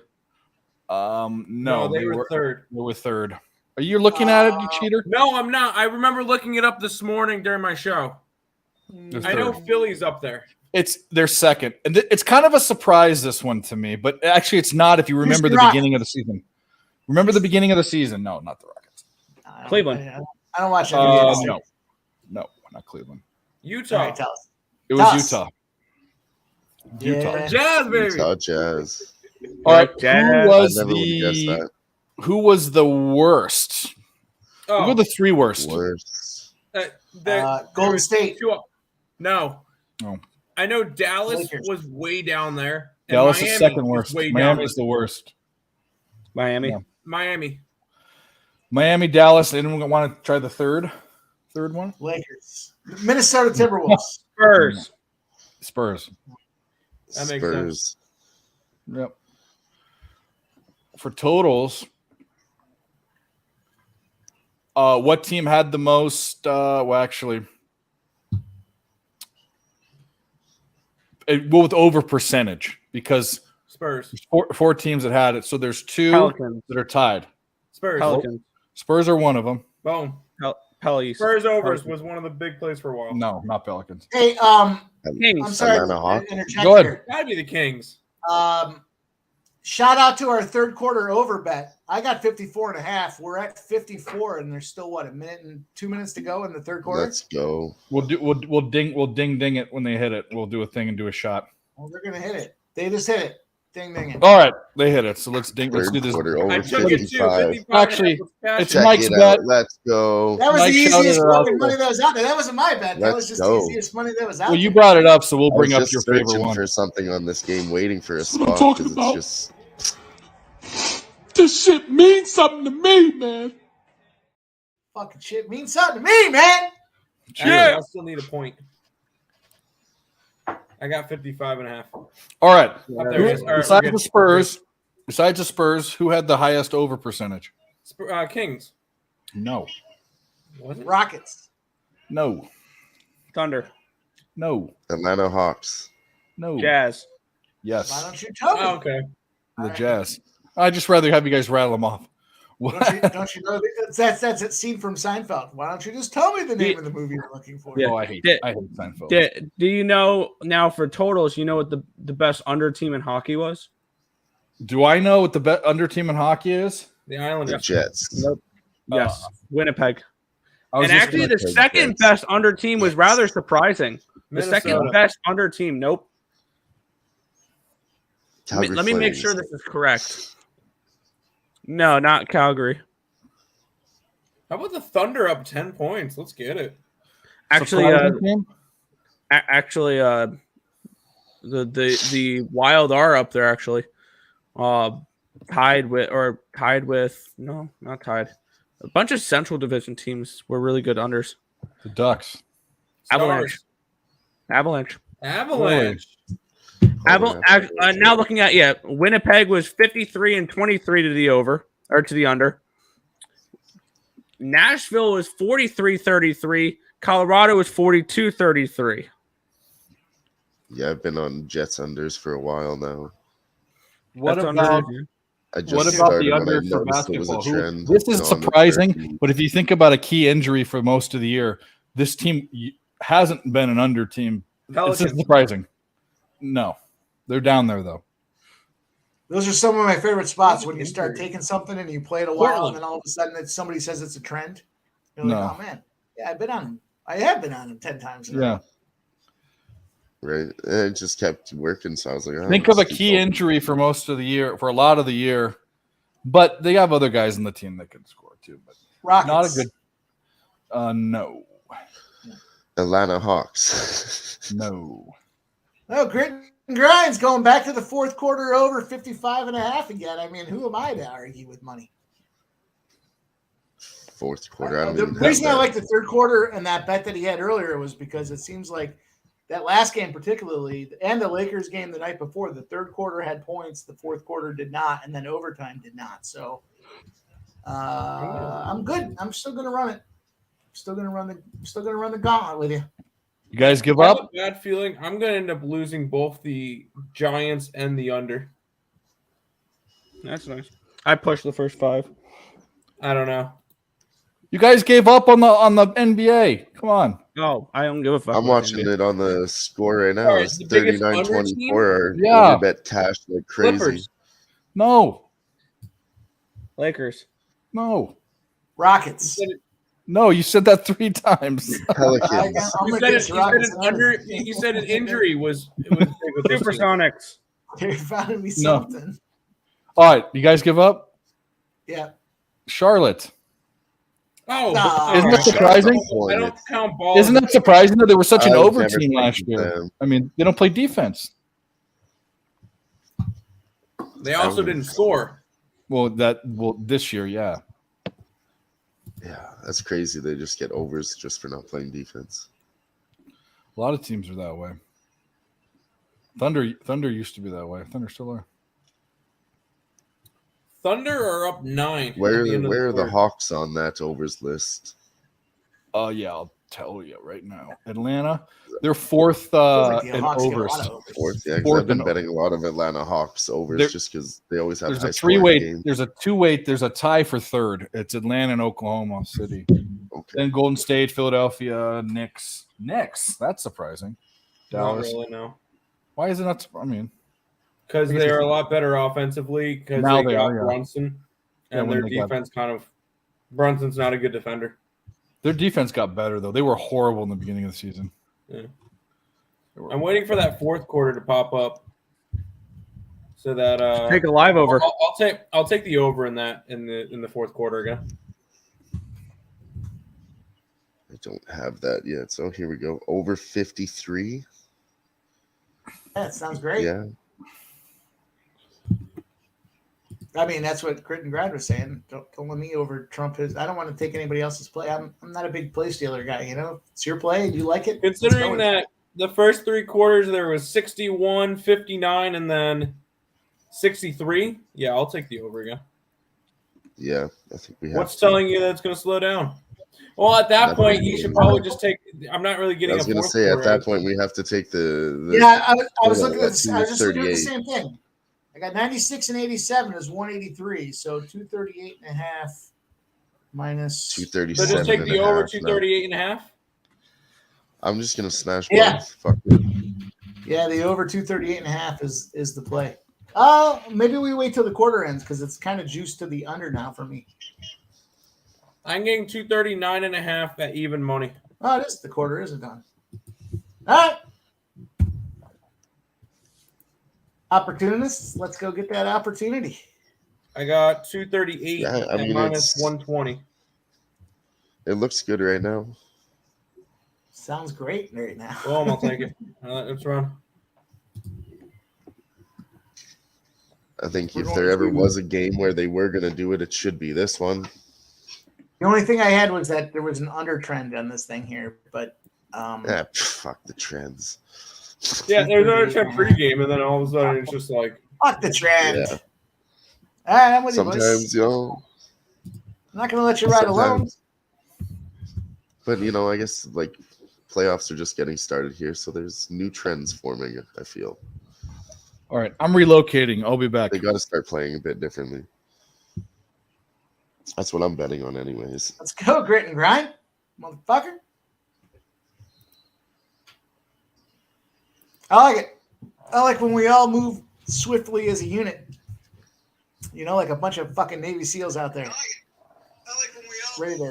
No, they were third. They were third. Are you looking at it, you cheater? No, I'm not. I remember looking it up this morning during my show. They're I know third. Philly's up there. It's their second, and it's kind of a surprise, this one to me. But actually, it's not. If you remember the Rockets? beginning of the season. Remember the beginning of the season? No, not the Rockets. Cleveland. I don't watch NBA. No, not Cleveland. Utah. All right, tell us. It Tell was us. Utah. Yeah. Jazz, baby. Utah Jazz. All right. Jazz. I never would have guessed that. Who was the worst? Who Oh, were the 3 worst? Worst. Golden State. No. No. I know Dallas Lakers. was way down there. and Dallas is Miami second was worst. way down Miami is there. the worst. Miami. Yeah. Miami. Miami, Dallas. Anyone want to try the third one? Lakers. Minnesota Timberwolves. Spurs. Spurs. That makes Spurs. Yep. For totals, what team had the most? Well, actually, well, with over percentage, because Spurs. there's four teams that had it. So there's 2 Pelicans. that are tied. Spurs. Pelicans. Spurs are one of them. Boom. Pelicans. Spurs overs was one of the big plays for a while. No, not Pelicans. Hey, Kings. I'm sorry Atlanta to Hawks. interject Go ahead. here. Gotta be the Kings. Shout out to our third quarter over bet. I got 54.5. We're at 54, and there's still what, a minute and 2 minutes to go in the third quarter. Let's go. We'll ding it when they hit it. We'll do a thing and do a shot. Well, they're gonna hit it. They just hit it. Ding ding it. All right, they hit it. So let's do Third this. quarter I over took it too. 55. 55. Actually, Cash it's it. Check Mike's it bet. out. Let's go. That was Mike the shouted easiest it out fucking money there. that was out there. That wasn't my bet. That Let's was just go. the easiest money that was out Well, you there. brought it up, so we'll I bring was up just your favorite searching one. for something on this game, waiting for a spot what I'm talking because about. it's just This shit means something to me, man. Fucking shit means something to me, man. Yeah. I still need a point. I got 55.5. All right. Up there it is. All right, Besides we're the good. Spurs, who had the highest over percentage? Kings. No. Was it? Rockets. No. Thunder. No. Atlanta Hawks. No. Jazz. Yes. Why don't you tell me? Oh, okay. The Jazz. I'd just rather have you guys rattle them off. Don't you know that's a scene from Seinfeld? Why don't you just tell me the name of the movie you're looking for? Yeah. Oh, I hate Seinfeld. Do you know now for totals? You know what the best under team in hockey was? Do I know what the under team in hockey is? The Islanders. The Jets. Nope. Yes, Winnipeg. I was And just actually, gonna the say second Jets. best under team was rather surprising. The Minnesota. second best under team. Nope. Calgary Let me make Flames. sure this is correct. No, not Calgary. How about the Thunder up 10 points? Let's get it. Actually, Surprising team? the Wild are up there actually. Tied with no, not tied. A bunch of Central Division teams were really good unders. The Ducks. Avalanche. Avalanche. Now looking at Winnipeg was 53 and 23 to the over or to the under. Nashville was 43-33. Colorado was 42-33. Yeah, I've been on Jets unders for a while now. What That's about under- what about the under for basketball? This is on the surprising, 13. but if you think about a key injury for most of the year, this team hasn't been an under team. Pelicans. It's surprising. No, they're down there though. Those are some of my favorite spots when you start taking something and you play it a while, and then all of a sudden somebody says it's a trend. You're like, No. oh man, yeah, I've been on him. I have been on him 10 times. in a Yeah. row. Right. And it just kept working. So I was like, oh, Think of a let's keep key going. injury for most of the year, for a lot of the year, but they have other guys in the team that can score too. But Rockets. not a good. No, Atlanta Hawks. no. Oh, grit and grind's going back to the fourth quarter over 55.5 again. I mean, who am I to argue with money? Fourth quarter. I don't The even have reason I that. like the third quarter and that bet that he had earlier was because it seems like that last game particularly, and the Lakers game the night before, the third quarter had points, the fourth quarter did not, and then overtime did not. So I'm good. I'm still gonna run it. Still gonna run the gauntlet with you. You guys give I have up? a bad feeling I'm going to end up losing both the Giants and the under. That's nice. I pushed the first 5. I don't know. You guys gave up on the NBA. Come on. No, I don't give a fuck. I'm about watching NBA. it on the score right now. Sorry, It's the biggest under 39-24. Yeah. Bet cash like crazy. Clippers. No, Lakers. no, Rockets. no. You said that 3 times. Pelicans. You said an injury was big with this team. Supersonics. They found me No. something. All right, you guys give up? Yeah. Charlotte. Oh, No. Isn't that I surprising? don't count balls. Isn't that surprising that they were such an I've over never team played last year? them. I mean, they don't play defense. They also didn't score. Well, this year, yeah. Yeah, that's crazy. They just get overs just for not playing defense. A lot of teams are that way. Thunder used to be that way. Thunder still are. Thunder are up 9. Where at the end of are the quarter. Hawks on that overs list? Oh yeah, I'll tell you right now. Atlanta, they're 4th like the in Hawks get a overs. lot of overs. Fourth, yeah, 'cause Fourth I've been in- betting a lot of Atlanta Hawks overs There- just because they always have There's high a scoring 3-way. games. There's a 2-way. There's a tie for 3rd. It's Atlanta and Oklahoma City. Okay. Then Golden State, Philadelphia, Knicks. That's surprising. Not Dallas. really, no. Why is it not? I mean, Because I guess they're it's- a lot better offensively because Now they they got are, yeah. Brunson. Yeah, And when their they got- defense Brunson's not a good defender. their defense got better though. They were horrible in the beginning of the season. Yeah. They were- I'm waiting for that fourth quarter to pop up, so that Take a live over. I'll take the over in the fourth quarter again. I don't have that yet. So here we go. Over 53. Yeah, it sounds great. Yeah. I mean, that's what Crit and Grad was saying. Don't let me over trump his. I don't want to take anybody else's play. I'm not a big play stealer guy. You know, it's your play. You like it. let's go Considering with it. that The first three quarters, there was 61, 59, and then 63. Yeah, I'll take the over again. Yeah, I think we have. What's telling you that it's going to slow down? Well, at that point, you should probably just take. I'm not really getting. I was going to say at that point we have to take the yeah, I was looking at. I was just looking at the 238. same thing. I got 96 and 87 is 183, so 238 and a half minus 237. So just take the over 238 and a half. I'm just going to smash both. Yeah. Fuck it. Yeah, the over 238 and a half is the play. Maybe we wait till the quarter ends because it's kind of juiced to the under now for me. I'm getting 239 and a half at even money. Oh, it is the quarter isn't done. All right. Opportunists, let's go get that opportunity. I got 238 Yeah, I mean, and minus it's- 120. It looks good right now. Sounds great right now. Well, I'll take it. Let's run. I think if there ever was a game where they were going to do it, it should be this one. The only thing I had was that there was an under trend on this thing here, but Fuck the trends. Yeah, there's another trend pregame, and then all of a sudden it's just like fuck the trend. Yeah. All right, I'm with you, boys. Sometimes, I'm not going to let you ride alone. But, I guess, like, playoffs are just getting started here, so there's new trends forming, I feel. All right, I'm relocating. I'll be back. They got to start playing a bit differently. That's what I'm betting on anyways. Let's go, grit and grind, motherfucker. I like it. I like when we all move swiftly as a unit. Like a bunch of fucking Navy SEALs out there. I like when we all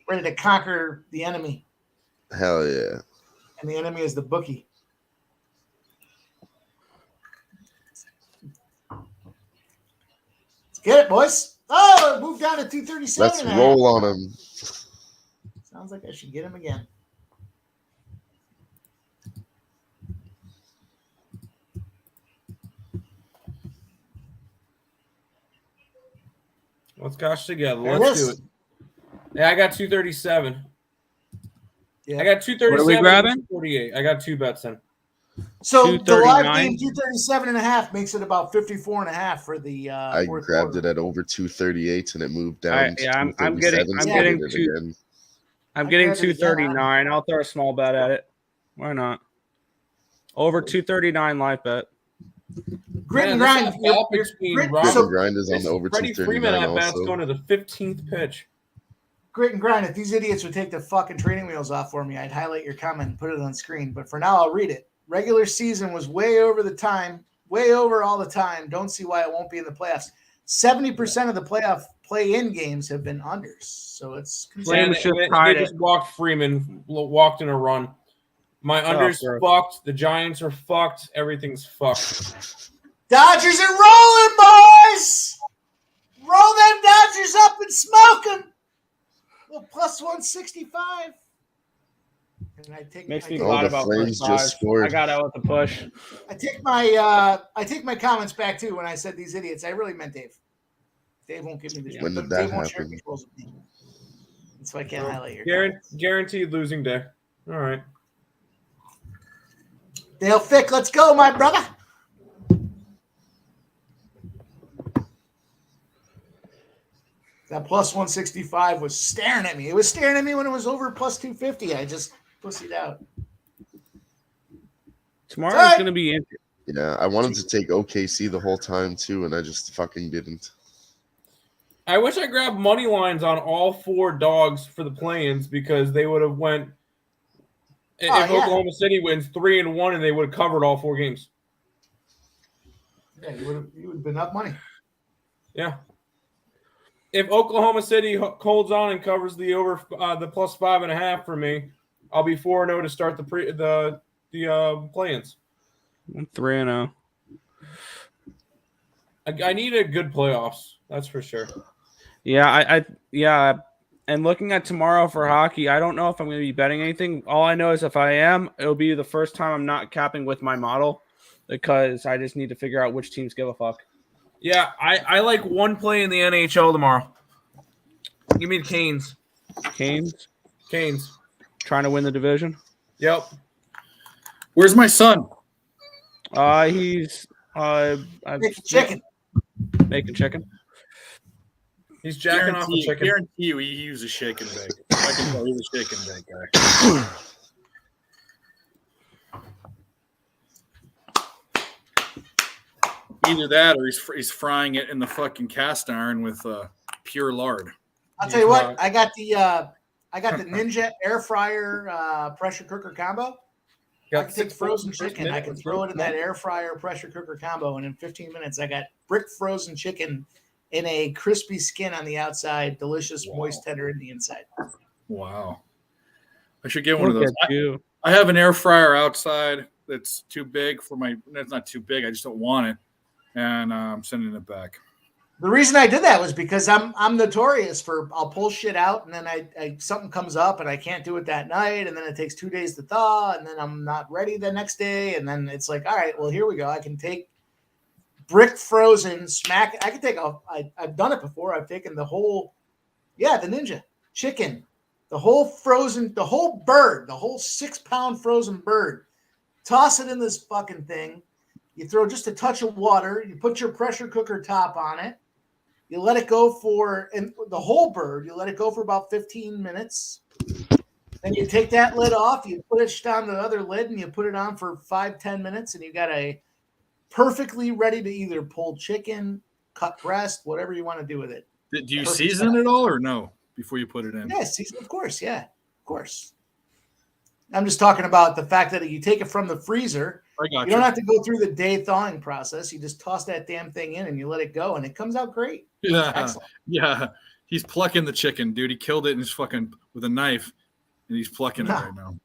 ready to conquer the enemy. Hell yeah. And the enemy is the bookie. Let's get it, boys. Oh, it moved down to 237. Let's roll on them. Sounds like I should get him again. let's gosh together. There Let's it do is. it. Yeah, I got 237. Yeah. I got 237. What are we grabbing? 48. I got two bets in. So the live 239. game 237 and a half makes it about 54 and a half for the I fourth grabbed quarter. it at over 238 and it moved down Alright, to yeah, I'm 237. so I getting did it two- again. I'm I getting grabbed it again. 239. I'll throw a small bet at it. Why not? Over 239 live bet. Grit and Man, grind. this is a battle between Grit- Robert- Grit and grind is on This the over Freddie Freeman 239 at bats also. going to the 15th pitch. Grit and grind. If these idiots would take the fucking training wheels off for me, I'd highlight your comment and put it on screen. But for now, I'll read it. Regular season was way over all the time. Don't see why it won't be in the playoffs. 70% of the playoff play-in games have been unders, so it's Freeman And just they tied just it. walked Freeman, walked in a run. My unders bro. fucked. The Giants are fucked. Everything's fucked. Dodgers are rolling, boys. Roll them Dodgers up and smoke them. Well, plus 165. And Makes me Oh, glad the about Flames first five. just scored. I got out with the push. I take my comments back too when I said these idiots. I really meant Dave. Dave won't give me the When did Dave that won't share happen? controls with me. So I can't highlight your Guaranteed losing day. All right. Dale Fick, let's go, my brother. That plus 165 was staring at me. It was staring at me when it was over plus 250. I just pussied out. Tomorrow's Sorry. going to be interesting. Yeah, I wanted to take OKC the whole time too, and I just fucking didn't. I wish I grabbed money lines on all four dogs for the play-ins because they would have went. If yeah. Oklahoma City wins 3-1, and they would have covered all four games. Yeah, you would have been up money. Yeah. If Oklahoma City holds on and covers the over the plus 5.5 for me, I'll be 4-0 to start the play-ins. I'm 3-0. I need a good playoffs. That's for sure. Yeah, yeah. And looking at tomorrow for hockey, I don't know if I'm going to be betting anything. All I know is if I am, it'll be the first time I'm not capping with my model because I just need to figure out which teams give a fuck. Yeah, I like one play in the NHL tomorrow. Give me the Canes. Canes Canes. trying to win the division. Yep. Where's my son? He's Making chicken. Making chicken. He's jacking off the chicken. Guarantee you, he uses shake and bake. I can tell he's a shake and bake guy. Either that, or he's frying it in the fucking cast iron with pure lard. I'll tell you what. I got the Ninja air fryer pressure cooker combo. I can take frozen chicken. I can throw it in that air fryer pressure cooker combo, and in 15 minutes, I got brick frozen chicken in a crispy skin on the outside, delicious, moist, tender in the inside. Wow. I should get one of Look those. at you. I have an air fryer outside that's too big for my. That's not too big. I just don't want it, and I'm sending it back. The reason I did that was because I'm notorious for I'll pull shit out and then I something comes up and I can't do it that night and then it takes 2 days to thaw and then I'm not ready the next day and then it's like, all right, well here we go. I can take brick frozen smack. I can take I've done it before. I've taken the whole, the Ninja chicken, the whole frozen, the whole bird, the whole 6-pound frozen bird. Toss it in this fucking thing. You throw just a touch of water. You put your pressure cooker top on it. You let it go and the whole bird, you let it go for about 15 minutes. Then you take that lid off. You put it on the other lid and you put it on for 5-10 minutes. And you got a perfectly ready to either pull chicken, cut breast, whatever you want to do with it. Do you season it all or no before you put it in? Yeah, season, of course. Yeah, of course. I'm just talking about the fact that you take it from the freezer. I got you don't have to go through the day thawing process. You just toss that damn thing in and you let it go, and it comes out great. Yeah, excellent. Yeah. He's plucking the chicken, dude. He killed it in his fucking with a knife, and he's plucking it right now.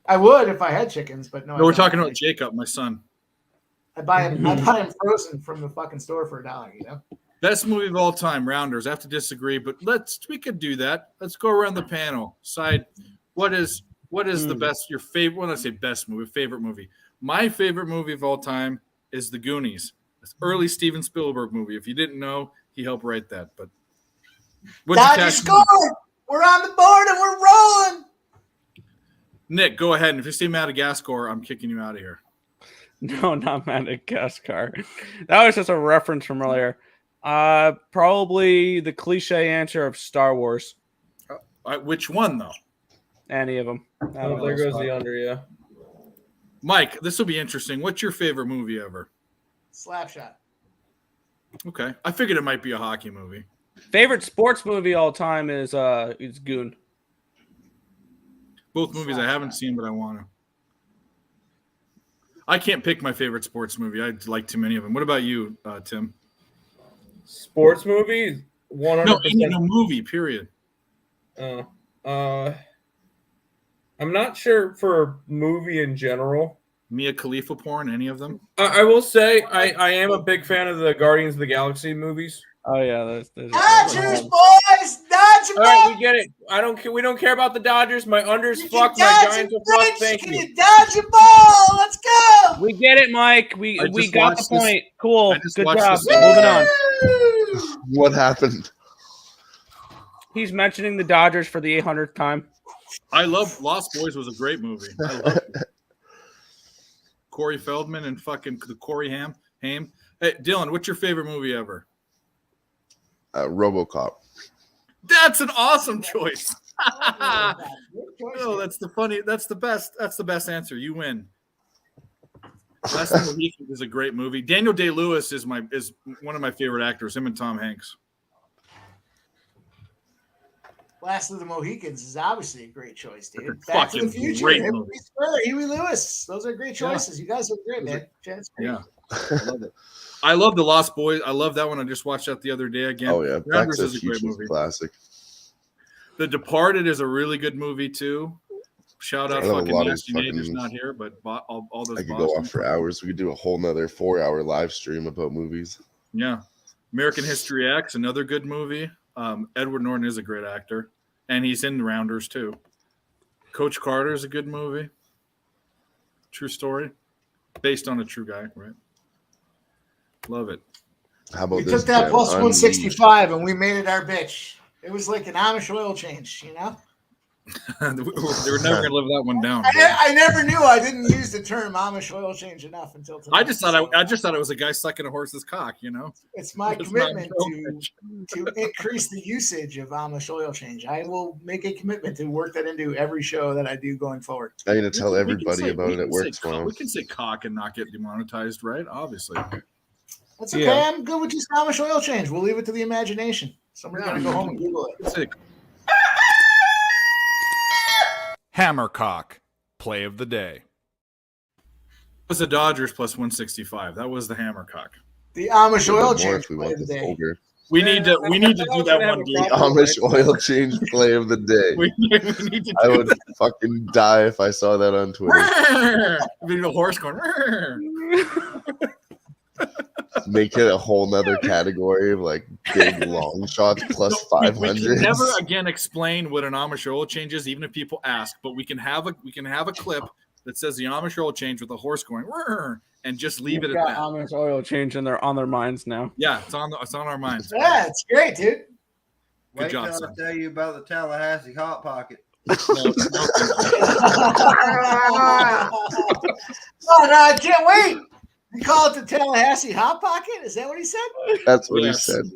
I would if I had chickens, but no. No, we're talking about Jacob, my son. I buy him frozen from the fucking store for $1. You know. Best movie of all time, Rounders. I have to disagree, but we could do that. Let's go around the panel. Side, what is the best? Your favorite? When I say best movie, favorite movie. My favorite movie of all time is The Goonies. It's early Steven Spielberg movie. If you didn't know, he helped write that. But Dodgers scored. We're on the board and we're rolling. Nick, go ahead. And if you say Madagascar, I'm kicking you out of here. No, not Madagascar. That was just a reference from earlier. Probably the cliche answer of Star Wars. Which one, though? Any of them. Oh, there goes the under, yeah. Mike, this will be interesting. What's your favorite movie ever? Slapshot. Okay. I figured it might be a hockey movie. Favorite sports movie all time is Goon. Both movies I haven't seen, but I want to. I can't pick my favorite sports movie. I like too many of them. What about you, Tim? Sports movie? 100%. No, movie, period. I'm not sure for movie in general. Mia Khalifa porn, any of them? I will say I am a big fan of the Guardians of the Galaxy movies. Oh yeah, Dodgers, boys, Dodgers. All right, we get it. We don't care about the Dodgers. My unders fucked. My Giants are fucked. Thank you. You dodge your ball. Let's go. We get it, Mike. We got the point. Cool. Good job. This. Moving on. What happened? He's mentioning the Dodgers for the 800th time. I love Lost Boys. Was a great movie. I love it. Corey Feldman and fucking the Corey Haim. Hey, Dylan, what's your favorite movie ever? RoboCop. That's an awesome choice. No, that's the best. That's the best answer. You win. Last of the Mohicans is a great movie. Daniel Day-Lewis is one of my favorite actors. Him and Tom Hanks. Last of the Mohicans is obviously a great choice, dude. That's Back to the fucking Future, great Huey movie. Lewis. Those are great choices. You guys are great, man. Yeah. I love it. I love The Lost Boys. I love that one. I just watched that the other day again. Oh yeah, Back Rounders to the is a Future great is movie. classic. The Departed is a really good movie too. Shout out I know a fucking lot of Nasty Nate, who's fucking- not here, but all those. I could Boston go on for hours. We could do a whole nother 4-hour live stream about movies. Yeah, American History X, another good movie. Edward Norton is a great actor, and he's in Rounders too. Coach Carter is a good movie. True story, based on a true guy, right? Love it. How about We this? took that Jam? plus Unleashed. 165 and we made it our bitch. It was like an Amish oil change, you know? They were never going to live that one down. I never knew I didn't use the term Amish oil change enough until tonight. I just thought it was a guy sucking a horse's cock. It's my commitment to increase the usage of Amish oil change. I will make a commitment to work that into every show that I do going forward. I'm going to tell everybody about it at work tomorrow. We can say cock and not get demonetized, right? Obviously. That's okay. Yeah. I'm good with just Amish oil change. We'll leave it to the imagination. Somebody's going to go home and Google it. Hammercock, play of the day. It was the Dodgers plus 165. That was the Hammercock. The Amish oil change play of the day. We need to do that one. The Amish oil change play of the day. we need to I would fucking die if I saw that on Twitter. Be the horse going. Make it a whole nother category of like big long shots plus 500. We can never again explain what an Amish oil change is, even if people ask. But we can have a clip that says the Amish oil change with a horse going and just leave it at that. Amish oil change on their minds now. Yeah, it's on our minds. Yeah, it's great, dude. Wait till I tell you about the Tallahassee Hot Pocket. Oh no, I can't wait. You call it the Tallahassee Hot Pocket? Is that what he said? That's what he said.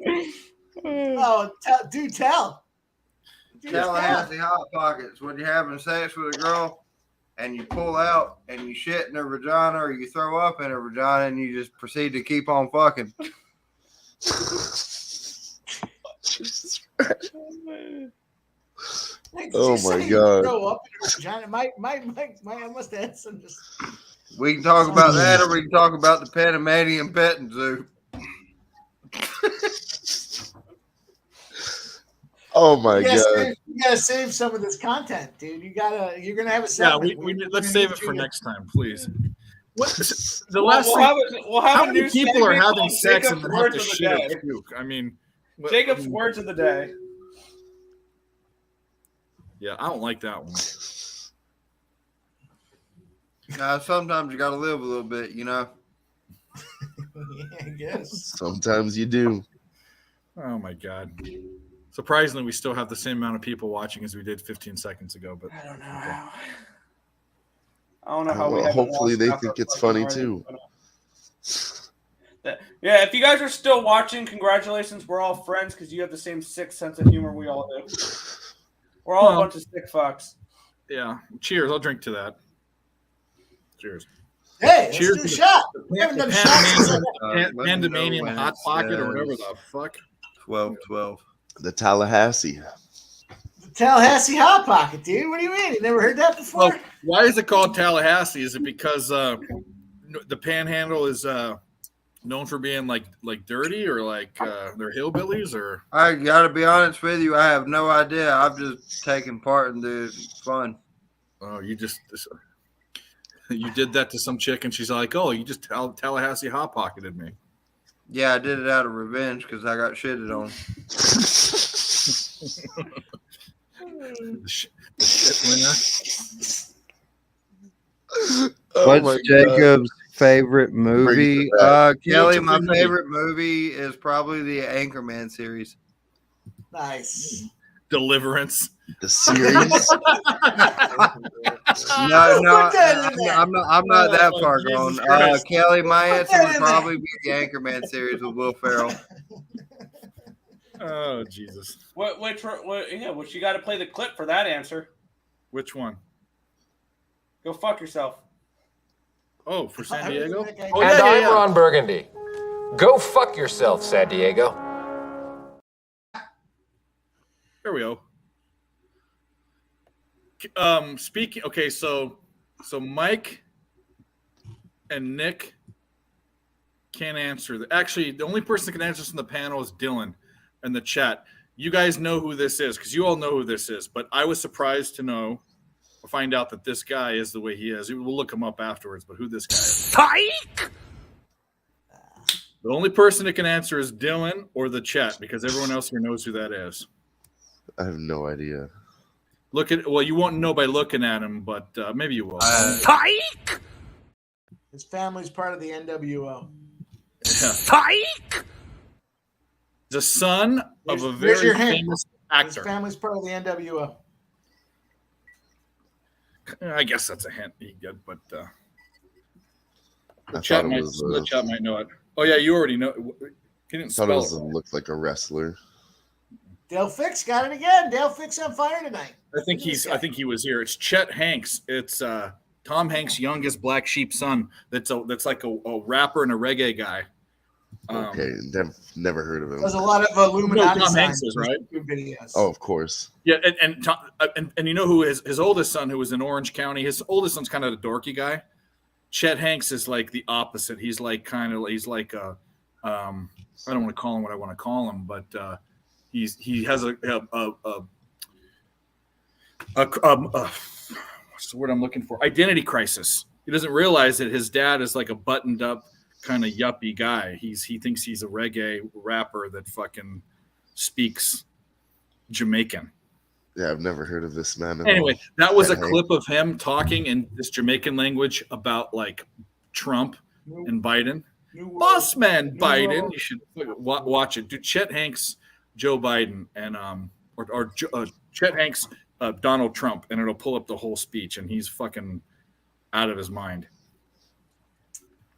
Oh, do tell. Tallahassee Hot Pockets. When you're having sex with a girl and you pull out and you shit in her vagina or you throw up in her vagina and you just proceed to keep on fucking. Oh my god! Throw up in her vagina. I must have had some just. We can talk about that, or we can talk about the Panamanian petting zoo. Oh my god! You gotta save some of this content, dude. You're gonna have a segment. Yeah, let's save it for next time, please. How many people are having sex and then have to shit or puke? I mean, Jacob's words of the day. Yeah, I don't like that one. Sometimes you got to live a little bit, Yeah, I guess. Sometimes you do. Oh my god! Surprisingly, we still have the same amount of people watching as we did 15 seconds ago. But I don't know how. Well, hopefully they think it's funny too. Yeah, if you guys are still watching, congratulations. We're all friends because you have the same sick sense of humor we all do. We're all a bunch of sick fucks. Yeah. Cheers. I'll drink to that. Cheers. Hey, cheers let's do a shot. We haven't done shots. Pandemanium Hot Pocket or whatever the fuck. 12. The Tallahassee. The Tallahassee Hot Pocket, dude. What do you mean? You never heard that before? Well, why is it called Tallahassee? Is it because the Panhandle is known for being like dirty or like they're hillbillies? Or I gotta be honest with you, I have no idea. I've just taken part in the fun. Oh, you did that to some chick, and she's like, "Oh, you just Tallahassee Hot Pocketed me." Yeah, I did it out of revenge because I got shitted on. the shit winner. What's Jacob's favorite movie? Kelly, my favorite movie is probably the Anchorman series. Nice. Deliverance. The series. No, I'm not that far gone. Kelly, my answer would probably be the Anchorman series with Will Ferrell. Oh Jesus! What? You got to play the clip for that answer. Which one? Go fuck yourself. Oh, for San Diego. Oh, I'm Ron Burgundy. Go fuck yourself, San Diego. There we go. Speaking. Okay, so Mike and Nick can't answer. Actually, the only person that can answer this in the panel is Dylan in the chat. You guys know who this is because you all know who this is. But I was surprised to find out that this guy is the way he is. We'll look him up afterwards. But who this guy is? Psych! The only person that can answer is Dylan or the chat because everyone else here knows who that is. I have no idea. You won't know by looking at him, but maybe you will. Psych! His family's part of the NWO. Yeah. Psych! The son of a very famous actor. His family's part of the NWO. I guess that's a hint he did, but I the chat thought it might know it. Oh yeah, you already know. He didn't thought it spell it. looked like a wrestler. Dale Fix got it again. Dale Fix on fire tonight. I think he was here. It's Chet Hanks. It's Tom Hanks' youngest black sheep son. That's like a rapper and a reggae guy. Okay, never heard of him. There's a lot of Illuminati Tom signs Hanks is, right? Videos. Oh, of course. Yeah, and you know who his oldest son, who was in Orange County. His oldest son's kind of a dorky guy. Chet Hanks is like the opposite. He's like I don't want to call him what I want to call him, but he has a what's the word I'm looking for? Identity crisis. He doesn't realize that his dad is like a buttoned up kind of yuppie guy. He thinks he's a reggae rapper that fucking speaks Jamaican. Yeah, I've never heard of this man. Anyway, that was a clip of him talking in this Jamaican language about like Trump and Biden. Boss man Biden. You should watch it. Dude, Chet Hanks, Joe Biden, and Chet Hanks, Donald Trump, and it'll pull up the whole speech, and he's fucking out of his mind.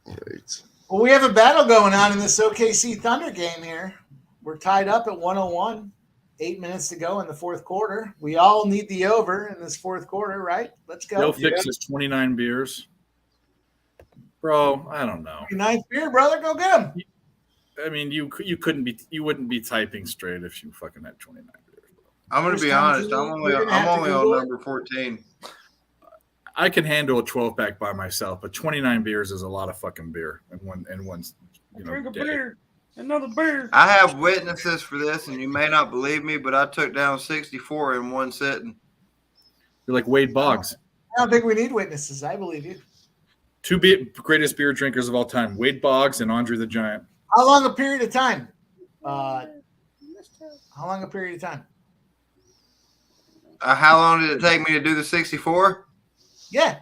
Right. Well, we have a battle going on in this OKC Thunder game here. We're tied up at 101. 8 minutes to go in the fourth quarter. We all need the over in this fourth quarter, right? Let's go. They'll fix his 29 beers. Bro, I don't know. 29th beer, brother. Go get him. I mean, you wouldn't be typing straight if you fucking had 29 beers. Bro. I'm going to be honest. I'm only on number 14. I can handle a 12-pack by myself, but 29 beers is a lot of fucking beer in one Drink a day. beer. Another beer. I have witnesses for this, and you may not believe me, but I took down 64 in one sitting. You're like Wade Boggs. I don't think we need witnesses. I believe you. Two greatest beer drinkers of all time, Wade Boggs and Andre the Giant. How long a period of time? How long a period of time? How long did it take me to do the 64? Yeah.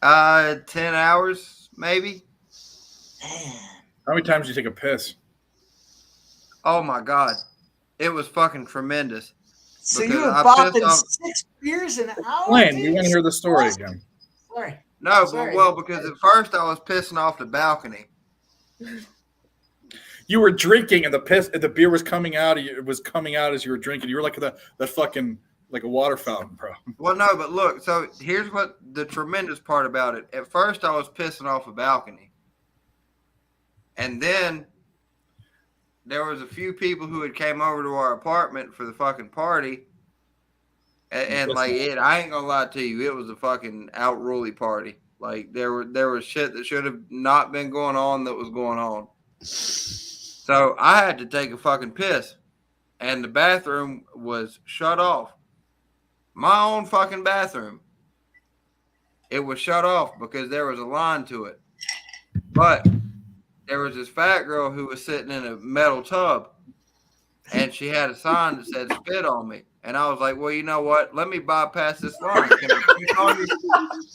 10 hours, maybe. How many times do you take a piss? Oh, my God. It was fucking tremendous. So you have bought 6 beers an hour? Lane, we want to hear the story again. Sorry. No, Sorry. but well, because at first I was pissing off the balcony. You were drinking, and the beer was coming out. It was coming out as you were drinking. You were like the fucking like a water fountain, bro. Well, no, but look. So here's what the tremendous part about it. At first, I was pissing off a balcony, and then there was a few people who had came over to our apartment for the fucking party, and like it. I ain't gonna lie to you, it was a fucking outroly party. Like there was shit that should have not been going on that was going on. So I had to take a fucking piss, and the bathroom was shut off. My own fucking bathroom. It was shut off because there was a line to it. But there was this fat girl who was sitting in a metal tub, and she had a sign that said "spit on me." And I was like, well, you know what? Let me bypass this line. Can I spit on you?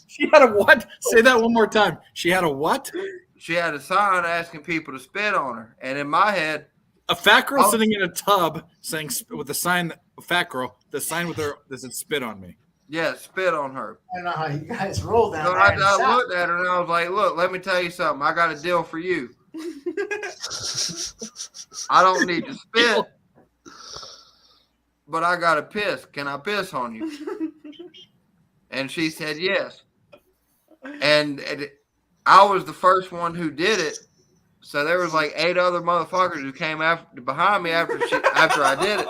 She had a what? Say that one more time. She had a what? She had a sign asking people to spit on her. And in my head, a fat girl sitting in a tub saying with the sign, fat girl, the sign with her that said "spit on me." Yeah, spit on her. I don't know how you guys roll down So there. I looked at her and I was like, look, let me tell you something. I got a deal for you. I don't need to spit, but I got to piss. Can I piss on you? And she said yes. And I was the first one who did it. So there was like 8 other motherfuckers who came behind me after I did it.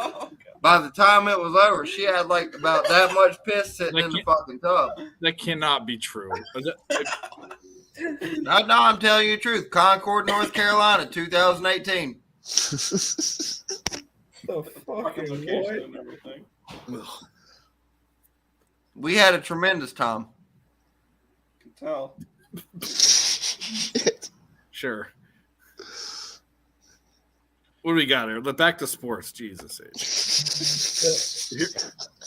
By the time it was over, she had like about that much piss sitting in the fucking tub. That cannot be true. No, I'm telling you the truth. Concord, North Carolina, 2018. The fucking location and everything. We had a tremendous time. Can tell. Sure. What do we got here? Back to sports. Jesus H.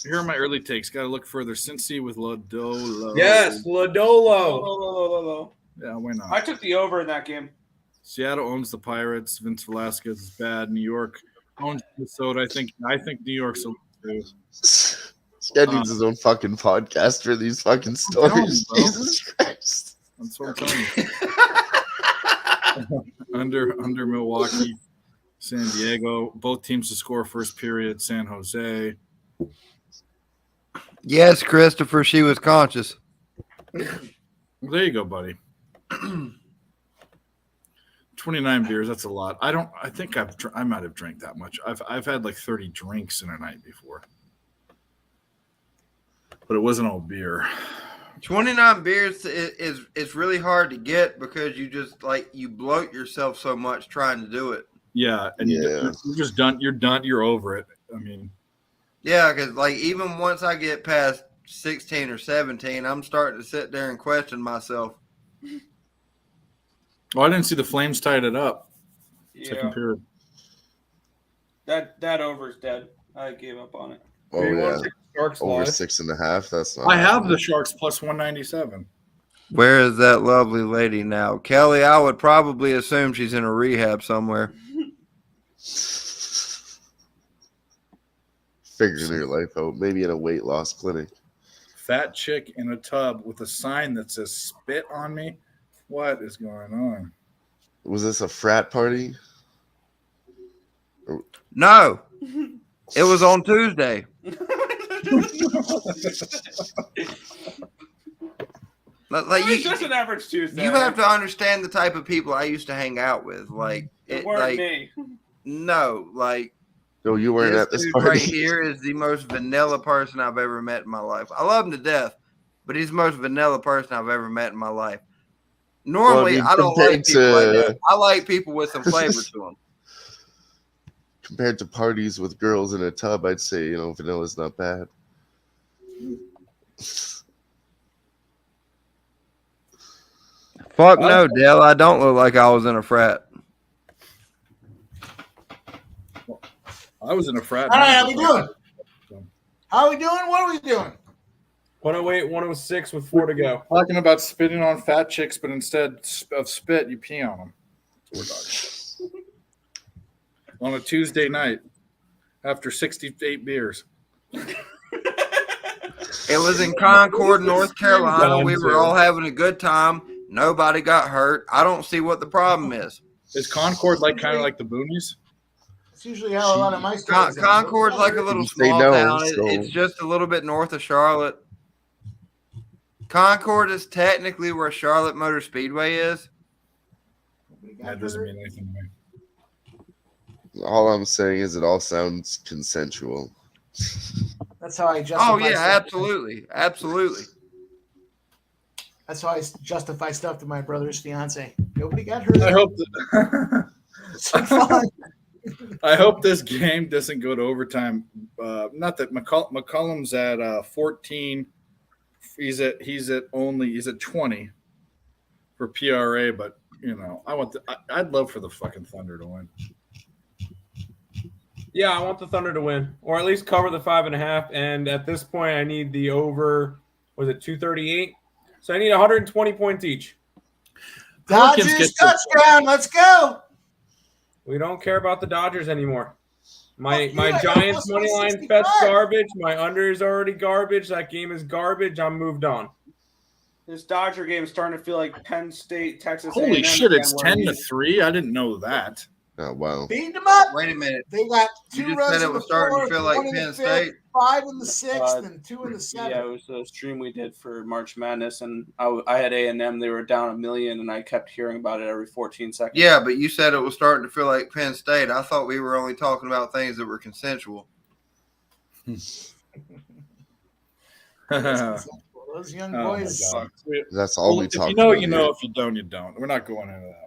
Here are my early takes. Got to look further. Cincy with Lodolo. Yes, Lodolo. Yeah, why not? I took the over in that game. Seattle owns the Pirates. Vince Velasquez is bad. New York owns Minnesota. I think New York's a little too. This guy needs his own fucking podcast for these fucking stories. bro. Jesus Christ. That's what I'm telling you. under Milwaukee, San Diego. Both teams to score first period. San Jose. Yes, Christopher, she was conscious. Well, there you go, buddy. 29 beers. That's a lot. I think I might have drank that much. I've had like 30 drinks in a night before, but it wasn't all beer. 29 beers is really hard to get because you just you bloat yourself so much trying to do it. Yeah, and you're just done. You're done. You're over it. I mean, yeah, because even once I get past 16 or 17, I'm starting to sit there and question myself. Well, I didn't see the Flames tied it up. Yeah. Second period. That over's dead. I gave up on it. Oh, Do you want yeah. to take the Sharks Over live? 6.5. That's not. I have the Sharks plus 197. Where is that lovely lady now? Kelly, I would probably assume she's in a rehab somewhere. Figuring her life out. Maybe in a weight loss clinic. Fat chick in a tub with a sign that says "spit on me." What is going on? Was this a frat party? No, it was on Tuesday. It's just an average Tuesday. You have to understand the type of people I used to hang out with. It weren't me. No, No, you weren't at this dude party. right here is the most vanilla person I've ever met in my life. I love him to death, but he's the most vanilla person I've ever met in my life. Normally, I don't like people like that. I like people with some flavor to them. Compared to parties with girls in a tub, I'd say, vanilla's not bad. Fuck no, Dale. I don't look like I was in a frat. I was in a frat. All right, how we doing? How we doing? What are we doing? 108, 106 with 4 to go. Talking about spitting on fat chicks, but instead of spit, you pee on them. That's what we're talking. On a Tuesday night after 68 beers. It was in Concord, North Carolina. We were all having a good time. Nobody got hurt. I don't see what the problem is. Is Concord kind of like the boonies? It's usually how a lot of my stories end. Concord's like a little small town. It's just a little bit north of Charlotte. Concord is technically where Charlotte Motor Speedway is. That doesn't mean anything to me. All I'm saying is it all sounds consensual. That's how I justify. Oh yeah, stuff. absolutely. That's how I justify stuff to my brother's fiance. Nobody got hurt. I hope I hope this game doesn't go to overtime. Not that McCollum's at 14. He's at 20 for PRA, but I'd love for the fucking Thunder to win. Yeah, I want the Thunder to win, or at least cover the 5.5. And at this point, I need the over. Was it 238? So I need 120 points each. Dodgers touchdown! Let's go. We don't care about the Dodgers anymore. My yeah, Giants plus money line 165. bet's garbage. My under is already garbage. That game is garbage. I'm moved on. This Dodger game is starting to feel like Penn State, Texas. Holy A&M shit! It's again, where 10-3. I didn't know that. Oh wow! Beating them up. Wait a minute. They got You 2 just runs said it in was the starting to fourth, feel like 1 in the Penn fifth, State. 5 in the sixth, and 2 in the seventh. Yeah, it was the stream we did for March Madness, and I had A&M. They were down 1 million, and I kept hearing about it every 14 seconds. Yeah, but you said it was starting to feel like Penn State. I thought we were only talking about things that were consensual. Those young boys. That's all we If talk you know, about. you know. If you don't, you don't. We're not going into that one.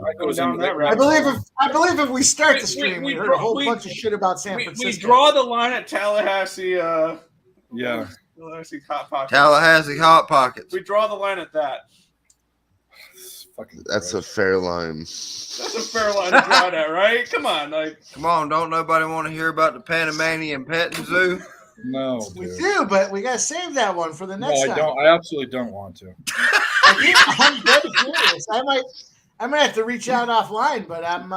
I believe if we start the stream, we heard a whole bunch of shit about San Francisco. We draw the line at Tallahassee. Yeah. Tallahassee Hot Pockets. Tallahassee Hot Pockets. We draw the line at that. That's a fair line. That's a fair line to draw at, right? Come on, Come on, don't nobody want to hear about the Panamanian petting zoo? No, We dude. do, but we gotta save that one for the No, next I time. don't. I absolutely don't want to. I'm very curious. I'm gonna have to reach out offline, but I'm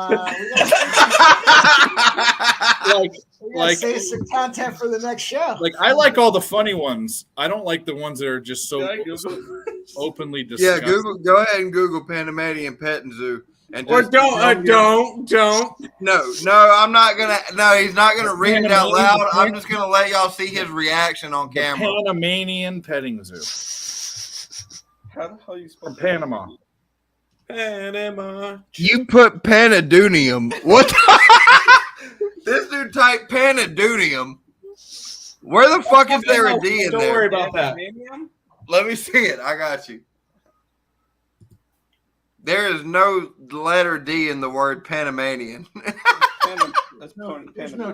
we gotta save some content for the next show. Like I like all the funny ones. I don't like the ones that are just so openly Yeah, disgusting. Go ahead and Google Panamanian Petting Zoo. And Or just don't. No, I'm not gonna. No, he's not gonna read it out loud. I'm just gonna let y'all see his reaction on The camera. Panamanian Petting Zoo How the hell you spell from Panama. Panama? You put Panadunium. What? This dude typed Panadunium. Where the fuck is there a D in Don't there? worry about that. Let me see it. I got you. There is no letter D in the word Panamanian. There's no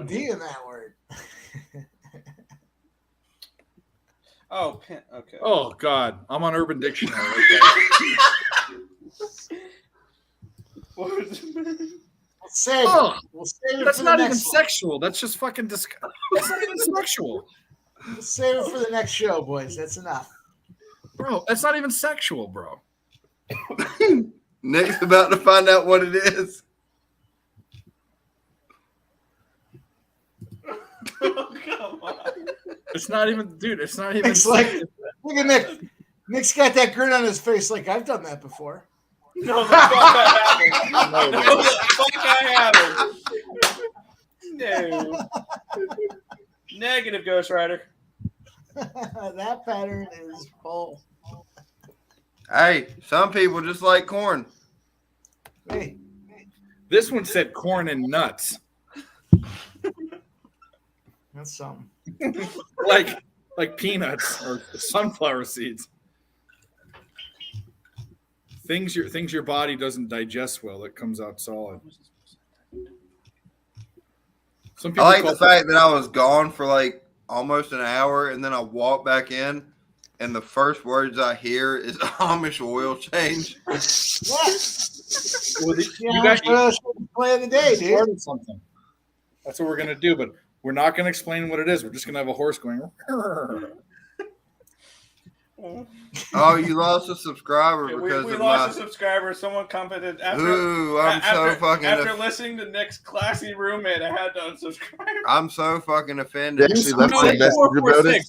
D in that word. Okay. Oh God, I'm on Urban Dictionary. What was it? Save Oh, it. We'll save it that's for not the even next one. sexual. That's just fucking disgusting. That's not even sexual, We'll save it for the next show, boys. That's enough. bro. That's not even sexual, bro. Nick's about to find out what it is. Come on. It's not even, dude. It's not even. Nick's like, look at Nick. Nick's got that grin on his face, like I've done that before. No, the fuck I haven't. No, the fuck I haven't. No. Negative, Ghost Rider. That pattern is full. Hey, some people just like corn. Hey, This one said corn and nuts. that's something. like peanuts or sunflower seeds. Things your body doesn't digest well. It comes out solid. Some I like call the fact that I was gone for like almost an hour, and then I walk back in, and the first words I hear is Amish oil change. Well, you got play of the day, dude. started something. That's what we're gonna do, but we're not gonna explain what it is. We're just gonna have a horse going. Oh, you lost a subscriber because we of lost my. a subscriber. Someone commented after. Ooh, I'm so fucking. After listening to Nick's classy roommate, I had to unsubscribe. I'm so fucking offended. Actually, left a message about it.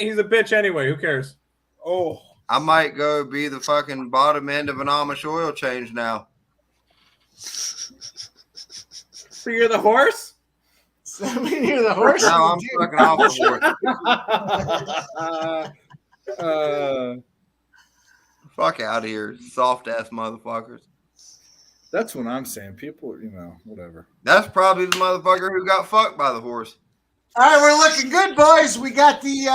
He's a bitch anyway. Who cares? Oh, I might go be the fucking bottom end of an Amish oil change now. so you're the horse? You're the horse. No, I'm fucking off for it. Fuck out of here, soft ass motherfuckers. That's what I'm saying. People, whatever. That's probably the motherfucker who got fucked by the horse. All right, we're looking good, boys. We got the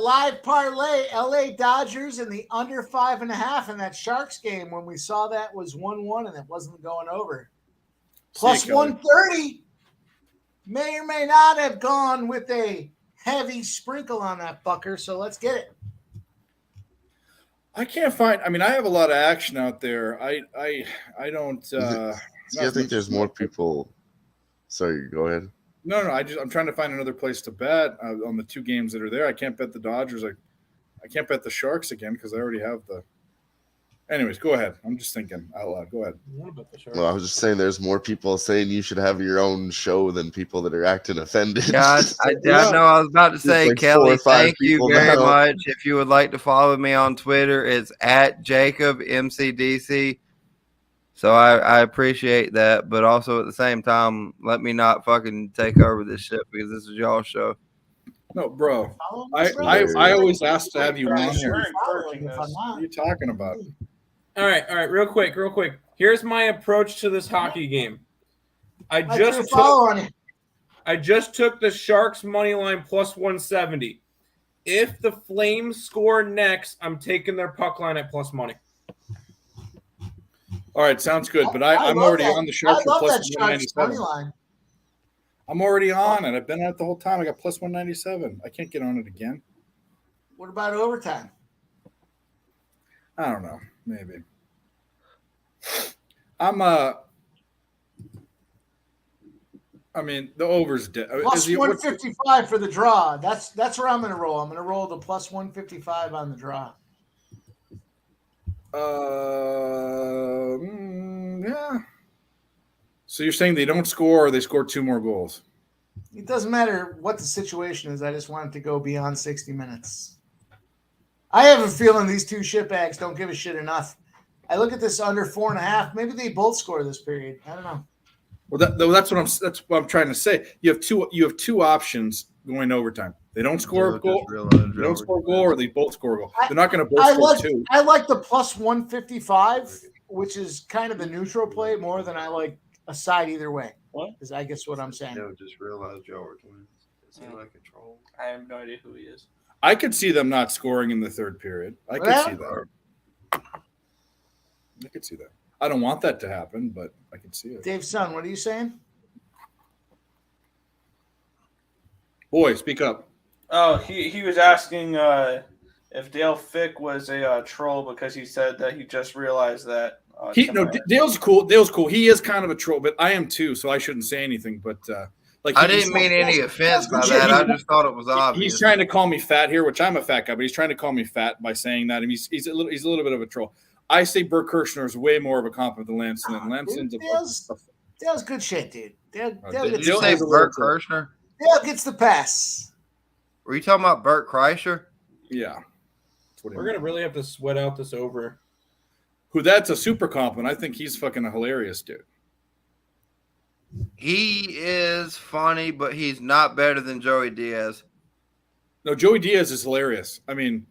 live parlay, LA Dodgers and the under 5.5 in that Sharks game. When we saw that was 1-1 and it wasn't going over. Plus 130 may or may not have gone with a heavy sprinkle on that fucker. So let's get it. I can't find. I mean, I have a lot of action out there. I don't. See, I think there's more people. Sorry, go ahead. No. I'm trying to find another place to bet on the two games that are there. I can't bet the Dodgers. I can't bet the Sharks again because I already have the. Anyways, go ahead. I'm just thinking out loud. Go ahead. Well, I was just saying there's more people saying you should have your own show than people that are acting offended. Yeah, I know. I was about to say, like Kelly, 4 or 5 thank you people very now. much. If you would like to follow me on Twitter, it's at JacobMCDC. So I appreciate that, but also at the same time, let me not fucking take over this shit because this is y'all's show. No, bro. I always ask to have you on here. What are you talking about? All right, real quick. Here's my approach to this hockey game. I just took the Sharks money line plus 170. If the Flames score next, I'm taking their puck line at plus money. All right, sounds good. But I'm already on the Sharks for plus that Sharks money 197. line. I'm already on it. I've been on it the whole time. I got plus 197. I can't get on it again. What about overtime? I don't know. Maybe. I mean, the over's dead. Plus 155 for the draw. That's where I'm going to roll. I'm going to roll the plus 155 on the draw. Yeah. So you're saying they don't score or they score 2 more goals? It doesn't matter what the situation is. I just want it to go beyond 60 minutes. I have a feeling these two shitbags don't give a shit enough. I look at this under 4.5. Maybe they both score this period. I don't know. Well, that's what I'm trying to say. You have two options going overtime. They don't score a goal. They don't score a goal, or they both score a goal. They're not going to both score 2. I like the plus 155, which is kind of the neutral play more than I like a side either way. What is I guess what I'm saying? Just realized y'all were twins. Is he like a troll? I have no idea who he is. I could see them not scoring in the third period. I could see that. I could see that. I don't want that to happen, but I can see it. Dave Son, what are you saying? Boy, speak up. Oh, he was asking if Dale Fick was a troll because he said that he just realized that. Dale's cool. Dale's cool. He is kind of a troll, but I am too, so I shouldn't say anything. But I didn't mean any offense by that. I just thought it was obvious. He's trying to call me fat here, which I'm a fat guy, but he's trying to call me fat by saying that. I mean, he's a little bit of a troll. I say Bert Kirshner is way more of a compliment than Lanston. And Lanston's Dale's good shit, dude. Dale Did you say Bert Kirshner? Dale gets the pass. Were you talking about Bert Kreischer? Yeah. We're going to really have to sweat out this over. That's a super compliment. I think he's fucking a hilarious dude. He is funny, but he's not better than Joey Diaz. No, Joey Diaz is hilarious. I mean,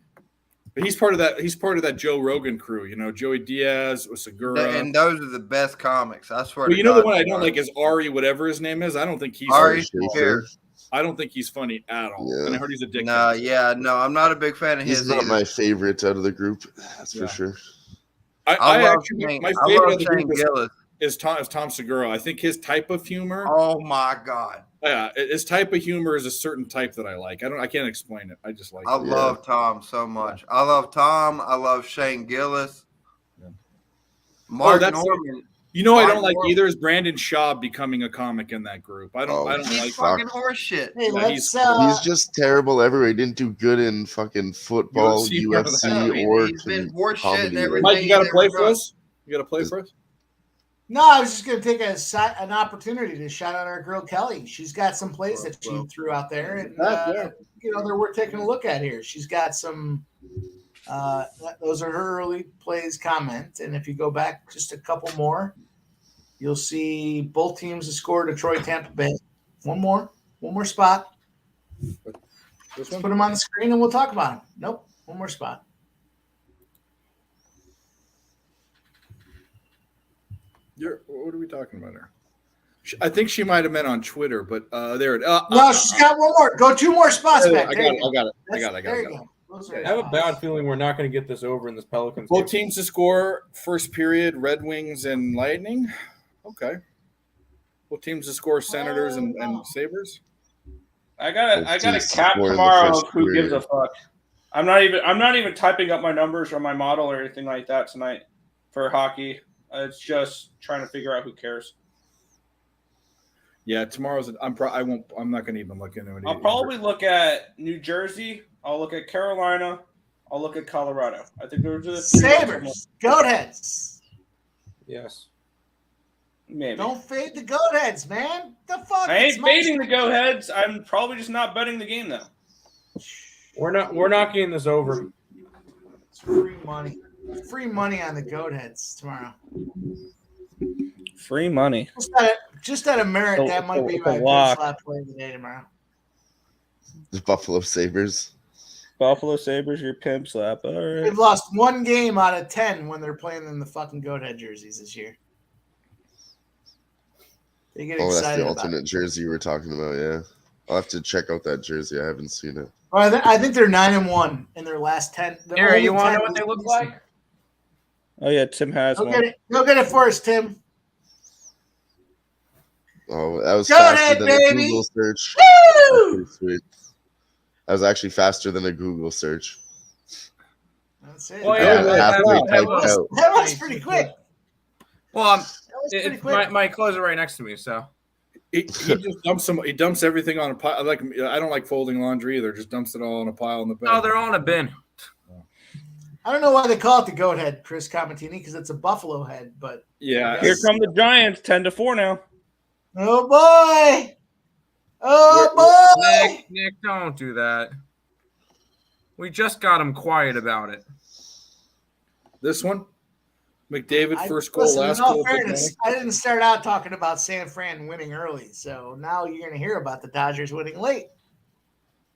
he's part of that. He's part of that Joe Rogan crew. You know, Joey Diaz, Segura, and those are the best comics. I swear. Well, you know the one I don't like is Ari, whatever his name is. I don't think he's Ari Shaffir. I don't think he's funny at all. Yeah. And I heard he's a dick. No, I'm not a big fan of his. He's not my favorite out of the group. That's for sure. I actually my favorite of the group is Tom Segura. I think his type of humor. Oh my god. Yeah, his type of humor is a certain type that I like. I can't explain it. I just like. I love Tom so much. I love Tom. I love Shane Gillis. Yeah. Mark Norman. You know, I don't like either is Brandon Shaw becoming a comic in that group. I don't He's like fucking horseshit. Hey, he's just terrible everywhere. He didn't do good in fucking football, UFC, or he's been horseshit and everything. Mike, you got to play for us. You got to play for us. No, I was just going to take an opportunity to shout out our girl Kelly. She's got some plays that she threw out there, and they're worth taking a look at here. She's got some. Those are her early plays comment, and if you go back just a couple more, you'll see both teams have scored. Detroit, Tampa Bay. One more spot. Let's put them on the screen, and we'll talk about them. Nope, one more spot. What are we talking about here? I think she might have meant on Twitter, but there it. No, she's got one more. Go 2 more spots back. I got it. There you go. I have a bad feeling we're not going to get this over in this Pelicans. Both teams to score first period. Red Wings and Lightning. Okay. Both teams to score Senators and Sabres. I got a cap tomorrow. Who gives a fuck? I'm not even typing up my numbers or my model or anything like that tonight for hockey. It's just trying to figure out who cares. Yeah, tomorrow's. I'm not going to even look into it. I'll probably look at New Jersey. I'll look at Carolina. I'll look at Colorado. I think those are the Sabres, Goatheads. Yes. Maybe. Don't fade the Goatheads, man. The fuck? I ain't fading the Goatheads. I'm probably just not betting the game though. We're not getting this over. It's free money. Free money on the Goatheads tomorrow. Free money. Just out of merit, that might be my big slap play of the day tomorrow. The Buffalo Sabres. Buffalo Sabres, your pimp slap. All right. They've lost 1 game out of 10 when they're playing in the fucking Goathead jerseys this year. They get excited. That's the alternate jersey you were talking about. Yeah, I'll have to check out that jersey. I haven't seen it. Well, I think they're 9-1 in their last 10. Aaron, you want to know what they look like? Oh yeah, Tim has one. Go get it for us, Tim. Oh, that was Go faster ahead, than baby. a Google search. Woo! Pretty sweet. That was actually faster than a Google search. That's it. Oh, yeah, that was pretty quick. Well, my clothes are right next to me, so he just dumps He dumps everything on a pile. I don't like folding laundry either. Just dumps it all on a pile in the bed. oh, they're all in a bin. I don't know why they call it the goat head, Chris Camatini, because it's a buffalo head. But Yeah. Here come the Giants, 10-4 now. oh boy, oh boy. Nick, don't do that. We just got him quiet about it. This one, McDavid first goal, Listen, last in all goal. fairness, I didn't start out talking about San Fran winning early, so now you're going to hear about the Dodgers winning late.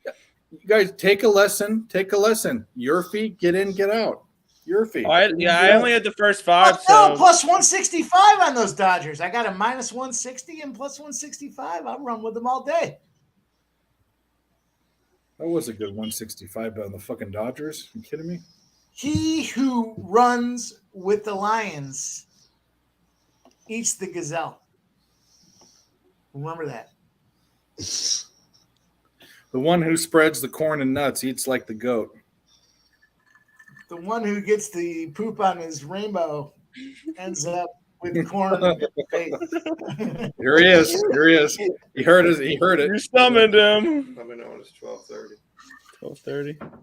You guys take a lesson. Take a lesson. Your feet, get in, get out. Your feet. I only had the first 5. Oh, So plus 165 on those Dodgers. I got a minus 160 and plus 165. I'll run with them all day. That was a good 165 on the fucking Dodgers. You kidding me? He who runs with the Lions eats the gazelle. Remember that. The one who spreads the corn and nuts eats like the goat. The one who gets the poop on his rainbow ends up with corn in his face. Here he is. Here he is. He heard it. He heard it. you summoned him. Let me know when it's 12:30. 12:30.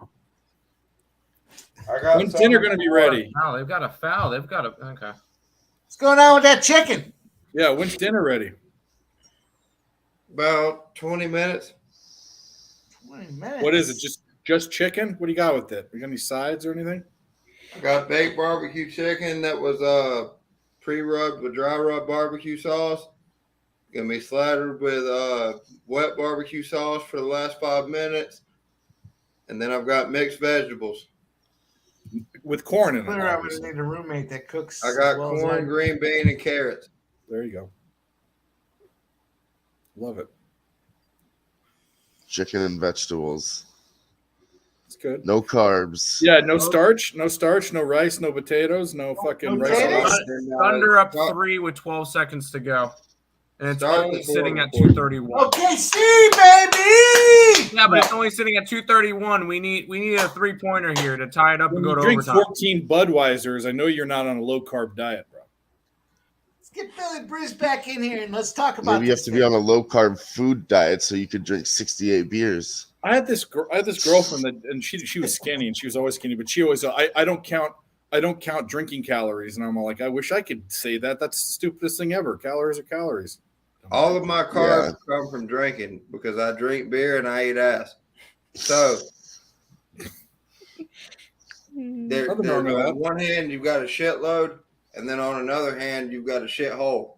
I got When's dinner going to be ready? Wow, they've got a foul. They've got a okay. What's going on with that chicken? Yeah, when's dinner ready? About 20 minutes. 20 minutes. What is it? Just chicken? What do you got with it? You got any sides or anything? I got baked barbecue chicken that was pre-rubbed with dry rub barbecue sauce. Gonna be slathered with wet barbecue sauce for the last 5 minutes. And then I've got mixed vegetables. With corn in it. Clear, I would need a roommate that cooks. I got as well as corn, I- green bean, and carrots. There you go. Love it. Chicken and vegetables. It's good. No carbs. Yeah, no starch, no rice, no potatoes, no fucking no rice. potatoes? Thunder up 3 with 12 seconds to go. And it's Start only the sitting at scoring. 231. Okay, see, baby. Yeah, but it's only sitting at 231. We need a 3-pointer here to tie it up and When go you to drink overtime. 14 Budweisers, I know you're not on a low carb diet, bro. Let's get Billy Bruce back in here and let's talk about Maybe you have this to be on a low carb food diet so you could drink 68 beers. I had this girlfriend that, and she was skinny, and she was always skinny, but she always I don't count drinking calories, and I'm all like, I wish I could say that. That's the stupidest thing ever. Calories are calories. All of my carbs come from drinking because I drink beer and I eat ass. So there's Nothing wrong with that. on one hand you've got a shitload, and then on another hand you've got a shithole.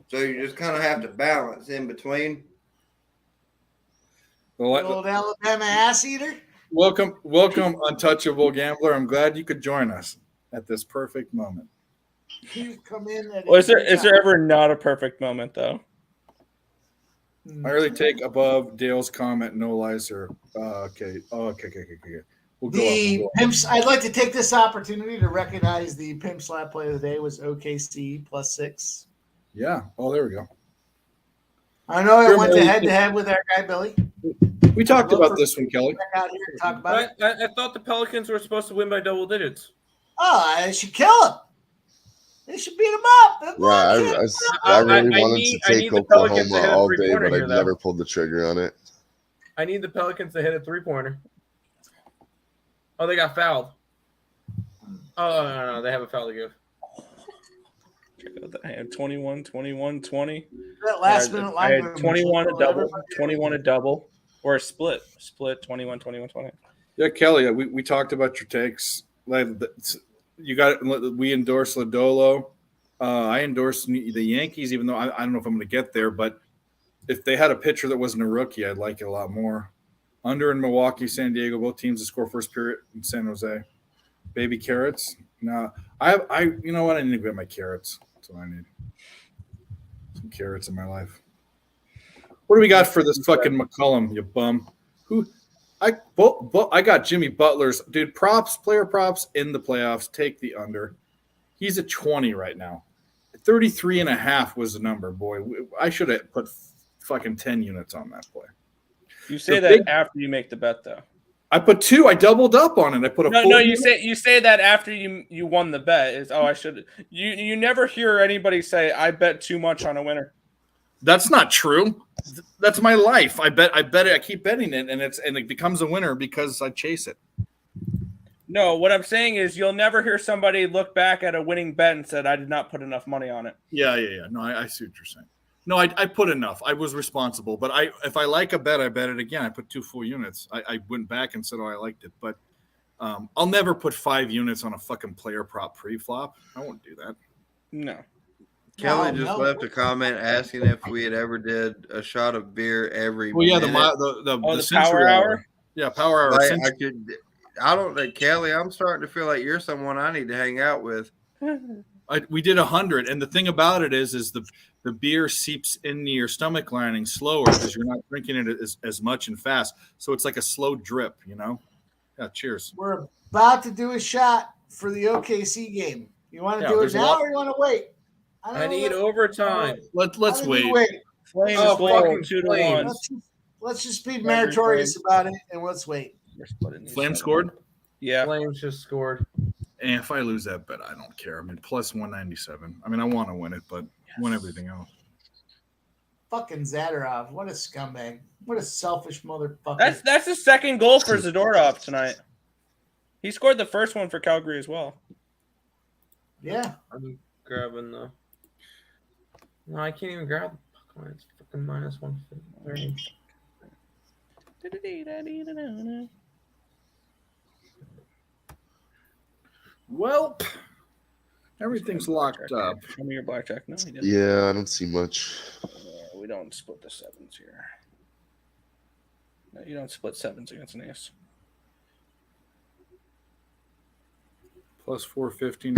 So you just kind of have to balance in between. old Alabama ass eater. Welcome, untouchable gambler. I'm glad you could join us at this perfect moment. You come in. At Well, is there ever not a perfect moment though? I really take above Dale's comment. No lies, sir. Okay. Okay. We'll go The up. pimps. I'd like to take this opportunity to recognize the pimp slap play of the day was OKC +6. Yeah. Oh, there we go. I know I Sure, went Billy. head to head with our guy Billy. We talked about this one, Kelly. Back out here to talk about it. I thought the Pelicans were supposed to win by double digits. Oh, I should kill him. They should beat him up. Yeah, I really wanted need to take the Pelicans to hit Oklahoma a all day, three-pointer but I here, though. never pulled the trigger on it. I need the Pelicans to hit a 3-pointer. Oh, they got fouled. Oh, no, they have a foul to give. I had 21, 21, 20. That last minute I line had 21 a double, 21 a double, or a split 21, 21, 20. Yeah, Kelly. We talked about your takes. Like you got. We endorse Lodolo. I endorse the Yankees, even though I don't know if I'm going to get there. But if they had a pitcher that wasn't a rookie, I'd like it a lot more. Under in Milwaukee, San Diego, both teams to score first period in San Jose. Baby carrots. No, I you know what? I need to get my carrots. That's what I need. Some carrots in my life. What do we got for this fucking McCollum, you bum? I got Jimmy Butler's dude player props in the playoffs. Take the under. He's at 20 right now. 33.5 was the number, boy. I should have put fucking 10 units on that play. You say The that big- after you make the bet, though. I put 2. I doubled up on it. I put a full No. unit. You say that after you won the bet. Is I should. You never hear anybody say I bet too much on a winner. That's not true. That's my life. I bet it. I keep betting it, and it becomes a winner because I chase it. No, what I'm saying is you'll never hear somebody look back at a winning bet and said, I did not put enough money on it. Yeah. No, I see what you're saying. No, I put enough. I was responsible, but if I like a bet, I bet it again. I put 2 full units. I went back and said, oh, I liked it, but I'll never put 5 units on a fucking player prop pre-flop. I won't do that. No. Kelly just left a comment asking if we had ever did a shot of beer every. Well, yeah, minute. the power hour. Yeah, power hour. Like, I don't know, Kelly. I'm starting to feel like you're someone I need to hang out with. We did 100, and the thing about it is the beer seeps into your stomach lining slower because you're not drinking it as much and fast. So it's like a slow drip, you know. Yeah, cheers. We're about to do a shot for the OKC game. You want to do it now or you want to wait? I need overtime. Let's wait. Flames fucking 2-1. Let's just be meritorious about it and let's wait. Flame scored? Yeah. Flames just scored. And if I lose that bet, I don't care. I mean, plus 197. I mean, I want to win it, but win everything else. Fucking Zadorov. What a scumbag. What a selfish motherfucker. That's the second goal for Zadorov tonight. He scored the first one for Calgary as well. Yeah. I'm grabbing the. No, I can't even grab the puck line. It's fucking minus 130. Well, everything's locked up. Show me your blackjack. No, he didn't. Yeah, I don't see much. We don't split the sevens here. No, you don't split sevens against an ace. Plus 450.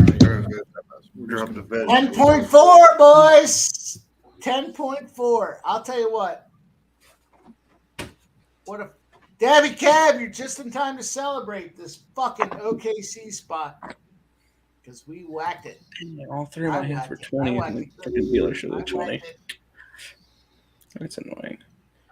Drop the bet. 10.4, boys. 10.4. I'll tell you what. What a Davy Cab, you're just in time to celebrate this fucking OKC spot. Because we whacked it. All three of my hands were 20 and the freaking dealer should have 20. That's annoying.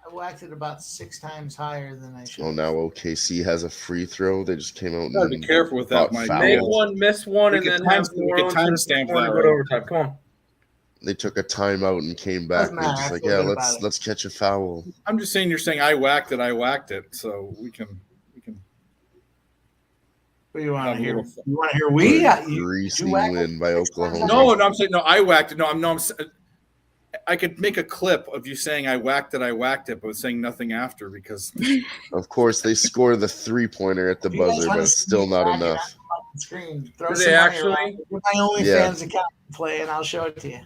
I whacked it about 6 times higher than I should. Oh, now OKC has a free throw. They just came out. Gotta be careful with that, Mike. Make one, miss one, and then have we could timestamp that. Go to overtime. Come on. They took a timeout and came back. They're just like, yeah, let's catch a foul. I'm just saying, you're saying I whacked it, so we can. What do you want to hear? You want to hear we? Greasy win by Oklahoma. No, I'm saying no. I whacked it. No, I could make a clip of you saying I whacked it, but saying nothing after because. Of course, they score the 3-pointer at the buzzer, but it's still not enough. Screen. Throw Do some they money actually? around. With my OnlyFans account play, and I'll show it to you.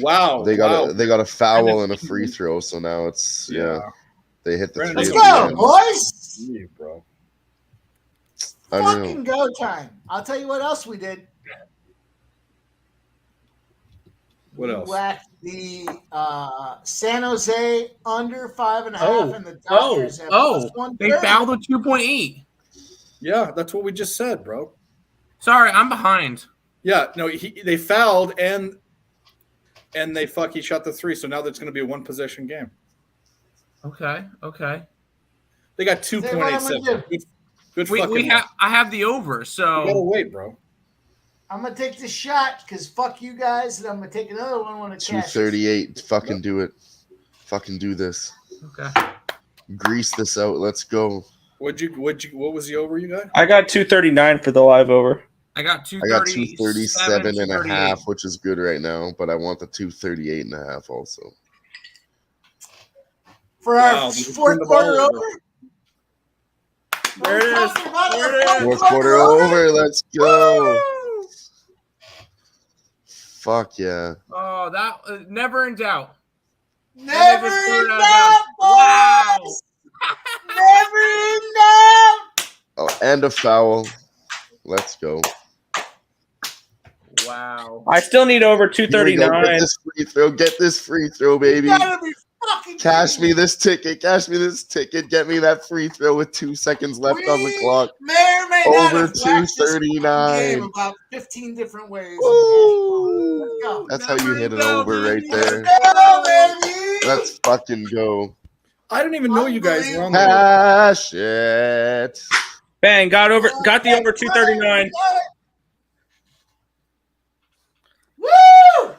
Wow. They got a foul and a free throw, so now it's they hit the Brandon, three. Let's go, boys. You, bro. Fucking go time. I'll tell you what else we did. What else? We whacked the San Jose under 5.5 and the Dodgers at plus 130. They fouled at 2.8. Yeah, that's what we just said, bro. Sorry, I'm behind. Yeah, no, they fouled and he shot the 3, so now that's going to be a 1-possession game. Okay. They got 2.87. Good fucking. I have the over, so you gotta wait, bro. I'm gonna take the shot because fuck you guys, and I'm gonna take another one when it cashes. 238. Fucking do it. Fucking do this. Okay. Grease this out. Let's go. What was the over you got? I got 239 for the live over. I got 237 and a half, which is good right now, but I want the 238 and a half also. For our fourth quarter over? There it is. Fourth quarter over. Let's go. Fuck yeah. Oh, that never in doubt. Never in doubt, boys. Never in doubt. Oh, and a foul. Let's go. Wow. I still need over 239. Get this free throw, baby. Cash me this ticket. Get me that free throw with 2 seconds left on the clock. May or may not over have whacked this 239. about 15 different ways. Woo. Let's go. That's how you hit it over right there. Go, baby. Let's fucking go. I didn't even know you guys were on the Cash it. Bang, got the over 239. Woo!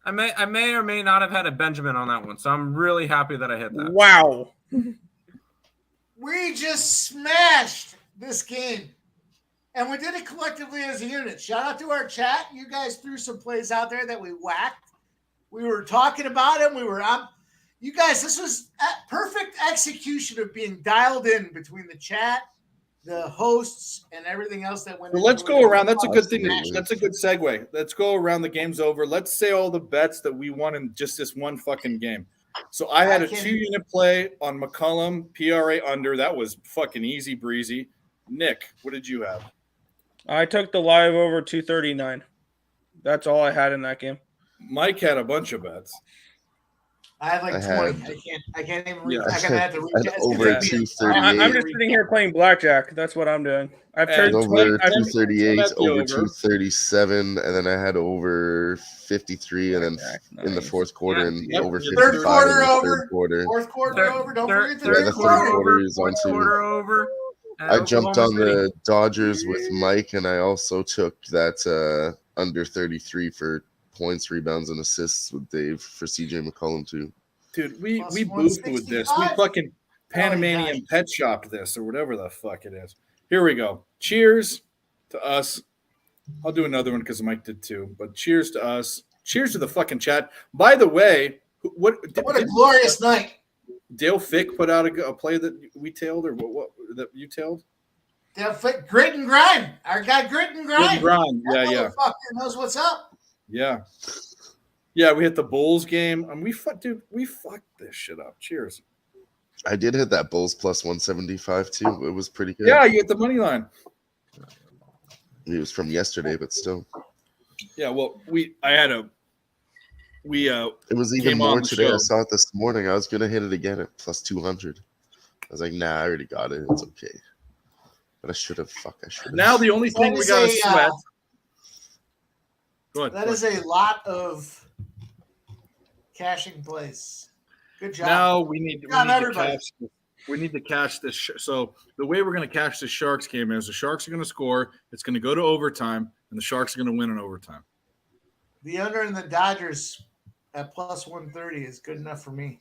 I may or may not have had a Benjamin on that one, so I'm really happy that I hit that. Wow. We just smashed the this game. And we did it collectively as a unit. Shout out to our chat. You guys threw some plays out there that we whacked. We were talking about them. We were on. You guys, this was a perfect execution of being dialed in between the chat, the hosts, and everything else that went. Well, let's go around. That's a good thing. That's a good segue. Let's go around. The game's over. Let's say all the bets that we won in just this one fucking game. So I had a 2-unit play on McCollum, PRA under. That was fucking easy breezy. Nick, what did you have? I took the live over 239. That's all I had in that game. Mike had a bunch of bets. I had like 20. I can't even read. Yeah. I'm gonna have to read. Over 238. I'm just sitting here playing blackjack. That's what I'm doing. I've turned over 238, over 237, 237, and then I had over 53, and then in the fourth quarter, and over 55 Third quarter in the over. third quarter. Fourth quarter over. Don't forget the Yeah, third the quarter third quarter is on quarter too. over. I jumped on the Dodgers with Mike, and I also took that under 33 for points, rebounds, and assists with Dave for CJ McCollum too. Dude, we boofed with this. We fucking Panamanian pet shopped this or whatever the fuck it is. Here we go. Cheers to us. I'll do another one because Mike did too. But cheers to us. Cheers to the fucking chat. By the way, what a glorious night. Dale Fick put out a play that we tailed, or what that you tailed? Dale Fick, Grit and Grind. Our guy Grit and Grind. Grit and Grind. Yeah, That yeah. motherfucker knows what's up. Yeah. Yeah, we hit the Bulls game. And we fucked this shit up. Cheers. I did hit that Bulls plus 175 too. It was pretty good. Yeah, you hit the money line. It was from yesterday, but still. Yeah, well, it was even came on more the today. show. I saw it this morning. I was gonna hit it again at plus 200. I was like, nah, I already got it. It's okay. But I should have. I should have. Now the only thing we got to sweat. Go ahead. That is a lot of cashing plays. Good job. Now we need everybody. to cash this. So the way we're going to cash this Sharks game is the Sharks are going to score. It's going to go to overtime, and the Sharks are going to win in overtime. The under in the Dodgers at plus 130 is good enough for me.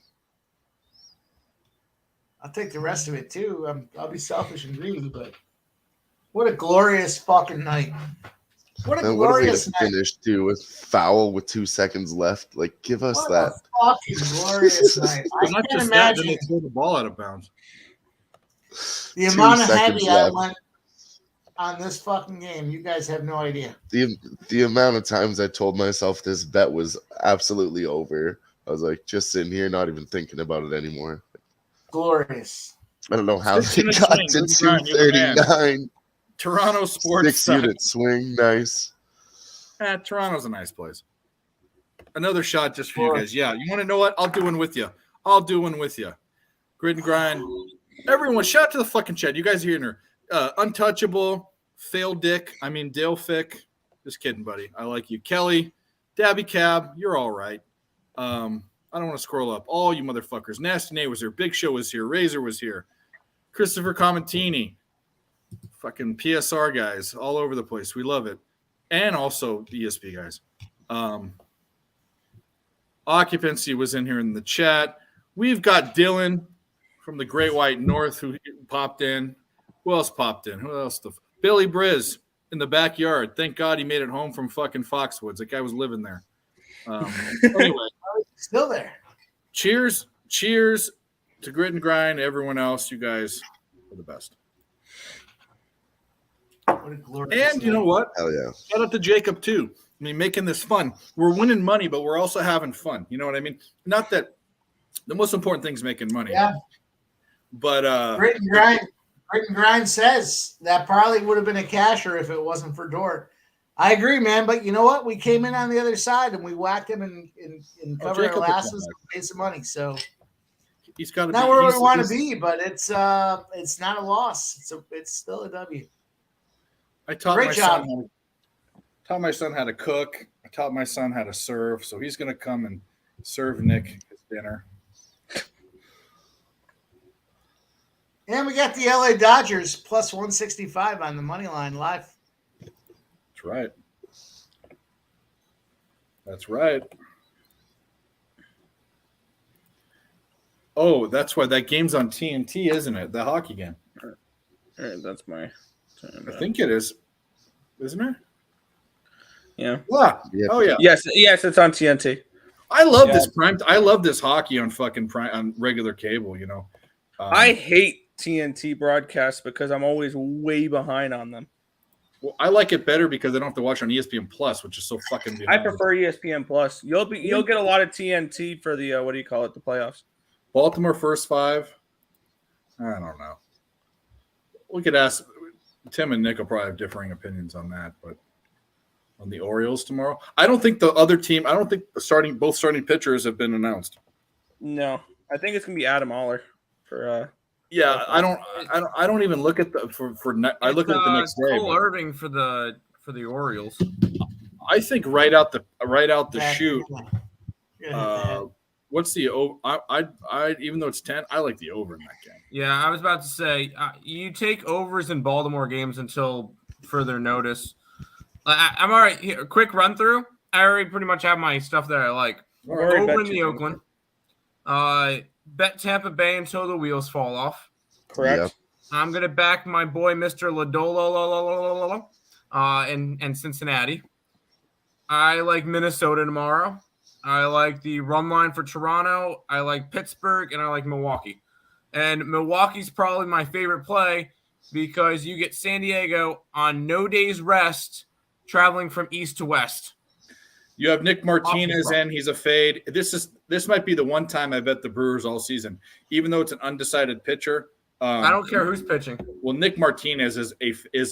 I'll take the rest of it too. I'll be selfish and greedy, but what a glorious fucking night. What a And what a way to glorious night. finish too with foul with 2 seconds left. Like, give us What that. a fucking glorious night. I Not can't just that, then imagine they throw the ball out of bounds. the 2 amount of seconds heavy I left. went on this fucking game. You guys have no idea. The amount of times I told myself this bet was absolutely over. I was like, just sitting here, not even thinking about it anymore. Glorious. I don't know how 6 they unit got swing, to good grind, you're the man. 239. Toronto sports 6 side. unit swing, nice. Toronto's a nice place. Another shot just for you guys. Yeah, you want to know what? I'll do one with you. Grit and Grind. Everyone, shout out to the fucking chat. You guys are here. Untouchable, Fail Dick. I mean, Dale Fick. Just kidding, buddy. I like you. Kelly, Dabby Cab, you're all right. I don't want to scroll up. All you motherfuckers. Nasty Nate was here. Big Show was here. Razor was here. Christopher Comentini. Fucking PSR guys all over the place. We love it. And also ESP guys. Occupancy was in here in the chat. We've got Dylan from the Great White North who popped in. Who else popped in? Who else? Billy Briz in the backyard. Thank God he made it home from fucking Foxwoods. That guy was living there. Anyway, Still there. cheers to Grit and Grind. Everyone else, you guys are the best. What a glorious And you know what? Hell yeah. Shout out to Jacob too. I mean, making this fun. We're winning money, but we're also having fun. You know what I mean? Not that the most important thing is making money. Yeah. But Grit and Grind says that probably would have been a casher if it wasn't for Dort. I agree, man. But you know what? We came in on the other side and we whacked him and covered our Jacob will come lasses back. and made some money. So he's got to not where we want to be, but it's not a loss. It's still a W. I taught Great my job. son how to cook. I taught my son how to serve. So he's going to come and serve Nick his dinner. And we got the LA Dodgers plus 165 on the money line live. That's right. That's right. Oh, that's why that game's on TNT, isn't it? The hockey game. All right, that's my. I think it is, isn't it? Yeah. Yeah. Oh yeah. Yes, it's on TNT. I love this prime. I love this hockey on fucking prime on regular cable. You know. I hate TNT broadcasts because I'm always way behind on them. Well, I like it better because I don't have to watch on ESPN Plus, which is so fucking behind. I prefer ESPN Plus. You'll get a lot of TNT for the what do you call it? The playoffs. Baltimore first 5. I don't know. We could ask Tim and Nick will probably have differing opinions on that, but on the Orioles tomorrow, I don't think the other team. I don't think both starting pitchers have been announced. No, I think it's gonna be Adam Oller for. Yeah, I don't even look at the I look at it the next day. Cole Irving for the Orioles. I think right out the chute. What's the over? I even though it's 10, I like the over in that game. Yeah, I was about to say you take overs in Baltimore games until further notice. I'm all right. Here, quick run through. I already pretty much have my stuff that I like. Over in the Oakland. Bet Tampa Bay until the wheels fall off. Correct. Yep. I'm gonna back my boy Mr. Lodolo and Cincinnati. I like Minnesota tomorrow. I like the run line for Toronto. I like Pittsburgh, and I like Milwaukee. And Milwaukee's probably my favorite play because you get San Diego on no days rest, traveling from east to west. You have Nick Martinez in. He's a fade. This might be the one time I bet the Brewers all season, even though it's an undecided pitcher. I don't care who's pitching. Well, Nick Martinez is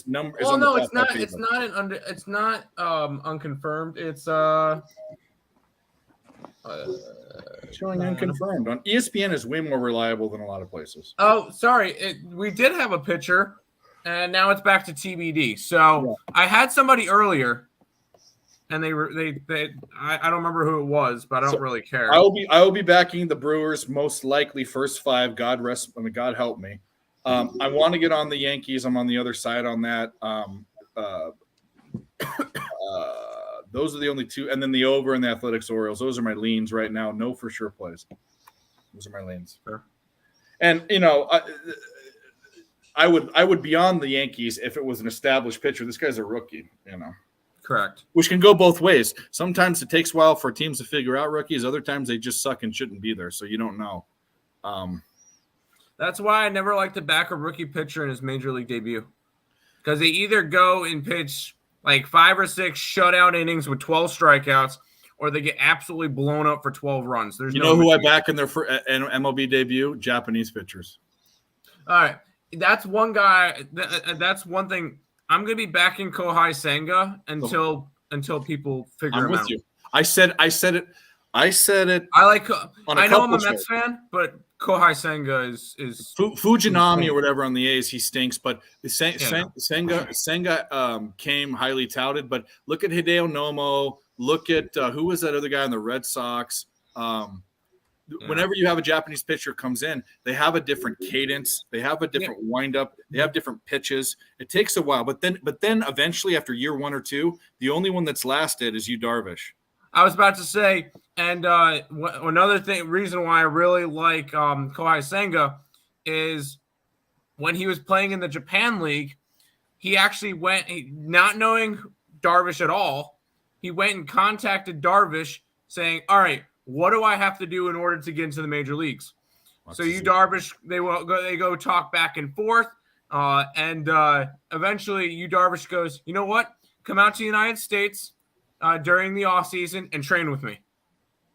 number. Well, no, it's not. It's not an under. It's not unconfirmed. It's showing unconfirmed on ESPN is way more reliable than a lot of places. Oh, sorry. We did have a pitcher, and now it's back to TBD. So I had somebody earlier. And I don't remember who it was, but I don't really care. I will be backing the Brewers most likely first 5. God help me. I want to get on the Yankees. I'm on the other side on that. Those are the only 2, and then the over and the Athletics Orioles. Those are my leans right now. No for sure plays. Those are my leans. Sure. And I would be on the Yankees if it was an established pitcher. This guy's a rookie. Correct. Which can go both ways. Sometimes it takes a while for teams to figure out rookies. Other times they just suck and shouldn't be there, so you don't know. That's why I never like to back a rookie pitcher in his major league debut, because they either go and pitch like 5 or 6 shutout innings with 12 strikeouts, or they get absolutely blown up for 12 runs. There's you know who I back in their MLB debut? Japanese pitchers. All right, that's one guy. That's one thing. I'm going to be backing Kohai Senga until people figure him out. I'm with you. I said it. I like. I know I'm a Mets fan, but Kohai Senga is Fujinami or whatever on the A's. He stinks, but Senga came highly touted. But look at Hideo Nomo. Look at who was that other guy on the Red Sox. Whenever you have a Japanese pitcher comes in, they have a different cadence. They have a different windup. They have different pitches. It takes a while, but then eventually, after year 1 or 2, the only one that's lasted is Yu Darvish. I was about to say, and another reason why I really like Kohai Senga is when he was playing in the Japan League, he actually went, not knowing Darvish at all, he went and contacted Darvish saying, "All right, what do I have to do in order to get into the major leagues?" So Yu Darvish, they go talk back and forth, and eventually Yu Darvish goes, "You know what? Come out to the United States during the off season and train with me."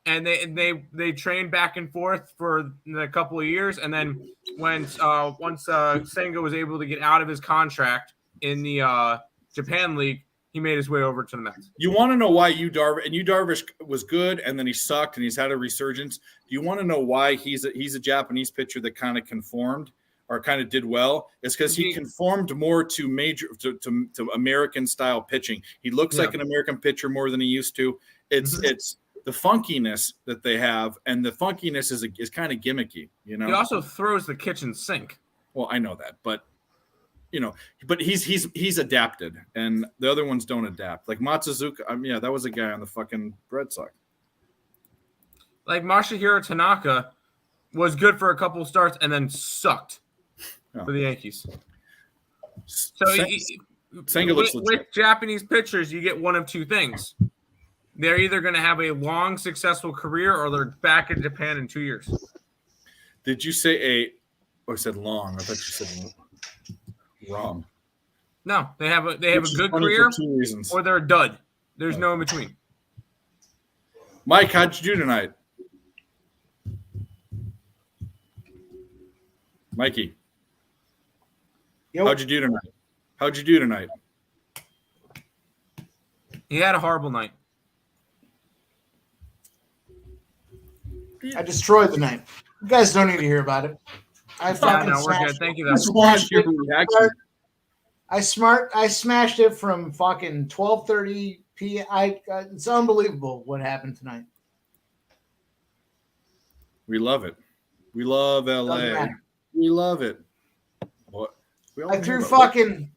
And they trained back and forth for a couple of years, and then once Senga was able to get out of his contract in the Japan League, he made his way over to the Mets. You want to know why Yu Darvish was good, and then he sucked, and he's had a resurgence. Do you want to know why he's a Japanese pitcher that kind of conformed or kind of did well? It's because he conformed more to American style pitching. He looks like an American pitcher more than he used to. It's the funkiness that they have, and the funkiness is kind of gimmicky. He also throws the kitchen sink. Well, I know that, but. But he's adapted, and the other ones don't adapt. Like Matsuzuka, that was a guy on the fucking Red Sox. Like Masahiro Tanaka was good for a couple of starts and then sucked for the Yankees. So Senga looks with legit. Japanese pitchers, you get one of two things. They're either going to have a long, successful career, or they're back in Japan in 2 years. Did you say I said long. I thought you said wrong. No, they have a good funny for career, 2 reasons. or they're a dud. There's no in between. Mike, how'd you do tonight? Mikey. Yo. How'd you do tonight? He had a horrible night. I destroyed the night. You guys don't need to hear about it. I fucking no, we're good. smashed Thank you. That's why your reaction. I smashed it from fucking 12:30 p.m. It's unbelievable what happened tonight. We love it. We love Doesn't LA. matter. We love it. What? We all I know threw about fucking.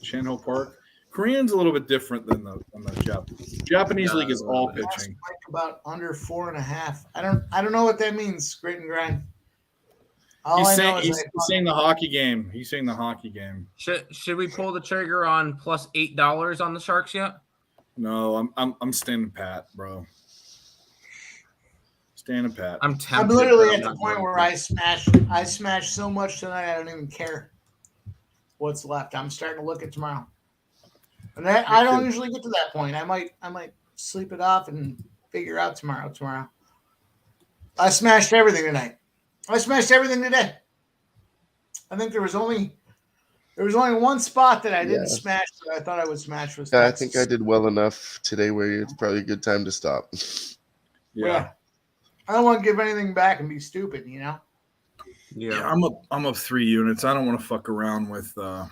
Shanho Park. Korean's a little bit different than the Japanese. Japanese league is all pitching. About under 4.5. I don't know what that means. Grit and grind. All He's I know saying is he's saying the hockey game. He's saying the hockey game. Should we pull the trigger on plus $8 on the Sharks yet? No, I'm standing pat, bro. Standing pat. I'm tempted. I'm literally but at the not point going where to. I smashed so much tonight I don't even care what's left. I'm starting to look at tomorrow. And I don't usually get to that point. I might sleep it off and figure out tomorrow. I smashed everything tonight. I smashed everything today. I think there was only one spot that I didn't smash that I thought I would smash was I Texas. think I did well enough today where it's probably a good time to stop. Yeah. I don't want to give anything back and be stupid, you know? Yeah, I'm up 3 units. I don't want to fuck around with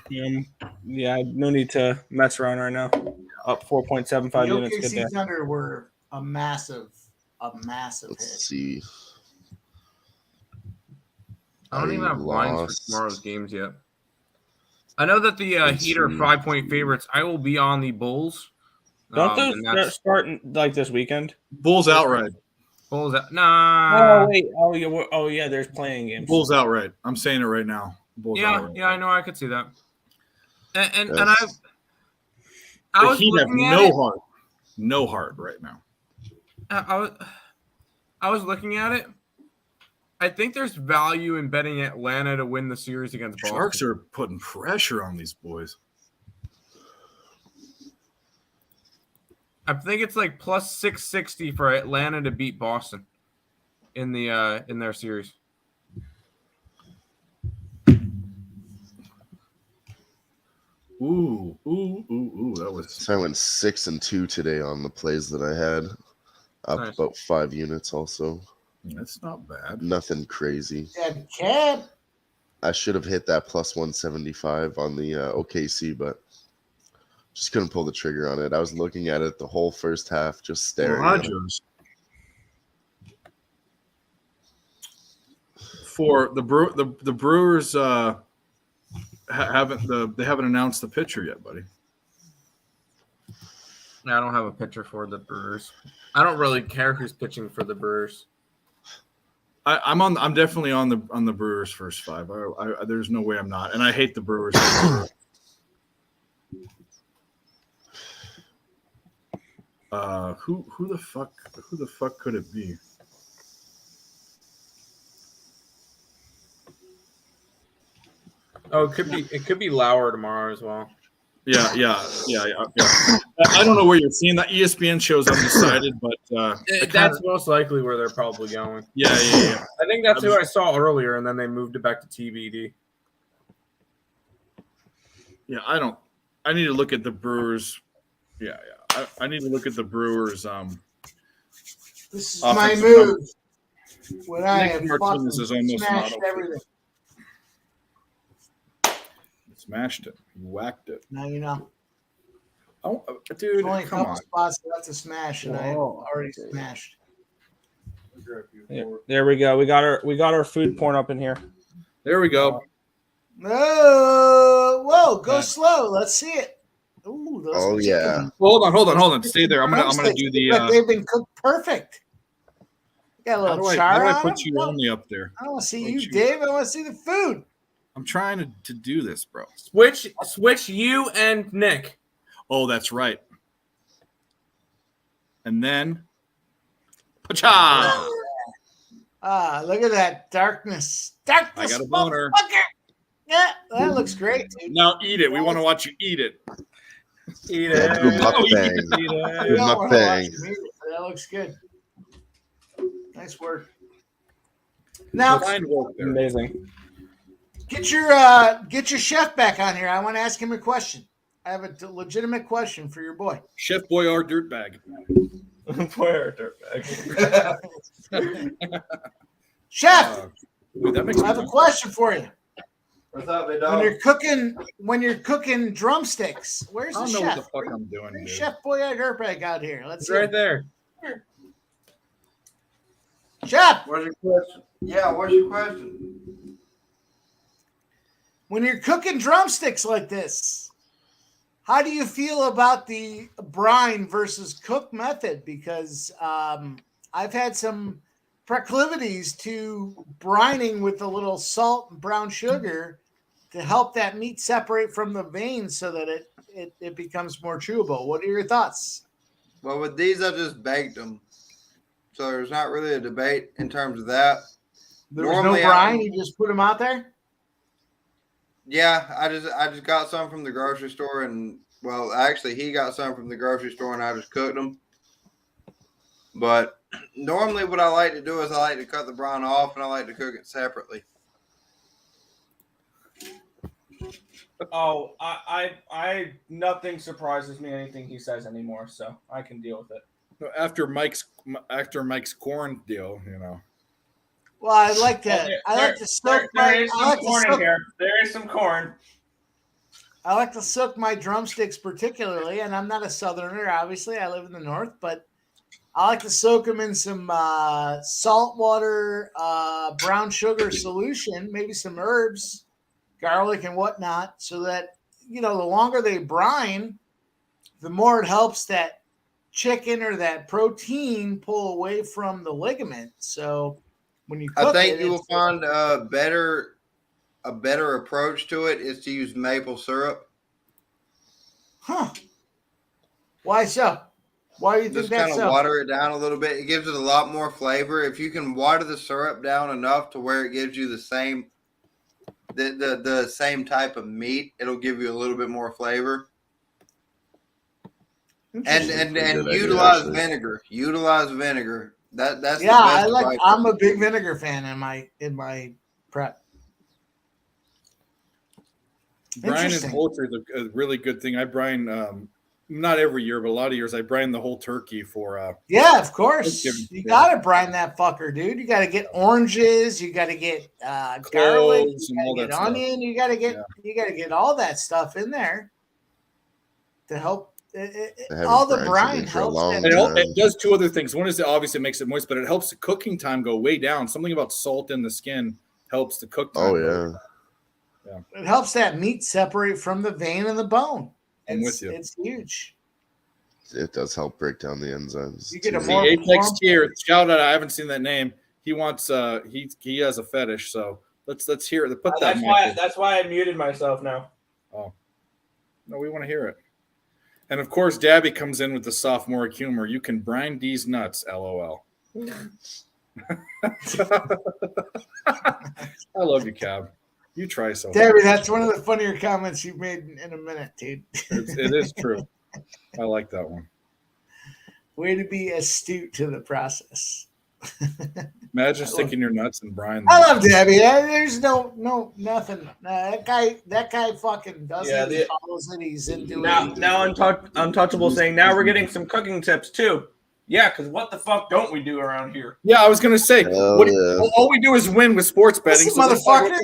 Yeah, no need to mess around right now. Up 4.75 The units. Good day. OKC Thunder were a massive hit. Let's see. I don't even have lines lost. for tomorrow's games yet. I know that the Heat are 5-point favorites. I will be on the Bulls. Don't and those that's- start like this weekend? Bulls outright. Bulls out. Nah. Oh wait. Oh yeah. There's playing games. Bulls outright. I'm saying it right now. Bulls outright. Yeah, I know. I could see that. And Yes. I The was Heat have looking at no it. heart. No heart right now. I was looking at it. I think there's value in betting Atlanta to win the series against Boston. Sharks are putting pressure on these boys. I think it's like plus 660 for Atlanta to beat Boston in their series. Ooh. That was. So I went 6-2 today on the plays that I had. Up Nice. about 5 units also. That's not bad. Nothing crazy. Dead cat. I should have hit that plus 175 on the OKC, but just couldn't pull the trigger on it. I was looking at it the whole first half, just staring at it. Rogers. For the Brewers haven't announced the pitcher yet, buddy. I don't have a pitcher for the Brewers. I don't really care who's pitching for the Brewers. I'm definitely on the Brewers first five. There's no way I'm not, and I hate the Brewers. Who the fuck could it be? Oh, it could be Lauer tomorrow as well. Yeah. I don't know where you're seeing that. ESPN shows undecided, but That's most likely where they're probably going. Yeah. I think that's who I saw earlier, and then they moved it back to TBD. Yeah, I need to look at the Brewers. Yeah. I need to look at the Brewers. This is my move. When I have Nick Martinez is almost smashed not everything. Smashed it. You whacked it. Now you know. Oh, dude, There's only a come couple on. spots left to smash, and I already smashed. Yeah, there we go. We got our food porn up in here. There we go. Whoa, go slow. Let's see it. Ooh, those Oh, chicken- yeah. Well, hold on. Stay there. I'm gonna do the. But they've been cooked perfect. Got a How little do char I on put them? you No, only up there? I don't want to see you, Dave. I want to see the food. I'm trying to do this, bro. Switch you and Nick. Oh, that's right. And then, pacha! Look at that darkness. Darkness. I got a boner. motherfucker. Yeah, that looks great, dude. Now eat it. We want to watch you eat it. Eat Yeah, it. do mukbang. Eat it. Do I don't wanna watch mukbang. you eat it, but that looks good. Nice work. Now, Fine work there. Amazing. get your chef back on here. I want to ask him a question. I have a legitimate question for your boy. Chef Boyard Dirtbag. Chef, Dude, that makes I have a question for you. What's up, big When you're cooking drumsticks, I where's the don't know chef? what the fuck I'm doing, Where's dude. Chef Boyard Dirtbag out here? Let's It's see. right there. Chef, What's your question? Yeah, what's your question? when you're cooking drumsticks like this, how do you feel about the brine versus cook method? Because I've had some proclivities to brining with a little salt and brown sugar to help that meat separate from the veins so that it becomes more chewable. What are your thoughts? Well, with these, I just baked them. So there's not really a debate in terms of that. There was Normally, no brine. You just put them out there. Yeah, I just got some from the grocery store, and well, actually, he got some from the grocery store, and I just cooked them. But normally, what I like to do is I like to cut the brine off, and I like to cook it separately. Oh, I nothing surprises me anything he says anymore, so I can deal with it. After Mike's corn deal, you know. Well, I like to soak There is some corn in here. There is some corn. I like to soak my drumsticks particularly, and I'm not a southerner, obviously. I live in the north, but I like to soak them in some salt water, brown sugar solution, maybe some herbs, garlic and whatnot, so that, the longer they brine, the more it helps that chicken or that protein pull away from the ligament. So when you cook I think it, you will find a better approach to it is to use maple syrup. Huh. Why so? Why do you think Just that's kind of so? water it down a little bit. It gives it a lot more flavor. If you can water the syrup down enough to where it gives you the same type of meat, it'll give you a little bit more flavor. And utilize vinegar. Utilize vinegar. That's the best advice. I'm a big vinegar fan in my prep. Brine and poultry is a really good thing. I brine not every year, but a lot of years I brine the whole turkey for Yeah, of course. You gotta brine that fucker, dude. You gotta get oranges, you gotta get garlic, you and all gotta that get stuff. onion, you gotta get all that stuff in there to help all the brine helps that. It does two other things. One is obviously it makes it moist, but it helps the cooking time go way down. Something about salt in the skin helps the cook time. Oh, go. yeah. It helps that meat separate from the vein and the bone. I'm with you. It's huge. It does help break down the enzymes. You get a too. more Apex tier. Shout out! I haven't seen that name. He wants. He has a fetish. So let's hear it. Put that. That's why I muted myself now. Oh, no, we want to hear it. And of course, Dabby comes in with the sophomoric humor. You can brine these nuts. LOL. I love you, Cab. You try so. Debbie, that's one of the funnier comments you've made in a minute, dude. It is true. I like that one. Way to be astute to the process. Imagine sticking your nuts in brine. I love Debbie. There's nothing. That guy fucking does it. He follows it. He's into it. Now Untouchable saying now we're getting some cooking tips too. Yeah, because what the fuck don't we do around here? Yeah, I was gonna say all we do is win with sports betting. Listen, motherfucker.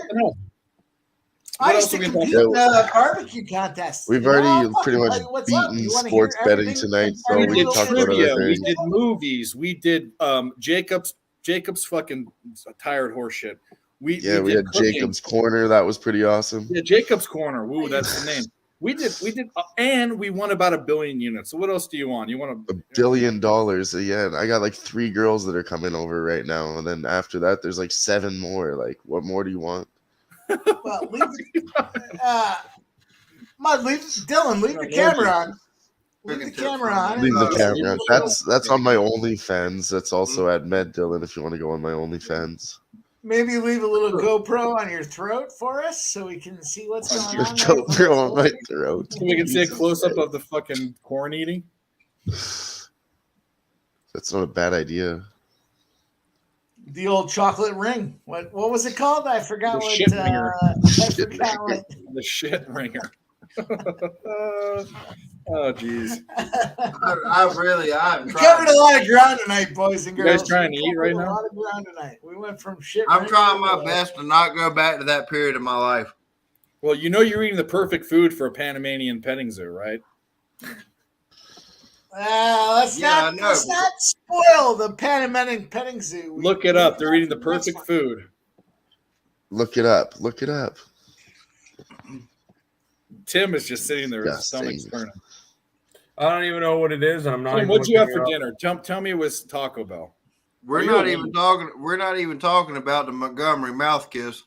I else used to do we compete talk in about? barbecue contests. We've already pretty much beaten sports betting tonight, so We we did can talk about trivia. other We things. did movies. We did Jacob's fucking tired horse shit. We had did cooking. Jacob's Corner. That was pretty awesome. Yeah, Jacob's Corner. Woo, that's the name. We did, and we won about 1 billion units. So what else do you want? You want $1 billion. Yeah, I got like 3 girls that are coming over right now, and then after that, there's like 7 more. Like, what more do you want? Well, leave Dylan, leave the camera on. Leave the camera on. Leave the camera on. That's on my OnlyFans. That's also at Med Dylan if you want to go on my OnlyFans. Maybe leave a little GoPro on your throat for us so we can see what's going Your on. GoPro on my throat. So we can see a close up of the fucking corn eating. That's not a bad idea. The old chocolate ring. What was it called? I forgot The what. shit ringer. I forgot what. The shit ringer. Oh, jeez. I'm We covered a lot of ground tonight, boys and You girls. guys trying to We eat right covered now? A lot of ground tonight. We went from shit. I'm ringer trying my to- best to not go back to that period of my life. Well, you know you're eating the perfect food for a Panamanian petting zoo, right? Let's Yeah, not I know. let's not spoil the Panamanian petting zoo. Look it up. They're eating the perfect food. Look it up. Look it up. Tim is just sitting there, his Disgusting. stomach's burning. I don't even know what it is, and I'm not. Tim, even what'd you have looking for it up. dinner? Tell me it was Taco Bell. We're Are you not a- even talking. We're not even talking about the Montgomery mouth kiss.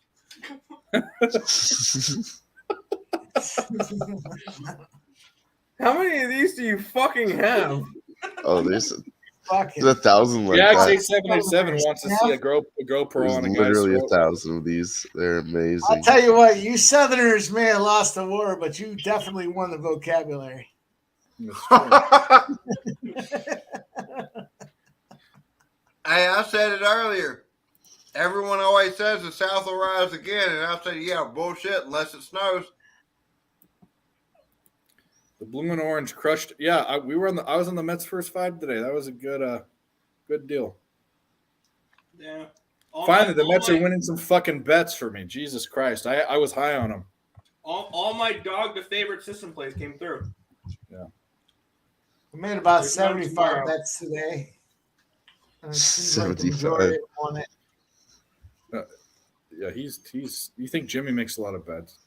How many of these do you fucking have? Oh, there's Fucking. 1,000 like Jax that. 8787 wants to see a GoPro There's on a guy's literally throat. 1,000 of these. They're amazing. I'll tell you what, you Southerners may have lost the war, but you definitely won the vocabulary. Hey, I said it earlier. Everyone always says the South will rise again, and I said, yeah, bullshit, unless it snows. The blue and orange crushed. Yeah, I was on the Mets first five today. That was a good deal. Yeah. Finally, the Mets are winning some fucking bets for me. Jesus Christ, I was high on them. All my dog the favorite system plays came through. Yeah. We made about There's none 75 tomorrow. bets today. And it seems like the 75. majority won it. Yeah, he's. You think Jimmy makes a lot of bets?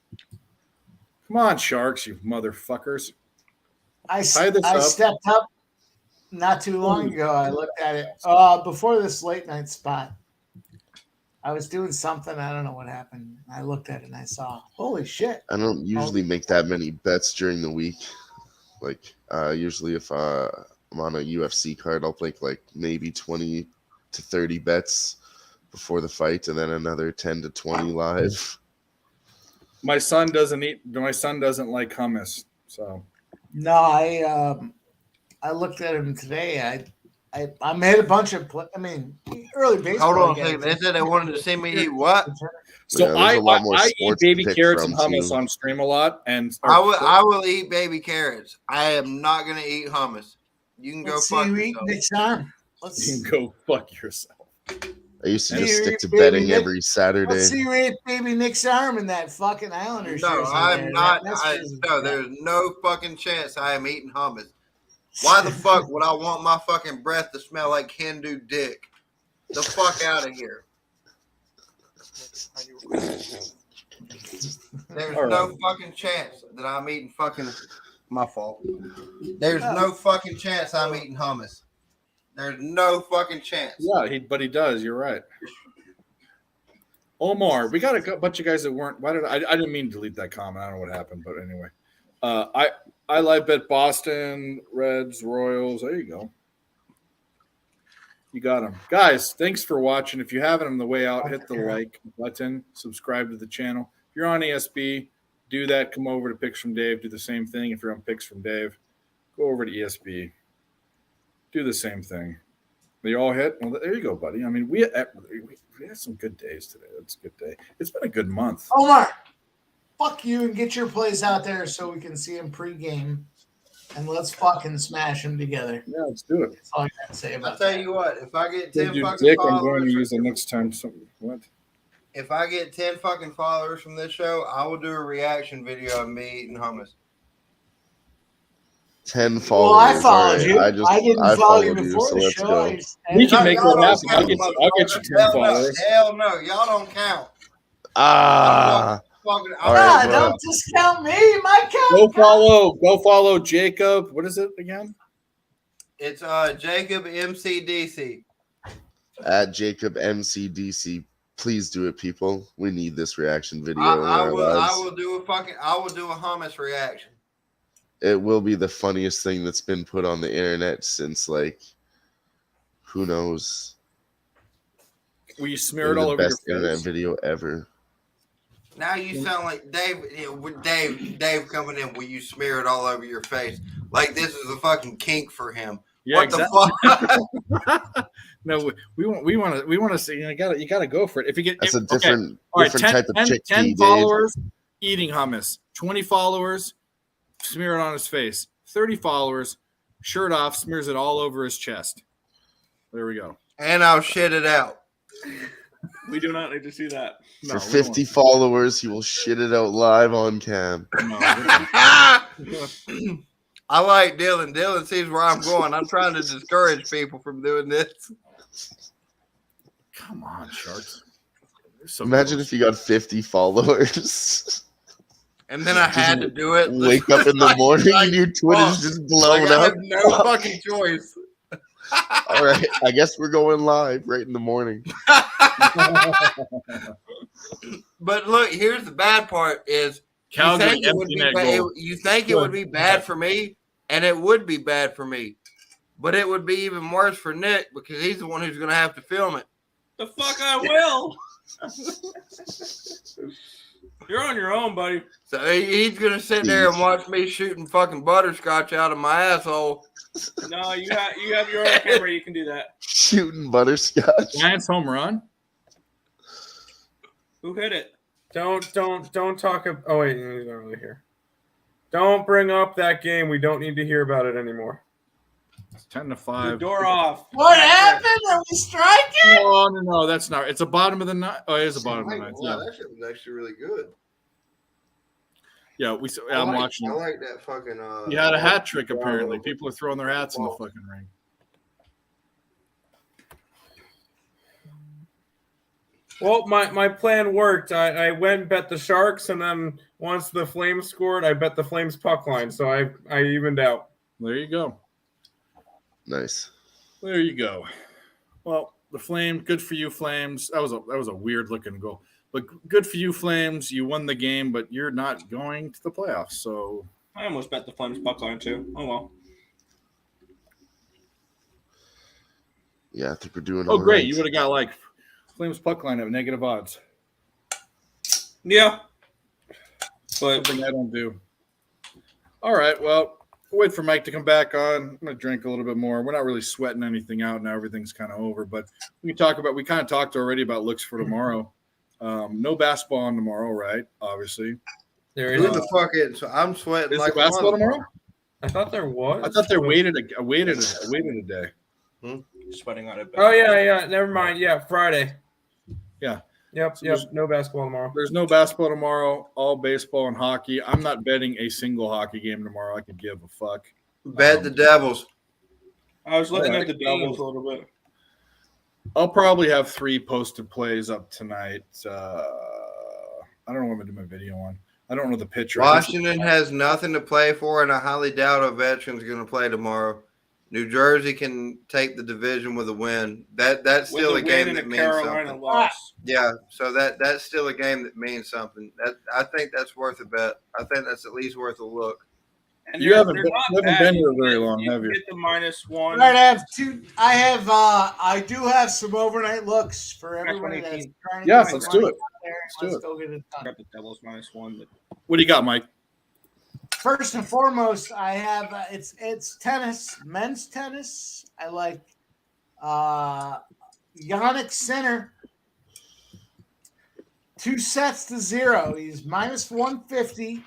Come on, Sharks, you motherfuckers. I Tie this up. stepped up not too long ago. I looked at it before this late night spot. I was doing something. I don't know what happened. I looked at it and I saw, holy shit. I don't usually make that many bets during the week. Like, usually if I'm on a UFC card, I'll make like maybe 20 to 30 bets before the fight, and then another 10 to 20 live. My son doesn't like hummus, so No, I looked at him today. I made a bunch of early baseball. Hold on a games. second. They said they wanted to see me eat what? So Yeah, there's I a lot more eat sports to baby pick carrots from, and hummus too. on stream a lot, and I will eat baby carrots. I am not going to eat hummus. You can go Let's see fuck you eat yourself. next time. you can go fuck yourself. I used to Hey, just you stick to baby betting Nick. every Saturday. Let's see you eat baby Nick's arm in that fucking Islanders No, jersey I'm there. not. That Mets jersey. No, there's no fucking chance I am eating hummus. Why the fuck would I want my fucking breath to smell like Hindu dick? The fuck out of here. There's All no right. fucking chance that I'm eating fucking. My fault. There's no fucking chance I'm eating hummus. There's no fucking chance. Yeah, but he does. You're right. Omar, we got a bunch of guys that weren't. Why did I didn't mean to delete that comment. I don't know what happened, but anyway, I live bet Boston Reds Royals. There you go. You got them, guys. Thanks for watching. If you haven't on the way out, hit the like button, subscribe to the channel. If you're on ESB, do that. Come over to Picks from Dave. Do the same thing. If you're on Picks from Dave, go over to ESB. Do the same thing. They all hit. Well, there you go, buddy. I mean, we had some good days today. That's a good day. It's been a good month. Omar, fuck you and get your plays out there so we can see him pregame, and let's fucking smash them together. Yeah, let's do it. That's all I got to say I'll about tell that. you what. If I get 10 Dude, fucking Dick, I'm going to followers, use it next time. What? if I get 10 fucking followers from this show, I will do a reaction video of me eating hummus. 10 Well, followers. I followed All you. right. I didn't I follow you followed before so the let's show. go. We can make Y'all one happen. don't I'll get count, you 10 hell followers. No, hell no. Y'all don't count. Ah. Fucking, All right, bro. Don't discount me. My count. Go follow Jacob. What is it again? It's Jacob MCDC. At Jacob MCDC Please do it, people. We need this reaction video in I our will lives. do a hummus reaction. It will be the funniest thing that's been put on the internet since, like, who knows? Will you smear it all over your best internet face? video ever. Now you sound like Dave. Dave coming in. Will you smear it all over your face? Like this is a fucking kink for him. Yeah, what exactly. the fuck? No, we want to see. You got to go for it. If you get That's a okay. different All right, type of chick 10 Dave. followers eating hummus. 20 followers, smear it on his face. 30 followers, shirt off, smears it all over his chest. There we go. And I'll shit it out. We do not need to see that. For 50 followers, he will shit it out live on cam. I like Dylan. Dylan sees where I'm going. I'm trying to discourage people from doing this. Come on, Sharks. Imagine if you got 50 followers. And then I had to do it. Wake up in the morning and your Twitter's just blown I up. have no fucking choice. All right, I guess we're going live right in the morning. But look, here's the bad part: is Calgary you think it would empty be net bad, goal. you think it would be bad for me, and it would be bad for me, but it would be even worse for Nick because he's the one who's going to have to film it. The fuck I will. You're on your own, buddy. So he's going to sit there and watch me shooting fucking butterscotch out of my asshole. No, you have your own camera. You can do that. Shooting butterscotch. Giants home run. Who hit it? Don't talk. Oh wait, he's not really here. Don't bring up that game. We don't need to hear about it anymore. It's 10-5. The door off. What happened? Are we striking? No, that's not. It's a bottom of the ninth. Oh, it is a bottom of the ninth. Yeah, That shit was actually really good. yeah. I'm watching. I like that fucking. You had a hat trick apparently. People are throwing their hats in the fucking ring. Well, my plan worked. I went and bet the Sharks, and then once the Flames scored, I bet the Flames puck line. So I evened out. There you go. Nice. There you go. Well, the Flames, good for you, Flames. That was a weird looking goal, but good for you, Flames. You won the game, but you're not going to the playoffs. So I almost bet the Flames puck line too. Oh well. Yeah, I think we're doing. Oh, all great! right. You would have got like Flames puck line at negative odds. Yeah, but something I don't do. All right. Well, we'll wait for Mike to come back on. I'm gonna drink a little bit more. We're not really sweating anything out now. Everything's kind of over, but we can talk about. We kind of talked already about looks for tomorrow. No basketball on tomorrow, right? Obviously. There is. The fuck it. So I'm sweating. Is like there basketball tomorrow? I thought there was. I thought they waited a day. Sweating on it. Oh yeah. Never mind. Yeah, Friday. Yeah. Yep. No basketball tomorrow. There's no basketball tomorrow. All baseball and hockey. I'm not betting a single hockey game tomorrow. I could give a fuck. Bet the Devils. I was looking at the Devils a little bit. I'll probably have 3 posted plays up tonight. I don't know what I'm gonna do my video on. I don't know the pitcher. Washington has nothing to play for, and I highly doubt a veteran's going to play tomorrow. New Jersey can take the division with a win. That's still a game that means something. Yeah, so that's still a game that means something. I think that's worth a bet. I think that's at least worth a look. And you haven't been here very long, have you? Get the -1. Right, I do have some overnight looks for everybody that's trying to. Yes, let's do it. Let's go get it done. Grab the Devils -1. But... What do you got, Mike? First and foremost, I have it's tennis, men's tennis. I like Yannick Sinner, 2-0. He's -150.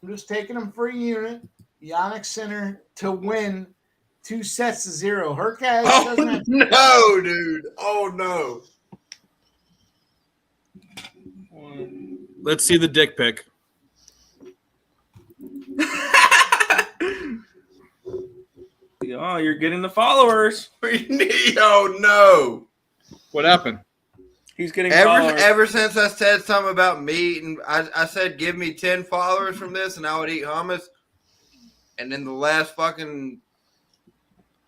I'm just taking him for a unit. Yannick Sinner to win 2-0. Herkaz doesn't have no, dude. Oh no. Let's see the dick pic. Oh, you're getting the followers. Oh no. What happened? He's getting followers. Ever since I said something about meat, and I said give me 10 followers from this, and I would eat hummus. And in the last fucking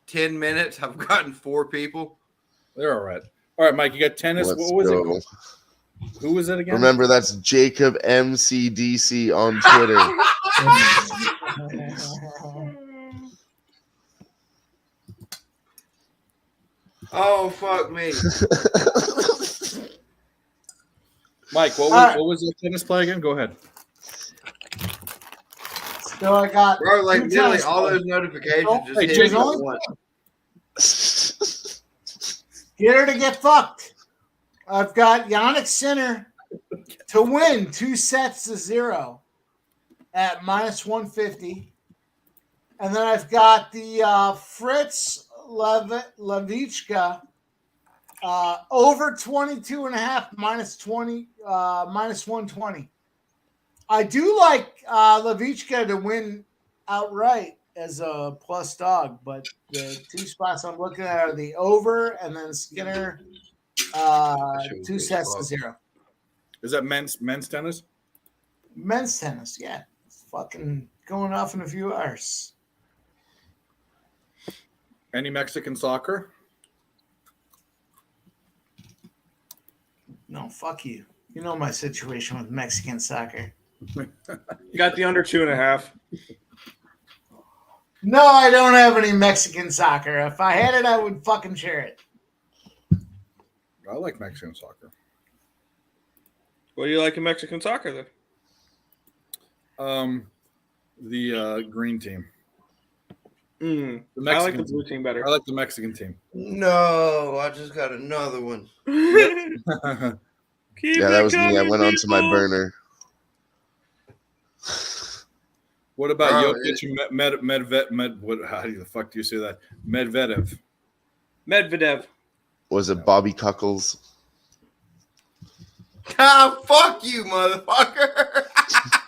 10 minutes, I've gotten 4 people. They're all right. All right, Mike, you got tennis. Let's What was go. it? Who was it again? Remember, that's Jacob MCDC on Twitter. Oh, fuck me. Mike, what was the tennis play again? Go ahead. So I got Bro, like two literally tennis all players. those notifications just Hey, hit Jake, me only- once. Get her to get fucked. I've got Yannick Sinner to win 2-0 at -150. And then I've got the Fritz Lavichka over 22.5 -120. I do like Lavichka to win outright as a plus dog, but the two spots I'm looking at are the over and then Skinner 2-0. Is that men's tennis? Men's tennis, yeah. It's fucking going off in a few hours. Any Mexican soccer? No, fuck you. You know my situation with Mexican soccer. You got the under 2.5. No, I don't have any Mexican soccer. If I had it, I would fucking share it. I like Mexican soccer. What do you like in Mexican soccer then? The green team. I The like the Mexican blue team better. I like the Mexican team. No, I just got another one. Keep Yeah, that was me. I coming, went onto my people. burner. What about Bro, Jokic and how the fuck do you say that? Medvedev. Medvedev. Was it Bobby Cuckles? Ah, fuck you, motherfucker.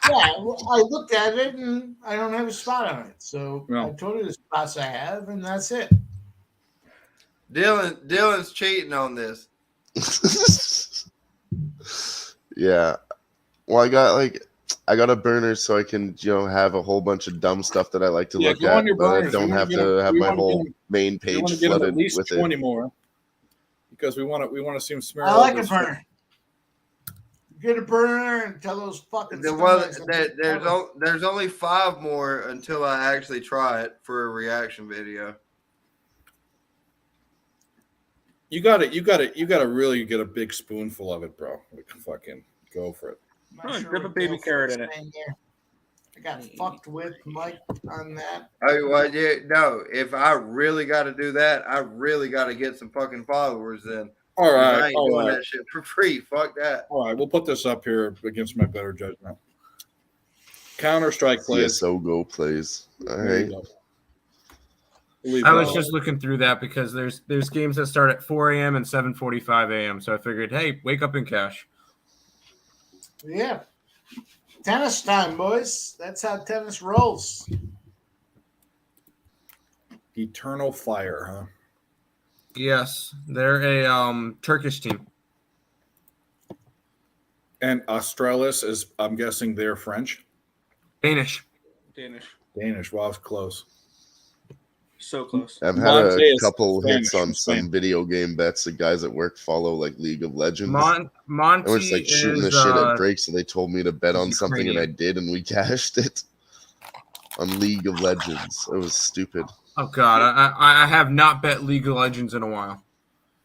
Yeah, I looked at it and I don't have a spot on it. So No. I told you the spots I have, and that's it. Dylan's cheating on this. Yeah. Well, I got a burner so I can, have a whole bunch of dumb stuff that I like to Yeah, look go at, on your but I burners. don't We wanna have get to them- have we my wanna get whole them- main We page want to get them flooded at least with 20 it. more because we want to see them smear. I all like over a the burner. Get a burner and tell those fucking Well, scumbags- there's only 5 more until I actually try it for a reaction video. You got to really get a big spoonful of it, bro. We can fucking go for it. Not sure Dip a what baby Bill carrot Fritz in it. saying here. I got fucked with Mike on that. No, if I really got to do that, I really got to get some fucking followers then. All right, I ain't all doing right. that shit for free. Fuck that. All right, we'll put this up here against my better judgment. Counter-Strike plays. CSO Go plays. All There you right. go. Leave I that was out. just looking through that because there's games that start at 4 a.m. and 7:45 a.m. So I figured, hey, wake up and cash. Yeah. Tennis time, boys. That's how tennis rolls. Eternal Fire, huh? Yes, they're a Turkish team. And Australis is, I'm guessing, they're French. Danish. Danish. Wow, it's close. So close. I've had Monte a is couple Spanish hits on from some Spain. video game bets. The guys at work follow like League of Legends. Monty I was like shooting the is, shit at breaks, and they told me to bet on he's something, and I Ukrainian. did, and we cashed it on League of Legends. It was stupid. Oh God, I have not bet League of Legends in a while.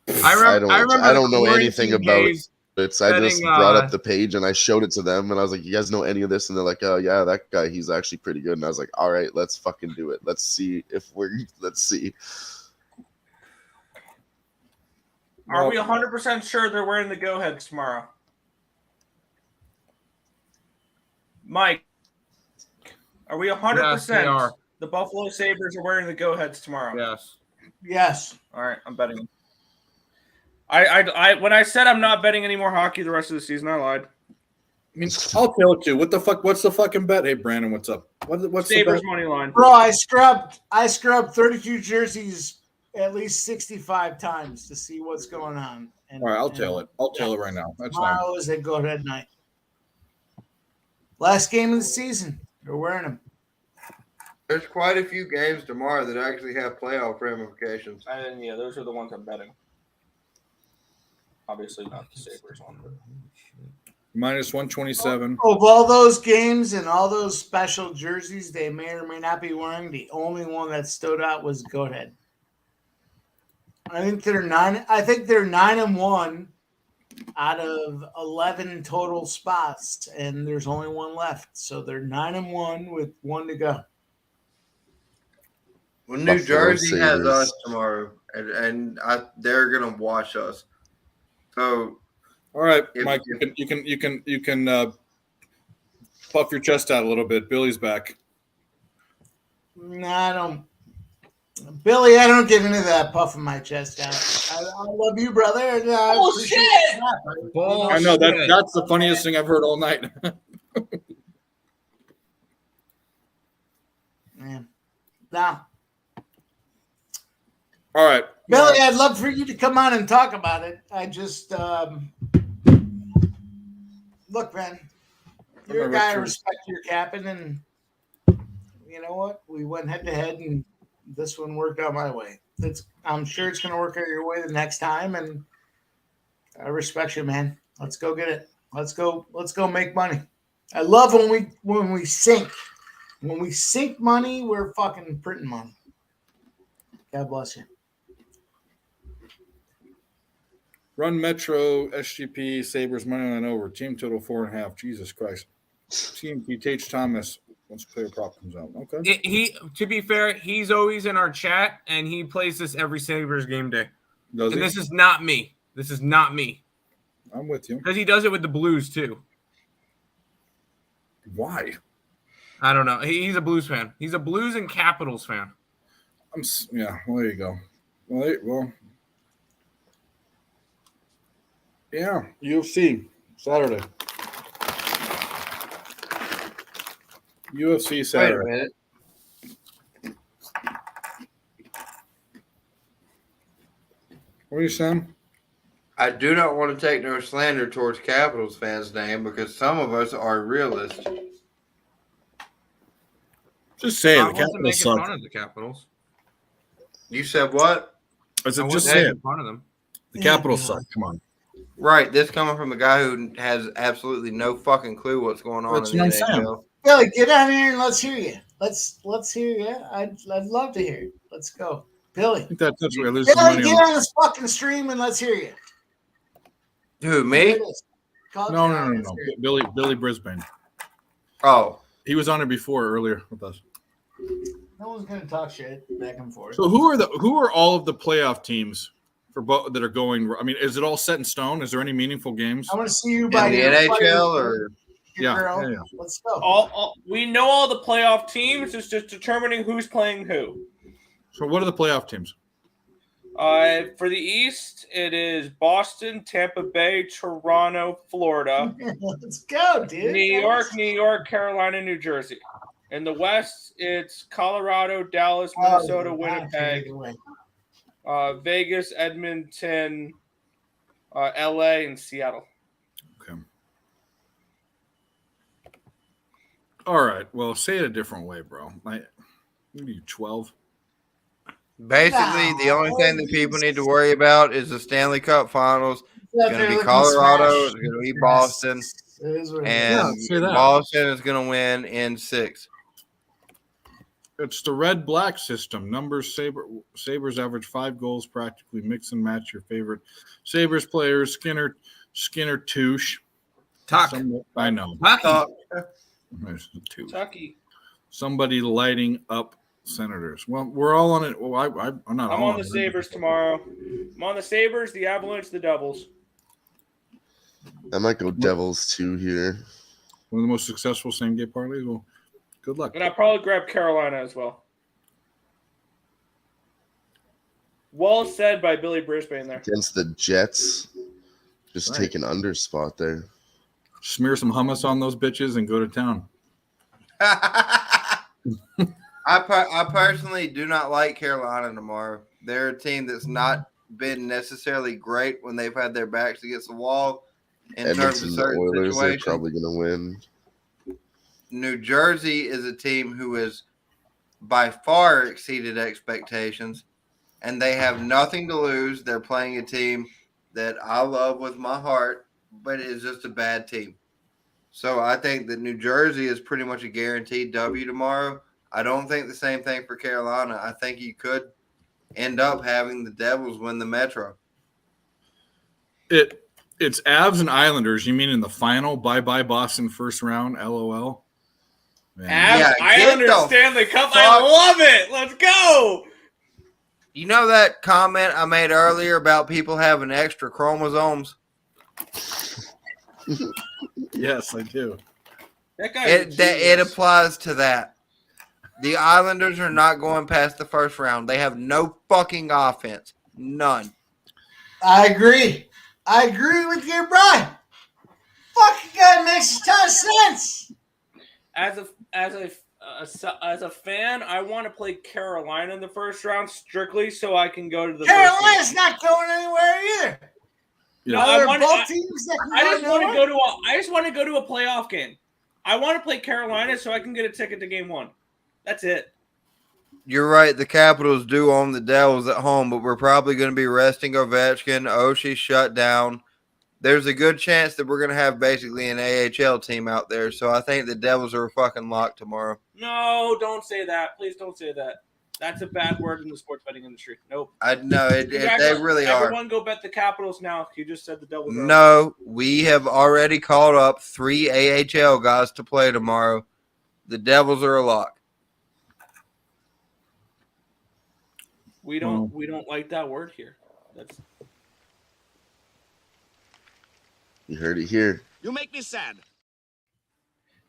I remember I don't know the anything quarantine about days it. I just betting, brought up the page and I showed it to them, and I was like, "You guys know any of this?" And they're like, "Oh yeah, that guy, he's actually pretty good." And I was like, "All right, let's fucking do it. Let's see if let's see." Are we 100% sure they're wearing the go heads tomorrow? Mike, are we 100% Yes, they are. the Buffalo Sabres are wearing the go heads tomorrow? Yes. Yes. All right, I'm betting. I when I said I'm not betting any more hockey the rest of the season, I lied. I mean, I'll tell it to you. What the fuck? What's the fucking bet? Hey, Brandon, what's up? What's the Sabres bet? money line. Bro, I scrubbed 32 jerseys at least 65 times to see what's going on. And, All right, I'll tell it. I'll tell it right now. That's fine. tomorrow is a go ahead night. Last game of the season. They're wearing them. There's quite a few games tomorrow that actually have playoff ramifications. And yeah, those are the ones I'm betting. Obviously not the Sabres one. But. Minus 127. Of all those games and all those special jerseys they may or may not be wearing, the only one that stood out was Goathead. I think they're 9-1 out of 11 total spots, and there's only one left. So they're 9-1 with one to go. Well, New Jersey has us tomorrow, and they're gonna wash us. So, all right, Mike, you can puff your chest out a little bit. Billy's back. No, I don't. Billy, I don't get into that puffing my chest out. I love you, brother. Bullshit! I know that's the funniest thing I've heard all night. Man, nah. All right, Billy, I'd love for you to come on and talk about it. I just look, man. You're a guy I respect your capping, and you know what? We went head to head, and this one worked out my way. I'm sure it's going to work out your way the next time, and I respect you, man. Let's go get it. Let's go make money. I love when we sink. When we sink money, we're fucking printing money. God bless you. Run Metro, SGP, Sabres, money line over. Team total 4.5. Jesus Christ. TMT, Tage Thomas. Once player prop comes out. Okay. He to be fair, he's always in our chat, and he plays this every Sabres game day. Does he? This is not me. This is not me. I'm with you. Because he does it with the Blues, too. Why? I don't know. He's a Blues fan. He's a Blues and Capitals fan. Yeah, well, there you go. Well, yeah, UFC Saturday. UFC Saturday. Wait a minute. What are you saying? I do not want to take no slander towards Capitals fans' name because some of us are realists. Just say I it. The wasn't Capitals making suck. fun of the Capitals. You said what? I said, I just wasn't say it. making fun of them. The Capitals suck. Come on. Right. This coming from the guy who has absolutely no fucking clue what's going on That's in the what I'm saying. NHL. Billy, get out here and let's hear you. Let's hear you. I'd love to hear you. Let's go, Billy. I think that's where I lose some Billy, money get on. on this fucking stream and let's hear you. Who, me? No. Billy Brisbane. Oh. He was on it before earlier with us. No one's gonna talk shit back and forth. So who are all of the playoff teams for both that are going? I mean, is it all set in stone? Is there any meaningful games? I want to see you by In the your NHL or Yeah, girl. yeah. Let's go. We know all the playoff teams. It's just determining who's playing who. So what are the playoff teams? For the East, it is Boston, Tampa Bay, Toronto, Florida. Let's go, dude. New York, Carolina, New Jersey. In the West, it's Colorado, Dallas, Minnesota, Winnipeg, Vegas, Edmonton, LA, and Seattle. Okay. All right. Well, say it a different way, bro. What are you, 12? basically the only thing that people need to worry about is the Stanley Cup Finals. It's going to be Colorado. It's going to be Boston. And Boston is going to win in 6. It's the red-black system. Numbers, Sabres average 5 goals, practically mix and match your favorite Sabres players. Skinner, Touche. I know. Tucky. Somebody lighting up Senators. Well, we're all on it. Well, I'm not. I'm on the Sabres tomorrow. I'm on the Sabres, the Avalanche, the Devils. I might go Devils too here. One of the most successful same-game parlays. Well, good luck. And I'll probably grab Carolina as well. Well said by Billy Brisbane there. Against the Jets. Just take an under spot there. Smear some hummus on those bitches and go to town. I personally do not like Carolina tomorrow. They're a team that's not been necessarily great when they've had their backs against the wall in terms of certain Oilers situations. are probably going to win. New Jersey is a team who has by far exceeded expectations, and they have nothing to lose. They're playing a team that I love with my heart, but it's just a bad team. So I think that New Jersey is pretty much a guaranteed W tomorrow. I don't think the same thing for Carolina. I think you could end up having the Devils win the Metro. It's Avs and Islanders. You mean in the final? Bye-bye Boston first round, LOL. Avs, Yeah, Islanders, get the Stanley Cup. fuck- I love it. Let's go. You know that comment I made earlier about people having extra chromosomes? Yes, I do. That guy. It applies to that. The Islanders are not going past the first round. They have no fucking offense. None. I agree. I agree with you, Brian. Fucking guy makes a ton of sense. As a fan, I want to play Carolina in the first round strictly so I can go to the Carolina's not going anywhere either. Yeah. No, I just want to go to a playoff game. I want to play Carolina so I can get a ticket to game 1. That's it. You're right. The Capitals do own the Devils at home, but we're probably going to be resting Ovechkin. Oshie shut down. There's a good chance that we're going to have basically an AHL team out there. So I think the Devils are fucking locked tomorrow. No, don't say that. Please don't say that. That's a bad word in the sports betting industry. Nope. I know they really are. Everyone go bet the Capitals now. You just said the Devils. No, we have already called up 3 AHL guys to play tomorrow. The Devils are a lock. We don't like that word here. That's You heard it here. You make me sad.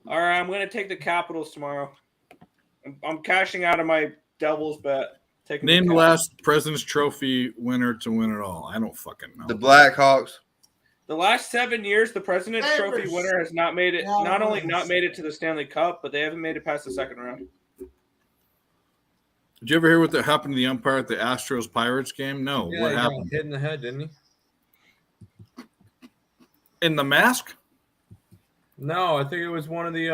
all right. I'm gonna take the Capitals tomorrow. I'm cashing out of my Devils bet. Taking Name the Capitals. last President's Trophy winner to win it all. I don't fucking know. The Blackhawks. The last 7 years, the President's Sabres. Trophy winner has not made it. Yeah, Not only nice. not made it to the Stanley Cup, but they haven't made it past the second round. Did you ever hear what happened to the umpire at the Astros Pirates game? No. Yeah, What he got happened? hit in the head, didn't he? In the mask? No, I think it was one of the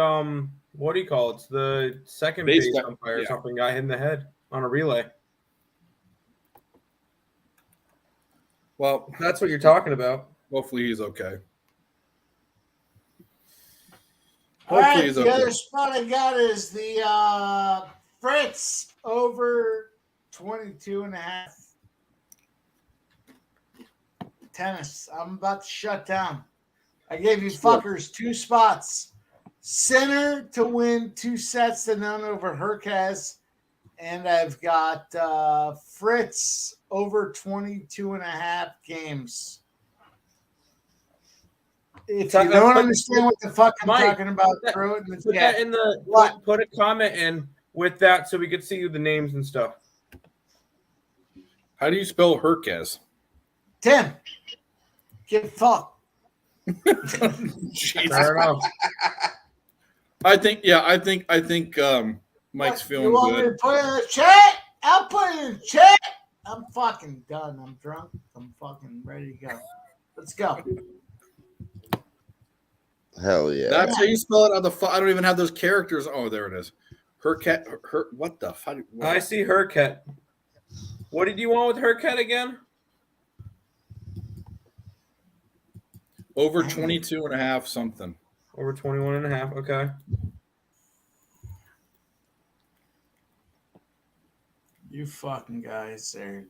what do you call it? It's the second Base base guy- umpire or yeah. something got hit in the head on a relay. Well, That's what you're talking about. hopefully he's okay. All right, Hopefully he's the okay. other spot I got is the Fritz over 22.5. Tennis. I'm about to shut down. I gave you fuckers 2 spots. Sinner to win 2 sets to none over Herkaz. And I've got Fritz over 22.5 games. If you don't understand what the fuck I'm Mike, talking about, put throw it in the Put chat. that in the What? put a comment in with that so we could see the names and stuff. How do you spell Herkaz? Tim, get fucked. Fair enough. I think Mike's You feeling want me good. to put it in the chat? I'll put it in the chat. I'm fucking done. I'm drunk. I'm fucking ready to go. Let's go. Hell yeah. That's how you spell it on the I don't even have those characters. Oh, there it is. Hercat. What the fuck? I see Hercat. What did you want with Hercat again? Over 22.5 something. Over 21.5. Okay. You fucking guys are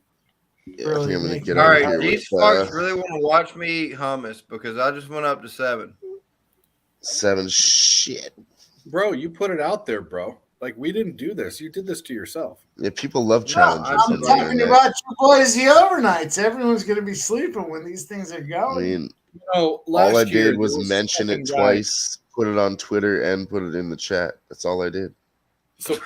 Yeah, I think I'm gonna get All out right, of here these with fucks really want to watch me eat hummus because I just went up to 7. 7 shit. Bro, you put it out there, bro. Like, we didn't do this. You did this to yourself. Yeah, people love challenges. I'm on the talking internet. about you boys, the overnights. Everyone's going to be sleeping when these things are I going. mean, No, all I last year, did was there was mention it fucking guy- twice, put it on Twitter, and put it in the chat. That's all I did. So,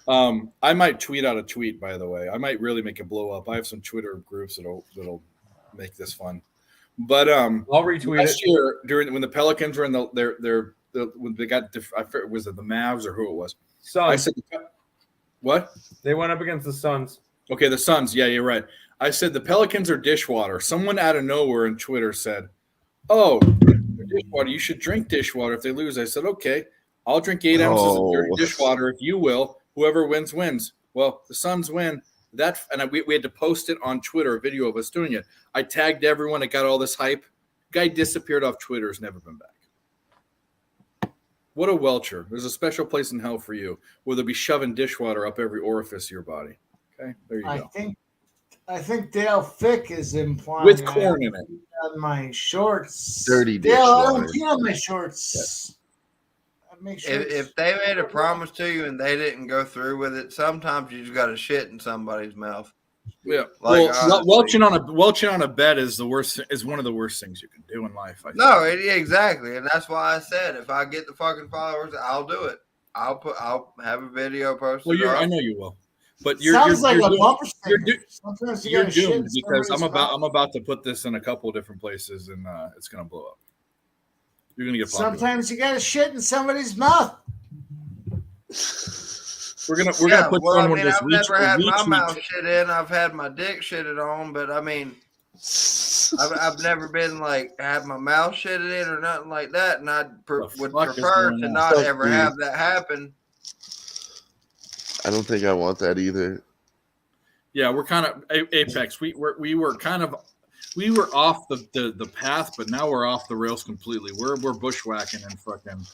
I might tweet out a tweet. By the way, I might really make it blow up. I have some Twitter groups that'll make this fun. But I'll retweet last it. year when the Pelicans were in their when they got I forget, was it the Mavs or who it was? Suns. I said what? They went up against the Suns. Okay, the Suns. Yeah, you're right. I said the Pelicans are dishwater. Someone out of nowhere in Twitter said, "Oh, they're dishwater. You should drink dishwater if they lose." I said, "Okay, I'll drink 8 ounces of dirty Oh. dishwater if you will. Whoever wins wins." Well, the Suns win. we had to post it on Twitter, a video of us doing it. I tagged everyone. It got all this hype. Guy disappeared off Twitter. Has never been back. What a welcher. There's a special place in hell for you where they'll be shoving dishwater up every orifice of your body. Okay, there you go. I think Dale Fick is implying With corn in it. On my shorts. Dirty Dale, I don't dishwater. pee on my shorts. I make sure If they made a promise to you and they didn't go through with it, sometimes you just got to shit in somebody's mouth. Yeah, Like, well, welching on a bed is the worst. Is one of the worst things you can do in life. No, exactly, and that's why I said if I get the fucking followers, I'll do it. I'll have a video posted. Well, I know you will, but sounds like a doomed. bumper sticker. Sometimes you You're gotta shit in doomed because somebody's mouth. I'm about to put this in a couple of different places and it's gonna blow up. You're gonna get popular. Sometimes you gotta shit in somebody's mouth. We're gonna put I've one of those never had my retweets. mouth shit in. I've had my dick shitted on, but I mean, I've never been like had my mouth shitted in or nothing like that, and I would prefer to not ever have that happen. I don't think I want that either. Yeah, we're kind of Apex. We were off the path, but now we're off the rails completely. We're bushwhacking in fucking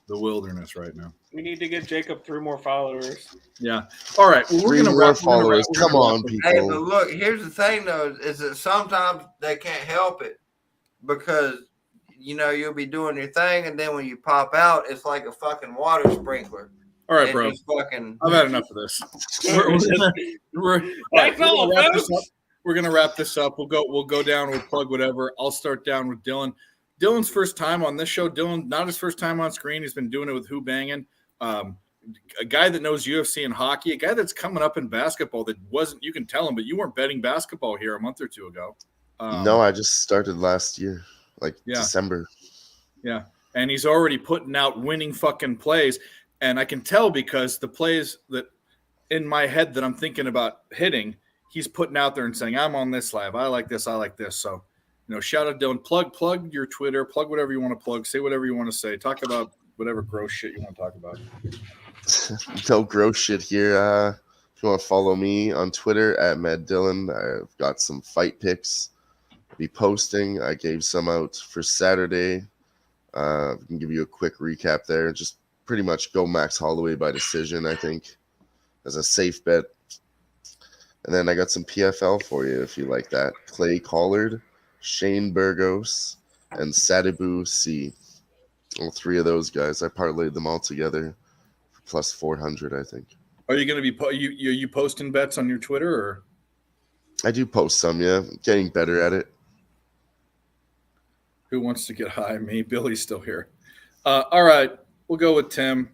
the wilderness right now. We need to get Jacob 3 more followers. Yeah. All right. Well, we're 3 gonna more wrap. followers. Come on, people. Hey, but look, here's the thing though, is that sometimes they can't help it because you'll be doing your thing, and then when you pop out, it's like a fucking water sprinkler. All right, bro. I've had enough of this. We're gonna wrap this up. We'll go down. We'll plug whatever. I'll start down with Dylan. Dylan's first time on this show. Dylan, not his first time on screen. He's been doing it with Who Bangin'. A guy that knows UFC and hockey. A guy that's coming up in basketball that wasn't. You can tell him, but you weren't betting basketball here a month or two ago. No, I just started last year, December. Yeah, and he's already putting out winning fucking plays. And I can tell because the plays that in my head that I'm thinking about hitting, he's putting out there and saying, I'm on this live. I like this. I like this. So, shout out Dylan. Plug your Twitter. Plug whatever you want to plug. Say whatever you want to say. Talk about whatever gross shit you want to talk about. No gross shit here. If you want to follow me on Twitter at MadDylan, I've got some fight picks I'll be posting. I gave some out for Saturday. I can give you a quick recap there. Just pretty much go Max Holloway by decision, I think, as a safe bet. And then I got some PFL for you if you like that. Clay Collard, Shane Burgos, and Sadibu C. All 3 of those guys. I parlayed them all together for plus 400, I think. Are you going to be you posting bets on your Twitter? Or? I do post some, yeah. Getting better at it. Who wants to get high? Me. Billy's still here. All right. We'll go with Tim.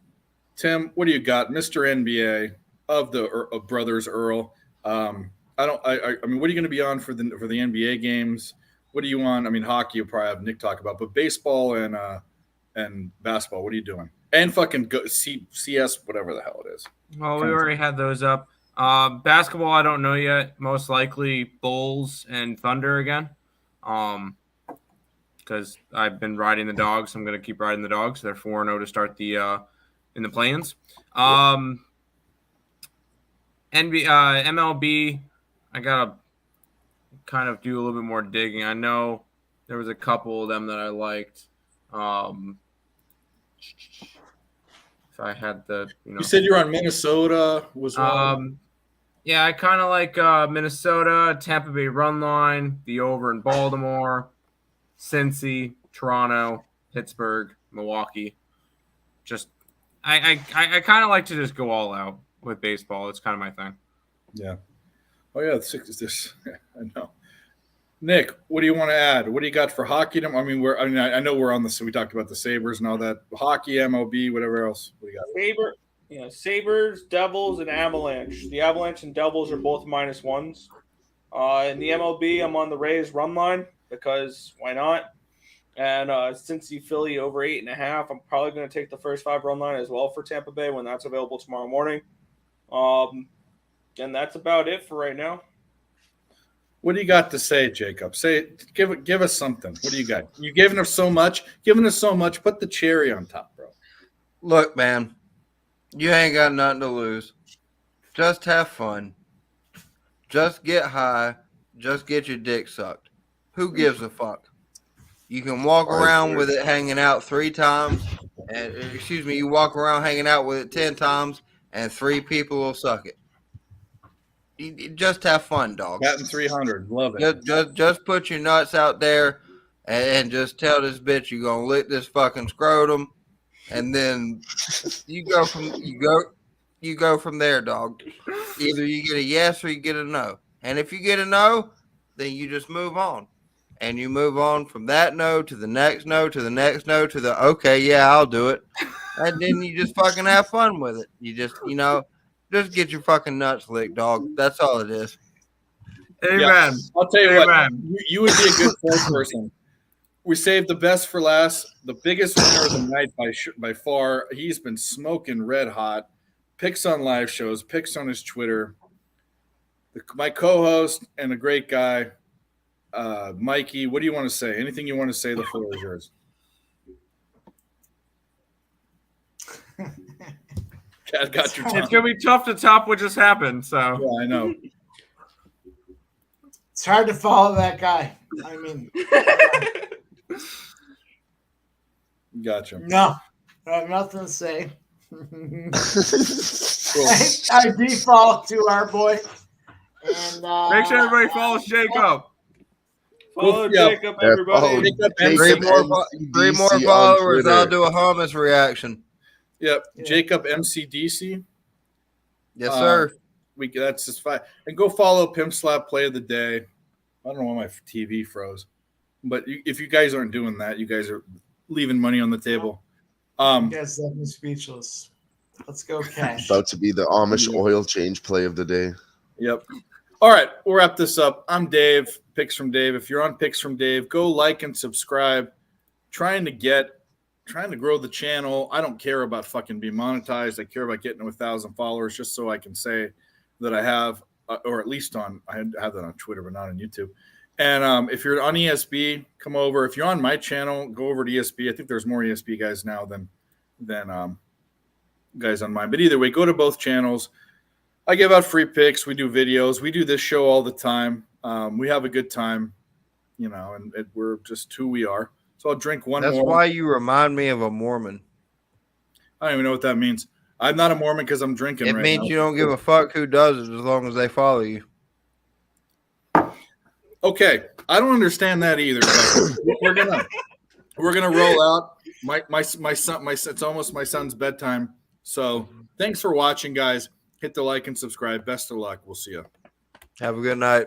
Tim, what do you got? Mr. NBA of the brothers Earl. I mean, what are you going to be on for the NBA games? What do you want? I mean, hockey you'll probably have Nick talk about, but baseball and basketball, what are you doing? And fucking CS, whatever the hell it is. Well, we already had those up. Basketball, I don't know yet. Most likely Bulls and Thunder again. Because I've been riding the dogs. I'm going to keep riding the dogs. They're 4-0 to start the in the play-ins. MLB, I got to kind of do a little bit more digging. I know there was a couple of them that I liked. If I had the, You said you're on Minnesota. Was one. Yeah, I kind of like Minnesota, Tampa Bay run line, the over in Baltimore, Cincy, Toronto, Pittsburgh, Milwaukee. Just I kind of like to just go all out with baseball. It's kind of my thing. Yeah. Oh yeah, this. I know. Nick, what do you want to add? What do you got for hockey? I mean, I know we're on we talked about the Sabres and all that. Hockey, MLB, whatever else. What do you got? Sabres, Devils, and Avalanche. The Avalanche and Devils are both -1s. In the MLB, I'm on the Rays run line because why not? And Cincy Philly over 8.5. I'm probably going to take the first 5 run line as well for Tampa Bay when that's available tomorrow morning. And that's about it for right now. What do you got to say, Jacob? Give us something. What do you got? You've given us so much. Put the cherry on top, bro. Look, man, you ain't got nothing to lose. Just have fun. just get high, just get your dick sucked. Who gives a fuck? You can walk around with it hanging out 3 times, and you walk around hanging out with it 10 times, and 3 people will suck it. You just have fun, dog. Batting 300, love it. Just put your nuts out there, and just tell this bitch you're gonna lick this fucking scrotum, and then you go from there, dog. Either you get a yes or you get a no, and if you get a no, then you just move on. And you move on from that no to the next no to the next no to the okay, yeah, I'll do it. And then you just fucking have fun with it. You just, just get your fucking nuts licked, dog. That's all it is. Amen. Yeah. I'll tell you Amen. what, you would be a good fourth person. We saved the best for last. The biggest winner of the night by far. He's been smoking red hot. Picks on live shows, picks on his Twitter. My co-host and a great guy, Mikey. What do you want to say? Anything you want to say? The floor is yours. Got your It's gonna be tough to top what just happened. So yeah, I know. It's hard to follow that guy. I mean, gotcha. No, I have nothing to say. I default to our boy. And make sure everybody follows Jacob. Follow Jacob, Yeah, everybody. Three more followers. I'll do a hummus reaction. Yep, Jacob MCDC. Yes, sir. That's just fine. And go follow Pimp Slap Play of the Day. I don't know why my TV froze, but if you guys aren't doing that, you guys are leaving money on the table. Yes, left me speechless. Let's go cash. About to be the Amish oil change play of the day. Yep. All right, we'll wrap this up. I'm Dave, Picks from Dave. If you're on Picks from Dave, go like and subscribe. Trying to grow the channel. I don't care about fucking being monetized. I care about getting to 1,000 followers just so I can say that I have, or at least I have that on Twitter, but not on YouTube. And if you're on ESB, come over. If you're on my channel, go over to ESB. I think there's more ESB guys now than guys on mine. But either way, go to both channels. I give out free picks. We do videos. We do this show all the time. We have a good time, and we're just who we are. So I'll drink one more. That's why you remind me of a Mormon. I don't even know what that means. I'm not a Mormon because I'm drinking It right means now. you don't give a fuck who does it as long as they follow you. Okay, I don't understand that either. But we're gonna roll out. My son. It's almost my son's bedtime. So thanks for watching, guys. Hit the like and subscribe. Best of luck. We'll see you. Have a good night.